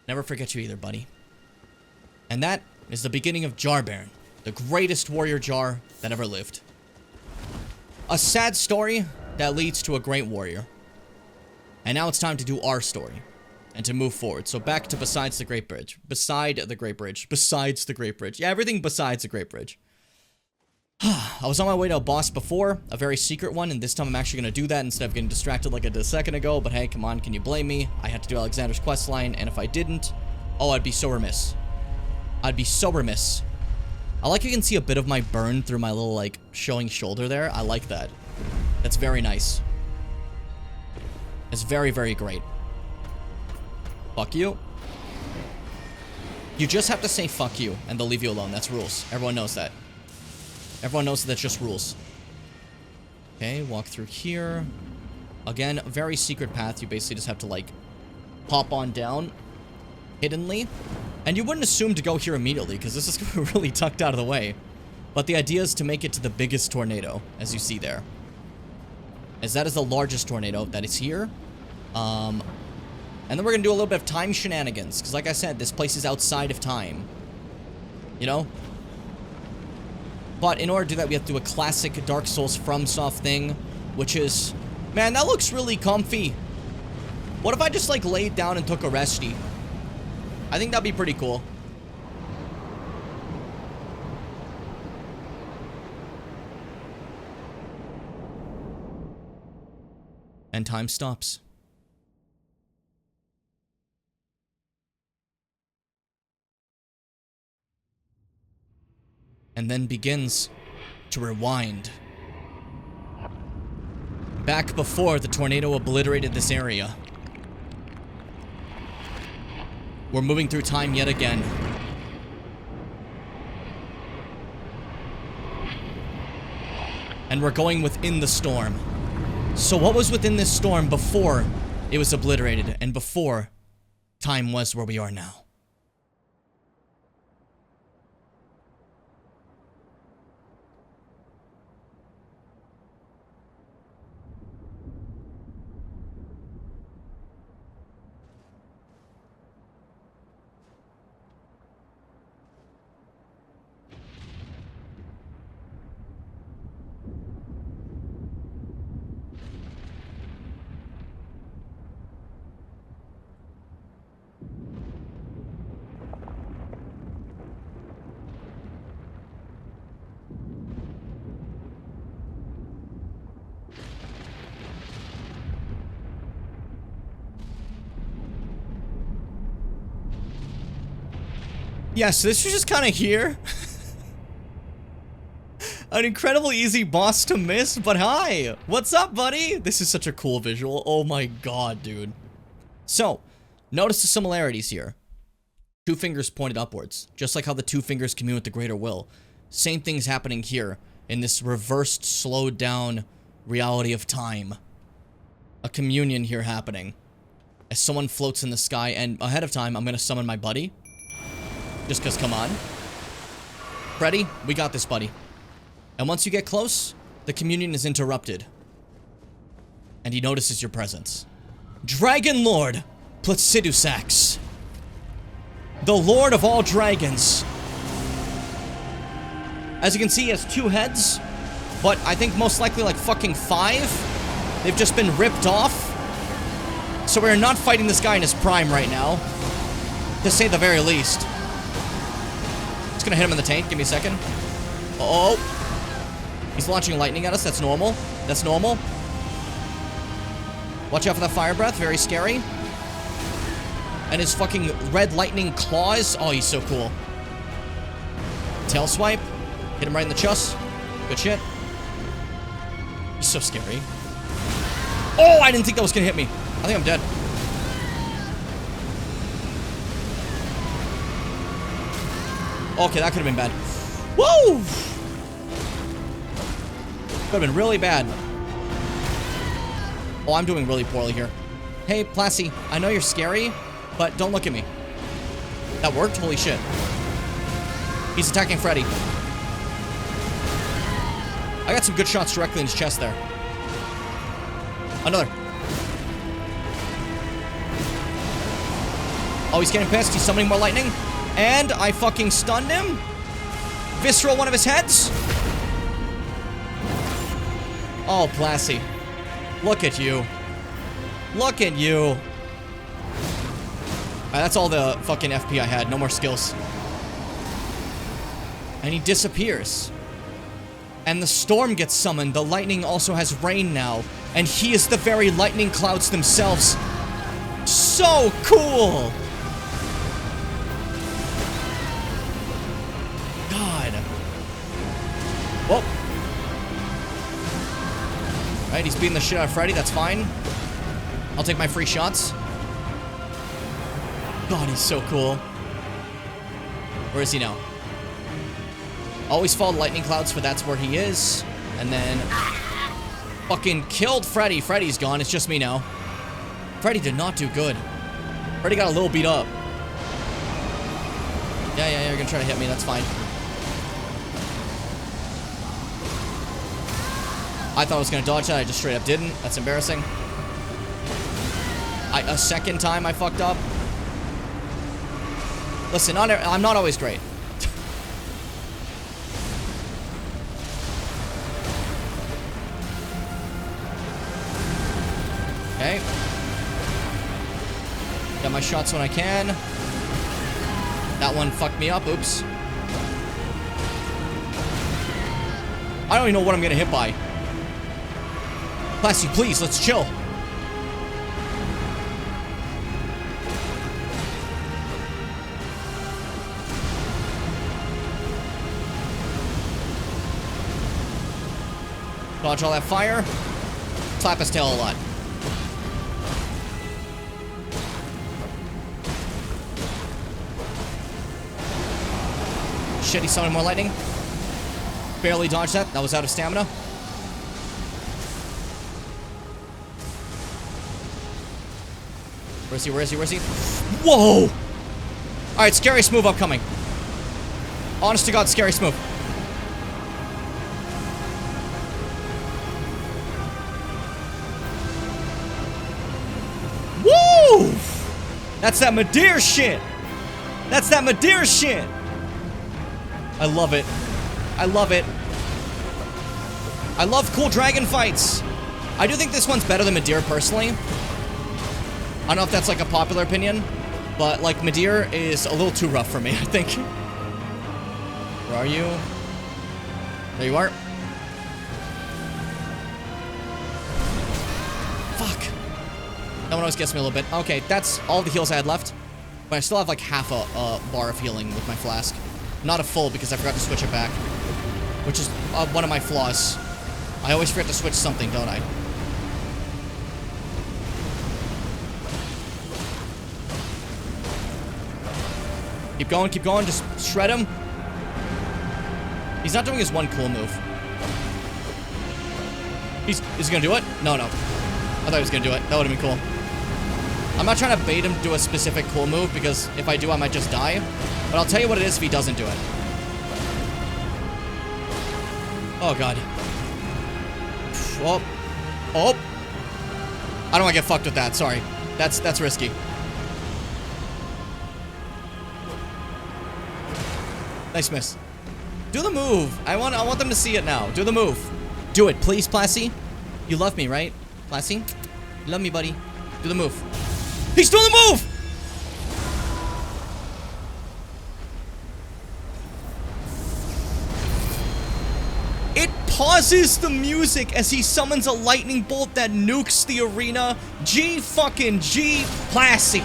Never forget you either, buddy. And that is the beginning of Jar Baron, the greatest warrior Jar that ever lived. A sad story that leads to a great warrior. And now it's time to do our story and to move forward. So back to besides the Great Bridge. Beside the Great Bridge. Besides the Great Bridge. Yeah, everything besides the Great Bridge. I was on my way to a boss before, a very secret one, and this time I'm actually going to do that instead of getting distracted like I did a second ago. But hey, come on, can you blame me? I had to do Alexander's questline, and if I didn't, oh, I'd be so remiss. I'd be so remiss. I like you can see a bit of my burn through my little, like, showing shoulder there. I like that. That's very nice. It's very, very great. Fuck you. You just have to say fuck you, and they'll leave you alone. That's rules. Everyone knows that. Everyone knows that's just rules. Okay, walk through here. Again, a very secret path. You basically just have to, like, hop on down hiddenly. And you wouldn't assume to go here immediately, because this is really tucked out of the way. But the idea is to make it to the biggest tornado, as you see there. As that is the largest tornado that is here. And then we're going to do a little bit of time shenanigans. Because like I said, this place is outside of time. You know? But in order to do that, we have to do a classic Dark Souls FromSoft thing. Which is... Man, that looks really comfy. What if I just, like, laid down and took a resty? I think that'd be pretty cool. And time stops. And then begins to rewind. Back before the tornado obliterated this area. We're moving through time yet again. And we're going within the storm. So what was within this storm before it was obliterated and before time was where we are now? Yes, this was just kind of here. An incredibly easy boss to miss, but hi! What's up, buddy? This is such a cool visual. Oh my god, dude. So, notice the similarities here. Two fingers pointed upwards, just like how the two fingers commune with the greater will. Same thing's happening here, in this reversed, slowed down reality of time. A communion here happening. As someone floats in the sky, and ahead of time, I'm gonna summon my buddy. Just cause, come on. Freddy, we got this, buddy. And once you get close, the communion is interrupted. And he notices your presence. Dragon Lord Placidusax. The Lord of all dragons. As you can see, he has 2 heads. But I think most likely like fucking 5. They've just been ripped off. So we're not fighting this guy in his prime right now. To say the very least. Just gonna hit him in the tank. Give me a second. Oh. He's launching lightning at us. That's normal. That's normal. Watch out for that fire breath. Very scary. And his fucking red lightning claws. Oh, he's so cool. Tail swipe. Hit him right in the chest. Good shit. He's so scary. Oh, I didn't think that was gonna hit me. I think I'm dead. Okay, that could have been bad. Woo! Could have been really bad. Oh, I'm doing really poorly here. Hey, Plassy, I know you're scary, but don't look at me. That worked? Holy shit. He's attacking Freddy. I got some good shots directly in his chest there. Another. Oh, he's getting pissed. He's summoning more lightning. And I fucking stunned him. Visceral one of his heads. Oh, Plassy. Look at you. Look at you. Alright, that's all the fucking FP I had. No more skills. And he disappears. And the storm gets summoned. The lightning also has rain now. And he is the very lightning clouds themselves. So cool! God. Whoa. Alright, he's beating the shit out of Freddy. That's fine. I'll take my free shots. God, he's so cool. Where is he now? Always follow lightning clouds, for that's where he is. And then fucking killed Freddy. Freddy's gone. It's just me now. Freddy did not do good. Freddy got a little beat up. Yeah, you're gonna try to hit me. That's fine. I thought I was gonna dodge that. I just straight up didn't. That's embarrassing. A second time I fucked up. Listen, I'm not always great. Okay. Got my shots when I can. That one fucked me up. Oops. I don't even know what I'm gonna hit by. Classy, please, let's chill. Dodge all that fire. Slap his tail a lot. Shit, he's summoning more lightning. Barely dodged that. That was out of stamina. Where is he? Where is he? Where is he? Whoa! Alright, scariest move upcoming. Honest to God, scariest move. Woo! That's that Madeira shit. That's that Madeira shit. I love it. I love it. I love cool dragon fights. I do think this one's better than Madeira personally. I don't know if that's like a popular opinion, but like Madeira is a little too rough for me, I think. Where are you? There you are. Fuck. That one always gets me a little bit. Okay, that's all the heals I had left. But I still have like half a bar of healing with my flask. Not a full because I forgot to switch it back. Which is one of my flaws. I always forget to switch something, don't I? Keep going, just shred him. He's not doing his one cool move. Is he gonna do it? No. I thought he was gonna do it. That would've been cool. I'm not trying to bait him to do a specific cool move, because if I do, I might just die. But I'll tell you what it is if he doesn't do it. Oh, God. Oh. I don't want to get fucked with that, sorry. That's risky. Nice miss. Do the move. I want them to see it now. Do the move. Do it, please, Plassy. You love me, right? Plassy? You love me, buddy. Do the move. He's doing the move! It pauses the music as he summons a lightning bolt that nukes the arena. G fucking G, Plassy.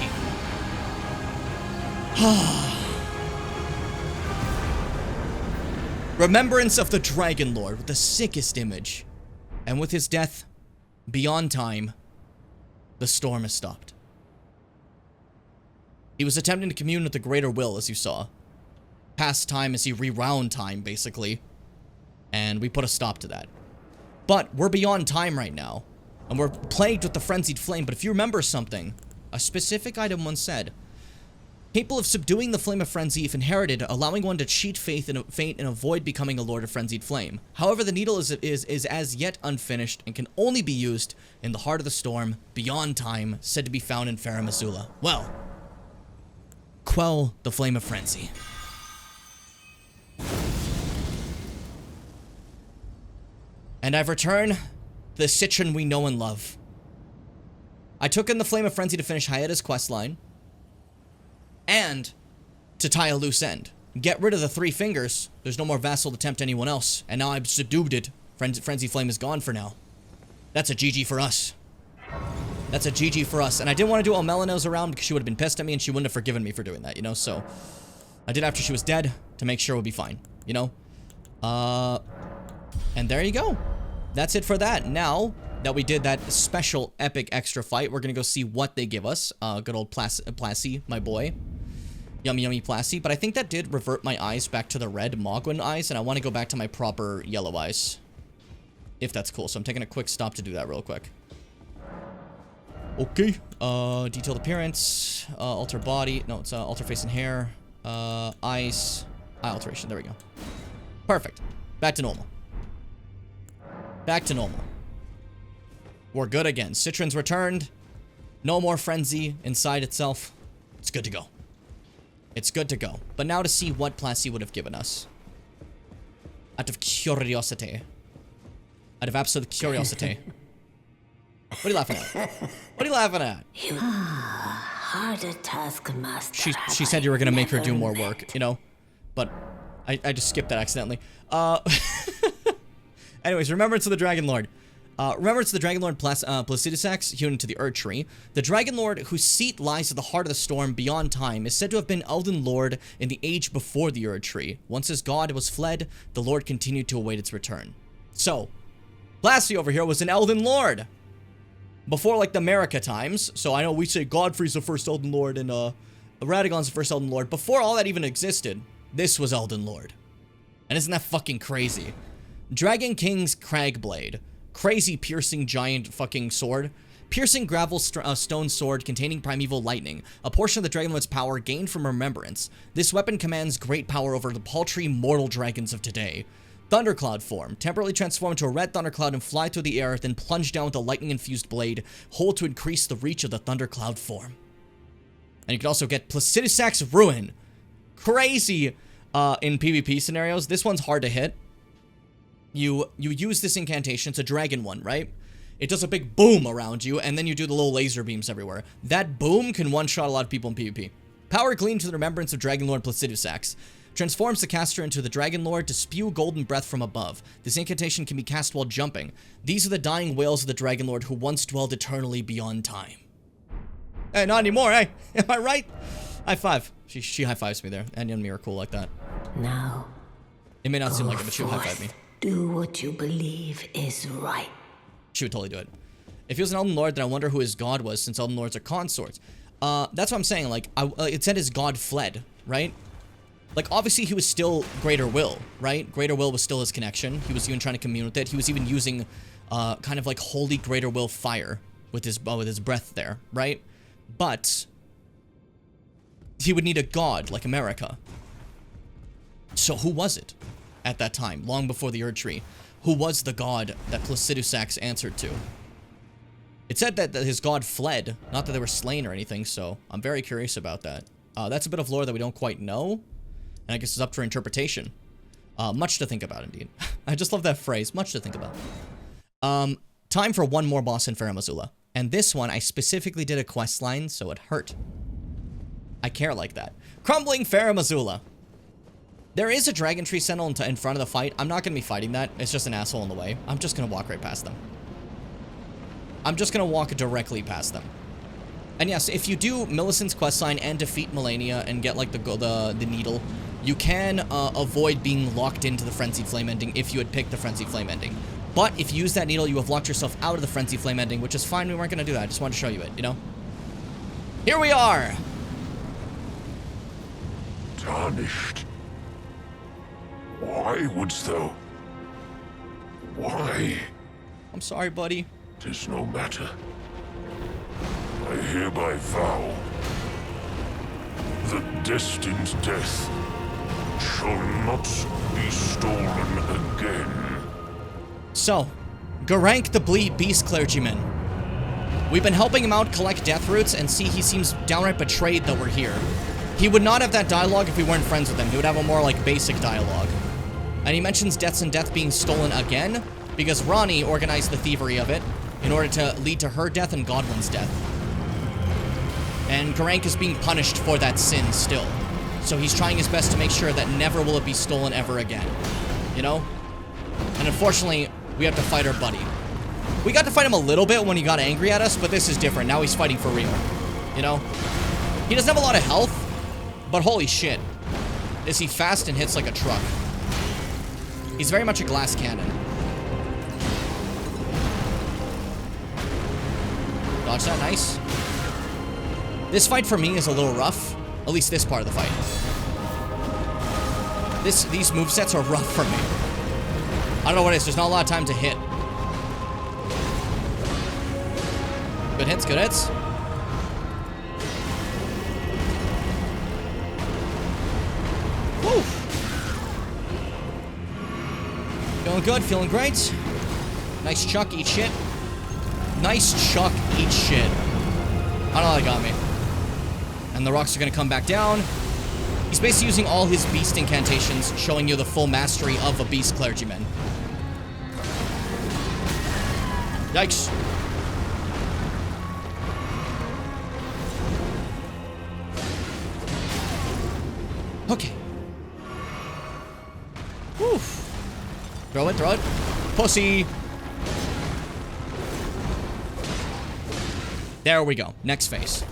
Remembrance of the Dragon Lord with the sickest image. And with his death, beyond time, The storm has stopped. He was attempting to commune with the greater will, as you saw. Past time as he rewound time, basically. And we put a stop to that. But we're beyond time right now. And we're plagued with the frenzied flame. But if you remember something, a specific item once said, capable of subduing the flame of frenzy if inherited, allowing one to cheat fate and avoid becoming a lord of frenzied flame. However, the needle is as yet unfinished and can only be used in the heart of the storm, beyond time, said to be found in Farum Azula. Well, quell the flame of frenzy. And I've returned the Citron we know and love. I took in the flame of frenzy to finish Hayeda's questline. And to tie a loose end. Get rid of the 3 fingers. There's no more vassal to tempt anyone else. And now I've subdued it. Frenzy Flame is gone for now. That's a GG for us. That's a GG for us. And I didn't want to do Melino's around because she would have been pissed at me and she wouldn't have forgiven me for doing that, you know? So I did after she was dead to make sure it would be fine, you know? And there you go. That's it for that. Now that we did that special epic extra fight, we're going to go see what they give us. Good old Plassy, my boy. Yummy, yummy Plassy. But I think that did revert my eyes back to the red Mogwin eyes, and I want to go back to my proper yellow eyes. If that's cool. So I'm taking a quick stop to do that real quick. Okay. Detailed appearance. Alter body. No, it's alter face and hair. Eyes. Eye alteration. There we go. Perfect. Back to normal. Back to normal. We're good again. Citron's returned. No more frenzy inside itself. It's good to go. It's good to go. But now to see what Plassy would have given us. Out of curiosity. Out of absolute curiosity. What are you laughing at? What are you laughing at? Harder taskmaster. She said you were going to make her do more work, you know? But I just skipped that accidentally. Anyways, Remembrance of the Dragon Lord. Remembrance of the Dragon Lord Placidusax, hewn into the Erd Tree. The Dragon Lord, whose seat lies at the heart of the storm beyond time, is said to have been Elden Lord in the age before the Erd Tree. Once his god was fled, the Lord continued to await its return. So, Plassy over here was an Elden Lord. Before, like, the America times. So I know we say Godfrey's the first Elden Lord and Radagon's the first Elden Lord. Before all that even existed, this was Elden Lord. And isn't that fucking crazy? Dragon King's Cragblade. Crazy piercing giant fucking sword. Piercing gravel stone sword containing primeval lightning. A portion of the Dragon Lord's power gained from remembrance. This weapon commands great power over the paltry mortal dragons of today. Thundercloud form. Temporarily transform into a red thundercloud and fly through the air, then plunge down with a lightning-infused blade. Hold to increase the reach of the thundercloud form. And you can also get Placidusax Ruin. Crazy in PvP scenarios. This one's hard to hit. You use this incantation. It's a dragon one, right? It does a big boom around you, and then you do the little laser beams everywhere. That boom can one-shot a lot of people in PvP. Power gleaned to the remembrance of Dragon Lord Placidusax. Transforms the caster into the Dragon Lord to spew golden breath from above. This incantation can be cast while jumping. These are the dying wails of the Dragon Lord who once dwelled eternally beyond time. Hey, not anymore, hey? Am I right? High five. She high-fives me there. And me are cool like that. Now. It may not seem like it, but she'll high-five me. Do what you believe is right. She would totally do it. If he was an Elden Lord, then I wonder who his god was, since Elden Lords are consorts. That's what I'm saying. Like, it said his god fled, right? Like, obviously he was still Greater Will, right? Greater Will was still his connection. He was even trying to commune with it. He was even using, kind of like holy Greater Will fire with his breath there, right? But he would need a god like America. So who was it at that time, long before the Erd Tree? Who was the god that Placidusax answered to? It said that his god fled, not that they were slain or anything, so I'm very curious about that. That's a bit of lore that we don't quite know, and I guess it's up for interpretation. Much to think about, indeed. I just love that phrase, much to think about. Time for one more boss in Farum Azula. And this one, I specifically did a quest line, so it hurt. I care like that. Crumbling Farum Azula. There is a Dragon Tree Sentinel in front of the fight. I'm not going to be fighting that. It's just an asshole in the way. I'm just going to walk right past them. I'm just going to walk directly past them. And yes, if you do Millicent's questline and defeat Melania and get, like, the needle, you can avoid being locked into the Frenzied Flame ending if you had picked the Frenzied Flame ending. But if you use that needle, you have locked yourself out of the Frenzy Flame ending, which is fine. We weren't going to do that. I just wanted to show you it, you know? Here we are! Tarnished. Why wouldst thou? Why? I'm sorry, buddy. 'Tis no matter. I hereby vow that destined death shall not be stolen again. So, Garank the Beast Clergyman. We've been helping him out collect death roots, and see, he seems downright betrayed that we're here. He would not have that dialogue if we weren't friends with him. He would have a more, like, basic dialogue. And he mentions Deaths and Death being stolen again, because Ronnie organized the thievery of it in order to lead to her death and Godwin's death. And Garank is being punished for that sin still. So he's trying his best to make sure that never will it be stolen ever again. You know? And unfortunately, we have to fight our buddy. We got to fight him a little bit when he got angry at us, but this is different. Now he's fighting for real. You know? He doesn't have a lot of health, but holy shit. Is he fast and hits like a truck. He's very much a glass cannon. Dodge that, nice. This fight for me is a little rough. At least this part of the fight. These movesets are rough for me. I don't know what it is. There's not a lot of time to hit. Good hits, good hits. Woo! Feeling good, feeling great. Nice chuck, eat shit. Nice chuck, eat shit. I don't know, that got me. And the rocks are gonna come back down. He's basically using all his beast incantations, showing you the full mastery of a beast clergyman. Yikes. Okay. Whew. Throw it, throw it. Pussy. There we go. Next phase.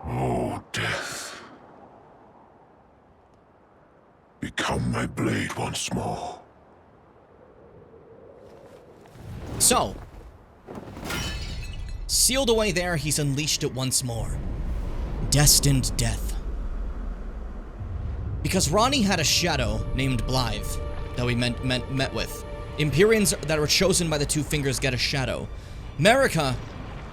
Oh, death. Become my blade once more. So, sealed away there, he's unleashed it once more. Destined death. Because Ronnie had a shadow named Blythe that we met with. Empyreans that were chosen by the Two Fingers get a shadow. Marika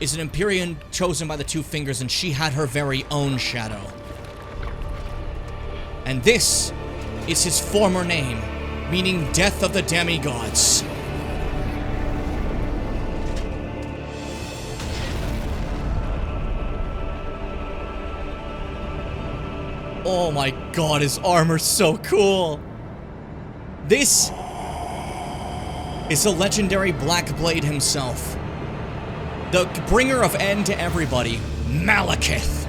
is an Empyrean chosen by the Two Fingers, and she had her very own shadow. And this is his former name, meaning Death of the Demigods. Oh my god, his armor's so cool. This is the legendary Black Blade himself. The bringer of end to everybody, Malekith.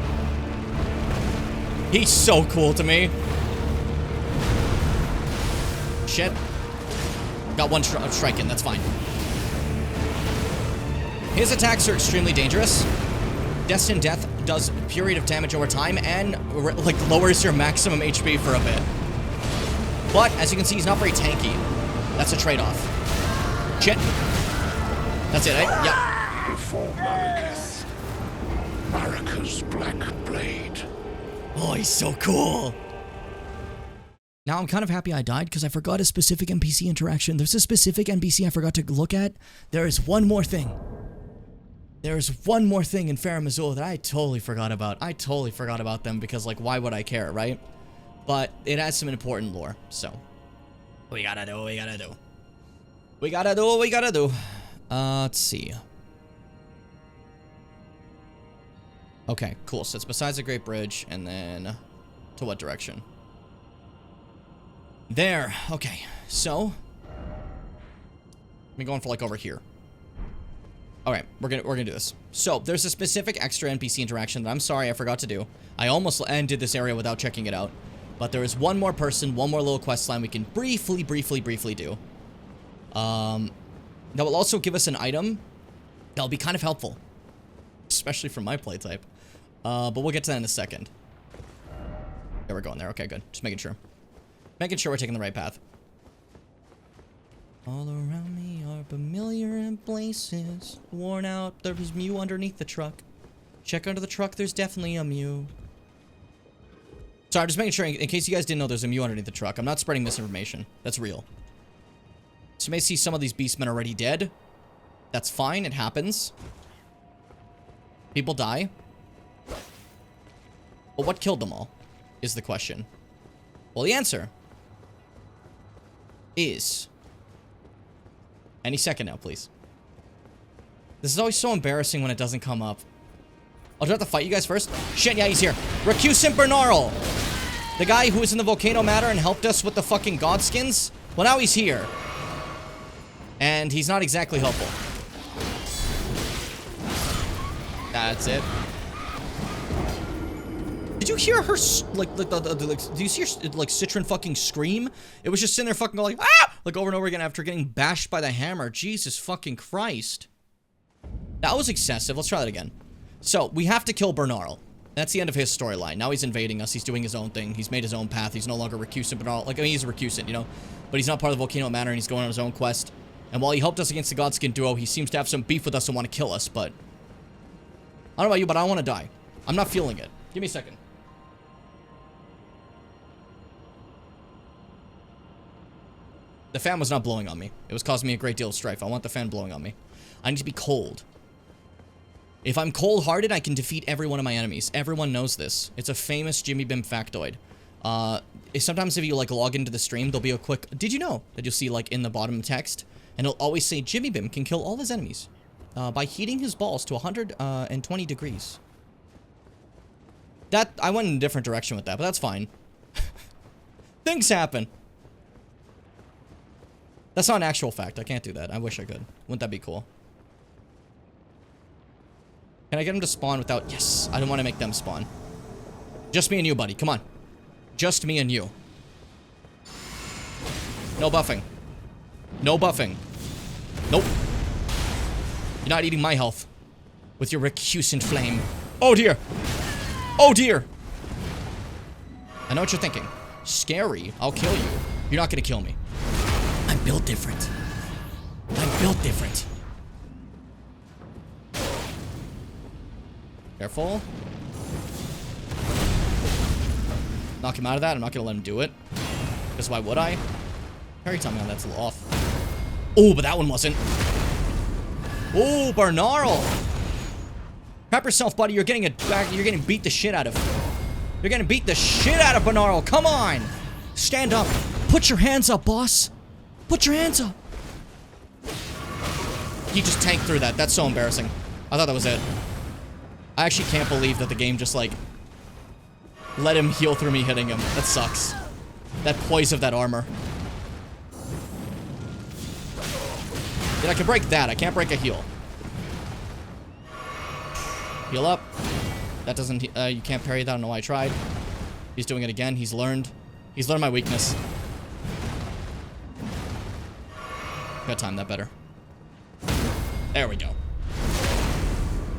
He's so cool to me. Shit. Got one strike in, that's fine. His attacks are extremely dangerous. Destined Death does a period of damage over time and like lowers your maximum HP for a bit. But as you can see, he's not very tanky. That's a trade-off. Shit. That's it, eh? Yep. Before Malekith, Marika's Black Blade. Oh, he's so cool. Now I'm kind of happy I died because I forgot a specific NPC interaction. There's a specific NPC I forgot to look at. There is one more thing. There's one more thing in Farum Azula that I totally forgot about. I totally forgot about them because, like, why would I care, right? But it has some important lore, so. We gotta do what we gotta do. We gotta do what we gotta do. Let's see. Okay, cool. So it's besides the Great Bridge, and then to what direction? There. Okay, so I'm going for like over here. All right, we're gonna do this. So there's a specific extra NPC interaction that I'm sorry I forgot to do. I almost ended this area without checking it out, but there is one more person, one more little quest line we can briefly do. that will also give us an item that'll be kind of helpful. Especially for my play type. But we'll get to that in a second. Yeah, we're going there. Okay, good. Just making sure. Making sure we're taking the right path. All around me are familiar places. Worn out, there's Mew underneath the truck. Check under the truck, there's definitely a Mew. Sorry, I'm just making sure, in case you guys didn't know, there's a Mew underneath the truck. I'm not spreading misinformation. That's real. So you may see some of these beastmen already dead. That's fine, it happens. People die. But what killed them all, is the question. Well, the answer is... Any second now, please. This is always so embarrassing when it doesn't come up. I'll have to fight you guys first. Shit, yeah, he's here. Recusant Bernarl. The guy who was in the Volcano Matter and helped us with the fucking Godskins. Well, now he's here. And he's not exactly helpful. That's it. Did you hear her, like, do you see her, like, Citron fucking scream? It was just sitting there fucking going, ah! Like, over and over again after getting bashed by the hammer. Jesus fucking Christ. That was excessive. Let's try that again. So, we have to kill Bernarl. That's the end of his storyline. Now he's invading us. He's doing his own thing. He's made his own path. He's no longer recusant Bernarl. Like, I mean, he's a recusant, you know? But he's not part of the Volcano Manor, and he's going on his own quest. And while he helped us against the Godskin duo, he seems to have some beef with us and want to kill us, but... I don't know about you, but I want to die. I'm not feeling it. Give me a second. The fan was not blowing on me. It was causing me a great deal of strife. I want the fan blowing on me. I need to be cold. If I'm cold-hearted, I can defeat every one of my enemies. Everyone knows this. It's a famous Jimmy Bim factoid. Sometimes if you, like, log into the stream, there'll be a quick... Did you know? That you'll see, like, in the bottom text. And it'll always say, Jimmy Bim can kill all his enemies. By heating his balls to 120 degrees. That... I went in a different direction with that, but that's fine. Things happen. That's not an actual fact. I can't do that. I wish I could. Wouldn't that be cool? Can I get him to spawn without... Yes. I don't want to make them spawn. Just me and you, buddy. Come on. Just me and you. No buffing. No buffing. Nope. You're not eating my health. With your recusant flame. Oh, dear. Oh, dear. I know what you're thinking. Scary. I'll kill you. You're not going to kill me. I'm built different. I'm built different. Careful. Knock him out of that. I'm not going to let him do it. Because why would I? Parry time on that's a little off. Oh, but that one wasn't. Oh, Bernarl. Prep yourself, buddy. You're getting beat the shit out of. You're getting beat the shit out of Bernarl. Come on. Stand up. Put your hands up, boss. Put your hands up. He just tanked through that. That's so embarrassing. I thought that was it. I actually can't believe that the game just, like, let him heal through me hitting him. That sucks. That poise of that armor. Yeah, I can break that. I can't break a heal. Heal up. That doesn't... you can't parry that. I don't know why I tried. He's doing it again. He's learned. He's learned my weakness. Gotta time that better. There we go.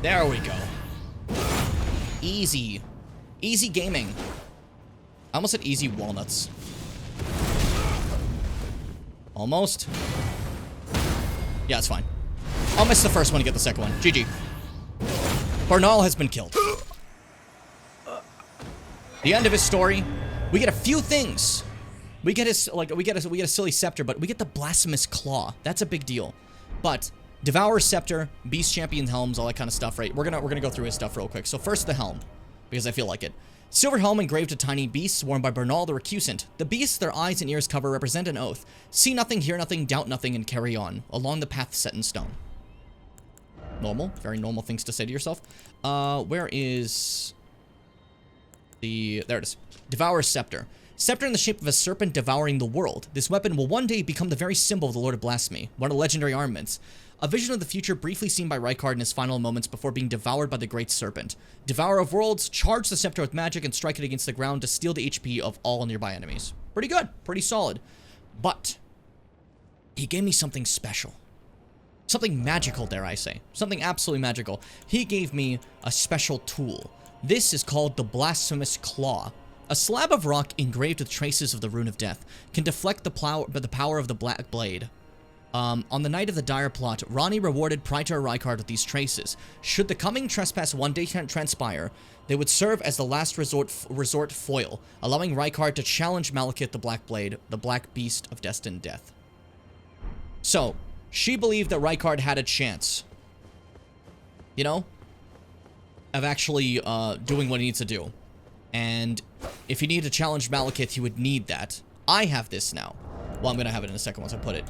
There we go. Easy. Easy gaming. I almost said easy walnuts. Almost. Yeah, it's fine. I'll miss the first one to get the second one. GG. Bernarl has been killed. The end of his story. We get a few things. We get his, like, we get a silly scepter, but we get the blasphemous claw. That's a big deal. But Devour Scepter, Beast Champion helms, all that kind of stuff, right? We're gonna go through his stuff real quick. So first the helm, because I feel like it. Silver helm engraved to tiny beasts worn by Bernarl the Recusant. The beasts their eyes and ears cover represent an oath. See nothing, hear nothing, doubt nothing, and carry on along the path set in stone. Normal, very normal things to say to yourself. Where is the... There it is. Devour Scepter. Scepter in the shape of a serpent devouring the world. This weapon will one day become the very symbol of the Lord of Blasphemy, one of the legendary armaments. A vision of the future briefly seen by Rykard in his final moments before being devoured by the Great Serpent. Devourer of Worlds, charge the scepter with magic and strike it against the ground to steal the HP of all nearby enemies. Pretty good. Pretty solid. But he gave me something special. Something magical, dare I say. Something absolutely magical. He gave me a special tool. This is called the Blasphemous Claw. A slab of rock engraved with traces of the Rune of Death can deflect the power of the Black Blade. On the night of the dire plot, Ronnie rewarded Praetor Rykard with these traces. Should the coming trespass one day transpire, they would serve as the last resort foil, allowing Rykard to challenge Malekith the Black Blade, the Black Beast of Destined Death. So, she believed that Rykard had a chance, you know, of actually doing what he needs to do. And if he needed to challenge Malekith, he would need that. I have this now. Well, I'm going to have it in a second once I put it.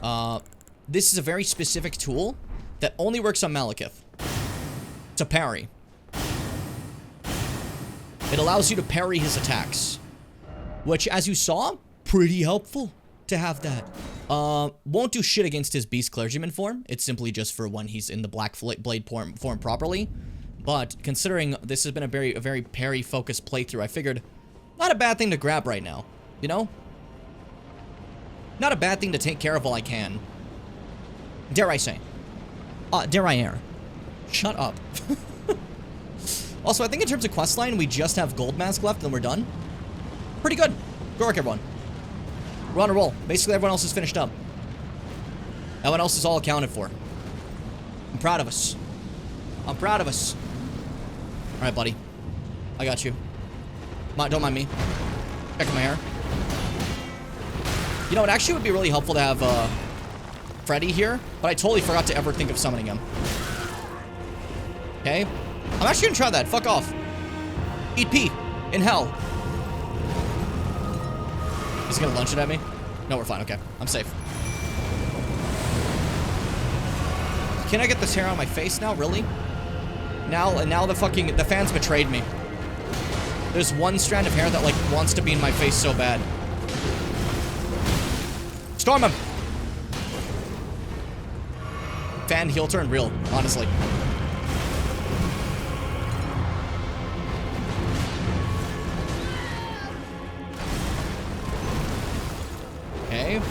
This is a very specific tool that only works on Malekith. It's a parry. It allows you to parry his attacks. Which, as you saw, pretty helpful to have that. Won't do shit against his Beast Clergyman form. It's simply just for when he's in the Black Blade form properly. But considering this has been a very parry-focused playthrough, I figured not a bad thing to grab right now, you know? Not a bad thing to take care of while I can. Dare I say. Dare I err. Shut up. Also, I think in terms of questline, we just have Gold Mask left and we're done. Pretty good. Good work, everyone. We're on a roll. Basically, everyone else is finished up. Everyone else is all accounted for. I'm proud of us. I'm proud of us. Alright, buddy. I got you. Don't mind me. Checking my hair. You know, it actually would be really helpful to have, Freddy here, but I totally forgot to ever think of summoning him. Okay? I'm actually gonna try that. Fuck off. Eat pee. In hell. He's gonna lunge it at me? No, we're fine. Okay. I'm safe. Can I get this hair on my face now? Really? Now the fans betrayed me. There's one strand of hair that, like, wants to be in my face so bad. Storm him! Fan heel turn real, honestly. Okay.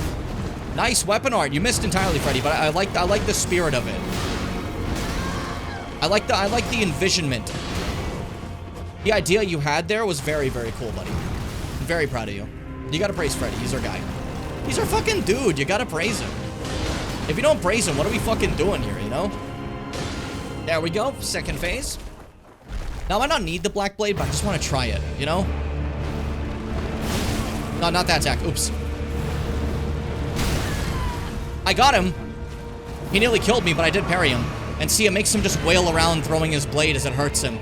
Nice weapon art. You missed entirely, Freddy, but I like the spirit of it. I like the envisionment. The idea you had there was very cool, buddy. I'm very proud of you. You gotta praise Freddy. He's our guy. He's our fucking dude. You gotta praise him. If you don't praise him, what are we fucking doing here, you know? There we go. Second phase. Now, I might not need the Black Blade, but I just want to try it, you know? No, not that attack. Oops. I got him. He nearly killed me, but I did parry him. And see, it makes him just wail around throwing his blade as it hurts him.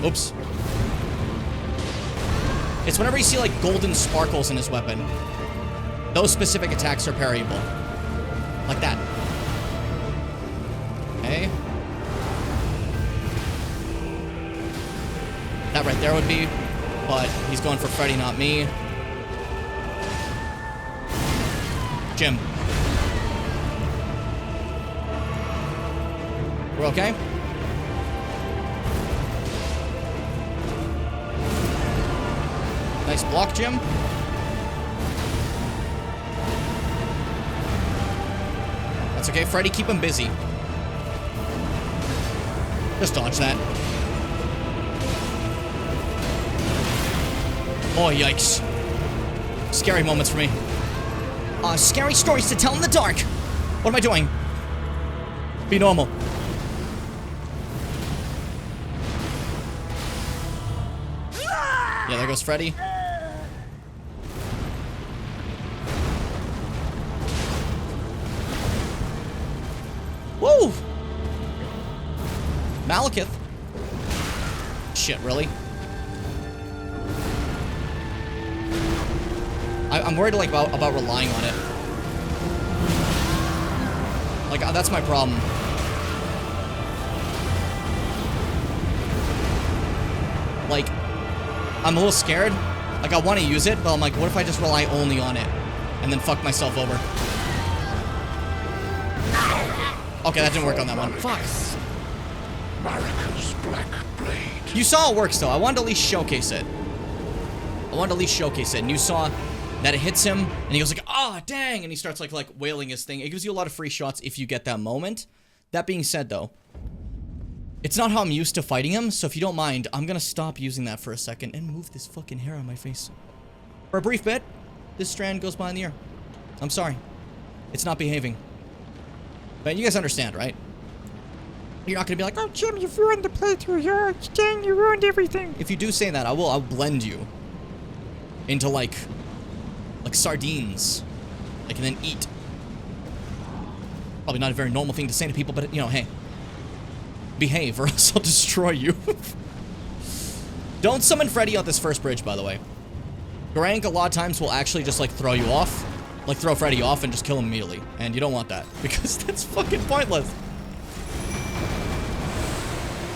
Oops. It's whenever you see, like, golden sparkles in his weapon. Those specific attacks are parryable. Like that. Okay. That right there would be. But he's going for Freddy, not me. Jim. We're okay? Nice block, Jim. That's okay, Freddy, keep him busy. Just dodge that. Oh, yikes. Scary moments for me. Scary stories to tell in the dark. What am I doing? Be normal. Yeah, there goes Freddy. Woo! Malekith. Shit, really? I'm worried, like, about relying on it. Like, that's my problem. Like, I'm a little scared. Like, I want to use it, but I'm like, what if I just rely only on it? And then fuck myself over. Okay, that didn't work on that one. Fuck. Marika's Black Blade. You saw it works, though. I wanted to at least showcase it. And you saw that it hits him, and he goes like, ah, dang, and he starts like wailing his thing. It gives you a lot of free shots if you get that moment. That being said, though, it's not how I'm used to fighting him, so if you don't mind, I'm gonna stop using that for a second and move this fucking hair on my face. For a brief bit, this strand goes by in the ear. I'm sorry. It's not behaving. But you guys understand, right? You're not gonna be like, oh, Jim, you've ruined the playthrough here. Dang, you ruined everything. If you do say that, I'll blend you into like sardines. And then eat. Probably not a very normal thing to say to people, but, you know, hey. Behave, or else I'll destroy you. Don't summon Freddy on this first bridge, by the way. Garank a lot of times will actually just, like, throw you off. Like, throw Freddy off and just kill him immediately. And you don't want that, because that's fucking pointless.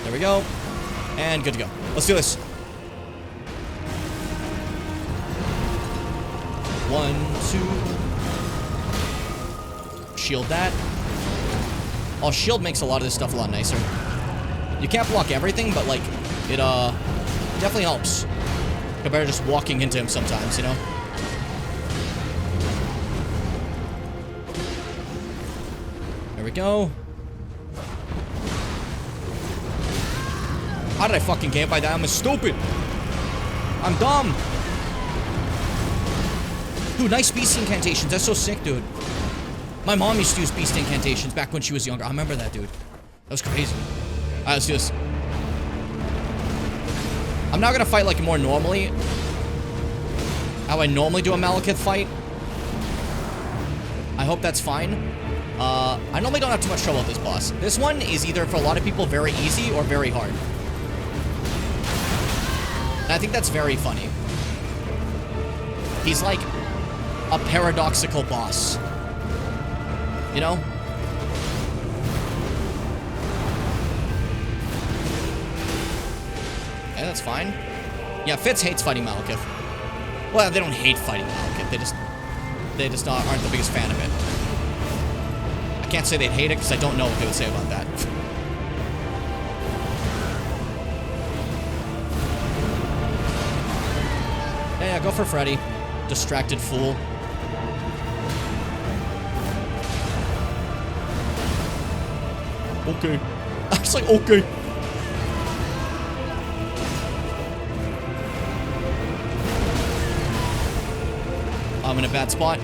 There we go. And good to go. Let's do this. 1, 2. Shield that. Oh, shield makes a lot of this stuff a lot nicer. You can't block everything, but like, it definitely helps. Compared to just walking into him sometimes, you know? There we go. How did I fucking get by that? I'm stupid. I'm dumb. Dude, nice beast incantations. That's so sick, dude. My mom used to use beast incantations back when she was younger. I remember that, dude. That was crazy. Alright, let's do this. I'm now gonna fight like more normally. How I normally do a Malekith fight. I hope that's fine. I normally don't have too much trouble with this boss. This one is either, for a lot of people, very easy or very hard. And I think that's very funny. He's like a paradoxical boss. You know? Yeah, that's fine. Yeah, Fitz hates fighting Malekith. Well, they don't hate fighting Malekith. They just aren't the biggest fan of it. I can't say they'd hate it because I don't know what they would say about that. Yeah, go for Freddy. Distracted fool. Okay. I was like, okay. I'm in a bad spot.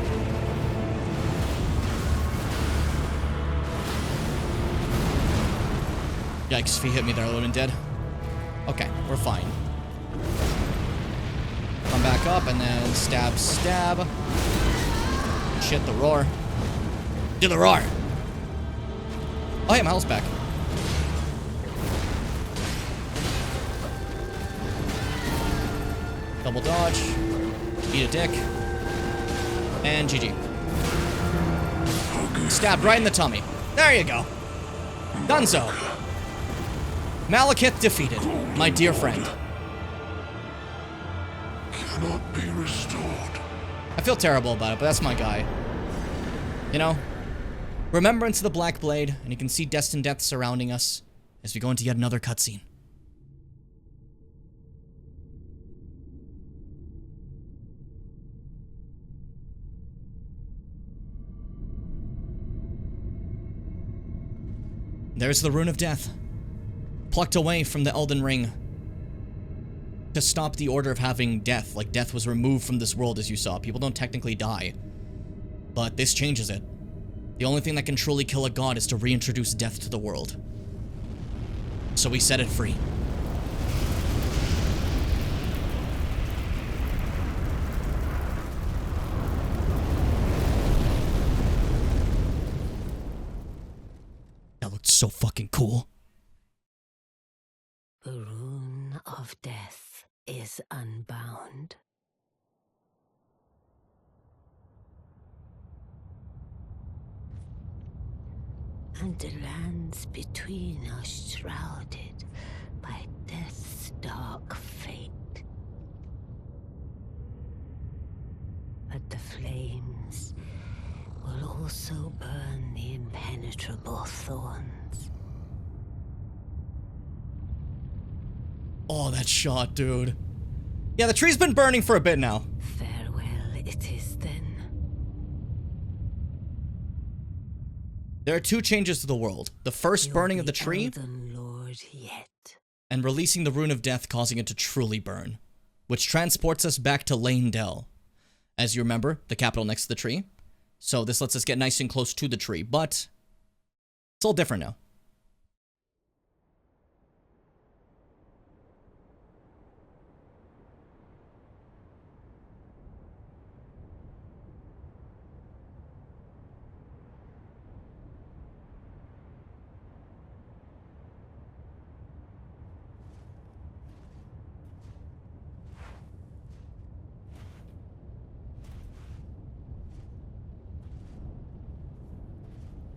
Yikes, if he hit me there, I would have been dead. Okay, we're fine. Come back up and then stab, stab. Shit, the roar. Do the roar. Oh, hey, my health's back. Double dodge. Eat a dick. And GG. Stabbed right in the tummy. There you go. Dunzo. Malekith defeated, my dear friend. Cannot be restored. I feel terrible about it, but that's my guy. You know? Remembrance of the Black Blade, and you can see destined death surrounding us as we go into yet another cutscene. There's the Rune of Death, plucked away from the Elden Ring to stop the order of having death. Like, death was removed from this world, as you saw. People don't technically die, but this changes it. The only thing that can truly kill a god is to reintroduce death to the world. So we set it free. That looked so fucking cool. The rune of death is unbound. And the lands between are shrouded by death's dark fate. But the flames will also burn the impenetrable thorns. Oh, that shot, dude. Yeah, the tree's been burning for a bit now. Farewell, it is then. There are two changes to the world. The first burning of the tree, Elden Lord yet. and releasing the Rune of Death, causing it to truly burn, which transports us back to Leyndell. As you remember, the capital next to the tree. So this lets us get nice and close to the tree, but it's all different now.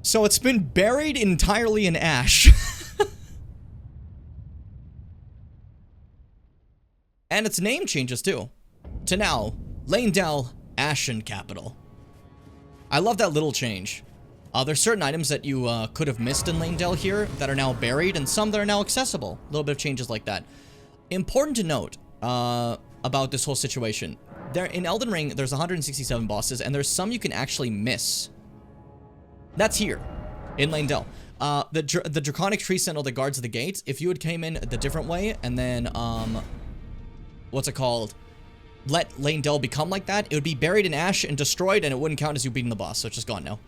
So it's been buried entirely in ash. And its name changes too. To now, Leyndell Ashen Capital. I love that little change. There's certain items that you could have missed in Leyndell here that are now buried, and some that are now accessible. A little bit of changes like that. Important to note about this whole situation. There in Elden Ring, there's 167 bosses, and there's some you can actually miss. That's here, in Leyndell. The Draconic Tree Sentinel that guards the gates, if you had came in the different way, and then, what's it called? Let Leyndell become like that, it would be buried in ash and destroyed, and it wouldn't count as you beating the boss, so it's just gone now.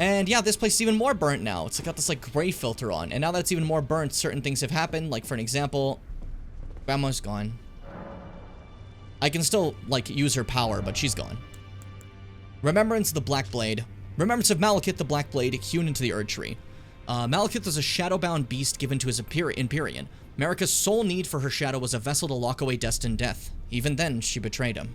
And yeah, this place is even more burnt now. It's got this, like, gray filter on, and now that it's even more burnt, certain things have happened. Like, for an example, Grandma's gone. I can still, like, use her power, but she's gone. Remembrance of the Black Blade. Remembrance of Malekith the Black Blade hewn into the Erd Tree. Malekith was a shadow-bound beast given to his Empyrean. Marika's sole need for her shadow was a vessel to lock away destined death. Even then, she betrayed him.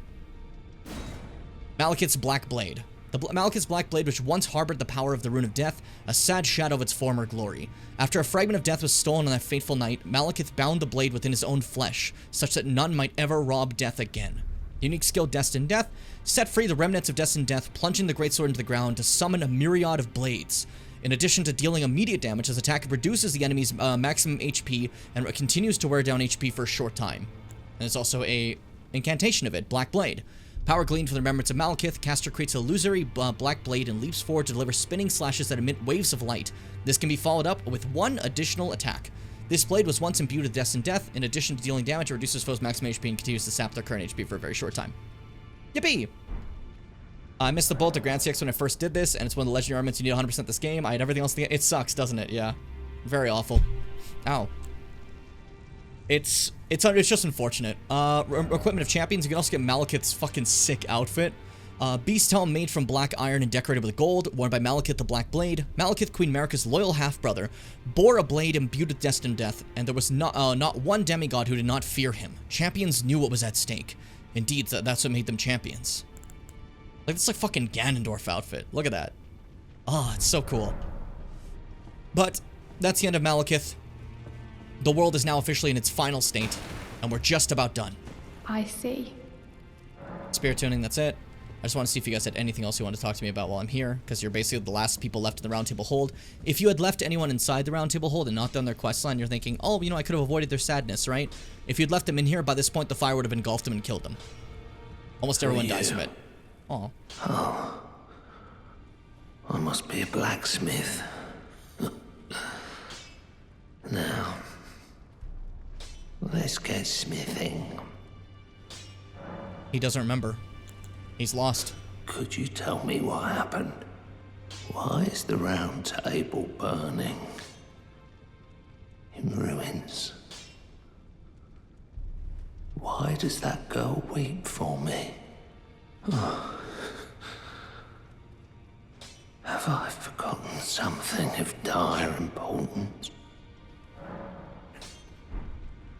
Malekith's Black Blade. Malekith's Black Blade, which once harbored the power of the Rune of Death, a sad shadow of its former glory. After a fragment of death was stolen on that fateful night, Malekith bound the blade within his own flesh, such that none might ever rob death again. Unique skill Destined Death, set free the remnants of Destined Death, plunging the greatsword into the ground to summon a myriad of blades. In addition to dealing immediate damage, this attack reduces the enemy's maximum HP and continues to wear down HP for a short time. And it's also a incantation of it, Black Blade. Power gleaned from the remembrance of Malekith, caster creates an illusory Black Blade and leaps forward to deliver spinning slashes that emit waves of light. This can be followed up with one additional attack. This blade was once imbued with Destined Death. In addition to dealing damage, it reduces foes' maximum HP and continues to sap their current HP for a very short time. Yippee! I missed the bolt at Grand CX when I first did this, and it's one of the legendary armaments you need 100% this game. I had everything else in the game. It sucks, doesn't it? Yeah. Very awful. Ow. It's just unfortunate. Equipment of Champions, you can also get Malekith's fucking sick outfit. Beast helm made from black iron and decorated with gold, worn by Malekith the Black Blade. Malekith, Queen Marika's loyal half-brother, bore a blade imbued with Destined Death, and there was not one demigod who did not fear him. Champions knew what was at stake. Indeed, that's what made them champions. Like, it's like fucking Ganondorf outfit. Look at that. Oh, it's so cool. But that's the end of Malekith. The world is now officially in its final state, and we're just about done. I see. Spirit tuning, that's it. I just want to see if you guys had anything else you want to talk to me about while I'm here, because you're basically the last people left in the Round Table Hold. If you had left anyone inside the Round Table Hold and not done their quest line, you're thinking, oh, you know, I could have avoided their sadness, right? If you'd left them in here, by this point, the fire would have engulfed them and killed them. Almost everyone dies from it. Aw. Oh. I must be a blacksmith. Now, let's get smithing. He doesn't remember. He's lost. Could you tell me what happened? Why is the Round Table burning? In ruins. Why does that girl weep for me? Oh. Have I forgotten something of dire importance?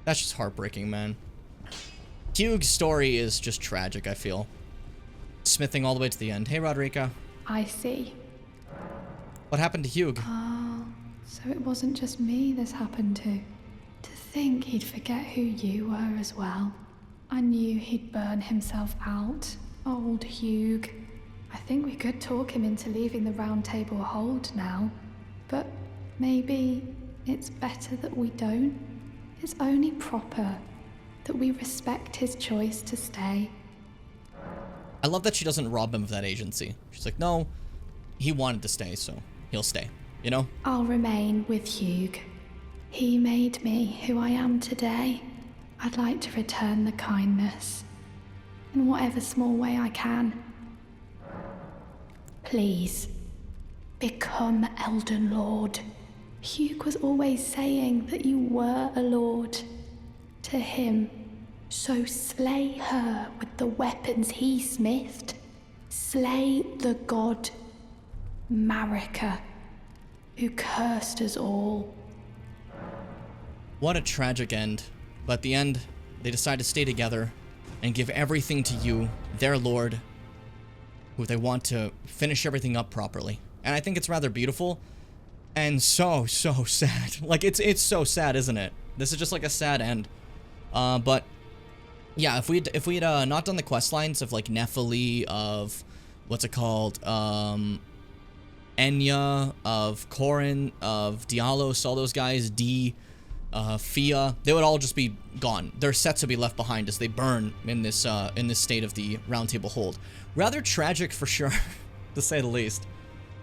That's just heartbreaking, man. Hugh's story is just tragic, I feel. Smithing all the way to the end. Hey, Roderica. I see. What happened to Hugh? Oh, so it wasn't just me this happened to. To think he'd forget who you were as well. I knew he'd burn himself out. Old Hugh. I think we could talk him into leaving the Round Table Hold now. But maybe it's better that we don't. It's only proper that we respect his choice to stay. I love that she doesn't rob him of that agency. She's like, no, he wanted to stay, so he'll stay, you know? I'll remain with Hugh. He made me who I am today. I'd like to return the kindness in whatever small way I can. Please, become Elden Lord. Hugh was always saying that you were a lord to him. So slay her with the weapons he smithed. Slay the god Marika, who cursed us all. What a tragic end. But at the end, they decide to stay together and give everything to you, their lord, who they want to finish everything up properly. And I think it's rather beautiful and so sad. Like, it's so sad, isn't it? This is just like a sad end. But yeah, if we'd not done the quest lines of like Nephili, of what's it called, Enya, of Corrin, of Dialos, all those guys, Fia, they would all just be gone. Their sets would be left behind as they burn in this state of the Round Table Hold. Rather tragic for sure, to say the least.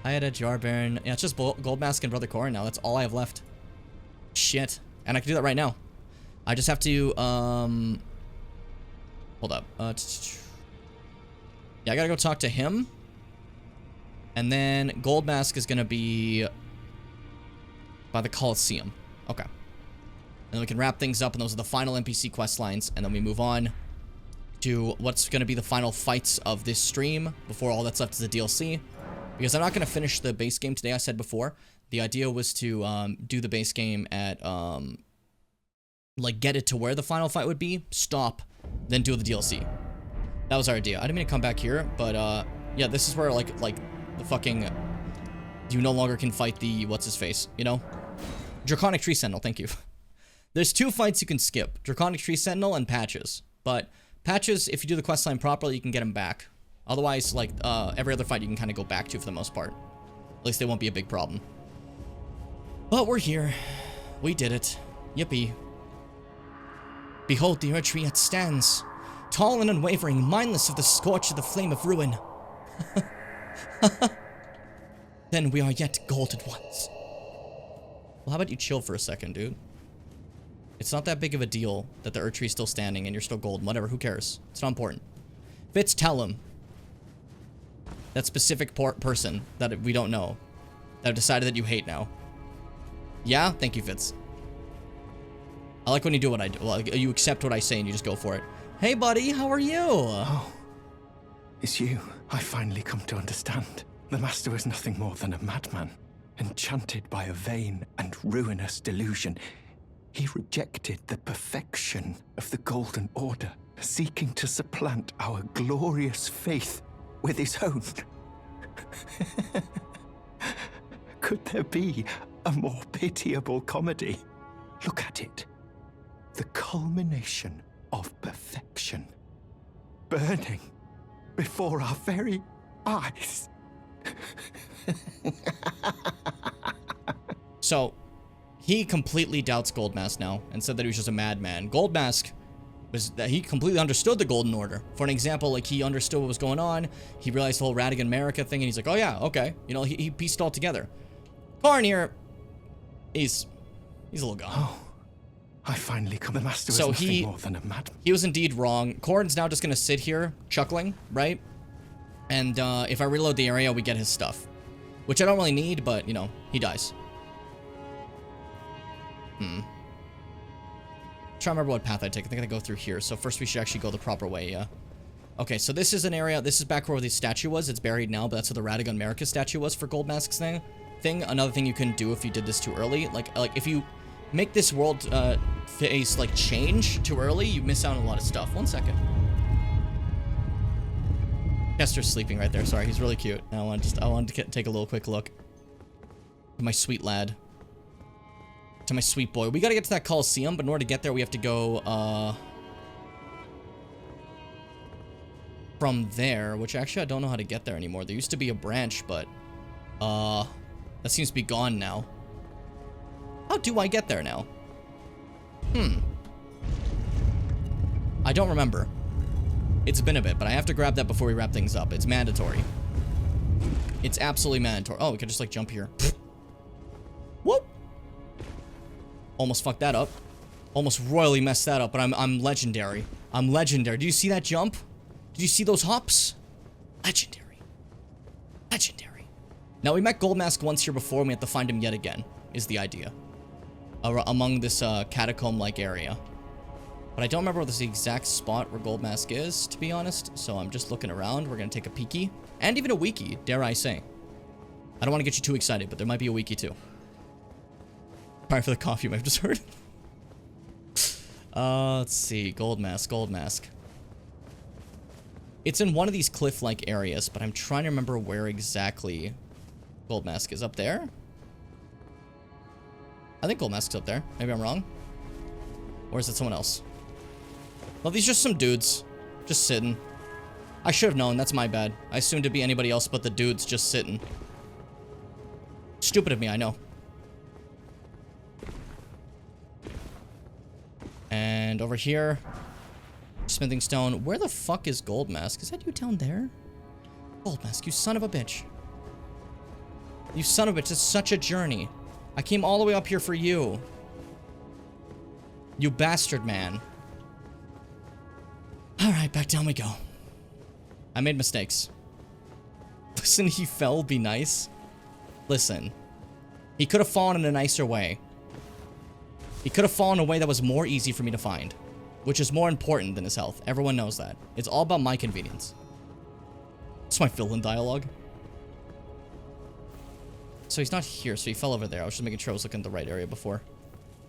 I had a Jar Baron. Yeah, it's just Goldmask and Brother Corrin now. That's all I have left. Shit. And I can do that right now. I just have to, hold up. Yeah, I gotta go talk to him. And then Goldmask is gonna be by the Colosseum. Okay. And then we can wrap things up, and those are the final NPC quest lines, and then we move on to what's gonna be the final fights of this stream before all that's left is the DLC. Because I'm not gonna finish the base game today, I said before. The idea was to do the base game at like get it to where the final fight would be, stop, then do the DLC. That was our idea. I didn't mean to come back here, but yeah, this is where like the fucking you no longer can fight the what's his face, you know? Draconic Tree Sentinel, thank you. There's two fights you can skip, Draconic Tree Sentinel and Patches. But Patches, if you do the questline properly, you can get him back. Otherwise, like every other fight you can kind of go back to for the most part. At least they won't be a big problem. But we're here. We did it. Yippee. Behold, the Erd Tree yet stands, tall and unwavering, mindless of the scorch of the flame of ruin. Then we are yet golden ones. Well, how about you chill for a second, dude? It's not that big of a deal that the Erd Tree's still standing and you're still golden. Whatever, who cares? It's not important. Fitz, tell him. That specific person that we don't know, that have decided that you hate now. Yeah? Thank you, Fitz. I like when you do what I do. Well, you accept what I say and you just go for it. Hey, buddy, how are you? Oh, it's you. I finally come to understand. The Master was nothing more than a madman, enchanted by a vain and ruinous delusion. He rejected the perfection of the Golden Order, seeking to supplant our glorious faith with his own. Could there be a more pitiable comedy? Look at it. The culmination of perfection, burning before our very eyes. So, he completely doubts Goldmask now and said that he was just a madman. Goldmask was that he completely understood the Golden Order. For an example, like he understood what was going on. He realized the whole Radigan America thing, and he's like, oh yeah, okay. You know, he pieced it all together. Corrin here, he's a little gone. Oh. I finally come. The Master was nothing more than a madman. He was indeed wrong. Corrin's now just gonna sit here, chuckling, right? And if I reload the area, we get his stuff. Which I don't really need, but, you know, he dies. Trying to remember what path I take. I think I go through here. So first we should actually go the proper way, yeah. Okay, so this is an area, this is back where the statue was. It's buried now, but that's where the Radigan America statue was for Goldmask's thing. Another thing you couldn't do if you did this too early. Like if you make this world phase like change too early, you miss out on a lot of stuff. 1 second. Kester's sleeping right there. Sorry, he's really cute. I wanted to take a little quick look. My sweet lad. To my sweet boy. We gotta get to that Colosseum, but in order to get there, we have to go from there, which actually I don't know how to get there anymore. There used to be a branch, but that seems to be gone now. How do I get there now? I don't remember. It's been a bit, but I have to grab that before we wrap things up. It's mandatory. It's absolutely mandatory. Oh, we could just, like, jump here. Whoop! Almost fucked that up. Almost royally messed that up, but I'm legendary. I'm legendary. Do you see that jump? Did you see those hops? Legendary. Legendary. Now, we met Goldmask once here before, and we have to find him yet again, is the idea. Among this catacomb-like area. But I don't remember what the exact spot where Goldmask is, to be honest. So I'm just looking around. We're going to take a peeky. And even a wiki, dare I say. I don't want to get you too excited, but there might be a wiki too. Sorry for the cough you might have just heard. Let's see. Goldmask, Goldmask. It's in one of these cliff-like areas, but I'm trying to remember where exactly Goldmask is. Up there? I think Goldmask's up there. Maybe I'm wrong. Or is it someone else? Well, these are just some dudes. Just sitting. I should have known. That's my bad. I assumed it'd be anybody else but the dudes just sitting. Stupid of me, I know. And over here, smithing stone. Where the fuck is Goldmask? Is that you down there? Goldmask, you son of a bitch. You son of a bitch. It's such a journey. I came all the way up here for you. You bastard man. Alright, back down we go. I made mistakes. Listen, he fell, be nice. Listen. He could have fallen in a nicer way. He could have fallen in a way that was more easy for me to find. Which is more important than his health. Everyone knows that. It's all about my convenience. It's my villain dialogue. So he's not here, so he fell over there. I was just making sure I was looking at the right area before.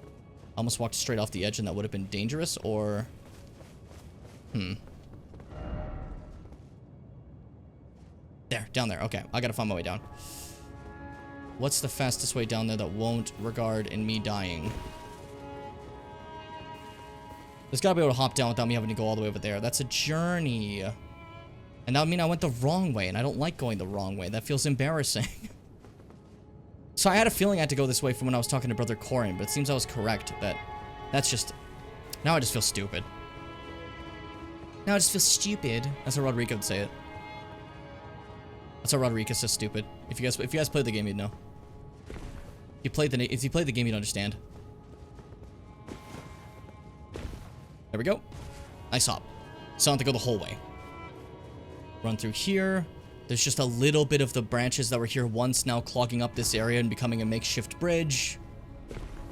I almost walked straight off the edge and that would have been dangerous, or... There, down there. Okay, I gotta find my way down. What's the fastest way down there that won't regard in me dying? There's gotta be able to hop down without me having to go all the way over there. That's a journey. And that would mean I went the wrong way, and I don't like going the wrong way. That feels embarrassing. So I had a feeling I had to go this way from when I was talking to Brother Corin, but it seems I was correct. That's just... Now I just feel stupid. Now I just feel stupid. That's how Rodrigo would say it. That's how Rodrigo says stupid. If you guys played the game, you'd know. If you played the game, you'd understand. There we go. Nice hop. So I don't have to go the whole way. Run through here. There's just a little bit of the branches that were here once now clogging up this area and becoming a makeshift bridge.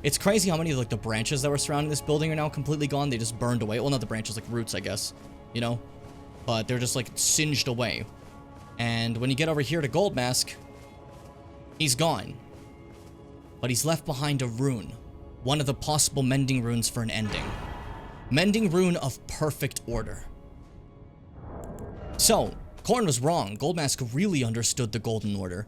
It's crazy how many of like the branches that were surrounding this building are now completely gone. They just burned away. Well, not the branches, like roots, I guess. You know? But they're just like singed away. And when you get over here to Goldmask, he's gone. But he's left behind a rune. One of the possible mending runes for an ending. Mending rune of perfect order. So, Corn was wrong. Goldmask really understood the Golden Order.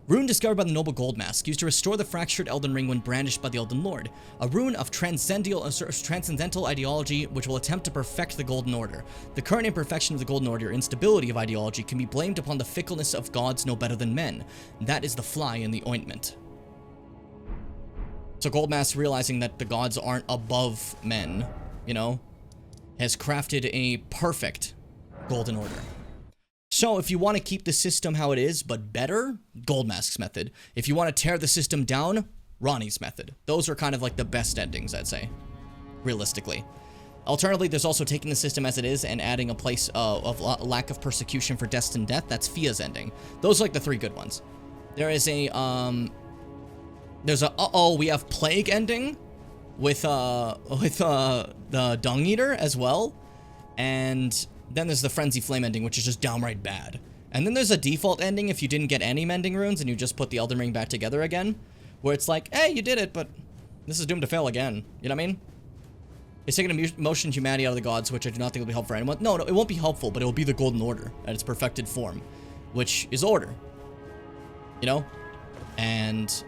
Rune discovered by the noble Goldmask, used to restore the fractured Elden Ring when brandished by the Elden Lord. A rune of transcendental ideology which will attempt to perfect the Golden Order. The current imperfection of the Golden Order, instability of ideology, can be blamed upon the fickleness of gods no better than men. That is the fly in the ointment. So Goldmask, realizing that the gods aren't above men, you know, has crafted a perfect Golden Order. So if you want to keep the system how it is, but better, Goldmask's method. If you want to tear the system down, Ronnie's method. Those are kind of like the best endings, I'd say, realistically. Alternatively, there's also taking the system as it is and adding a place of lack of persecution for destined death. That's Fia's ending. Those are like the three good ones. There is a, we have Plague ending with the Dung Eater as well. And then there's the Frenzy Flame ending, which is just downright bad. And then there's a default ending if you didn't get any mending runes and you just put the Elden Ring back together again, where it's like, hey, you did it, but this is doomed to fail again. You know what I mean? It's taking emotion humanity out of the gods, which I do not think will be helpful for anyone. No, it won't be helpful, but it will be the Golden Order at its perfected form, which is order. You know? And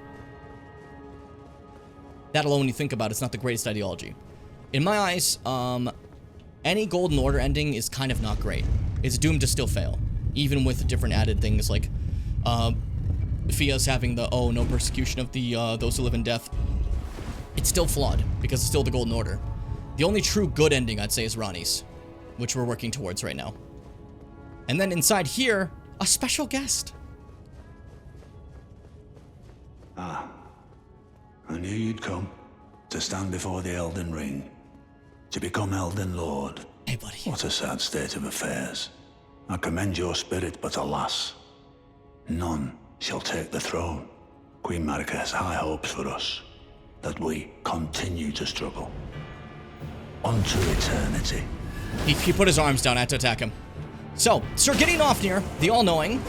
that alone, when you think about it, it's not the greatest ideology. In my eyes, any Golden Order ending is kind of not great. It's doomed to still fail, even with different added things like Fia's having the, oh, no persecution of the those who live in death. It's still flawed, because it's still the Golden Order. The only true good ending, I'd say, is Ronnie's. which we're working towards right now. And then inside here, a special guest. Ah, I knew you'd come to stand before the Elden Ring, to become Elden Lord. Hey, buddy. What a sad state of affairs. I commend your spirit, but alas, none shall take the throne. Queen Marika has high hopes for us, that we continue to struggle. Unto eternity. He put his arms down. I had to attack him. So, Sir Gideon Ofnir, the all-knowing,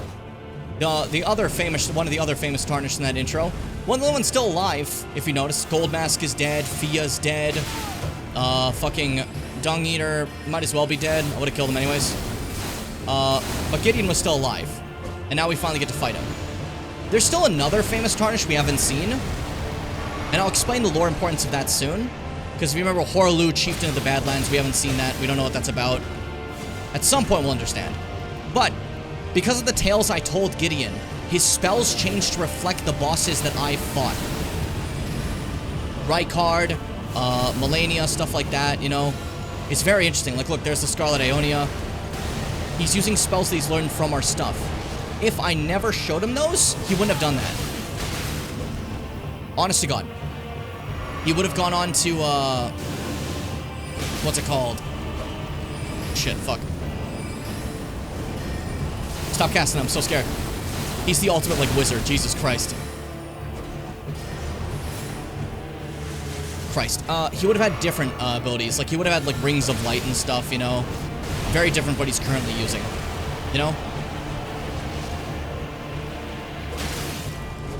one of the other famous Tarnished in that intro. One of the ones still alive, if you notice. Goldmask is dead. Fia's dead. Fucking Dung Eater might as well be dead. I would have killed him anyways. But Gideon was still alive. And now we finally get to fight him. There's still another famous Tarnished we haven't seen. And I'll explain the lore importance of that soon. Because if you remember Horlu, Chieftain of the Badlands, we haven't seen that. We don't know what that's about. At some point we'll understand. But because of the tales I told Gideon, his spells changed to reflect the bosses that I fought. Rykard, Melania, stuff like that, you know. It's very interesting. Like, look, there's the Scarlet Ionia. He's using spells that he's learned from our stuff. If I never showed him those, he wouldn't have done that. Honest to God. He would have gone on to, what's it called? Shit, fuck. Stop casting him, I'm so scared. He's the ultimate, like, wizard. Jesus Christ. He would have had different abilities. Like, he would have had, like, rings of light and stuff, you know? Very different what he's currently using. You know?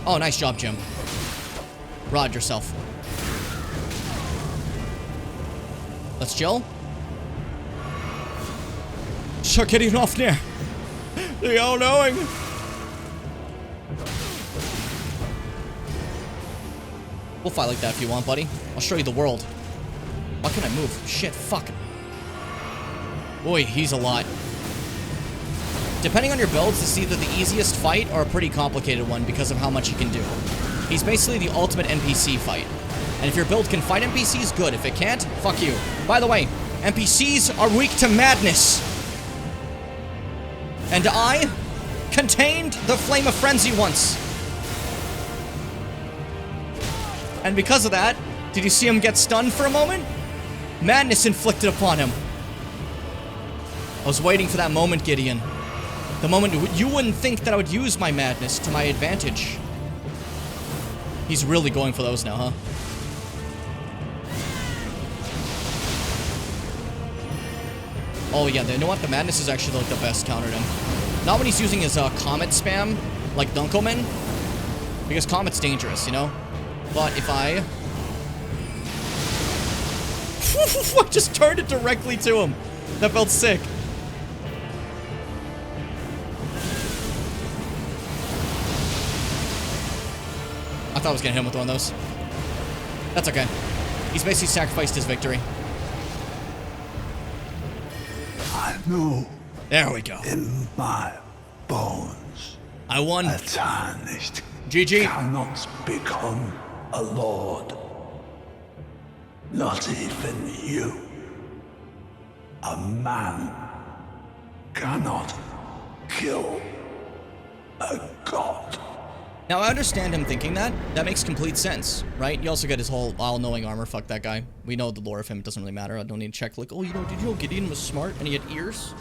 Oh, nice job, Jim. Rod yourself. Let's chill. Sir Gideon Ofnir. The all-knowing. We'll fight like that if you want, buddy. I'll show you the world. Why can't I move? Shit, fuck. Boy, he's a lot. Depending on your builds, it's either the easiest fight or a pretty complicated one because of how much he can do. He's basically the ultimate NPC fight. And if your build can fight NPCs, good. If it can't, fuck you. By the way, NPCs are weak to madness. And I contained the Flame of Frenzy once. And because of that, did you see him get stunned for a moment? Madness inflicted upon him. I was waiting for that moment, Gideon. The moment you wouldn't think that I would use my madness to my advantage. He's really going for those now, huh? Oh yeah, you know what? The madness is actually like the best counter to him. Not when he's using his comet spam, like Dunkelman. Because comet's dangerous, you know? But if I just turned it directly to him. That felt sick. I thought I was gonna hit him with one of those. That's okay. He's basically sacrificed his victory. I know. There we go. In my bones. I won. A tarnished GG. Cannot become a lord. Not even you. A man cannot kill a god. Now, I understand him thinking that. That makes complete sense, right? You also get his whole all-knowing armor. Fuck that guy. We know the lore of him. It doesn't really matter. I don't need to check, like, oh, you know, did you know Gideon was smart and he had ears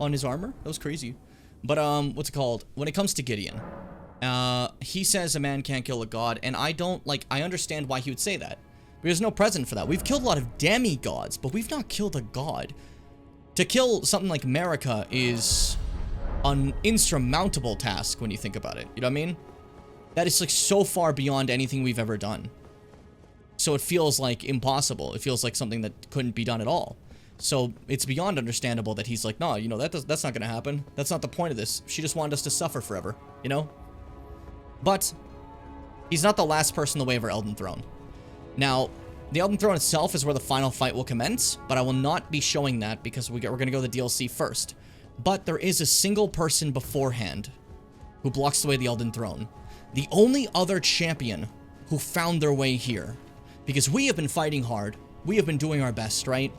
on his armor? That was crazy. But, what's it called? When it comes to Gideon, he says a man can't kill a god, and I don't, like, I understand why he would say that. There's no precedent for that. We've killed a lot of demigods, but we've not killed a god. To kill something like Marika is an insurmountable task when you think about it. You know what I mean? That is, like, so far beyond anything we've ever done. So it feels, like, impossible. It feels like something that couldn't be done at all. So it's beyond understandable that he's like, no, you know, that's not gonna happen. That's not the point of this. She just wanted us to suffer forever, you know? But he's not the last person on the way of our Elden Throne. Now, the Elden Throne itself is where the final fight will commence, but I will not be showing that because we're gonna go to the DLC first. But there is a single person beforehand who blocks the way of the Elden Throne. The only other champion who found their way here. Because we have been fighting hard. We have been doing our best, right?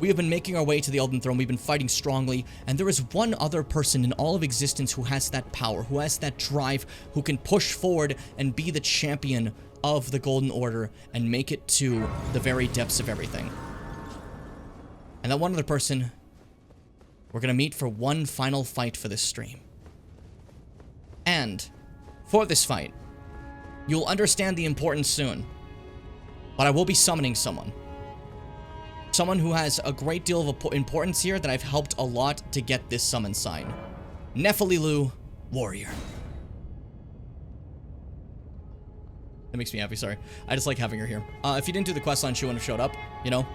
We have been making our way to the Elden Throne. We've been fighting strongly, and there is one other person in all of existence who has that power, who has that drive, who can push forward and be the champion of the Golden Order and make it to the very depths of everything. And that one other person, we're gonna meet for one final fight for this stream. And for this fight, you'll understand the importance soon, but I will be summoning someone. Someone who has a great deal of importance here that I've helped a lot to get this summon sign. Nephililu, Warrior. That makes me happy, sorry. I just like having her here. If you didn't do the questline, she wouldn't have showed up, you know?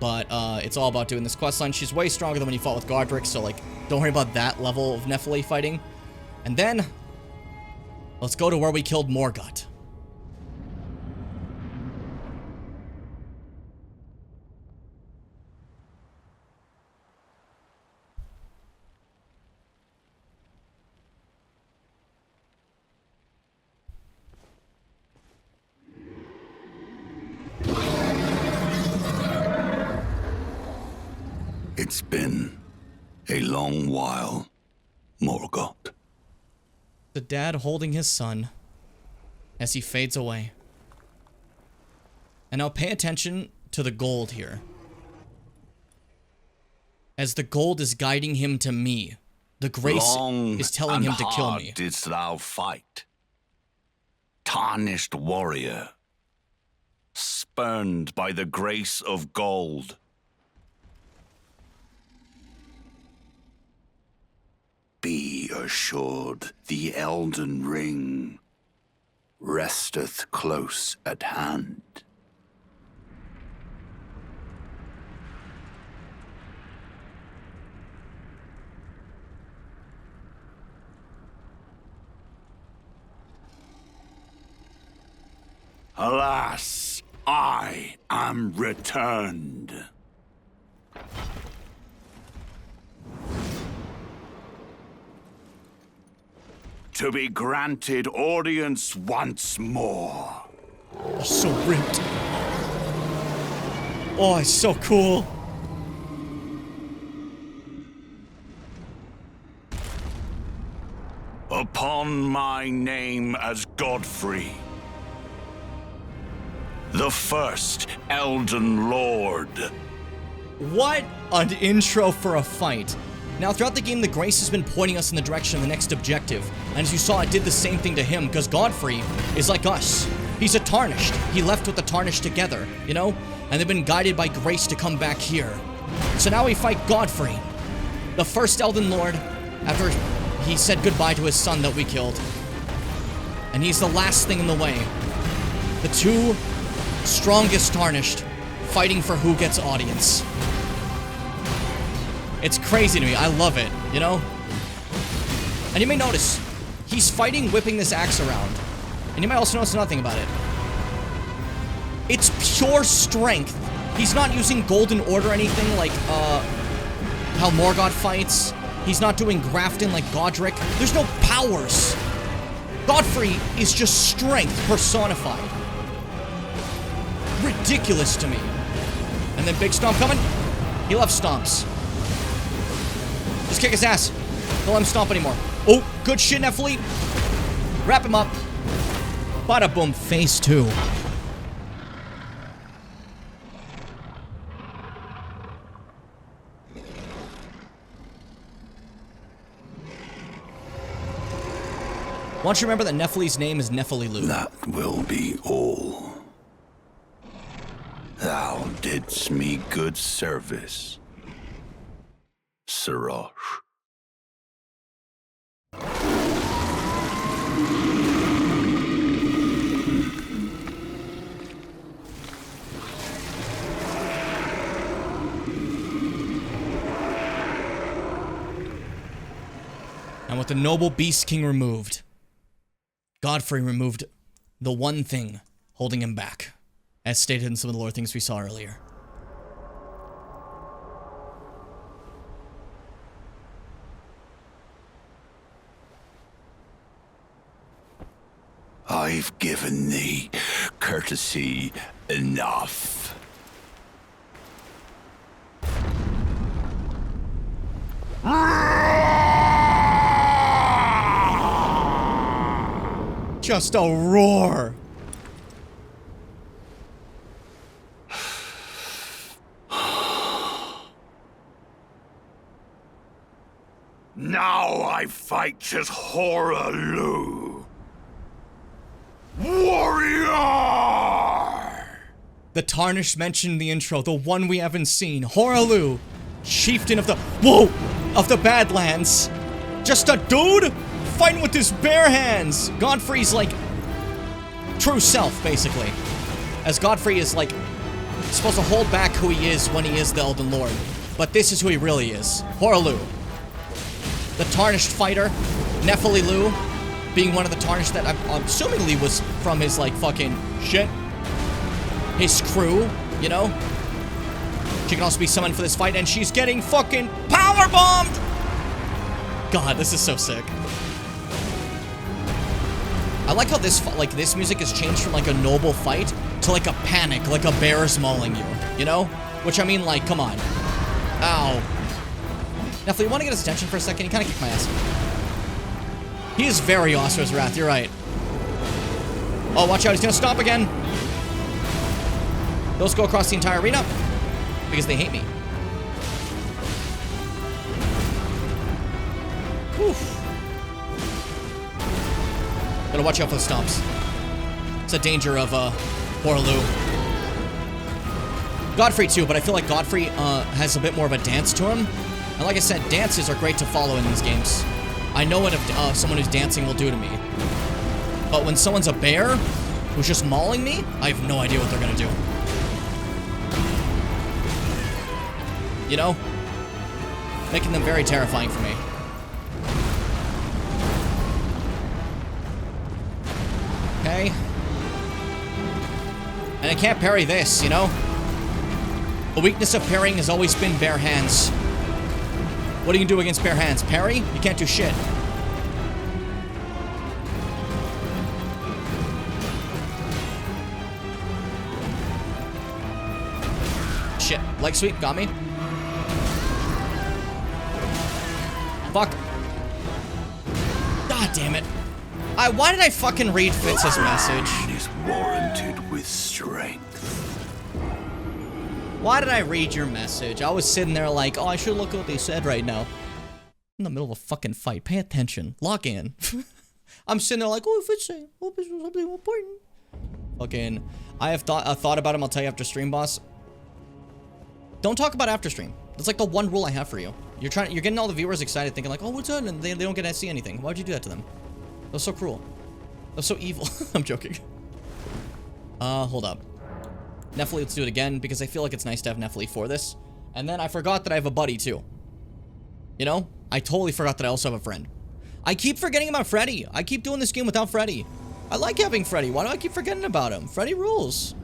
But it's all about doing this questline. She's way stronger than when you fought with Godric, so like, don't worry about that level of Nephili fighting. And then, let's go to where we killed Morgoth. It's been a long while, Morgoth. The dad holding his son as he fades away. And now pay attention to the gold here. As the gold is guiding him to me, the grace is telling him to kill me. Didst thou fight, tarnished warrior, spurned by the grace of gold. Be assured, the Elden Ring resteth close at hand. Alas, I am returned. To be granted audience once more. Oh, so ripped. Oh, it's so cool. Upon my name as Godfrey, the first Elden Lord. What an intro for a fight. Now, throughout the game, the Grace has been pointing us in the direction of the next objective. And as you saw, it did the same thing to him, because Godfrey is like us. He's a Tarnished. He left with the Tarnished together, you know? And they've been guided by Grace to come back here. So now we fight Godfrey, the first Elden Lord, after he said goodbye to his son that we killed. And he's the last thing in the way. The two strongest Tarnished fighting for who gets audience. It's crazy to me. I love it, you know? And you may notice, he's fighting whipping this axe around. And you might also notice another thing about it. It's pure strength. He's not using Golden Order or anything like, how Morgoth fights. He's not doing Grafton like Godric. There's no powers. Godfrey is just strength personified. Ridiculous to me. And then Big Stomp coming. He loves stomps. Just kick his ass. Don't let him stomp anymore. Oh, good shit, Nephili. Wrap him up. Bada boom, phase 2. Want you to remember that Nephili's name is Nephililu. That will be all. Thou didst me good service, Siraj. And with the noble Beast King removed, Godfrey removed the one thing holding him back, as stated in some of the lore things we saw earlier. I've given thee courtesy enough. Just a roar. Now I fight as Horalu. Warrior! The Tarnished mentioned in the intro, the one we haven't seen. Horalu, chieftain of the... Whoa! Of the Badlands. Just a dude fighting with his bare hands. Godfrey's like... true self, basically. As Godfrey is like... supposed to hold back who he is when he is the Elden Lord. But this is who he really is. Horalu. The Tarnished fighter. Nephili Lu. Being one of the Tarnished that I'm assumingly was from his like fucking shit. His crew, you know? She can also be summoned for this fight, and she's getting fucking powerbombed! God, this is so sick. I like how this music has changed from like a noble fight to like a panic, like a bear's mauling you, you know? Which I mean, like, come on. Ow. Nephili, you want to get his attention for a second? He kind of kicked my ass. He is very Oscar's Wrath, you're right. Oh, watch out, he's gonna stop again. Those go across the entire arena because they hate me. Oof. Gotta watch out for the stomps. It's a danger of, Horalu. Godfrey too, but I feel like Godfrey, has a bit more of a dance to him. And like I said, dances are great to follow in these games. I know what someone who's dancing will do to me. But when someone's a bear, who's just mauling me, I have no idea what they're gonna do. You know? Making them very terrifying for me. Okay. And I can't parry this, you know? The weakness of parrying has always been bare hands. What do you do against bare hands? Parry? You can't do shit. Shit. Leg sweep, got me. Fuck. God damn it. Why did I fucking read Fitz's message? Is warranted with strength. Why did I read your message? I was sitting there like, oh, I should look at what they said right now. In the middle of a fucking fight. Pay attention. Lock in. I'm sitting there like, oh, Fitz saying, hope it's something important. Fucking, I have thought about him. I'll tell you after stream, boss. Don't talk about after stream. That's like the one rule I have for you. You're getting all the viewers excited, thinking like, oh, what's that? And they don't get to see anything. Why'd you do that to them? That was so cruel. That was so evil. I'm joking. Hold up. Nephili, let's do it again, because I feel like it's nice to have Nephili for this. And then I forgot that I have a buddy, too. You know? I totally forgot that I also have a friend. I keep forgetting about Freddy. I keep doing this game without Freddy. I like having Freddy. Why do I keep forgetting about him? Freddy rules.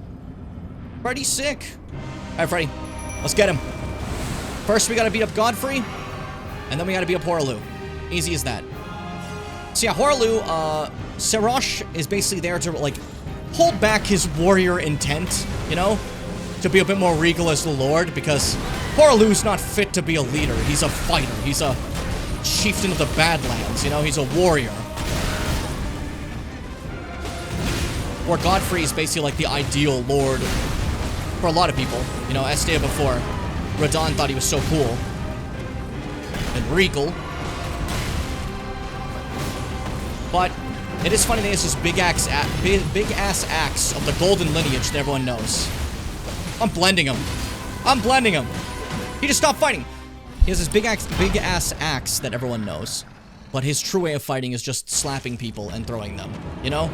Freddy's sick. Alright, Freddy. Let's get him. First, we gotta beat up Godfrey. And then we gotta beat up Horalu. Easy as that. So yeah, Horalu, Serosh is basically there to, like, hold back his warrior intent, you know? To be a bit more regal as the Lord, because Horalu's not fit to be a leader. He's a fighter. He's a chieftain of the Badlands, you know? He's a warrior. Or Godfrey is basically like the ideal Lord for a lot of people. You know, as stated before, Radon thought he was so cool. And regal. But it is funny that he has this big ass axe of the golden lineage that everyone knows. I'm blending him. I'm blending him. He just stopped fighting. He has this big ass axe that everyone knows. But his true way of fighting is just slapping people and throwing them. You know?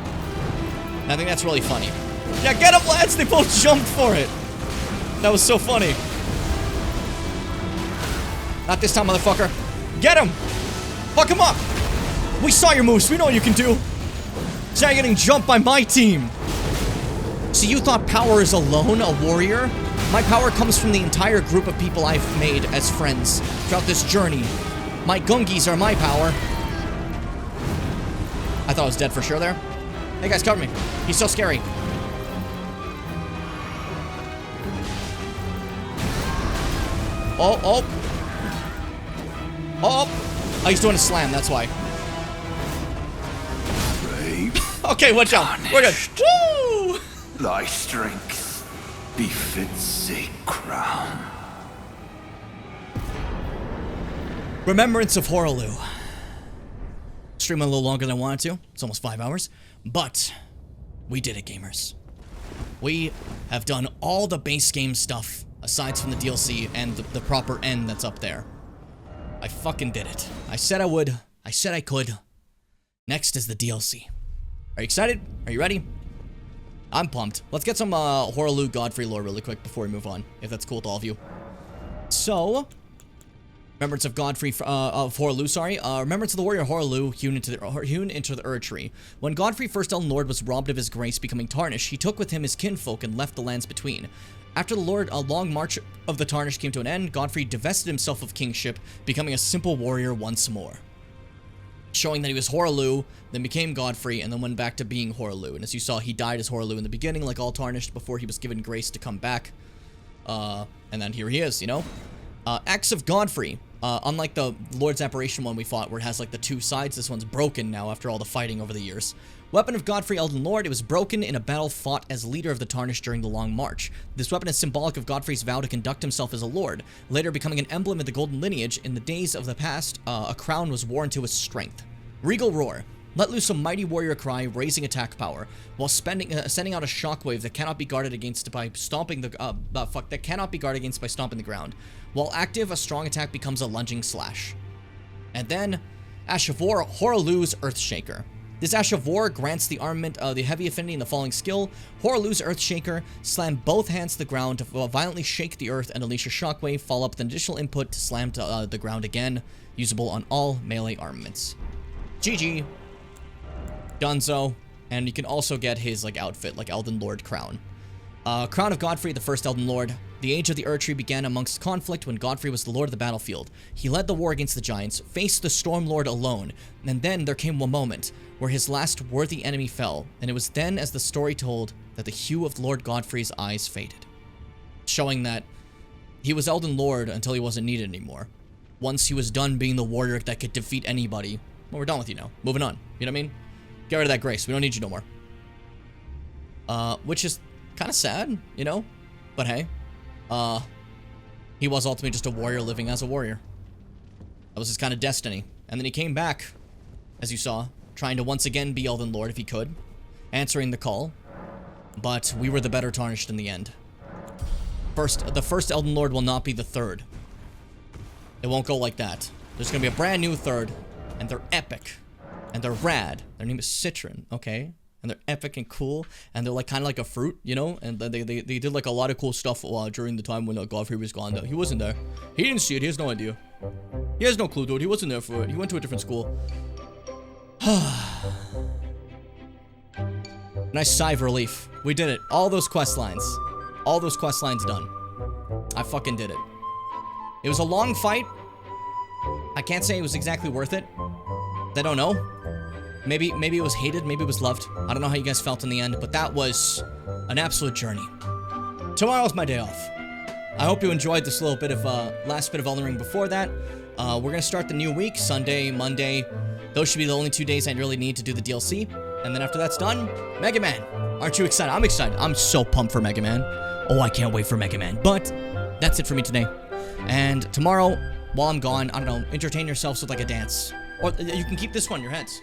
And I think that's really funny. Yeah, get him, lads! They both jumped for it. That was so funny. Not this time, motherfucker. Get him! Fuck him up! We saw your moves. We know what you can do. So now you're getting jumped by my team. So you thought power is alone, a warrior? My power comes from the entire group of people I've made as friends throughout this journey. My Gungis are my power. I thought I was dead for sure there. Hey guys, cover me. He's so scary. Oh, oh. Oh, oh, he's doing a slam, that's why. Okay, watch out. We're good. Woo! Thy strength befits a crown. Remembrance of Horaloo. Stream a little longer than I wanted to. It's almost 5 hours. But we did it, gamers. We have done all the base game stuff, aside from the DLC and the proper end that's up there. I fucking did it. I said I would. I said I could. Next is the DLC. Are you excited? Are you ready? I'm pumped. Let's get some Horaloo Godfrey lore really quick before we move on, if that's cool with all of you. So, Remembrance of Godfrey, of Horaloo, sorry. Remembrance of the warrior Horaloo, hewn into the Erd Tree. When Godfrey, first Elden Lord, was robbed of his grace, becoming tarnished, he took with him his kinfolk and left the lands between. After the Lord, a long march of the Tarnished came to an end, Godfrey divested himself of kingship, becoming a simple warrior once more. Showing that he was Horaloo, then became Godfrey, and then went back to being Horaloo. And as you saw, he died as Horaloo in the beginning, like all Tarnished, before he was given grace to come back. And then here he is, you know? Axe of Godfrey. Unlike the Lord's Apparition one we fought, where it has like the two sides, this one's broken now after all the fighting over the years. Weapon of Godfrey, Elden Lord. It was broken in a battle fought as leader of the Tarnished during the Long March. This weapon is symbolic of Godfrey's vow to conduct himself as a lord, later becoming an emblem of the Golden Lineage. In the days of the past, a crown was worn to his strength. Regal Roar. Let loose a mighty warrior cry, raising attack power, while sending out a shockwave that cannot be guarded against by stomping the ground. While active, a strong attack becomes a lunging slash. And then, Ash of War, Horaloo's Earthshaker. This Ash of War grants the armament the heavy affinity and the falling skill. Horaloo's Earthshaker, slam both hands to the ground to violently shake the earth and unleash a shockwave, follow up with an additional input to slam to the ground again, usable on all melee armaments. GG. Dunzo. And you can also get his like outfit, like Elden Lord crown. Crown of Godfrey, the first Elden Lord. The age of the Erd Tree began amongst conflict when Godfrey was the lord of the battlefield. He led the war against the giants, faced the Storm Lord alone, and then there came one moment where his last worthy enemy fell, and it was then, as the story told, that the hue of Lord Godfrey's eyes faded. Showing that he was Elden Lord until he wasn't needed anymore. Once he was done being the warrior that could defeat anybody, well, we're done with you now. Moving on. You know what I mean? Get rid of that grace. We don't need you no more. Which is kind of sad, you know? But hey. He was ultimately just a warrior living as a warrior. That was his kind of destiny. And then he came back, as you saw, trying to once again be Elden Lord if he could, answering the call. But we were the better Tarnished in the end. The first Elden Lord will not be the third. It won't go like that. There's gonna be a brand new third, and they're epic. And they're rad. Their name is Citron, okay? And they're epic and cool, and they're like kind of like a fruit, you know? And they did like a lot of cool stuff during the time when Godfrey was gone. He wasn't there. He didn't see it. He has no idea. He has no clue, dude. He wasn't there for it. He went to a different school. Nice sigh of relief. We did it. All those quest lines. All those quest lines done. I fucking did it. It was a long fight. I can't say it was exactly worth it. I don't know. Maybe it was hated, maybe it was loved. I don't know how you guys felt in the end, but that was an absolute journey. Tomorrow's my day off. I hope you enjoyed this little bit of, last bit of Elden Ring before that. We're gonna start the new week, Sunday, Monday. Those should be the only 2 days I really need to do the DLC. And then after that's done, Mega Man. Aren't you excited? I'm excited. I'm so pumped for Mega Man. Oh, I can't wait for Mega Man. But that's it for me today. And tomorrow, while I'm gone, I don't know, entertain yourselves with like a dance. Or you can keep this one in your heads.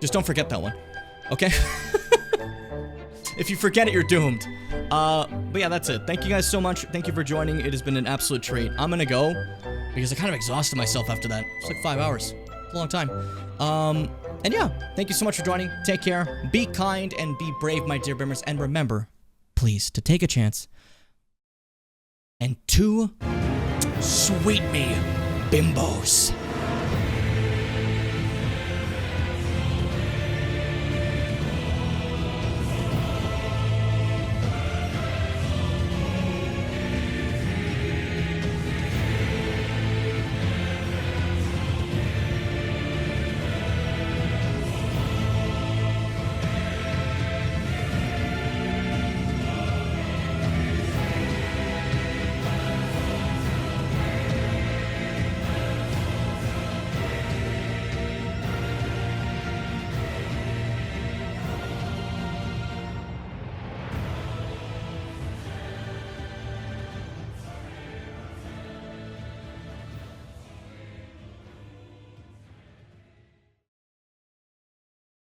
Just don't forget that one, okay? If you forget it, you're doomed. But yeah, that's it. Thank you guys so much. Thank you for joining. It has been an absolute treat. I'm gonna go because I kind of exhausted myself after that. It's like 5 hours. It's a long time. And yeah, thank you so much for joining. Take care. Be kind and be brave, my dear Bimmers. And remember, please, to take a chance and to sweet me, bimbos.